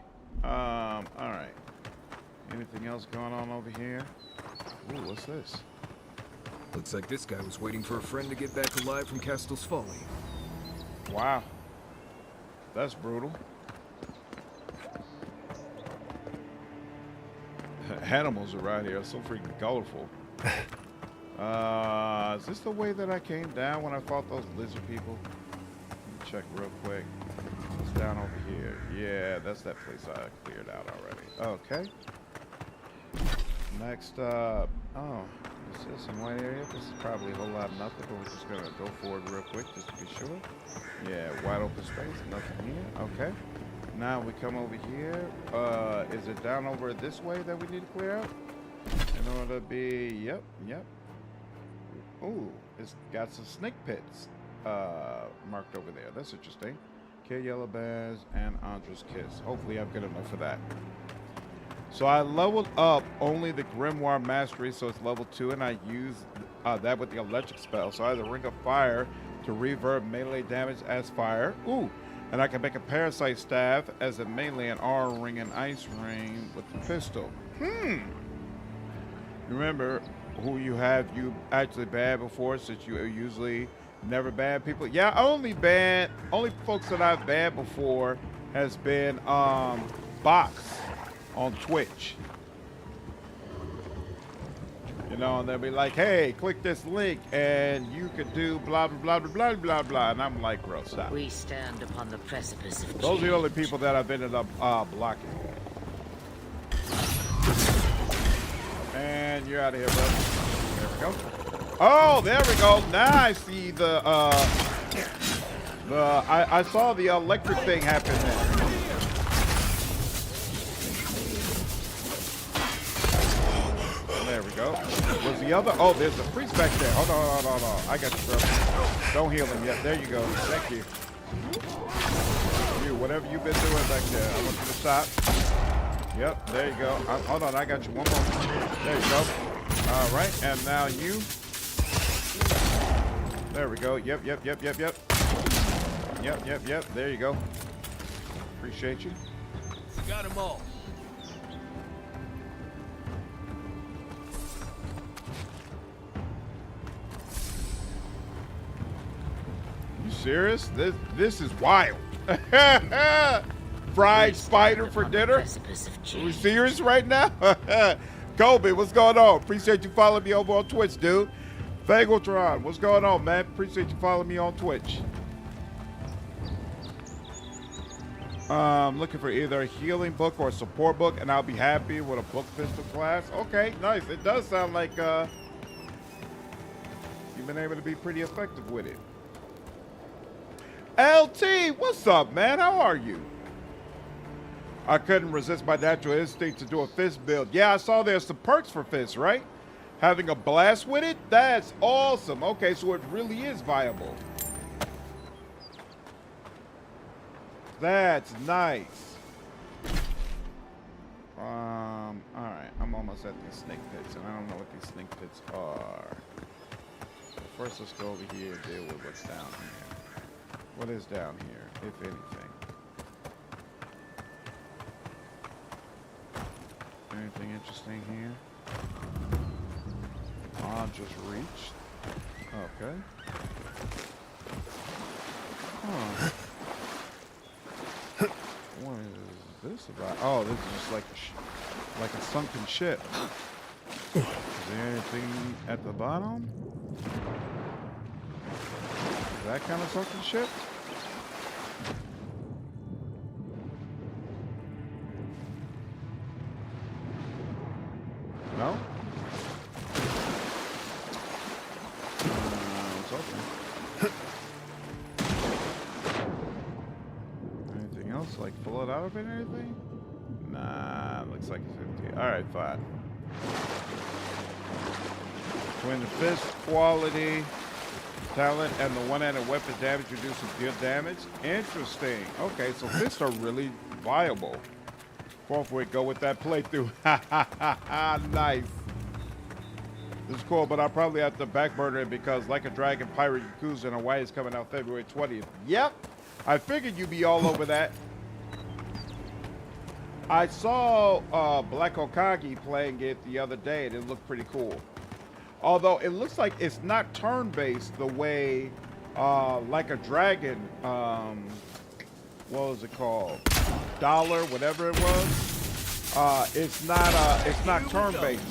All right. Anything else going on over here? Ooh, what's this? Looks like this guy was waiting for a friend to get back alive from Castle's Folly. Wow. That's brutal. Animals around here are so freaking colorful. Is this the way that I came down when I fought those lizard people? Let me check real quick. It's down over here. Yeah, that's that place I cleared out already. Okay. Next up. Oh, is this in white area? This is probably a whole lot of nothing, but we're just gonna go forward real quick just to be sure. Yeah, wide open space, nothing here. Okay. Now we come over here. Is it down over this way that we need to clear out? In order to be, yep. Ooh, it's got some snake pits marked over there. That's interesting. Kill Yellow Bears and Andra's Kiss. Hopefully I'm good enough for that. So I leveled up only the Grimoire Mastery, so it's level 2, and I use that with the electric spell. So I have the Ring of Fire to reverb melee damage as fire. Ooh, and I can make a Parasite Staff as a melee, and Aura Ring and Ice Ring with the pistol. Remember who you actually banned before, since you usually never ban people? Yeah, only folks that I've banned before has been bots on Twitch. You know, and they'll be like, hey, click this link and you could do blah, blah, blah, blah, blah, blah. And I'm like, bro, stop. We stand upon the precipice of change. Those are the only people that I've ended up blocking. And you're out of here, bro. There we go. Oh, there we go. Now I see I saw the electric thing happen there. There we go. Was the other? Oh, there's a priest back there. Hold on. I got you, bro. Don't heal him yet. There you go. Thank you. You, whatever you've been doing back there, I want you to stop. Yep, there you go. Hold on, I got you. One more. There you go. All right, and now you. There we go. Yep. Yep. There you go. Appreciate you. Got them all. You serious? This is wild. Fried spider for dinner? Are we serious right now? Kobe, what's going on? Appreciate you following me over on Twitch, dude. Fagotron, what's going on, man? Appreciate you following me on Twitch. Looking for either a healing book or a support book, and I'll be happy with a book pistol class. Okay, nice. It does sound like you've been able to be pretty effective with it. LT, what's up, man? How are you? I couldn't resist my natural instinct to do a fist build. Yeah, I saw there's some perks for fists, right? Having a blast with it? That's awesome. Okay, so it really is viable. That's nice. Alright, I'm almost at these snake pits, and I don't know what these snake pits are. So first, let's go over here and deal with what's down here. What is down here, if anything? Anything interesting here? Just reached. Okay. Huh. What is this about? Oh, this is just like a sunken ship. Is there anything at the bottom? That kind of sunken ship? No? It's open. Anything else? Like pull it out of it or anything? Nah, looks like it's empty. Alright, fine. When the fist quality, talent, and the one-handed weapon damage reduces good damage. Interesting. Okay, so fists are really viable. Before we go with that playthrough. Nice. This is cool, but I'll probably have to backburner it because Like a Dragon Pirate Yakuza in Hawaii is coming out February 20th. Yep. I figured you'd be all over that. I saw Black Okage playing it the other day, and it looked pretty cool. Although it looks like it's not turn-based the way Like a Dragon, what was it called? Dollar, whatever it was. It's not turn-based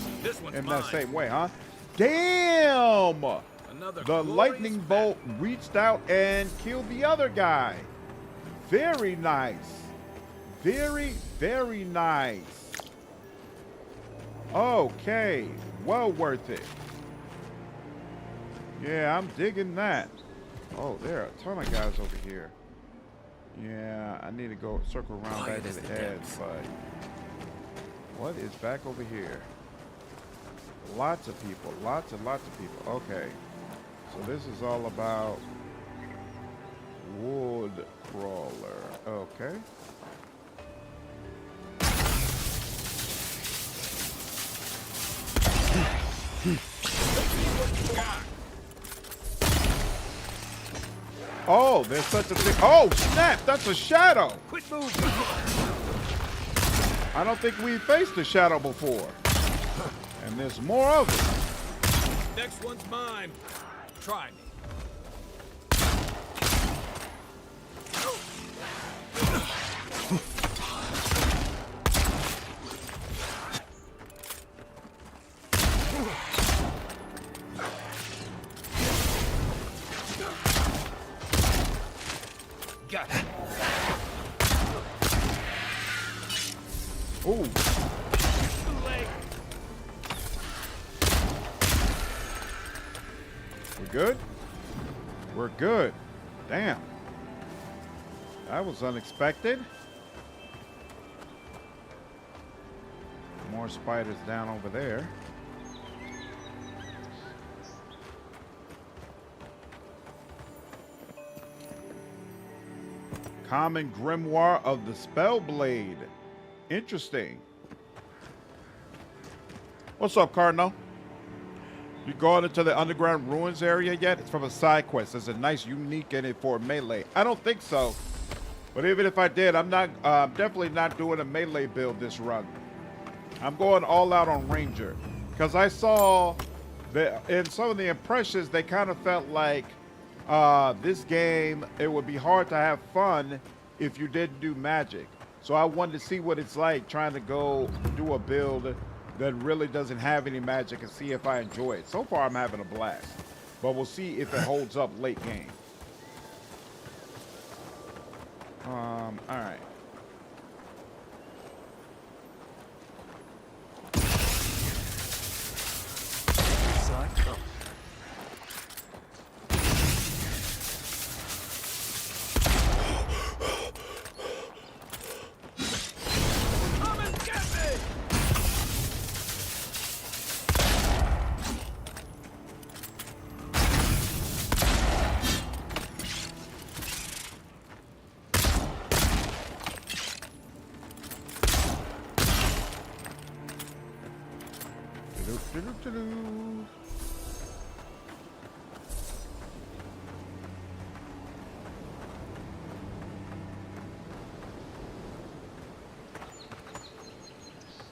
in that same way, huh? Damn! The lightning bolt reached out and killed the other guy. Very nice. Very, very nice. Okay, well worth it. Yeah, I'm digging that. Oh, there are a ton of guys over here. Yeah, I need to go circle around back to the edge, but what is back over here? Lots of people, lots and lots of people. Okay, so this is all about Wood crawler. Okay. Oh, there's such a thing. Oh, snap! That's a shadow. Quit moving. I don't think we faced a shadow before. And there's more of it. Next one's mine. Try me. Got it. Ooh. We're good? We're good. Damn. That was unexpected. More spiders down over there. Common Grimoire of the Spellblade. Interesting. What's up, Cardinal? You going into the underground ruins area yet? It's from a side quest. There's a nice unique in it for melee. I don't think so. But even if I did, I'm not definitely not doing a melee build this run. I'm going all out on Ranger. Because I saw that in some of the impressions, they kind of felt like this game, it would be hard to have fun if you didn't do magic. So I wanted to see what it's like trying to go do a build that really doesn't have any magic and see if I enjoy it. So far, I'm having a blast. But we'll see if it holds up late game. All right.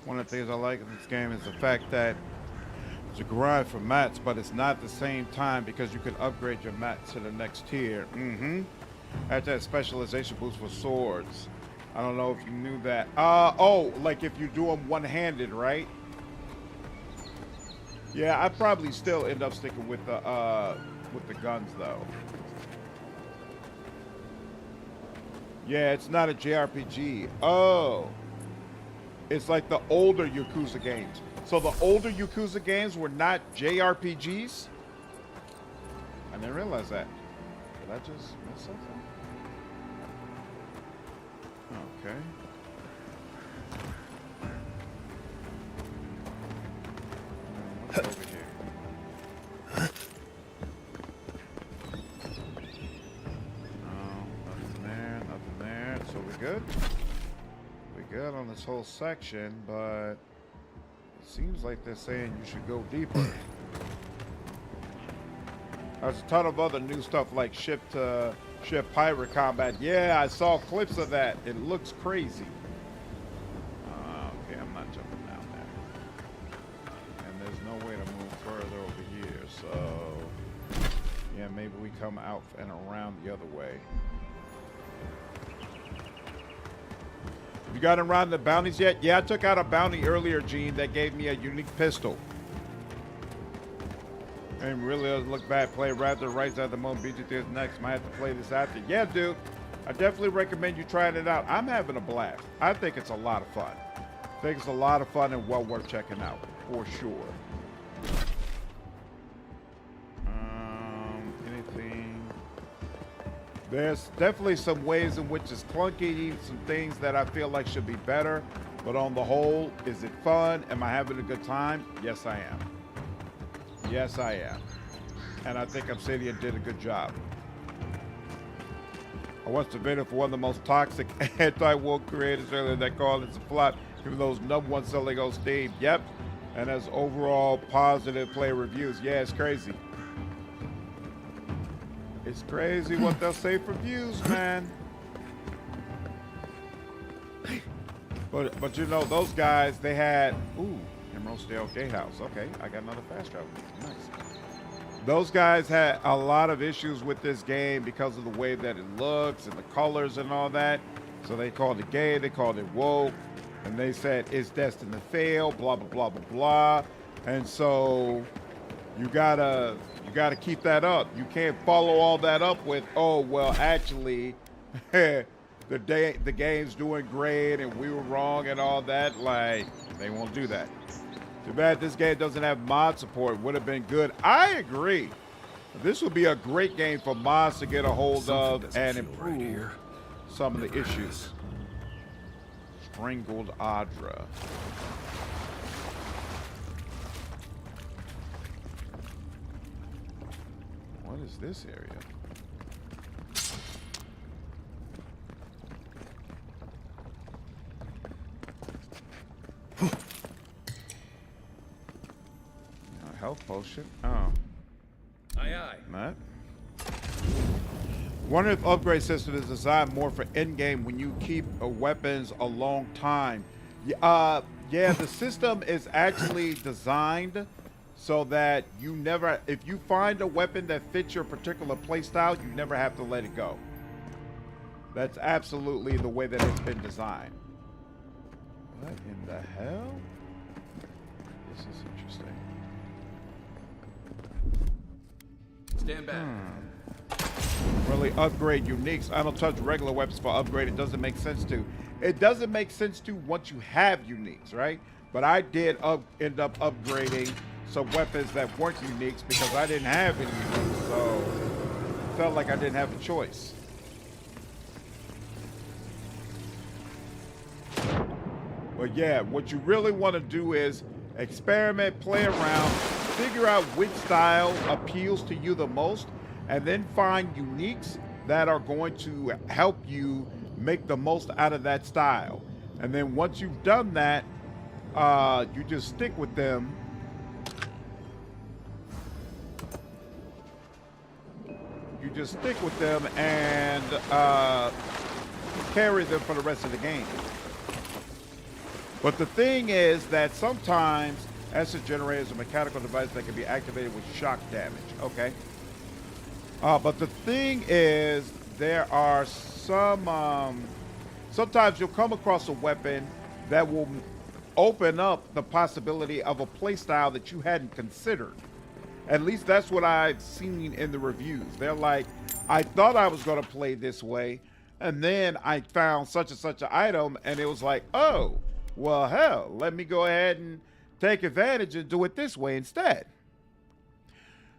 One of the things I like in this game is the fact that it's a grind for mats, but it's not the same time because you can upgrade your mats to the next tier. At that specialization boost for swords. I don't know if you knew that. Oh, like if you do them one-handed, right? Yeah, I'd probably still end up sticking with the guns though. Yeah, it's not a JRPG. Oh. It's like the older Yakuza games. So the older Yakuza games were not JRPGs? I didn't realize that. Did I just miss something? Okay. What's over here? No, nothing there, nothing there. So we're good? We're good on this whole section, but it seems like they're saying you should go deeper. There's a ton of other new stuff like ship to ship pirate combat. Yeah, I saw clips of that. It looks crazy. Okay, I'm not jumping down there. And there's no way to move further over here, so yeah, maybe we come out and around the other way. You got around the bounties yet? Yeah, I took out a bounty earlier, Gene, that gave me a unique pistol. And really doesn't look bad. Play Raptor right at the moment. BGT is next. Might have to play this after. Yeah, dude. I definitely recommend you trying it out. I'm having a blast. I think it's a lot of fun. I think it's a lot of fun and well worth checking out, for sure. Anything? There's definitely some ways in which it's clunky, some things that I feel like should be better. But on the whole, is it fun? Am I having a good time? Yes, I am. Yes, I am. And I think Obsidian did a good job. I once debated for one of the most toxic anti-woke creators earlier that called it a flop, even though it's #1 selling on Steam. Yep. And has overall positive player reviews. Yeah, it's crazy. It's crazy what they'll say for views, man. But you know, those guys, they had, ooh, Emeraldsdale Gatehouse. Okay, I got another fast travel. Nice. Those guys had a lot of issues with this game because of the way that it looks and the colors and all that. So they called it gay, they called it woke, and they said it's destined to fail, blah, blah, blah, blah, blah. And so you gotta keep that up. You can't follow all that up with, oh, well, actually, the game's doing great and we were wrong and all that. Like, they won't do that. Too bad this game doesn't have mod support. Would have been good. I agree. This would be a great game for mods to get a hold of and improve some of the issues. Strangled Audra. What is this area? Health potion. Oh. Aye, aye. Matt? Wonder if upgrade system is designed more for in-game when you keep weapons a long time. Yeah, the system is actually designed so that you never, if you find a weapon that fits your particular playstyle, you never have to let it go. That's absolutely the way that it's been designed. What in the hell? This is interesting. Stand back. Really upgrade uniques. I don't touch regular weapons for upgrade. It doesn't make sense to. It doesn't make sense to once you have uniques, right? But I did end up upgrading some weapons that weren't uniques because I didn't have any uniques. So it felt like I didn't have a choice. But yeah, what you really want to do is experiment, play around, figure out which style appeals to you the most, and then find uniques that are going to help you make the most out of that style. And then once you've done that, you just stick with them. You just stick with them and carry them for the rest of the game. But the thing is that sometimes acid generator is a mechanical device that can be activated with shock damage. Okay. But the thing is, there are some, sometimes you'll come across a weapon that will open up the possibility of a playstyle that you hadn't considered. At least that's what I've seen in the reviews. They're like, I thought I was going to play this way, and then I found such and such an item, and it was like, oh, well, hell, let me go ahead and take advantage and do it this way instead.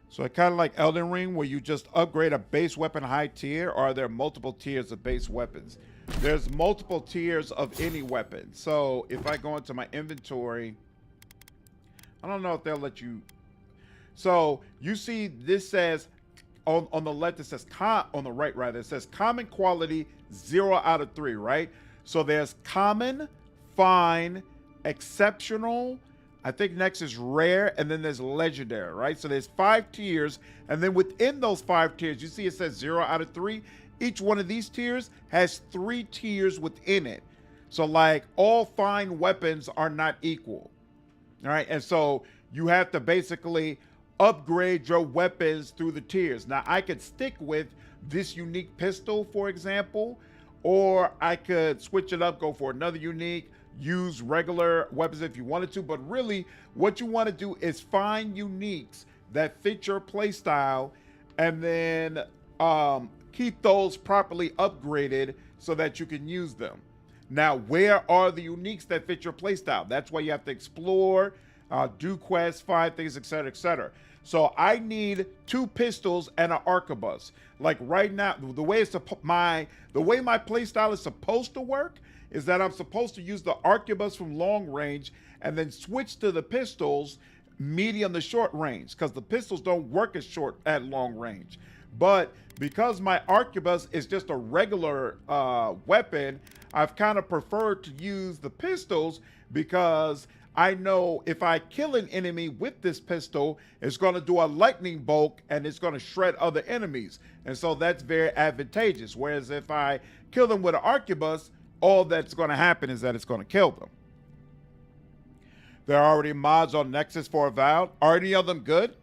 So it's kind of like Elden Ring, where you just upgrade a base weapon high tier, or are there multiple tiers of base weapons? There's multiple tiers of any weapon. So if I go into my inventory, I don't know if they'll let you. So you see this says, on the left it says, on the right rather, it says common quality 0 out of 3, right? So there's common, fine, exceptional, I think next is rare, and then there's legendary, right? So there's 5 tiers, and then within those 5 tiers, you see it says 0 out of 3. Each one of these tiers has 3 tiers within it. So like all fine weapons are not equal, all right? And so you have to basically upgrade your weapons through the tiers. Now I could stick with this unique pistol, for example, or I could switch it up, go for another unique, use regular weapons if you wanted to, but really what you want to do is find uniques that fit your playstyle and then keep those properly upgraded so that you can use them. Now, where are the uniques that fit your playstyle? That's why you have to explore, do quests, find things, etc., etc. So I need 2 pistols and an arquebus. Like right now, the way my playstyle is supposed to work is that I'm supposed to use the arquebus from long range and then switch to the pistols medium to short range, because the pistols don't work as short at long range. But because my arquebus is just a regular weapon, I've kind of preferred to use the pistols because I know if I kill an enemy with this pistol, it's going to do a lightning bolt and it's going to shred other enemies. And so that's very advantageous. Whereas if I kill them with an arquebus, all that's going to happen is that it's going to kill them. There are already mods on Nexus for Avowed. Are any of them good?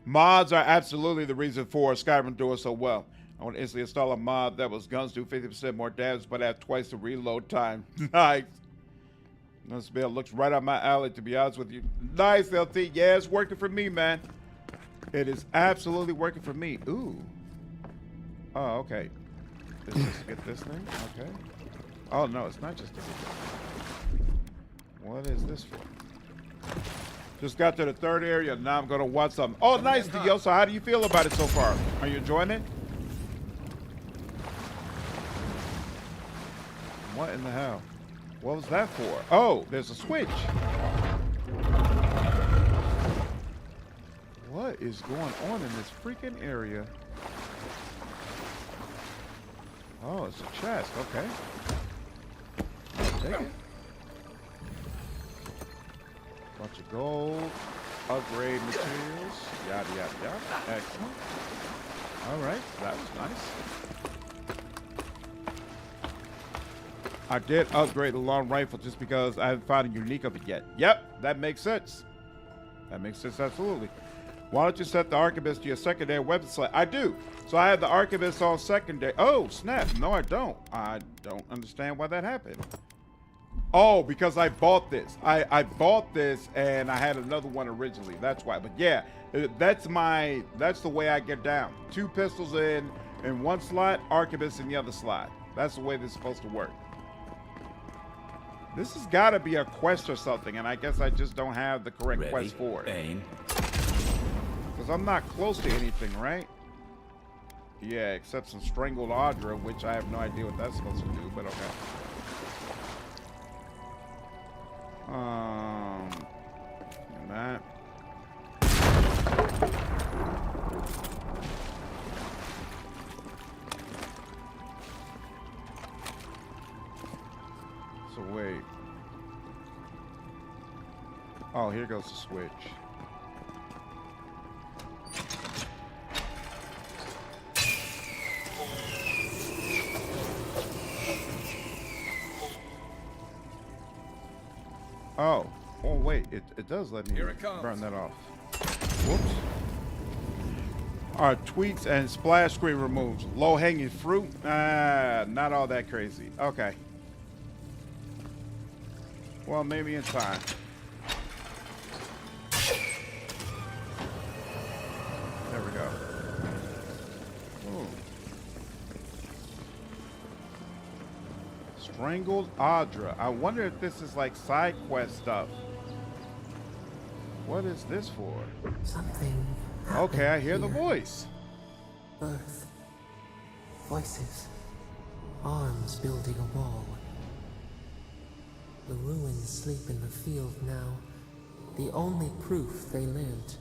Mods are absolutely the reason for Skyrim doing so well. I want to instantly install a mod that was guns do 50% more damage, but have twice the reload time. Nice. This build looks right up my alley, to be honest with you. Nice, LT. Yeah, it's working for me, man. It is absolutely working for me. Ooh. Oh, okay. Let's just get this thing. Okay. Oh, no, it's not just to get this. What is this for? Just got to the third area. Now I'm going to watch something. Oh, nice, Dio. So how do you feel about it so far? Are you enjoying it? What in the hell? What was that for? Oh, there's a switch. What is going on in this freaking area? Oh, it's a chest. Okay. I'll take it. Bunch of gold, upgrade materials, yada, yada, yada. Excellent. All right, that was nice. I did upgrade the long rifle just because I haven't found a unique of it yet. Yep, that makes sense. That makes sense, absolutely. Why don't you set the arquebus to your secondary weapon slot? I do. So I have the arquebus on secondary. Oh, snap. No, I don't. I don't understand why that happened. Oh, because I bought this. I bought this and I had another one originally. That's why. But yeah, that's the way I get down. 2 pistols in one slot, arquebus in the other slot. That's the way this is supposed to work. This has got to be a quest or something, and I guess I just don't have the correct quest for it. Because I'm not close to anything, right? Yeah, except some strangled Audra, which I have no idea what that's supposed to do, but okay. And that. So wait. Oh, here goes the switch. Oh, wait, it does let me burn that off. Whoops. Our tweaks and splash screen removes. Low hanging fruit? Not all that crazy. Okay. Well, maybe in time. There we go. Ooh. Strangled Audra. I wonder if this is like side quest stuff. What is this for? Something. Okay, I hear the voice. Birth. Voices. Arms building a wall. The ruins sleep in the field now. The only proof they lived.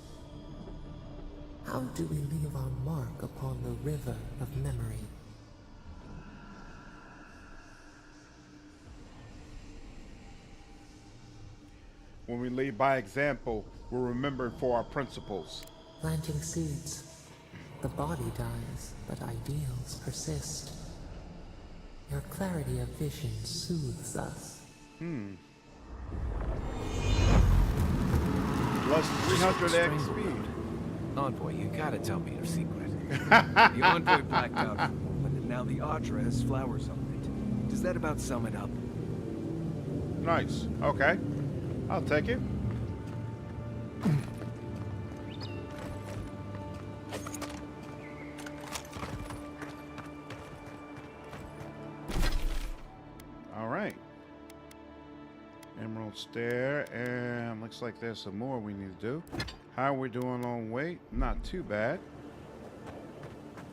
How do we leave our mark upon the river of memory? When we lead by example, we're remembered for our principles. Planting seeds. The body dies, but ideals persist. Your clarity of vision soothes us. Plus 300x speed. Envoy, you gotta tell me your secret. The Envoy blacked out, but now the Audra has flowers on it. Does that about sum it up? Nice. Okay. I'll take it. All right. Emerald Stair, and looks like there's some more we need to do. How are we doing on weight? Not too bad.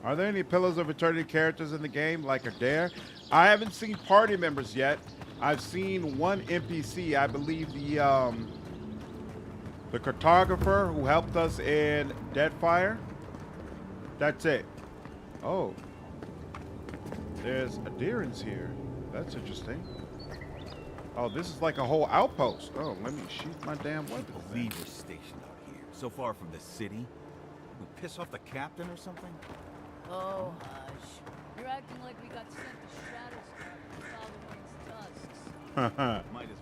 Are there any Pillars of Eternity characters in the game, like Adair? I haven't seen party members yet. I've seen one NPC, I believe the The Cartographer who helped us in Deadfire. That's it. Oh. There's adherents here. That's interesting. Oh, this is like a whole outpost. Oh, let me shoot my damn weapon. I believe we're stationed out here, so far from the city. We piss off the captain or something? Oh, hush. You're acting like we got sent to Shadowstar to follow one's tusks. Might as well.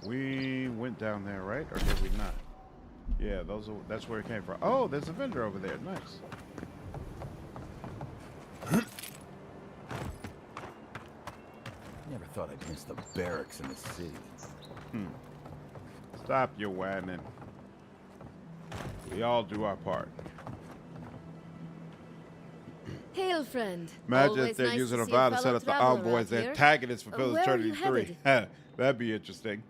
We went down there, right? Or did we not? Yeah, that's where it came from. Oh, there's a vendor over there. Nice. Never thought I'd miss the barracks in the city. Stop your whining. We all do our part. Hail, friend. Imagine Always if they're nice using to a see vow to fellow set up the traveler envoy as out the here. antagonist for Pillars Where are Eternity you 3. headed? That'd be interesting.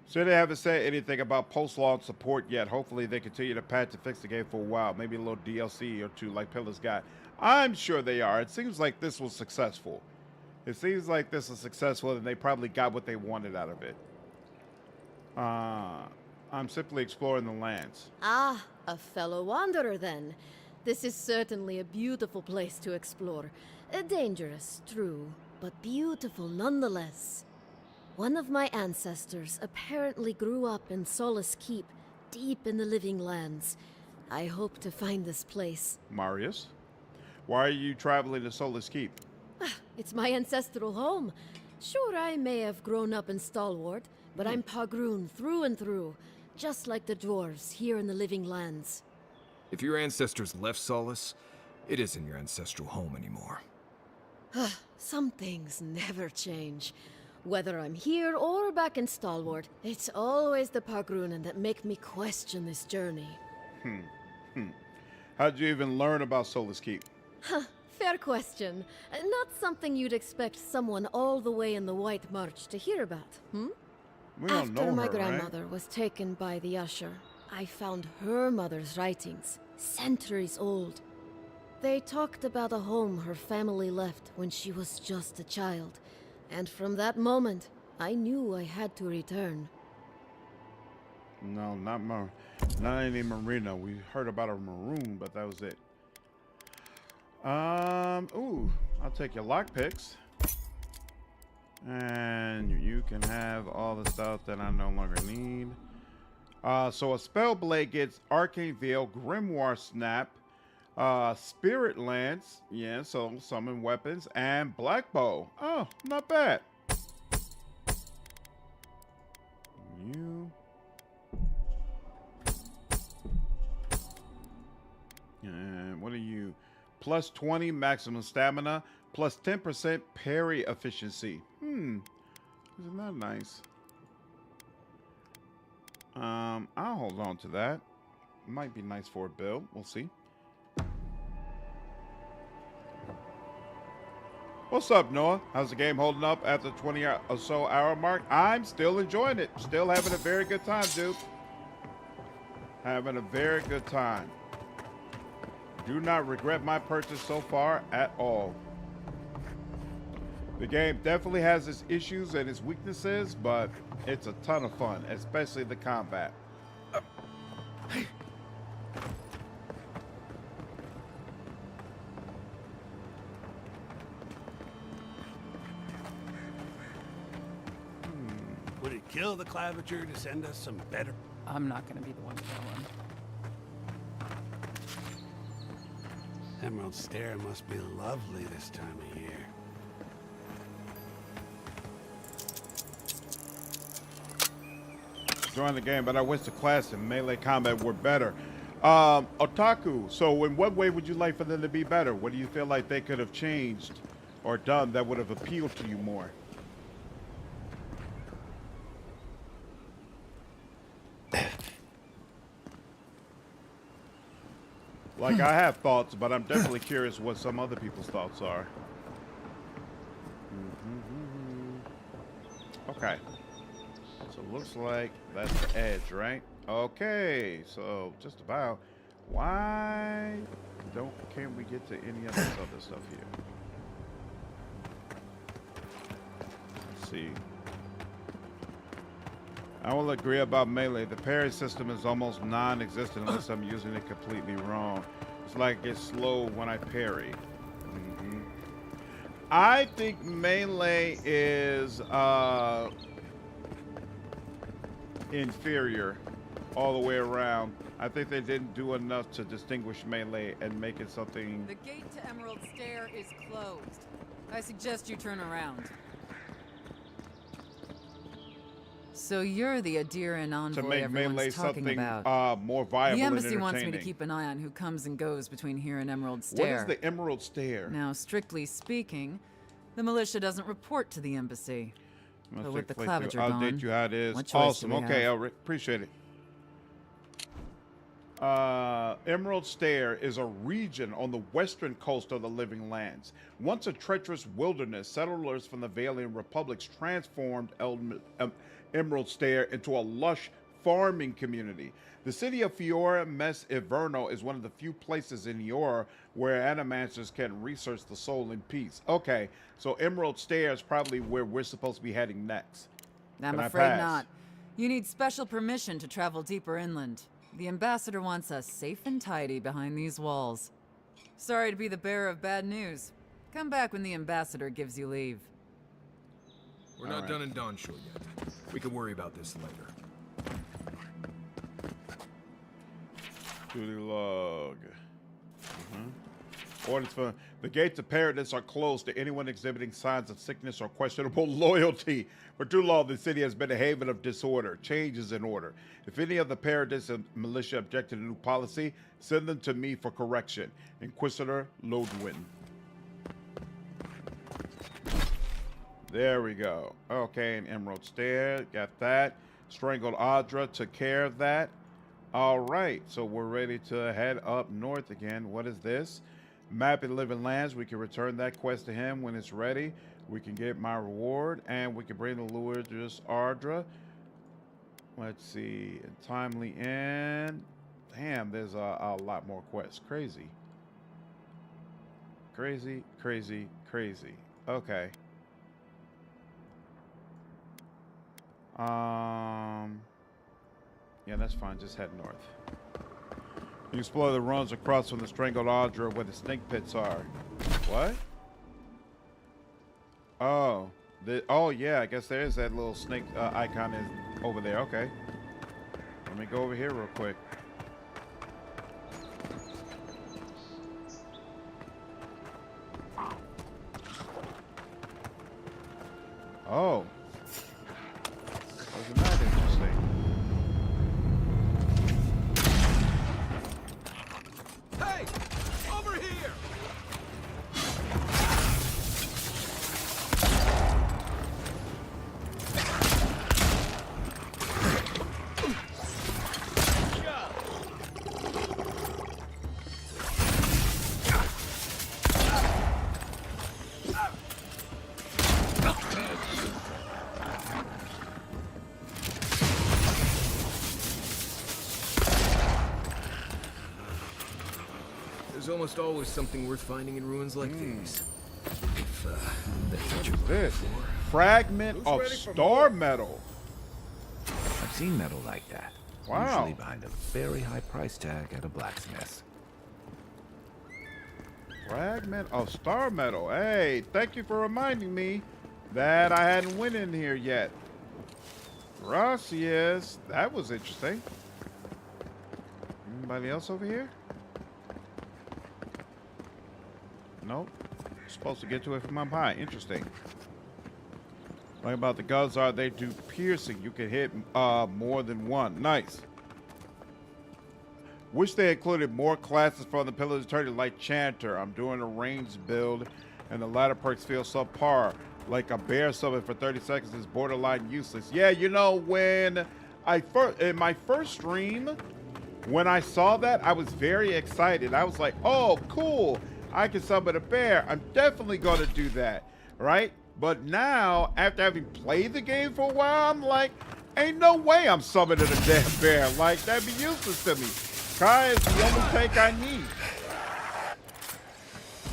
So they haven't said anything about post-launch support yet. Hopefully they continue to patch and fix the game for a while. Maybe a little DLC or two like Pillars got. I'm sure they are. It seems like this was successful. It seems like this is successful and they probably got what they wanted out of it. I'm simply exploring the lands. Ah, a fellow wanderer then. This is certainly a beautiful place to explore. Dangerous, true, but beautiful nonetheless. One of my ancestors apparently grew up in Solace Keep, deep in the living lands. I hope to find this place. Marius, why are you traveling to Solace Keep? It's my ancestral home. Sure, I may have grown up in Stalwart, but I'm Pagroon through and through, just like the dwarves here in the living lands. If your ancestors left Solace, it isn't your ancestral home anymore. Some things never change. Whether I'm here or back in Stalwart, it's always the Pagroonen that make me question this journey. How'd you even learn about Solace Keep? Fair question. Not something you'd expect someone all the way in the White March to hear about, We don't know After my her, grandmother was taken by the Usher, I found her mother's writings, centuries old. They talked about a home her family left when she was just a child, and from that moment, I knew I had to return. No, not any Marina. We heard about a maroon, but that was it. Ooh, I'll take your lockpicks. And you can have all the stuff that I no longer need. So a spell blade gets Arcane Veil, Grimoire Snap, Spirit Lance, yeah, so summon weapons, and Black Bow. Oh, not bad. You. And what are you? Plus 20 maximum stamina, plus 10% parry efficiency. Isn't that nice? I'll hold on to that. Might be nice for a build. We'll see. What's up, Noah? How's the game holding up after the 20 or so hour mark? I'm still enjoying it. Still having a very good time, dude. Having a very good time. Do not regret my purchase so far at all. The game definitely has its issues and its weaknesses, but it's a ton of fun, especially the combat. Would it kill the claviger to send us some better? I'm not gonna be the one to tell him. Emerald Stair must be lovely this time of year. Join the game, but I wish the class and melee combat were better. Otaku, so in what way would you like for them to be better? What do you feel like they could have changed or done that would have appealed to you more? Like, I have thoughts, but I'm definitely curious what some other people's thoughts are. Okay. So it looks like that's the edge, right? Okay, so just about. Why can't we get to any of this other stuff here? Let's see. I will agree about melee. The parry system is almost non-existent unless I'm using it completely wrong. It's like it gets slow when I parry. I think melee is inferior all the way around. I think they didn't do enough to distinguish melee and make it something. The gate to Emerald Stair is closed. I suggest you turn around. So you're the Adiran envoy To make everyone's melee talking something about. more viable The and embassy wants me to entertaining. keep an eye on who comes and goes between here and Emerald Stair. What is the Emerald Stair? Now, strictly speaking, the militia doesn't report to the embassy. But with the Clavager I'll gone, date you how it is. what choice Awesome. do we Okay, have? Elric. Appreciate it. Emerald Stair is a region on the western coast of the Living Lands. Once a treacherous wilderness, settlers from the Valiant Republics transformed Emerald Stair into a lush farming community. The city of Fiora Mes Iverno is one of the few places in Eora where animancers can research the soul in peace. Okay, so Emerald Stair is probably where we're supposed to be heading next. I'm Can I afraid pass? not. You need special permission to travel deeper inland. The ambassador wants us safe and tidy behind these walls. Sorry to be the bearer of bad news. Come back when the ambassador gives you leave. We're not done in Dawnshore yet. We can worry about this later. Duty log. Orders for the gates of paradise are closed to anyone exhibiting signs of sickness or questionable loyalty. For too long, the city has been a haven of disorder. Change is in order. If any of the paradise militia object to the new policy, send them to me for correction. Inquisitor Lodwin. There we go. Okay, and Emerald Stair, got that. Strangled Audra took care of that. All right, so we're ready to head up north again. What is this? Map in Living Lands. We can return that quest to him when it's ready. We can get my reward, and we can bring the Luridus Ardra. Let's see. Timely end. Damn, there's a lot more quests. Crazy. Crazy, crazy, crazy. Okay. Yeah, that's fine. Just head north. You explore the runs across from the Strangled Audra where the snake pits are. What? Oh. Oh, yeah. I guess there is that little snake icon is over there. Okay. Let me go over here real quick. Oh. Wasn't that interesting? Hey! Over here! There's almost always something worth finding in ruins like these. If, What is this? Fragment of star metal. I've seen metal like that. Wow. Usually behind a very high price tag at a blacksmith. Fragment of star metal. Hey, thank you for reminding me that I hadn't went in here yet. Gracias. That was interesting. Anybody else over here? Nope. Supposed to get to it from up high. Interesting. Thing about the guns are they do piercing. You can hit more than one. Nice. Wish they included more classes from the Pillars of Eternity like Chanter. I'm doing a ranged build and the latter perks feel subpar. Like a bear summon for 30 seconds is borderline useless. Yeah, you know, when in my first stream, when I saw that, I was very excited. I was like, oh, cool. I can summon a bear. I'm definitely going to do that, right? But now, after having played the game for a while, I'm like, ain't no way I'm summoning a damn bear. Like, that'd be useless to me. Kai is the only tank I need.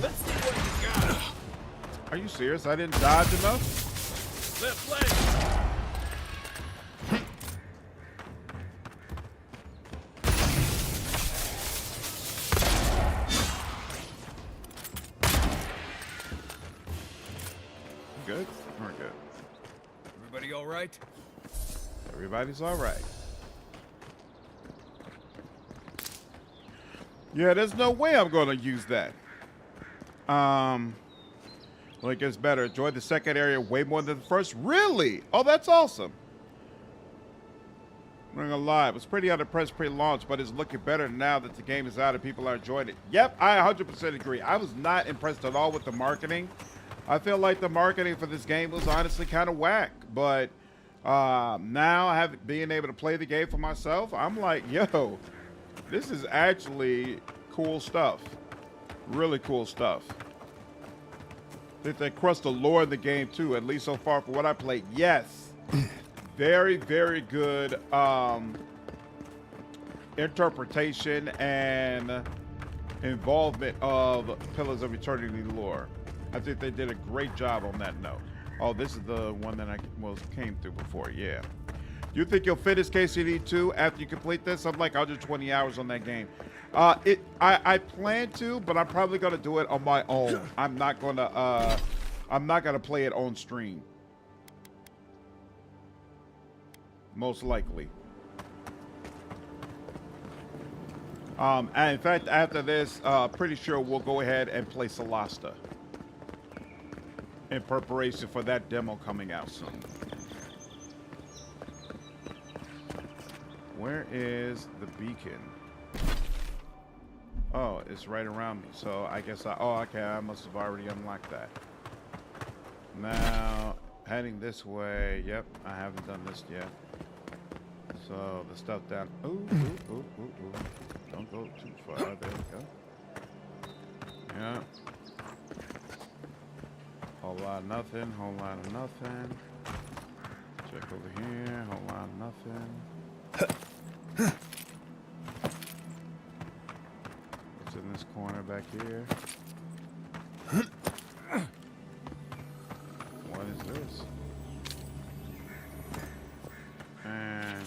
Let's see what you got. Are you serious? I didn't dodge enough? Left leg. Good? We're good. Everybody all right? Everybody's all right. Yeah, there's no way I'm going to use that. Well, it gets better. Enjoyed the second area way more than the first. Really? Oh, that's awesome. I'm not gonna lie, it was pretty unimpressed pre-launch, but it's looking better now that the game is out and people are enjoying it. Yep, I 100% agree. I was not impressed at all with the marketing. I feel like the marketing for this game was honestly kind of whack, but now being able to play the game for myself, I'm like, yo, this is actually cool stuff. Really cool stuff. I think they crushed the lore in the game too, at least so far for what I played. Yes. Very, very good interpretation and involvement of Pillars of Eternity lore. I think they did a great job on that note. Oh, this is the one that I came through before. Yeah. You think you'll finish KCD 2 after you complete this? I'm like 120 hours on that game. I plan to, but I'm probably gonna do it on my own. I'm not gonna play it on stream. Most likely. And in fact, after this, pretty sure we'll go ahead and play Solasta in preparation for that demo coming out soon. Where is the beacon? Oh, it's right around me. So I guess okay, I must have already unlocked that. Now, heading this way. Yep, I haven't done this yet. So the stuff down. Ooh. Don't go too far. There we go. Yeah. Whole lot of nothing. Whole lot of nothing. Check over here. Whole lot of nothing. What's in this corner back here? What is this? And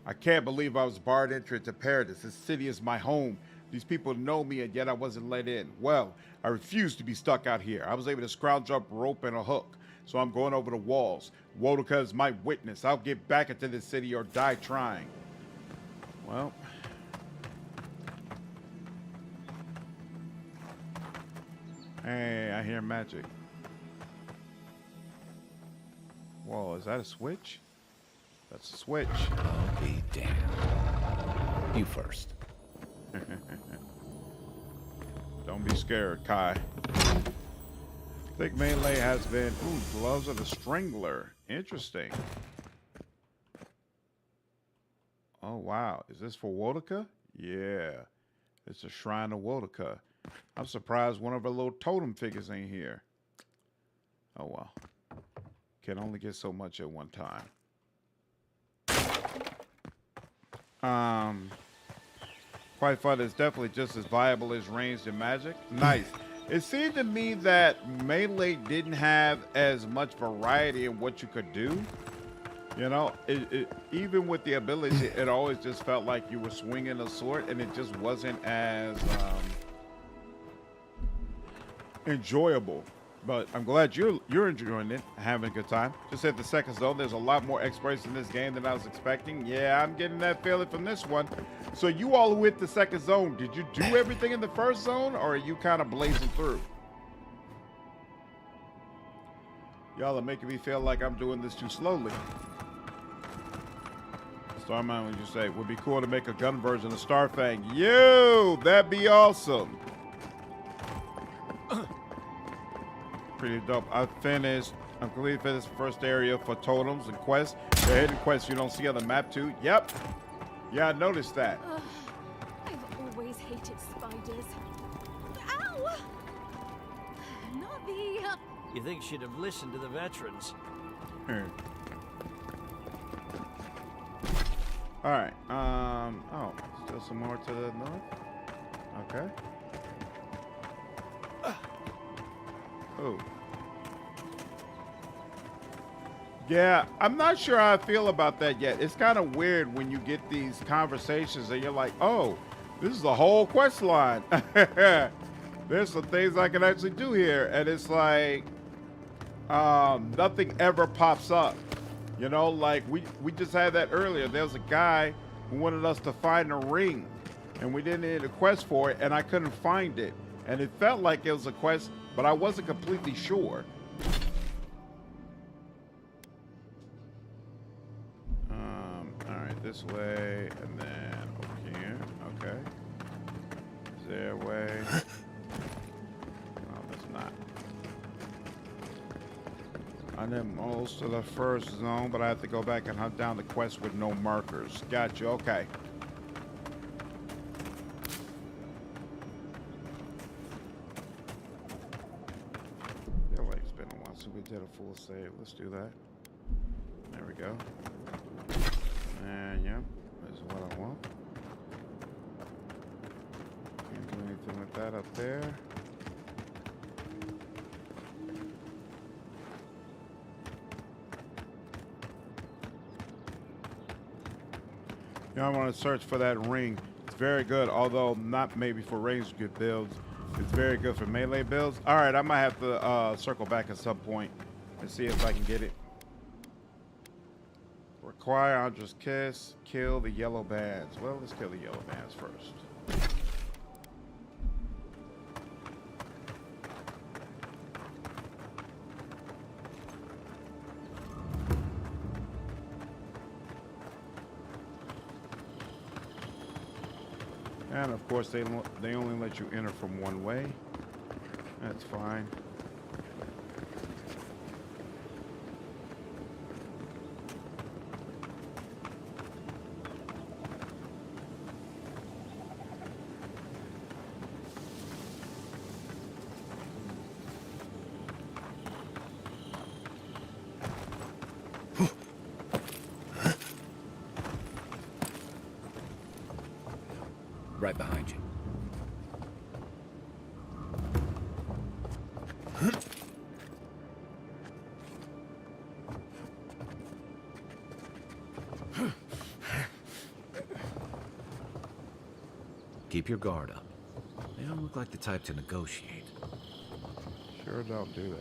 I can't believe I was barred entry to Paradise. This city is my home. These people know me, and yet I wasn't let in. Well, I refuse to be stuck out here. I was able to scrounge up rope and a hook, so I'm going over the walls. Wodoka is my witness. I'll get back into this city or die trying. Well. Hey, I hear magic. Whoa, is that a switch? That's a switch. I'll be damned. You first. Don't be scared, Kai. Thick melee has been... Ooh, gloves of the Strangler. Interesting. Oh, wow. Is this for Wodoka? Yeah. It's a Shrine of Wodoka. I'm surprised one of our little totem figures ain't here. Oh, well. Can only get so much at one time. Quite fun. It's definitely just as viable as ranged and magic. Nice. It seemed to me that melee didn't have as much variety in what you could do. You know, even with the ability, it always just felt like you were swinging a sword, and it just wasn't as enjoyable. But I'm glad you're enjoying it, having a good time. Just hit the second zone. There's a lot more exploration in this game than I was expecting. Yeah, I'm getting that feeling from this one. So you all who hit the second zone, did you do everything in the first zone, or are you kind of blazing through? Y'all are making me feel like I'm doing this too slowly. Starman, would you say, would be cool to make a gun version of Starfang? Yo, that'd be awesome. Pretty dope. I'm completely finished the first area for totems and quests. The hidden quests you don't see on the map too. Yep. Yeah, I noticed that. I've always hated spiders. Ow! Not the... You think she'd have listened to the veterans? All right. Oh, Still some more to the north. Okay. Oh. Yeah, I'm not sure how I feel about that yet. It's kind of weird when you get these conversations and you're like, oh, this is a whole quest line. There's some things I can actually do here. And it's like, nothing ever pops up. You know, like we just had that earlier. There was a guy who wanted us to find a ring. And we didn't need a quest for it, and I couldn't find it. And it felt like it was a quest, but I wasn't completely sure. All right, this way, and then over here. Okay. Is there a way? No, that's not. I did most of the first zone, but I have to go back and hunt down the quest with no markers. Gotcha. Okay. We did a full save. Let's do that. There we go. And yep, this is what I want. Can't do anything with that up there. You know, I want to search for that ring. It's very good, although not maybe for ranged good builds. It's very good for melee builds. All right, I might have to circle back at some point and see if I can get it. Require Andra's kiss. Kill the yellow bands. Well, let's kill the yellow bands first. And of course, they only let you enter from one way. That's fine. Right behind you. Keep your guard up. They don't look like the type to negotiate. Sure don't, do they?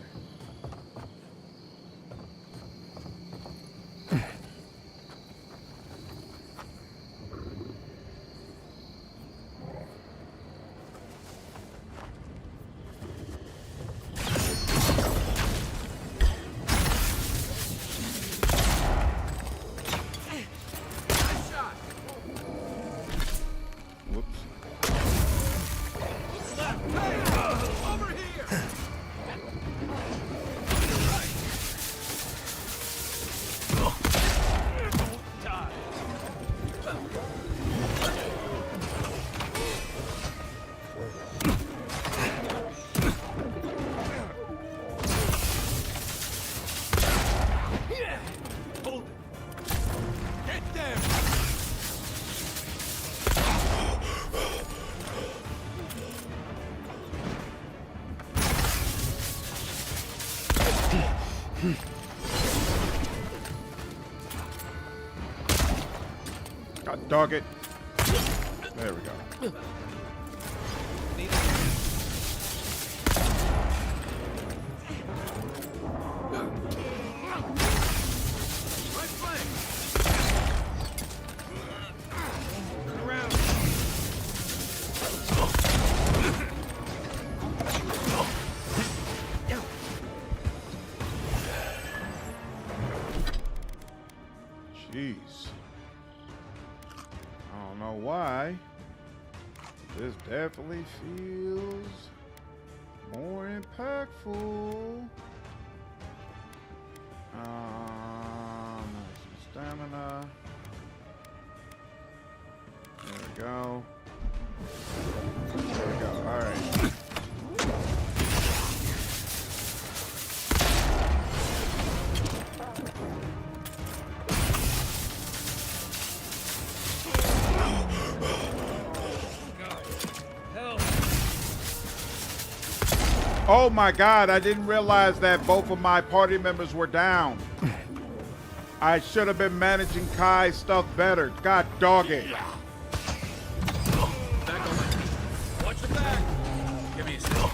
Dog it. There we go. Jeez. I don't know why. This definitely feels more impactful. Some stamina. There we go. There we go. All right. Oh my God, I didn't realize that both of my party members were down. I should have been managing Kai's stuff better. God dog it. Back away. Watch your back. Give me a second.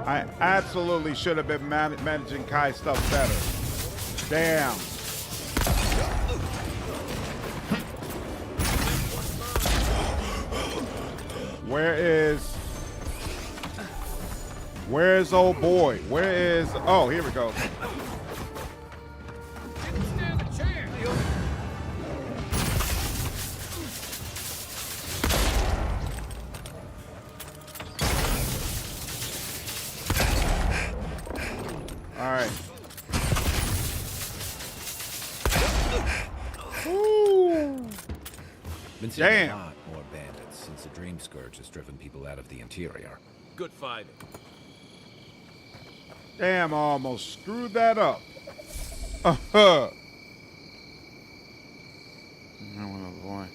I absolutely should have been managing Kai's stuff better. Damn. Where's old boy? Where is, oh, here we go. All right. Ooh. Been seeing Damn. a lot more bandits since the Dream Scourge has driven people out of the interior. Good fighting. Damn, I almost screwed that up. Oh, boy.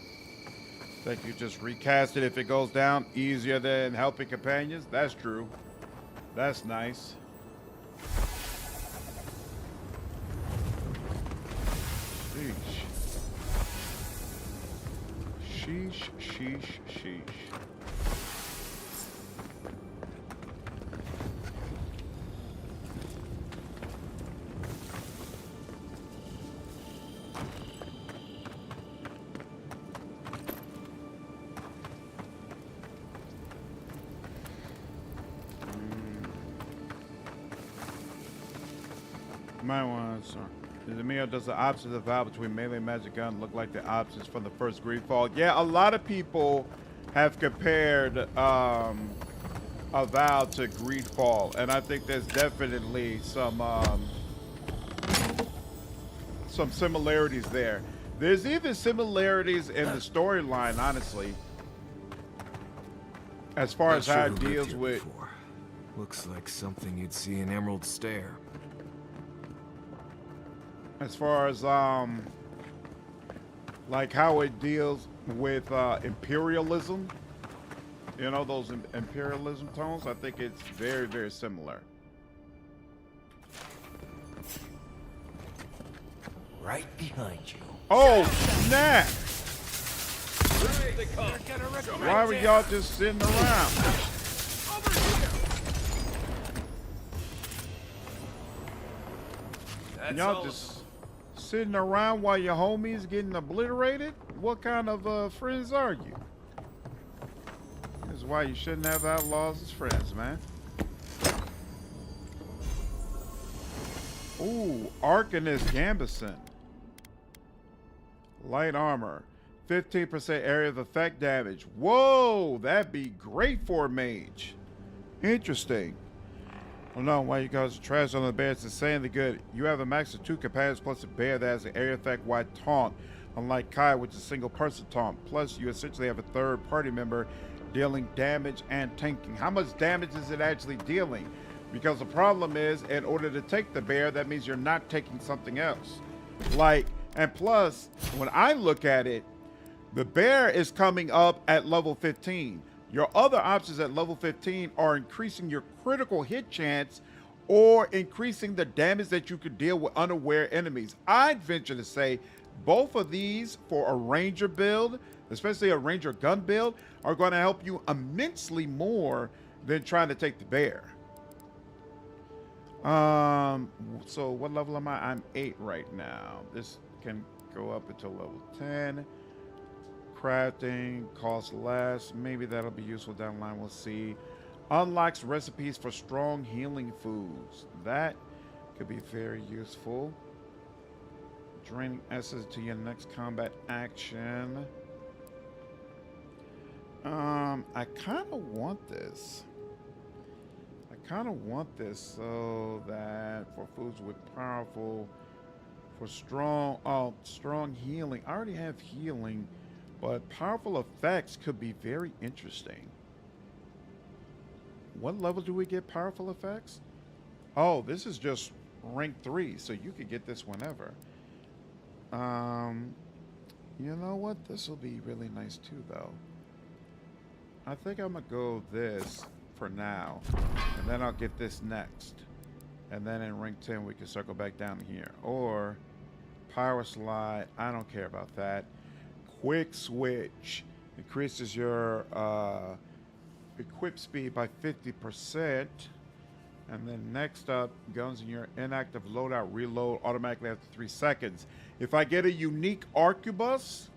Think you just recast it if it goes down easier than helping companions? That's true. That's nice. Sheesh. Sheesh. Might want to. The mirror does the opposite of Avowed between melee and magic gun look like the opposites from the first Greedfall. Yeah, a lot of people have compared Avowed to Greedfall, and I think there's definitely some similarities there. There's even similarities in the storyline, honestly, as far as how it deals with. Looks like something you'd see in Emerald Stair. As far as like how it deals with imperialism, you know, those imperialism tones, I think it's very, very similar. Right behind you. Oh, snap! Why were y'all just sitting around? Y'all just sitting around while your homies getting obliterated? What kind of friends are you? This is why you shouldn't have outlaws as friends, man. Ooh, Arcanist Gambison. Light armor. 15% area of effect damage. Whoa, that'd be great for a mage. Interesting. I don't know why you guys are trash on the bear. It's insanely good. You have a max of 2 companions plus a bear that has an area effect wide taunt, unlike Kai, which is a single person taunt. Plus, you essentially have a third party member dealing damage and tanking. How much damage is it actually dealing? Because the problem is, in order to take the bear, that means you're not taking something else. Like, and plus, when I look at it, the bear is coming up at level 15. Your other options at level 15 are increasing your critical hit chance or increasing the damage that you could deal with unaware enemies. I'd venture to say both of these for a ranger build, especially a ranger gun build, are going to help you immensely more than trying to take the bear. So what level am I? I'm 8 right now. This can go up until level 10. Crafting costs less. Maybe that'll be useful down the line. We'll see. Unlocks recipes for strong healing foods. That could be very useful. Draining essence to your next combat action. I kind of want this. So that for foods with powerful, for strong healing. I already have healing. But powerful effects could be very interesting. What level do we get powerful effects? Oh, this is just rank 3, so you could get this whenever. You know what? This will be really nice too, though. I think I'm gonna go this for now, and then I'll get this next. And then in rank 10, we can circle back down here. Or power slide. I don't care about that. Quick switch increases your equip speed by 50%. And then next up, guns in your inactive loadout reload automatically after 3 seconds. If I get a unique arquebus,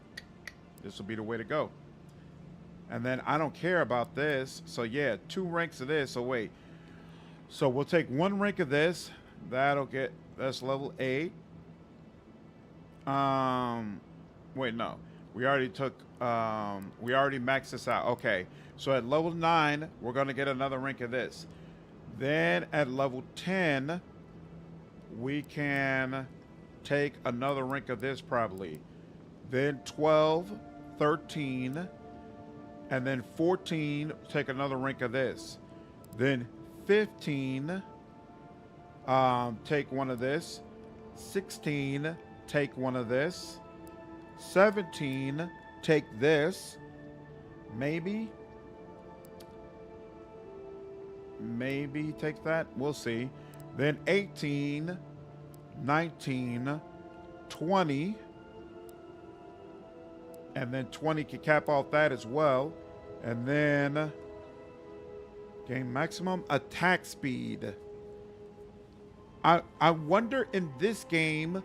this will be the way to go. And then I don't care about this. So yeah, 2 ranks of this. So wait. So we'll take 1 rank of this. That's level 8. Wait, no. We already maxed this out. Okay. So at level 9, we're going to get another rank of this. Then at level 10, we can take another rank of this probably. Then 12, 13, and then 14, take another rank of this. Then 15, take one of this. 16, take one of this. 17, take this. Maybe take that. We'll see. Then 18, 19, 20. And then 20 can cap off that as well. And then gain maximum attack speed. I wonder in this game,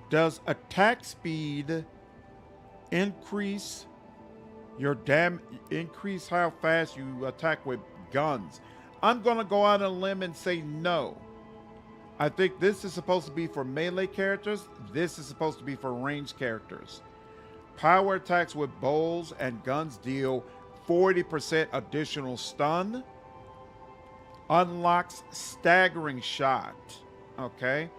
does attack speed increase your increase how fast you attack with guns? I'm going to go out on a limb and say no. I think this is supposed to be for melee characters. This is supposed to be for ranged characters. Power attacks with bows and guns deal 40% additional stun. Unlocks staggering shot. Okay.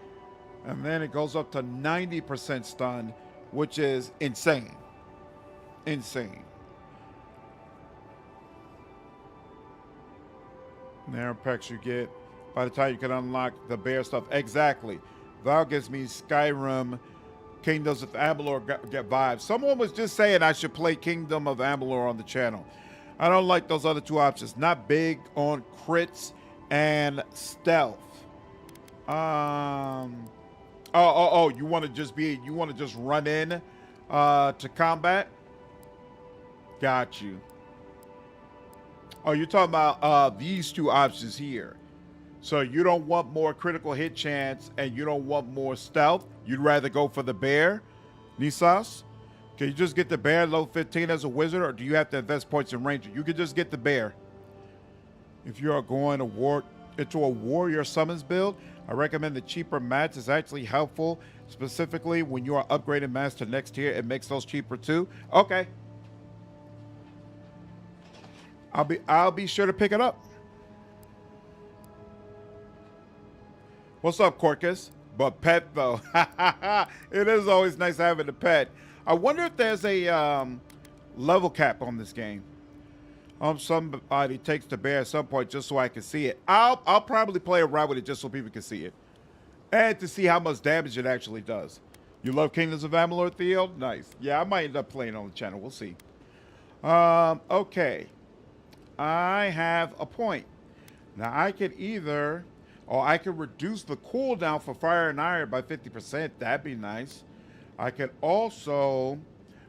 And then it goes up to 90% stun, which is insane. Insane. Narrow packs you get by the time you can unlock the bear stuff. Exactly. That gives me Skyrim, Kingdoms of Amalur get vibes. Someone was just saying I should play Kingdom of Amalur on the channel. I don't like those other 2 options. Not big on crits and stealth. You want to just run in to combat? Got you. Oh, you're talking about these 2 options here. So you don't want more critical hit chance and you don't want more stealth. You'd rather go for the bear, Nisas? Can you just get the bear level 15 as a wizard, or do you have to invest points in ranger? You could just get the bear. If you are going into a warrior summons build, I recommend the cheaper mats. Is actually helpful, specifically when you are upgrading mats to next tier. It makes those cheaper too. Okay. I'll be sure to pick it up. What's up, Corcus? But pet though. It is always nice having a pet. I wonder if there's a level cap on this game. Somebody takes the bear at some point just so I can see it. I'll probably play around with it just so people can see it. And to see how much damage it actually does. You love Kingdoms of Amalur, Theo? Nice. Yeah, I might end up playing on the channel. We'll see. Okay. I have a point. Now I could I could reduce the cooldown for fire and iron by 50%. That'd be nice. I could also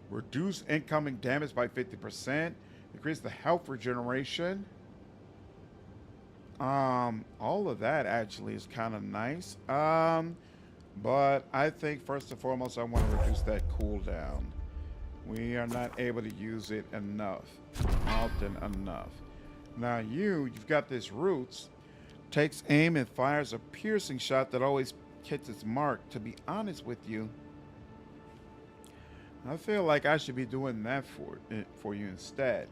reduce incoming damage by 50%. Increase the health regeneration. All of that actually is kind of nice. But I think first and foremost, I want to reduce that cooldown. We are not able to use it often enough. Now you've got this roots. Takes aim and fires a piercing shot that always hits its mark. To be honest with you, I feel like I should be doing that for you instead.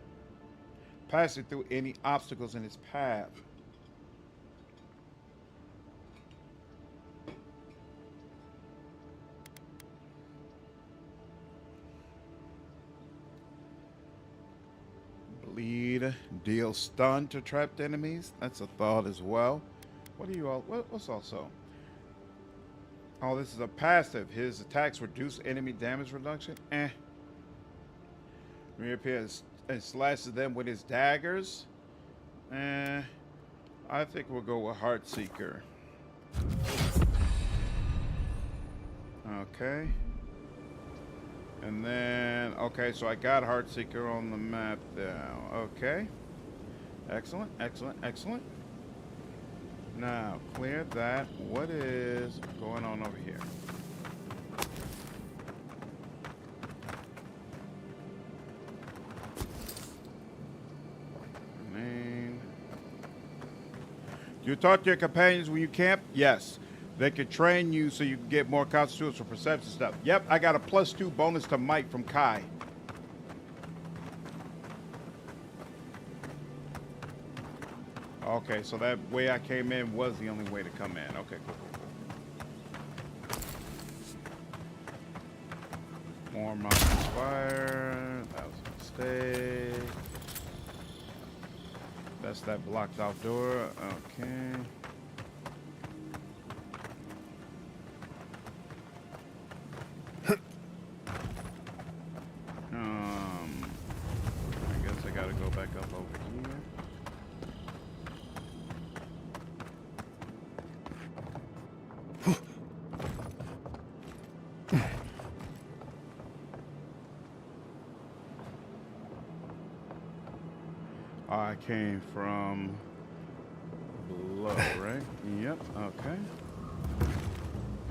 Passing through any obstacles in its path. Bleed, deal stun to trapped enemies. That's a thought as well. What do you all? What's also? Oh, this is a passive. His attacks reduce enemy damage reduction. Reappears and slashes them with his daggers. I think we'll go with Heartseeker. Okay. And then, okay, so I got Heartseeker on the map now. Okay. Excellent, excellent, excellent. Now, clear that. What is going on over here? Name. You talk to your companions when you camp? Yes. They can train you so you can get more constitutions for perception stuff. Yep, I got a +2 bonus to might from Kai. Okay, so that way I came in was the only way to come in. Okay, cool, cool, cool. More monsters fire. That was a mistake. That's that blocked off door. Okay. I guess I gotta go back up over here. I came from below, right? Yep, okay.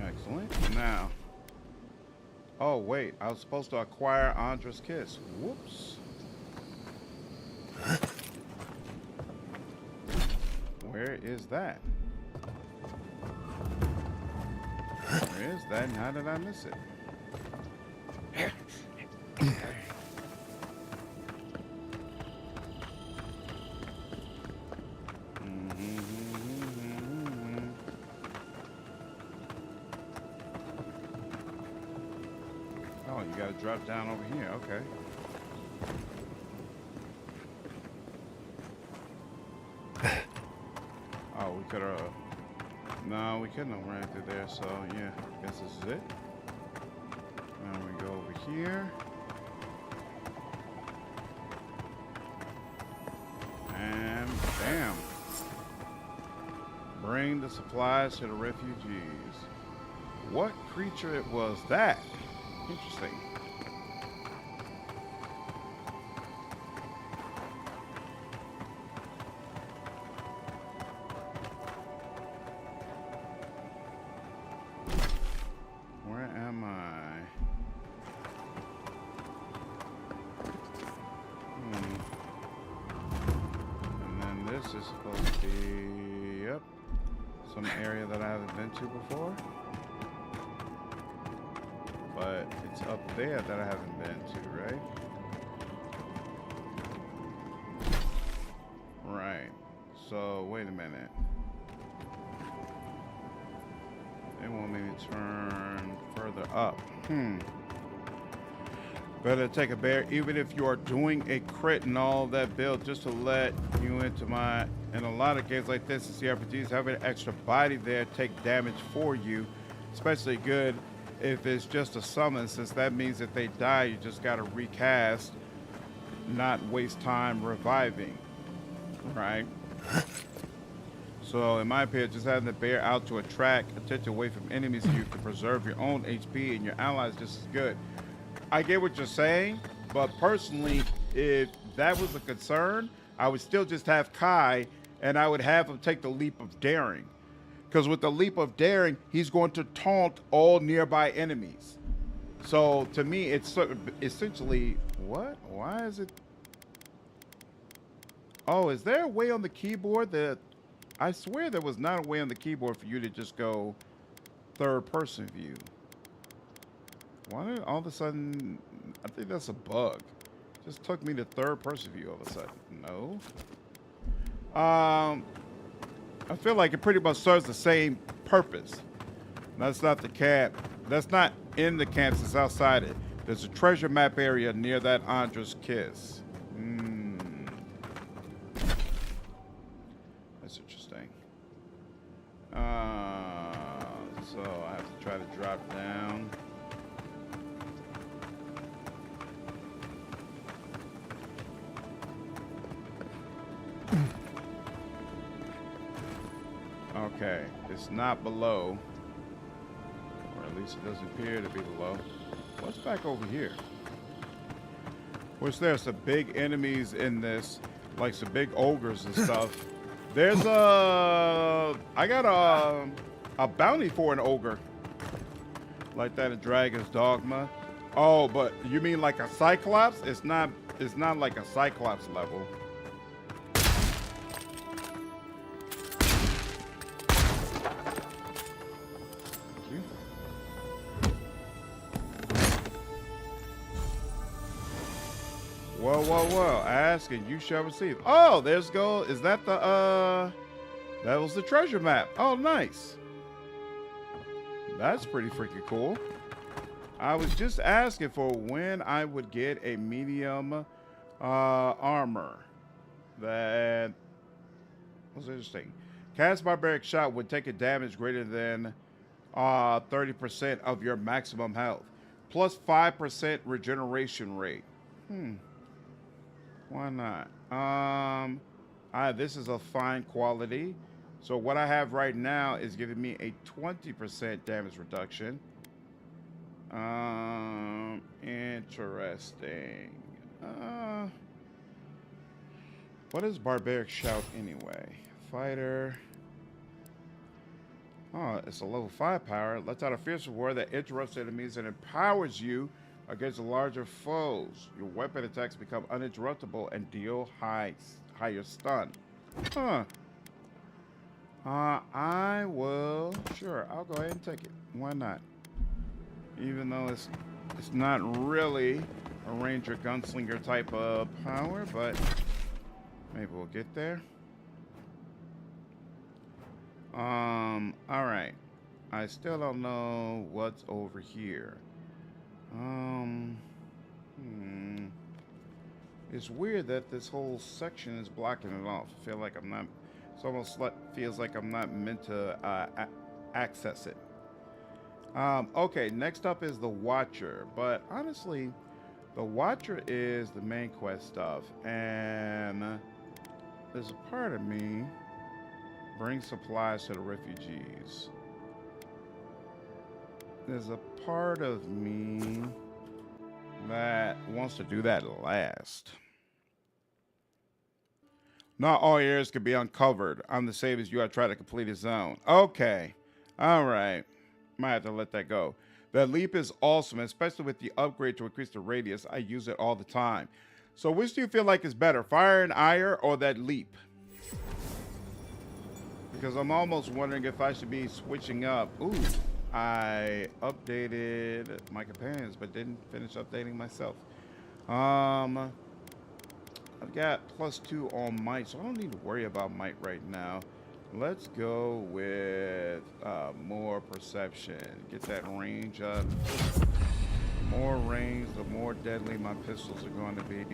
Excellent. Now. Oh, wait. I was supposed to acquire Andra's Kiss. Whoops. Where is that? Where is that and how did I miss it? Oh, you gotta drop down over here. Okay. Oh, we could have. No, we couldn't have ran through there. So yeah, I guess this is it. Now we go over here. And bam. Bring the supplies to the refugees. What creature was that? Interesting. Where am I? And then this is supposed to be, yep, some area that I haven't been to before. But it's up there that I haven't been to, right? Right. So, wait a minute. They want me to turn further up. Better take a bear, even if you are doing a crit and all that build, just to let you into my... In a lot of games like this, the RPGs having an extra body there take damage for you. Especially good if it's just a summon, since that means if they die, you just gotta recast, not waste time reviving, right? So in my opinion, just having the bear out to attract attention away from enemies, you can preserve your own HP and your allies just as good. I get what you're saying, but personally, if that was a concern, I would still just have Kai and I would have him take the leap of daring. Because with the leap of daring, he's going to taunt all nearby enemies. So to me, it's essentially, what? Why is it? Oh, is there a way on the keyboard that, I swear there was not a way on the keyboard for you to just go third person view. Why did all of a sudden, I think that's a bug. Just took me to third person view all of a sudden. No. I feel like it pretty much serves the same purpose. That's not the camp. That's not in the camps. It's outside it. There's a treasure map area near that Andra's Kiss. That's interesting. So I have to try to drop down. Okay, it's not below. Or at least it doesn't appear to be below. What's back over here? Which there's some big enemies in this, like some big ogres and stuff. There's I got a bounty for an ogre. Like that in Dragon's Dogma. Oh, but you mean like a Cyclops? It's not like a Cyclops level. Whoa, whoa, whoa. Ask and you shall receive. Oh, there's gold. Is that the, that was the treasure map. Oh, nice. That's pretty freaking cool. I was just asking for when I would get a medium armor. That was interesting. Cast barbaric shot would take a damage greater than 30% of your maximum health. Plus 5% regeneration rate. Why not? This is a fine quality. So what I have right now is giving me a 20% damage reduction. Interesting. What is barbaric shout anyway? Fighter. Oh, it's a level 5 power. Lets out a fierce roar that interrupts enemies and empowers you against larger foes. Your weapon attacks become uninterruptible and deal higher stun. Huh. I will. Sure, I'll go ahead and take it. Why not? Even though it's not really a ranger gunslinger type of power, but maybe we'll get there. All right. I still don't know what's over here. It's weird that this whole section is blocking it off. I feel like I'm not. It's almost like feels like I'm not meant to access it. Okay, next up is the Watcher, but honestly, the Watcher is the main quest stuff, and there's a part of me bring supplies to the refugees. There's a part of me that wants to do that last. Not all areas can be uncovered. I'm the same as you. I try to complete a zone. Okay. All right. Might have to let that go. That leap is awesome, especially with the upgrade to increase the radius. I use it all the time. So which do you feel like is better, fire and ire or that leap? Because I'm almost wondering if I should be switching up. Ooh, I updated my companions, but didn't finish updating myself. I've got +2 on might, so I don't need to worry about might right now. Let's go with more perception. Get that range up. More range, the more deadly my pistols are going to be.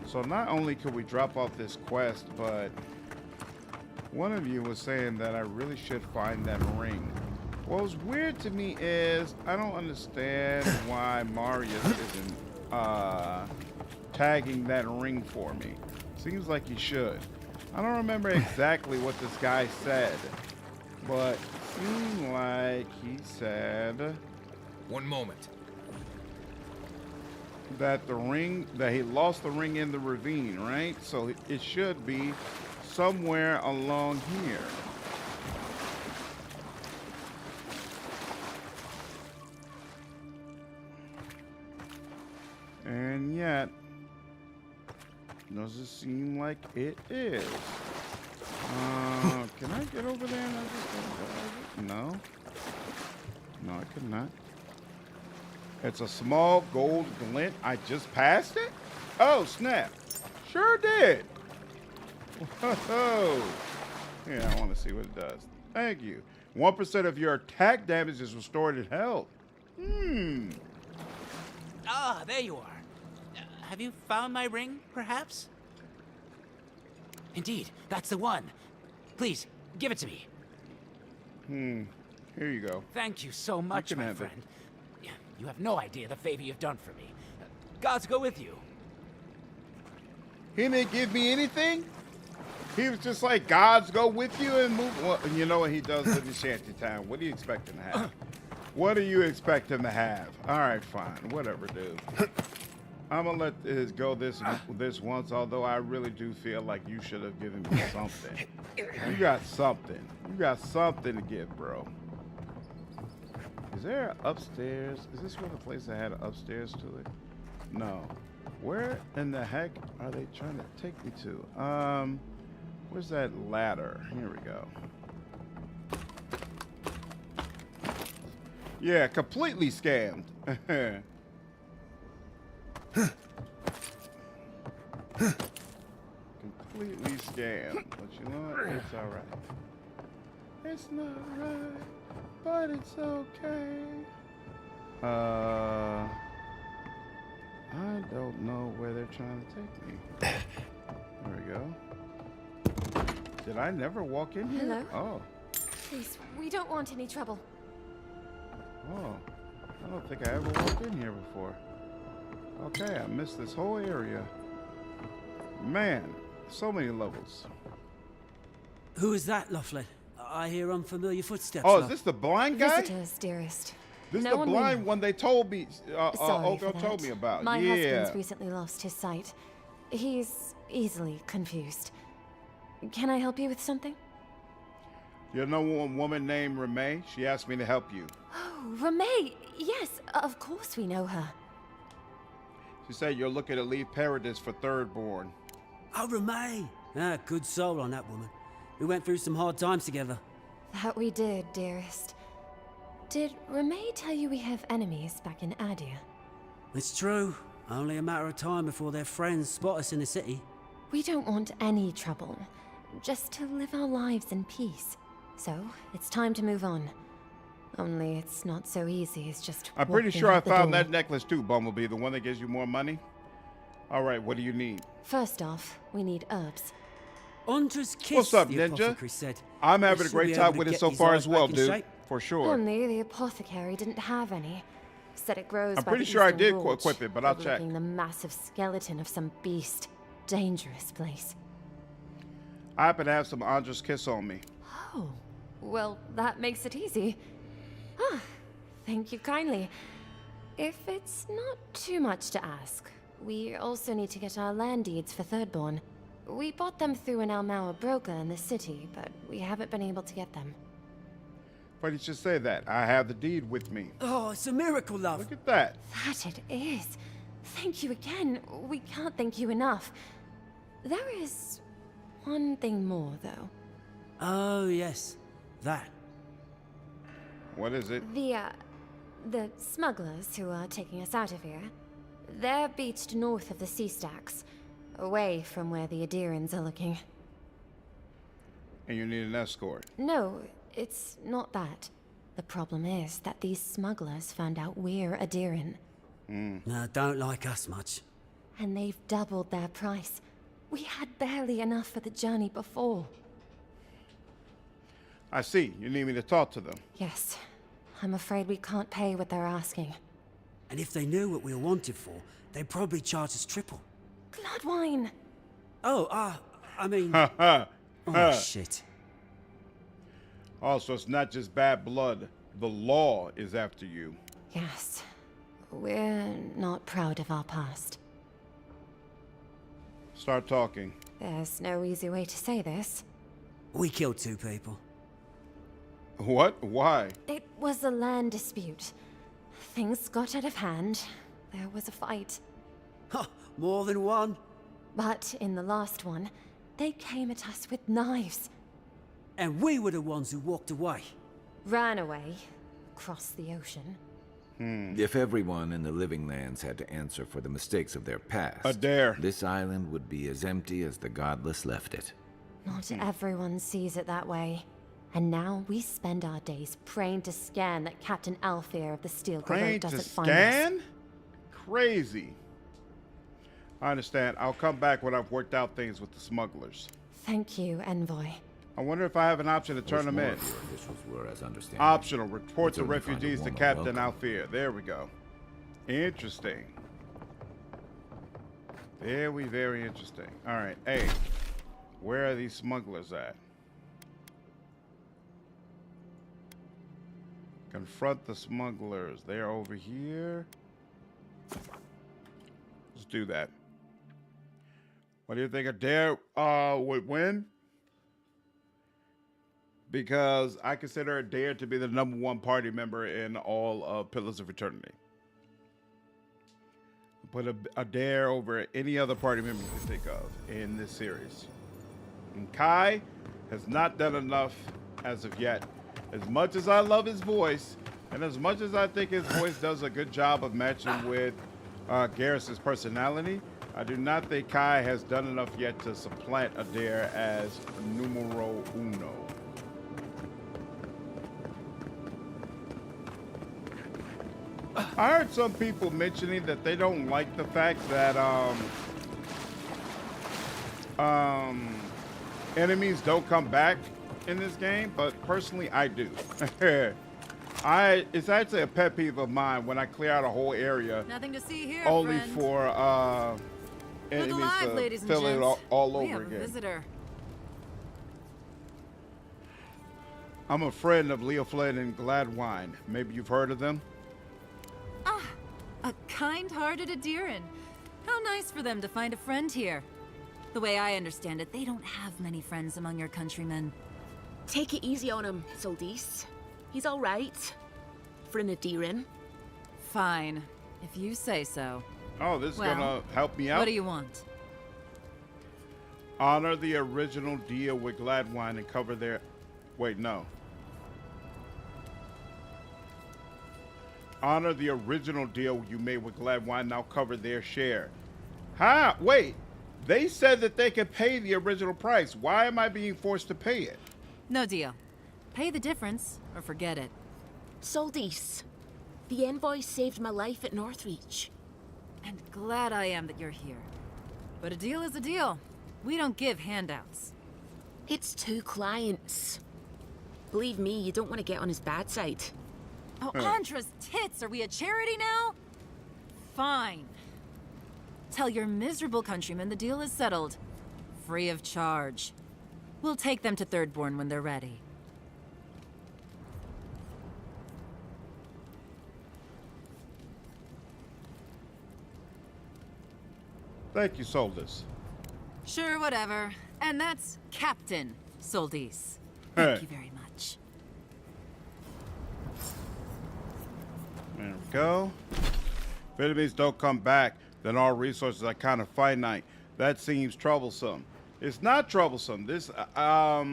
So not only could we drop off this quest, but one of you was saying that I really should find that ring. What was weird to me is I don't understand why Marius isn't tagging that ring for me. Seems like he should. I don't remember exactly what this guy said, but seemed like he said... One moment. That the ring, that he lost the ring in the ravine, right? So it should be somewhere along here. And yet, doesn't seem like it is. Can I get over there and I just no. No, I could not. It's a small gold glint. I just passed it? Oh, snap. Sure did. Whoa. Yeah, I want to see what it does. Thank you. 1% of your attack damage is restored in health. Ah, there you are. Have you found my ring, perhaps? Indeed, that's the one. Please, give it to me. Here you go. Thank you so much, my friend. You have no idea the favor you've done for me. Gods go with you. He didn't give me anything? He was just like, gods go with you and move. Well, you know what he does in the shanty town. What do you expect him to have? What do you expect him to have? All right, fine. Whatever, dude. I'm going to let this go this once, although I really do feel like you should have given me something. You got something. You got something to give, bro. Is there an upstairs? Is this one the place that had an upstairs to it? No. Where in the heck are they trying to take me to? Where's that ladder? Here we go. Yeah, completely scammed. Completely scammed. But you know what? It's alright. It's not right, but it's okay. I don't know where they're trying to take me. There we go. Did I never walk in here? Hello? Oh. Please, we don't want any trouble. Oh. I don't think I ever walked in here before. Okay, I missed this whole area. Man, so many levels. Who is that, Loughlin? I hear unfamiliar footsteps. Oh, is this the blind guy? Visitors, dearest. This is No the one blind will. one they told me. Sorry for Olga told that. me about. My yeah. husband's recently lost his sight. He's easily confused. Can I help you with something? You know a woman named Remay? She asked me to help you. Oh, Remay! Yes, of course we know her. She said you're looking to leave Paradise for Thirdborn. Oh, Remay! Ah, good soul on that woman. We went through some hard times together. That we did, dearest. Did Remay tell you we have enemies back in Adia? It's true. Only a matter of time before their friends spot us in the city. We don't want any trouble. Just to live our lives in peace. So, it's time to move on. Only it's not so easy as just I'm pretty walking sure I out the found door. that necklace too, Bumblebee. The one that gives you more money? Alright, what do you need? First off, we need herbs. Andra's kiss, What's up, the Ninja? apothecary said. I'm having We a should be great able time to with it get so these far eyes as well, back in dude. shape. For sure. Only the apothecary didn't have any. Said it grows I'm by pretty the sure I Eastern did Gorge, equip it, but I'll check. overlooking the massive skeleton of some beast. Dangerous place. I happen to have some Andra's Kiss on me. Oh, well, that makes it easy. Ah, thank you kindly. If it's not too much to ask, we also need to get our land deeds for Thirdborn. We bought them through an Almauer broker in the city, but we haven't been able to get them. Why did you say that? I have the deed with me. Oh, it's a miracle, love. Look at that. That it is. Thank you again. We can't thank you enough. There is one thing more, though. Oh, yes. That. What is it? The smugglers who are taking us out of here, they're beached north of the sea stacks, away from where the Adirans are looking. And you need an escort. No, it's not that. The problem is that these smugglers found out we're Adiran, No, don't like us much. and they've doubled their price. We had barely enough for the journey before. I see. You need me to talk to them. Yes, I'm afraid we can't pay what they're asking. And if they knew what we were wanted for, they'd probably charge us triple. Bloodwine! Oh, I mean... Ha ha. Oh, shit. Also, it's not just bad blood. The law is after you. Yes, we're not proud of our past. Start talking. There's no easy way to say this. We killed 2 people. What? Why? It was a land dispute. Things got out of hand. There was a fight. Ha! More than one? But in the last one, they came at us with knives. And we were the ones who walked away. Ran away. Across the ocean. If everyone in the living lands had to answer for the mistakes of their past, Adair. this island would be as empty as the godless left it. Not everyone sees it that way. And now we spend our days praying to scan that Captain Alfear of the Steel Praying Boat to doesn't find us. scan? Crazy. I understand. I'll come back when I've worked out things with the smugglers. Thank you, Envoy. I wonder if I have an option to turn them in. Officials were as understanding. Optional. Report It's the only find a refugees to woman Captain welcome. Alfear. There we go. Interesting. Very interesting. All right. Hey, where are these smugglers at? Confront the smugglers. They're over here. Let's do that. What do you think a dare would win? Because I consider a dare to be the #1 party member in all of Pillars of Eternity. Put a dare over any other party member you can think of in this series. And Kai has not done enough as of yet. As much as I love his voice, and as much as I think his voice does a good job of matching with Garrus's personality, I do not think Kai has done enough yet to supplant a dare as numero uno. I heard some people mentioning that they don't like the fact that enemies don't come back in this game, but personally I do. It's actually a pet peeve of mine when I clear out a whole area. Nothing to see here, only friend. for enemies alive, to ladies and fill it gents. all We over have a again. visitor. I'm a friend of Leo Flynn and Gladwine. Maybe you've heard of them? Ah, a kind-hearted Adiran. How nice for them to find a friend here. The way I understand it, they don't have many friends among your countrymen. Take it easy on him, Soldis. He's all right. For an Adiran. Fine, if you say so. Oh, this is Well, gonna help me out. What do you want? Honor the original deal with Gladwine and cover their... Wait, no. Honor the original deal you made with Gladwine, now cover their share. Huh? Wait. They said that they could pay the original price. Why am I being forced to pay it? No deal. Pay the difference, or forget it. Soldis, the envoy saved my life at Northreach. And glad I am that you're here. But a deal is a deal. We don't give handouts. It's 2 clients. Believe me, you don't want to get on his bad side. Oh, Andra's tits! Are we a charity now? Fine. Tell your miserable countrymen the deal is settled. Free of charge. We'll take them to Thirdborn when they're ready. Thank you, Soldis. Sure, whatever. And that's Captain Soldis. Hey. Thank you very much. There we go. If enemies don't come back, then all resources are kind of finite. That seems troublesome. It's not troublesome. This, I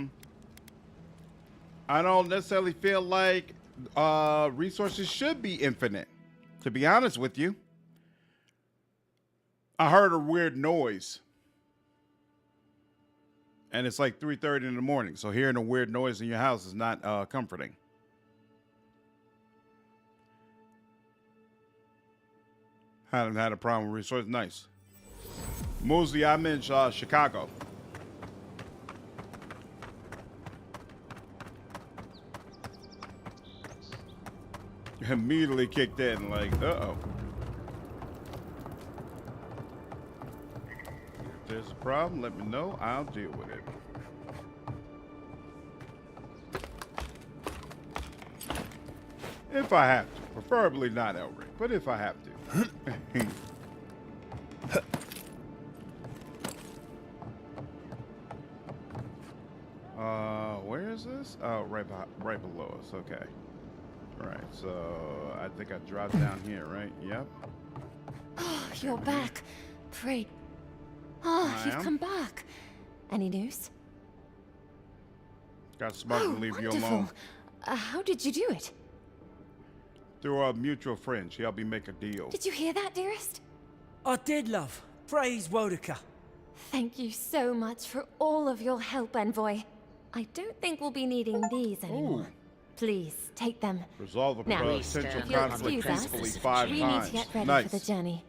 don't necessarily feel like resources should be infinite, to be honest with you. I heard a weird noise. And it's like 3:30 in the morning, so hearing a weird noise in your house is not comforting. Haven't had a problem with resources. Nice. Mostly I'm in Chicago. Immediately kicked in, like, uh-oh. If there's a problem, let me know. I'll deal with it. If I have to. Preferably not Elric, but if I have to. Where is this? Oh, right below us. Okay. All right, so I think I dropped down here, right? Yep. Oh, you're back. Pray. Oh, I you've am. come back. Any news? Got smart to leave you wonderful. alone. How did you do it? Through a mutual friend. She helped me make a deal. Did you hear that, dearest? I did, love. Praise Wodaka. Thank you so much for all of your help, Envoy. I don't think we'll be needing these anymore. Please, take them. Resolve a Now, potential if you'll conflict excuse us, peacefully 5 we times. need to get ready Nice. for the journey.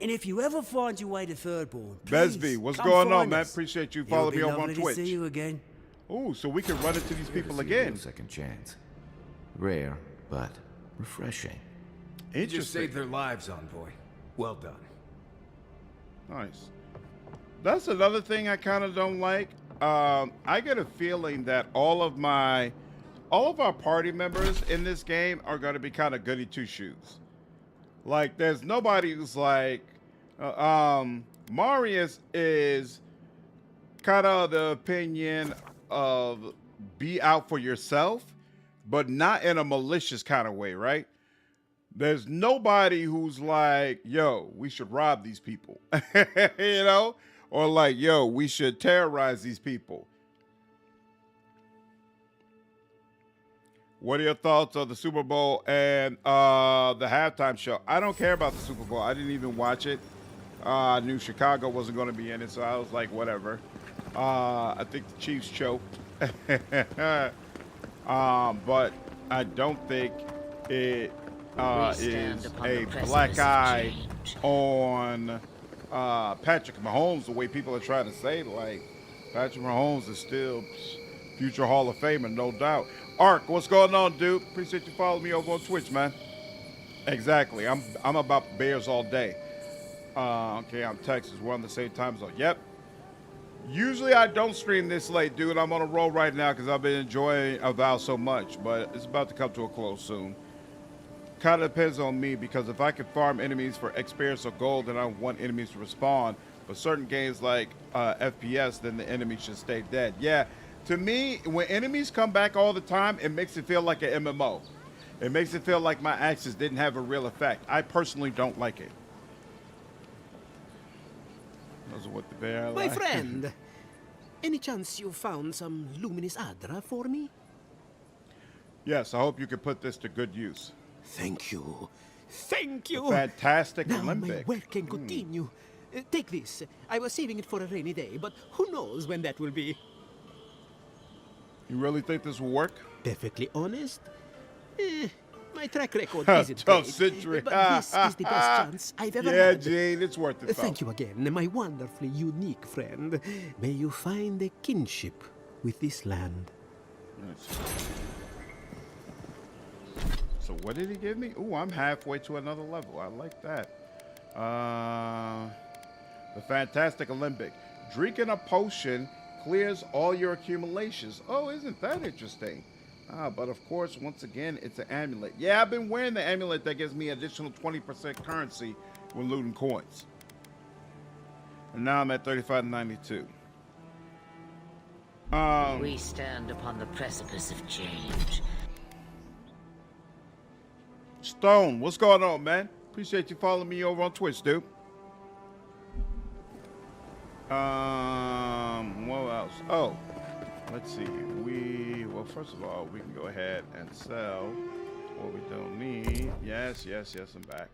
And if you ever find your way to Thirdborn, Besby, please, what's come going on, find man? us. Appreciate you It'll following be me over on lovely to Twitch. see you again. Oh, so we can run into these people Courtesy again. of a second chance. Rare, but refreshing. You just saved their lives, Envoy. Well done. Nice. That's another thing I kind of don't like. I get a feeling that all of our party members in this game are going to be kind of goody two shoes. Like, there's nobody who's like, Marius is kind of the opinion of be out for yourself, but not in a malicious kind of way, right? There's nobody who's like, yo, we should rob these people, you know? Or like, yo, we should terrorize these people. What are your thoughts on the Super Bowl and the halftime show? I don't care about the Super Bowl. I didn't even watch it. I knew Chicago wasn't going to be in it, so I was like, whatever. I think the Chiefs choked. But I don't think it is a black eye on Patrick Mahomes, the way people are trying to say. Like, Patrick Mahomes is still future Hall of Famer, no doubt. Ark, what's going on, dude? Appreciate you following me over on Twitch, man. Exactly. I'm about Bears all day. Okay, I'm Texas. We're on the same time zone. Yep. Usually I don't stream this late, dude. I'm on a roll right now because I've been enjoying Avowed so much, but it's about to come to a close soon. Kind of depends on me, because if I can farm enemies for experience or gold, then I want enemies to respawn. But certain games like FPS, then the enemy should stay dead. Yeah. To me, when enemies come back all the time, it makes it feel like an MMO. It makes it feel like my actions didn't have a real effect. I personally don't like it. Those are what the bear My like. friend, any chance you found some luminous Adra for me? Yes, I hope you can put this to good use. Thank you. Thank you. A fantastic now Olympic. my work can continue. Take this. I was saving it for a rainy day, but who knows when that will be. You really think this will work? Perfectly honest, my track record isn't great, Century. but this is the best chance I've ever Yeah, had. Gene, it's worth it. Thank you again, my wonderfully unique friend. May you find a kinship with this land. So what did he give me? Ooh, I'm halfway to another level. I like that. The Fantastic Olympic. Drinking a potion clears all your accumulations. Oh, isn't that interesting? But of course, once again, it's an amulet. Yeah, I've been wearing the amulet that gives me additional 20% currency when looting coins. And now I'm at 35.92. We stand upon the precipice of change. Stone, what's going on, man? Appreciate you following me over on Twitch, dude. What else? Oh, let's see. Well, first of all, we can go ahead and sell what we don't need. Yes, I'm back.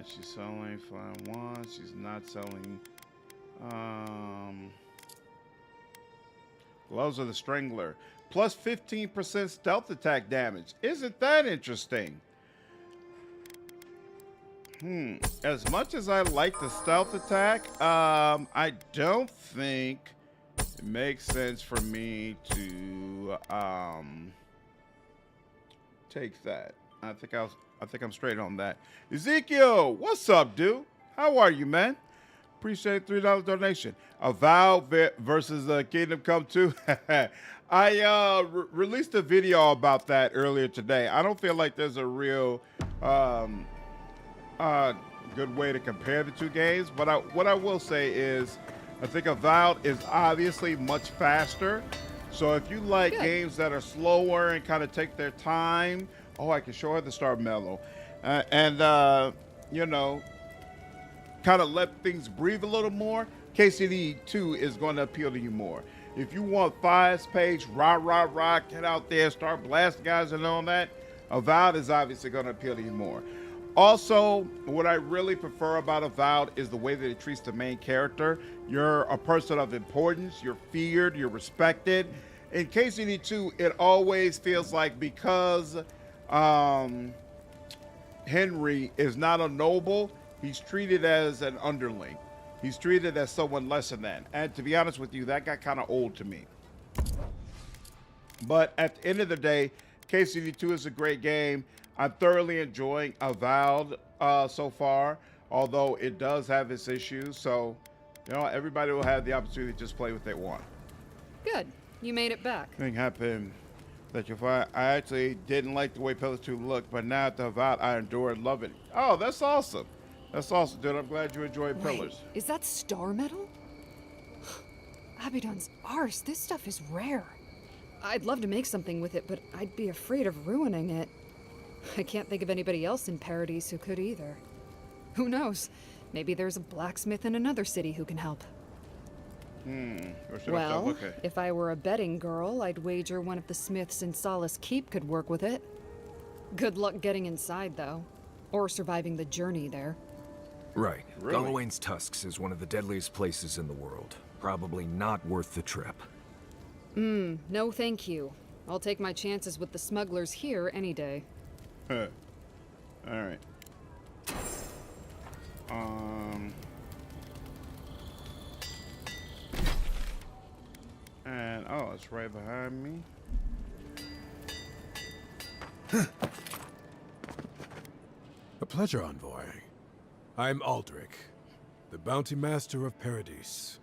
She's selling flying one. She's not selling. Gloves of the Strangler. Plus 15% stealth attack damage. Isn't that interesting? As much as I like the stealth attack, I don't think it makes sense for me to take that. I think I'm straight on that. Ezekiel, what's up, dude? How are you, man? Appreciate $3 donation. Avowed versus Kingdom Come 2. I released a video about that earlier today. I don't feel like there's a real good way to compare the two games, but what I will say is I think Avowed is obviously much faster. So if you like games that are slower and kind of take their time, I can show her the Star Mellow, you know, kind of let things breathe a little more, KCD 2 is going to appeal to you more. If you want fast-paced, rah, get out there, start blasting guys and all that, Avowed is obviously going to appeal to you more. Also, what I really prefer about Avowed is the way that it treats the main character. You're a person of importance, you're feared, you're respected. In KCD 2, it always feels like because Henry is not a noble, he's treated as an underling. He's treated as someone less than that. And to be honest with you, that got kind of old to me. But at the end of the day, KCD 2 is a great game. I'm thoroughly enjoying Avowed so far, although it does have its issues. So You know, everybody will have the opportunity to just play what they want. Good. You made it back. Thing happened that you find. I actually didn't like the way Pillars 2 looked, but now at the Avowed, I adore and love it. Oh, that's awesome. That's awesome, dude. I'm glad you enjoyed Pillars. Is that star metal? Abaddon's arse. This stuff is rare. I'd love to make something with it, but I'd be afraid of ruining it. I can't think of anybody else in Paradise who could either. Who knows? Maybe there's a blacksmith in another city who can help. Well, if I were a betting girl, I'd wager one of the smiths in Solace Keep could work with it. Good luck getting inside, though. Or surviving the journey there. Right. Really? Gallowayne's Tusks is one of the deadliest places in the world. Probably not worth the trip. No thank you. I'll take my chances with the smugglers here any day. Alright. And, oh, it's right behind me. A pleasure, Envoy. I'm Aldrich, the Bounty Master of Paradise.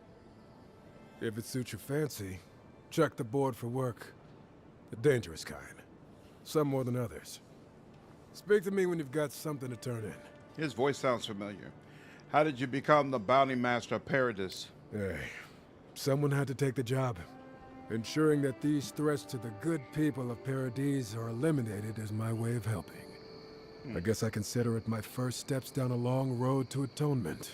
If it suits your fancy, check the board for work. The dangerous kind. Some more than others. Speak to me when you've got something to turn in. His voice sounds familiar. How did you become the Bounty Master of Paradise? Hey, someone had to take the job. Ensuring that these threats to the good people of Paradise are eliminated is my way of helping. I guess I consider it my first steps down a long road to atonement.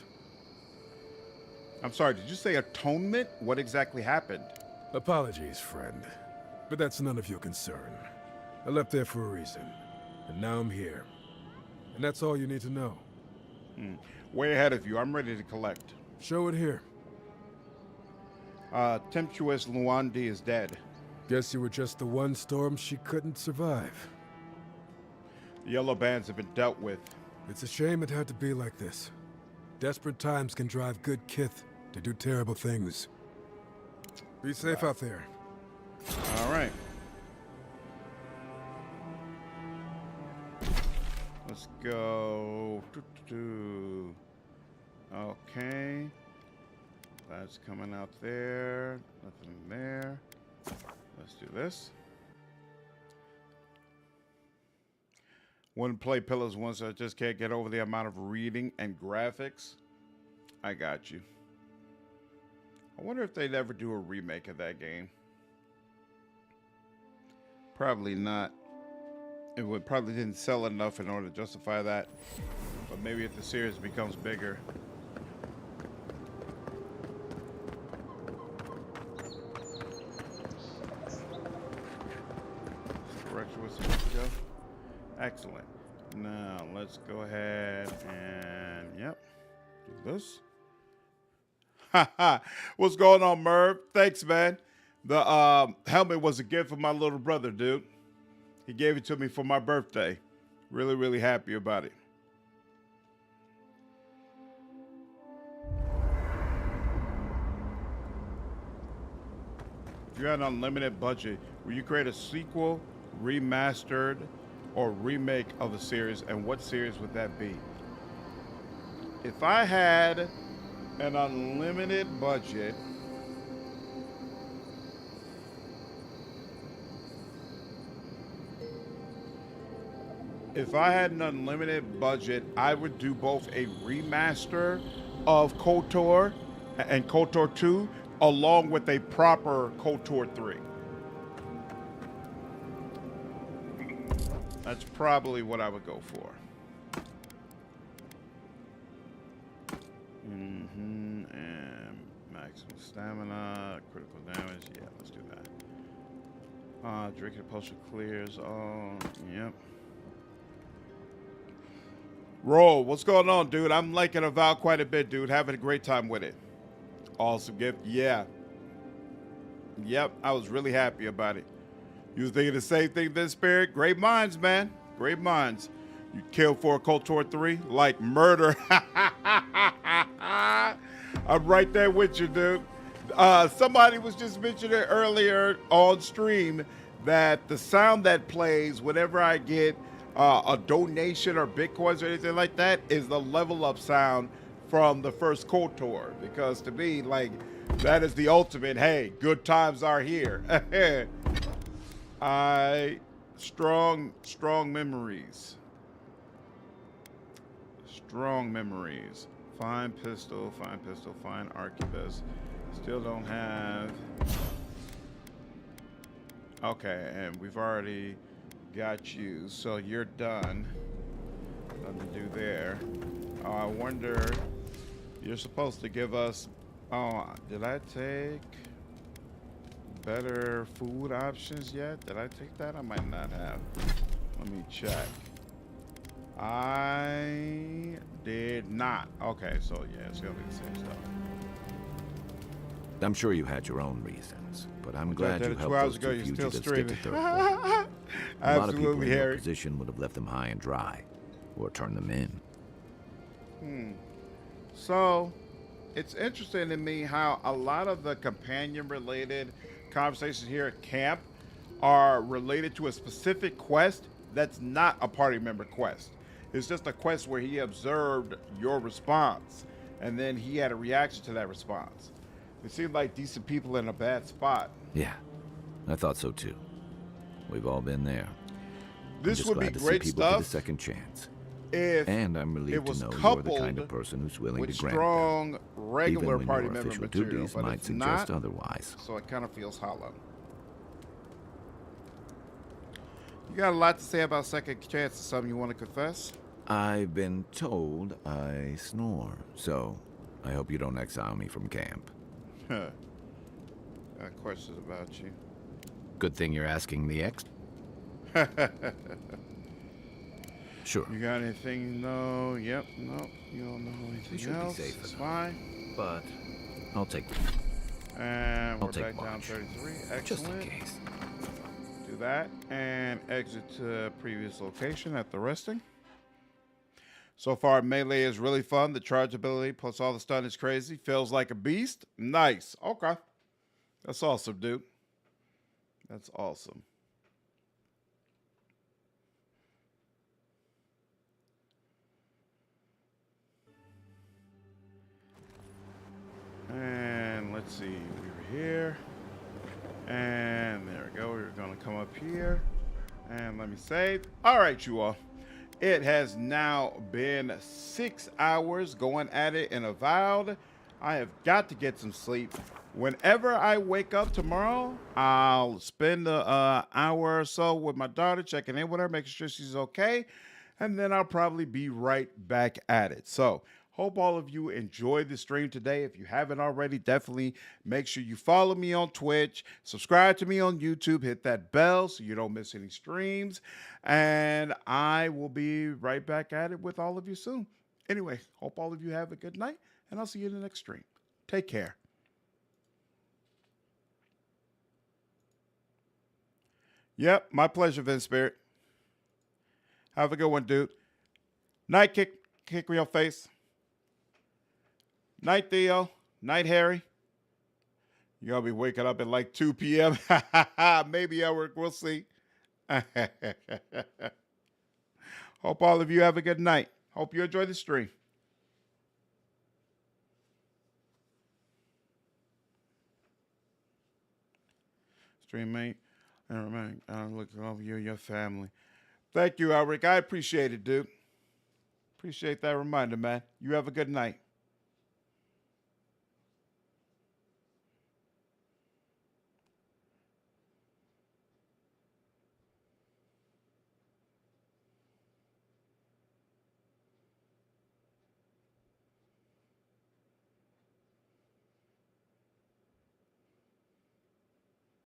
I'm sorry, did you say atonement? What exactly happened? Apologies, friend. But that's none of your concern. I left there for a reason. And now I'm here. And that's all you need to know. Way ahead of you. I'm ready to collect. Show it here. Tempestuous Luandi is dead. Guess you were just the one storm she couldn't survive. The yellow bands have been dealt with. It's a shame it had to be like this. Desperate times can drive good kith to do terrible things. Be safe out there. All right. Let's go. Okay. That's coming out there. Nothing there. Let's do this. Wouldn't play Pillars once. I just can't get over the amount of reading and graphics. I got you. I wonder if they'd ever do a remake of that game. Probably not. It would probably didn't sell enough in order to justify that. But maybe if the series becomes bigger. Direction was supposed to go. Excellent. Now let's go ahead and yep, do this. What's going on, Merv? Thanks, man. The helmet was a gift from my little brother, dude. He gave it to me for my birthday. Really, really happy about it. If you had an unlimited budget, would you create a sequel, remastered, or remake of the series, and what series would that be? If I had an unlimited budget, I would do both a remaster of KOTOR and KOTOR 2 along with a proper KOTOR 3. That's probably what I would go for. And maximum stamina, critical damage. Yeah, let's do that. Drinking potion clears. Oh, yep. Roll, what's going on, dude? I'm liking Avowed quite a bit, dude. Having a great time with it. Awesome gift. Yeah. Yep, I was really happy about it. You was thinking the same thing, this Spirit? Great minds, man. Great minds. You killed for a KOTOR 3? Like murder. I'm right there with you, dude. Somebody was just mentioning earlier on stream that the sound that plays whenever I get a donation or bitcoins or anything like that is the level up sound from the first KOTOR, because to me, like, that is the ultimate, hey, good times are here. Strong memories. Strong memories. Fine pistol, fine arquebus. Still don't have... Okay, and we've already got you, so you're done. Nothing to do there. I wonder, you're supposed to give us, did I take better food options yet? Did I take that? I might not have. Let me check. I did not. Okay, so yeah, it's gonna be the same stuff. I'm sure you had your own reasons, but I'm glad you helped 2 hours those ago, two you're still fugitives get streaming. to third floor. A lot of people in Absolutely, your Harry. position would have left them high and dry, or turned them in. So, it's interesting to me how a lot of the companion-related conversations here at camp are related to a specific quest that's not a party member quest. It's just a quest where he observed your response, and then he had a reaction to that response. It seemed like decent people in a bad spot. Yeah, I thought so too. We've all been there. This I'm just would be glad to see great people get a stuff second chance. if And I'm it relieved was to know you're the coupled kind of person who's willing with to grant strong them, regular even when party your member official material, duties but might it's suggest not, otherwise. so it kind of feels hollow. You got a lot to say about second chances. Something you want to confess? I've been told I snore, so I hope you don't exile me from camp. Got questions about you. Good thing you're asking the ex. Sure. You got anything you know? Yep, no. You don't know We anything should else. be safe It's enough. fine. But I'll take. And I'll we're take back down watch. 33. Excellent. Just in case. Do that and exit to previous location at the resting. So far, Melee is really fun. The charge ability plus all the stun is crazy. Feels like a beast. Nice. Okay. That's awesome, dude. That's awesome. And let's see. We were here. And there we go. We're going to come up here. And let me save. All right, you all. It has now been 6 hours going at it in Avowed. I have got to get some sleep. Whenever I wake up tomorrow, I'll spend an hour or so with my daughter, checking in with her, making sure she's okay. And then I'll probably be right back at it. So, hope all of you enjoyed the stream today. If you haven't already, definitely make sure you follow me on Twitch, subscribe to me on YouTube, hit that bell so you don't miss any streams. And I will be right back at it with all of you soon. Anyway, hope all of you have a good night, and I'll see you in the next stream. Take care. Yep, my pleasure, Vince Spirit. Have a good one, dude. Night, kick me on face. Night, Theo. Night, Harry. You're going to be waking up at like 2 p.m. Maybe at work. We'll see. Hope all of you have a good night. Hope you enjoy the stream. Stream mate. And remember, I'm looking over you and your family. Thank you, Alric. I appreciate it, dude. Appreciate that reminder, man. You have a good night.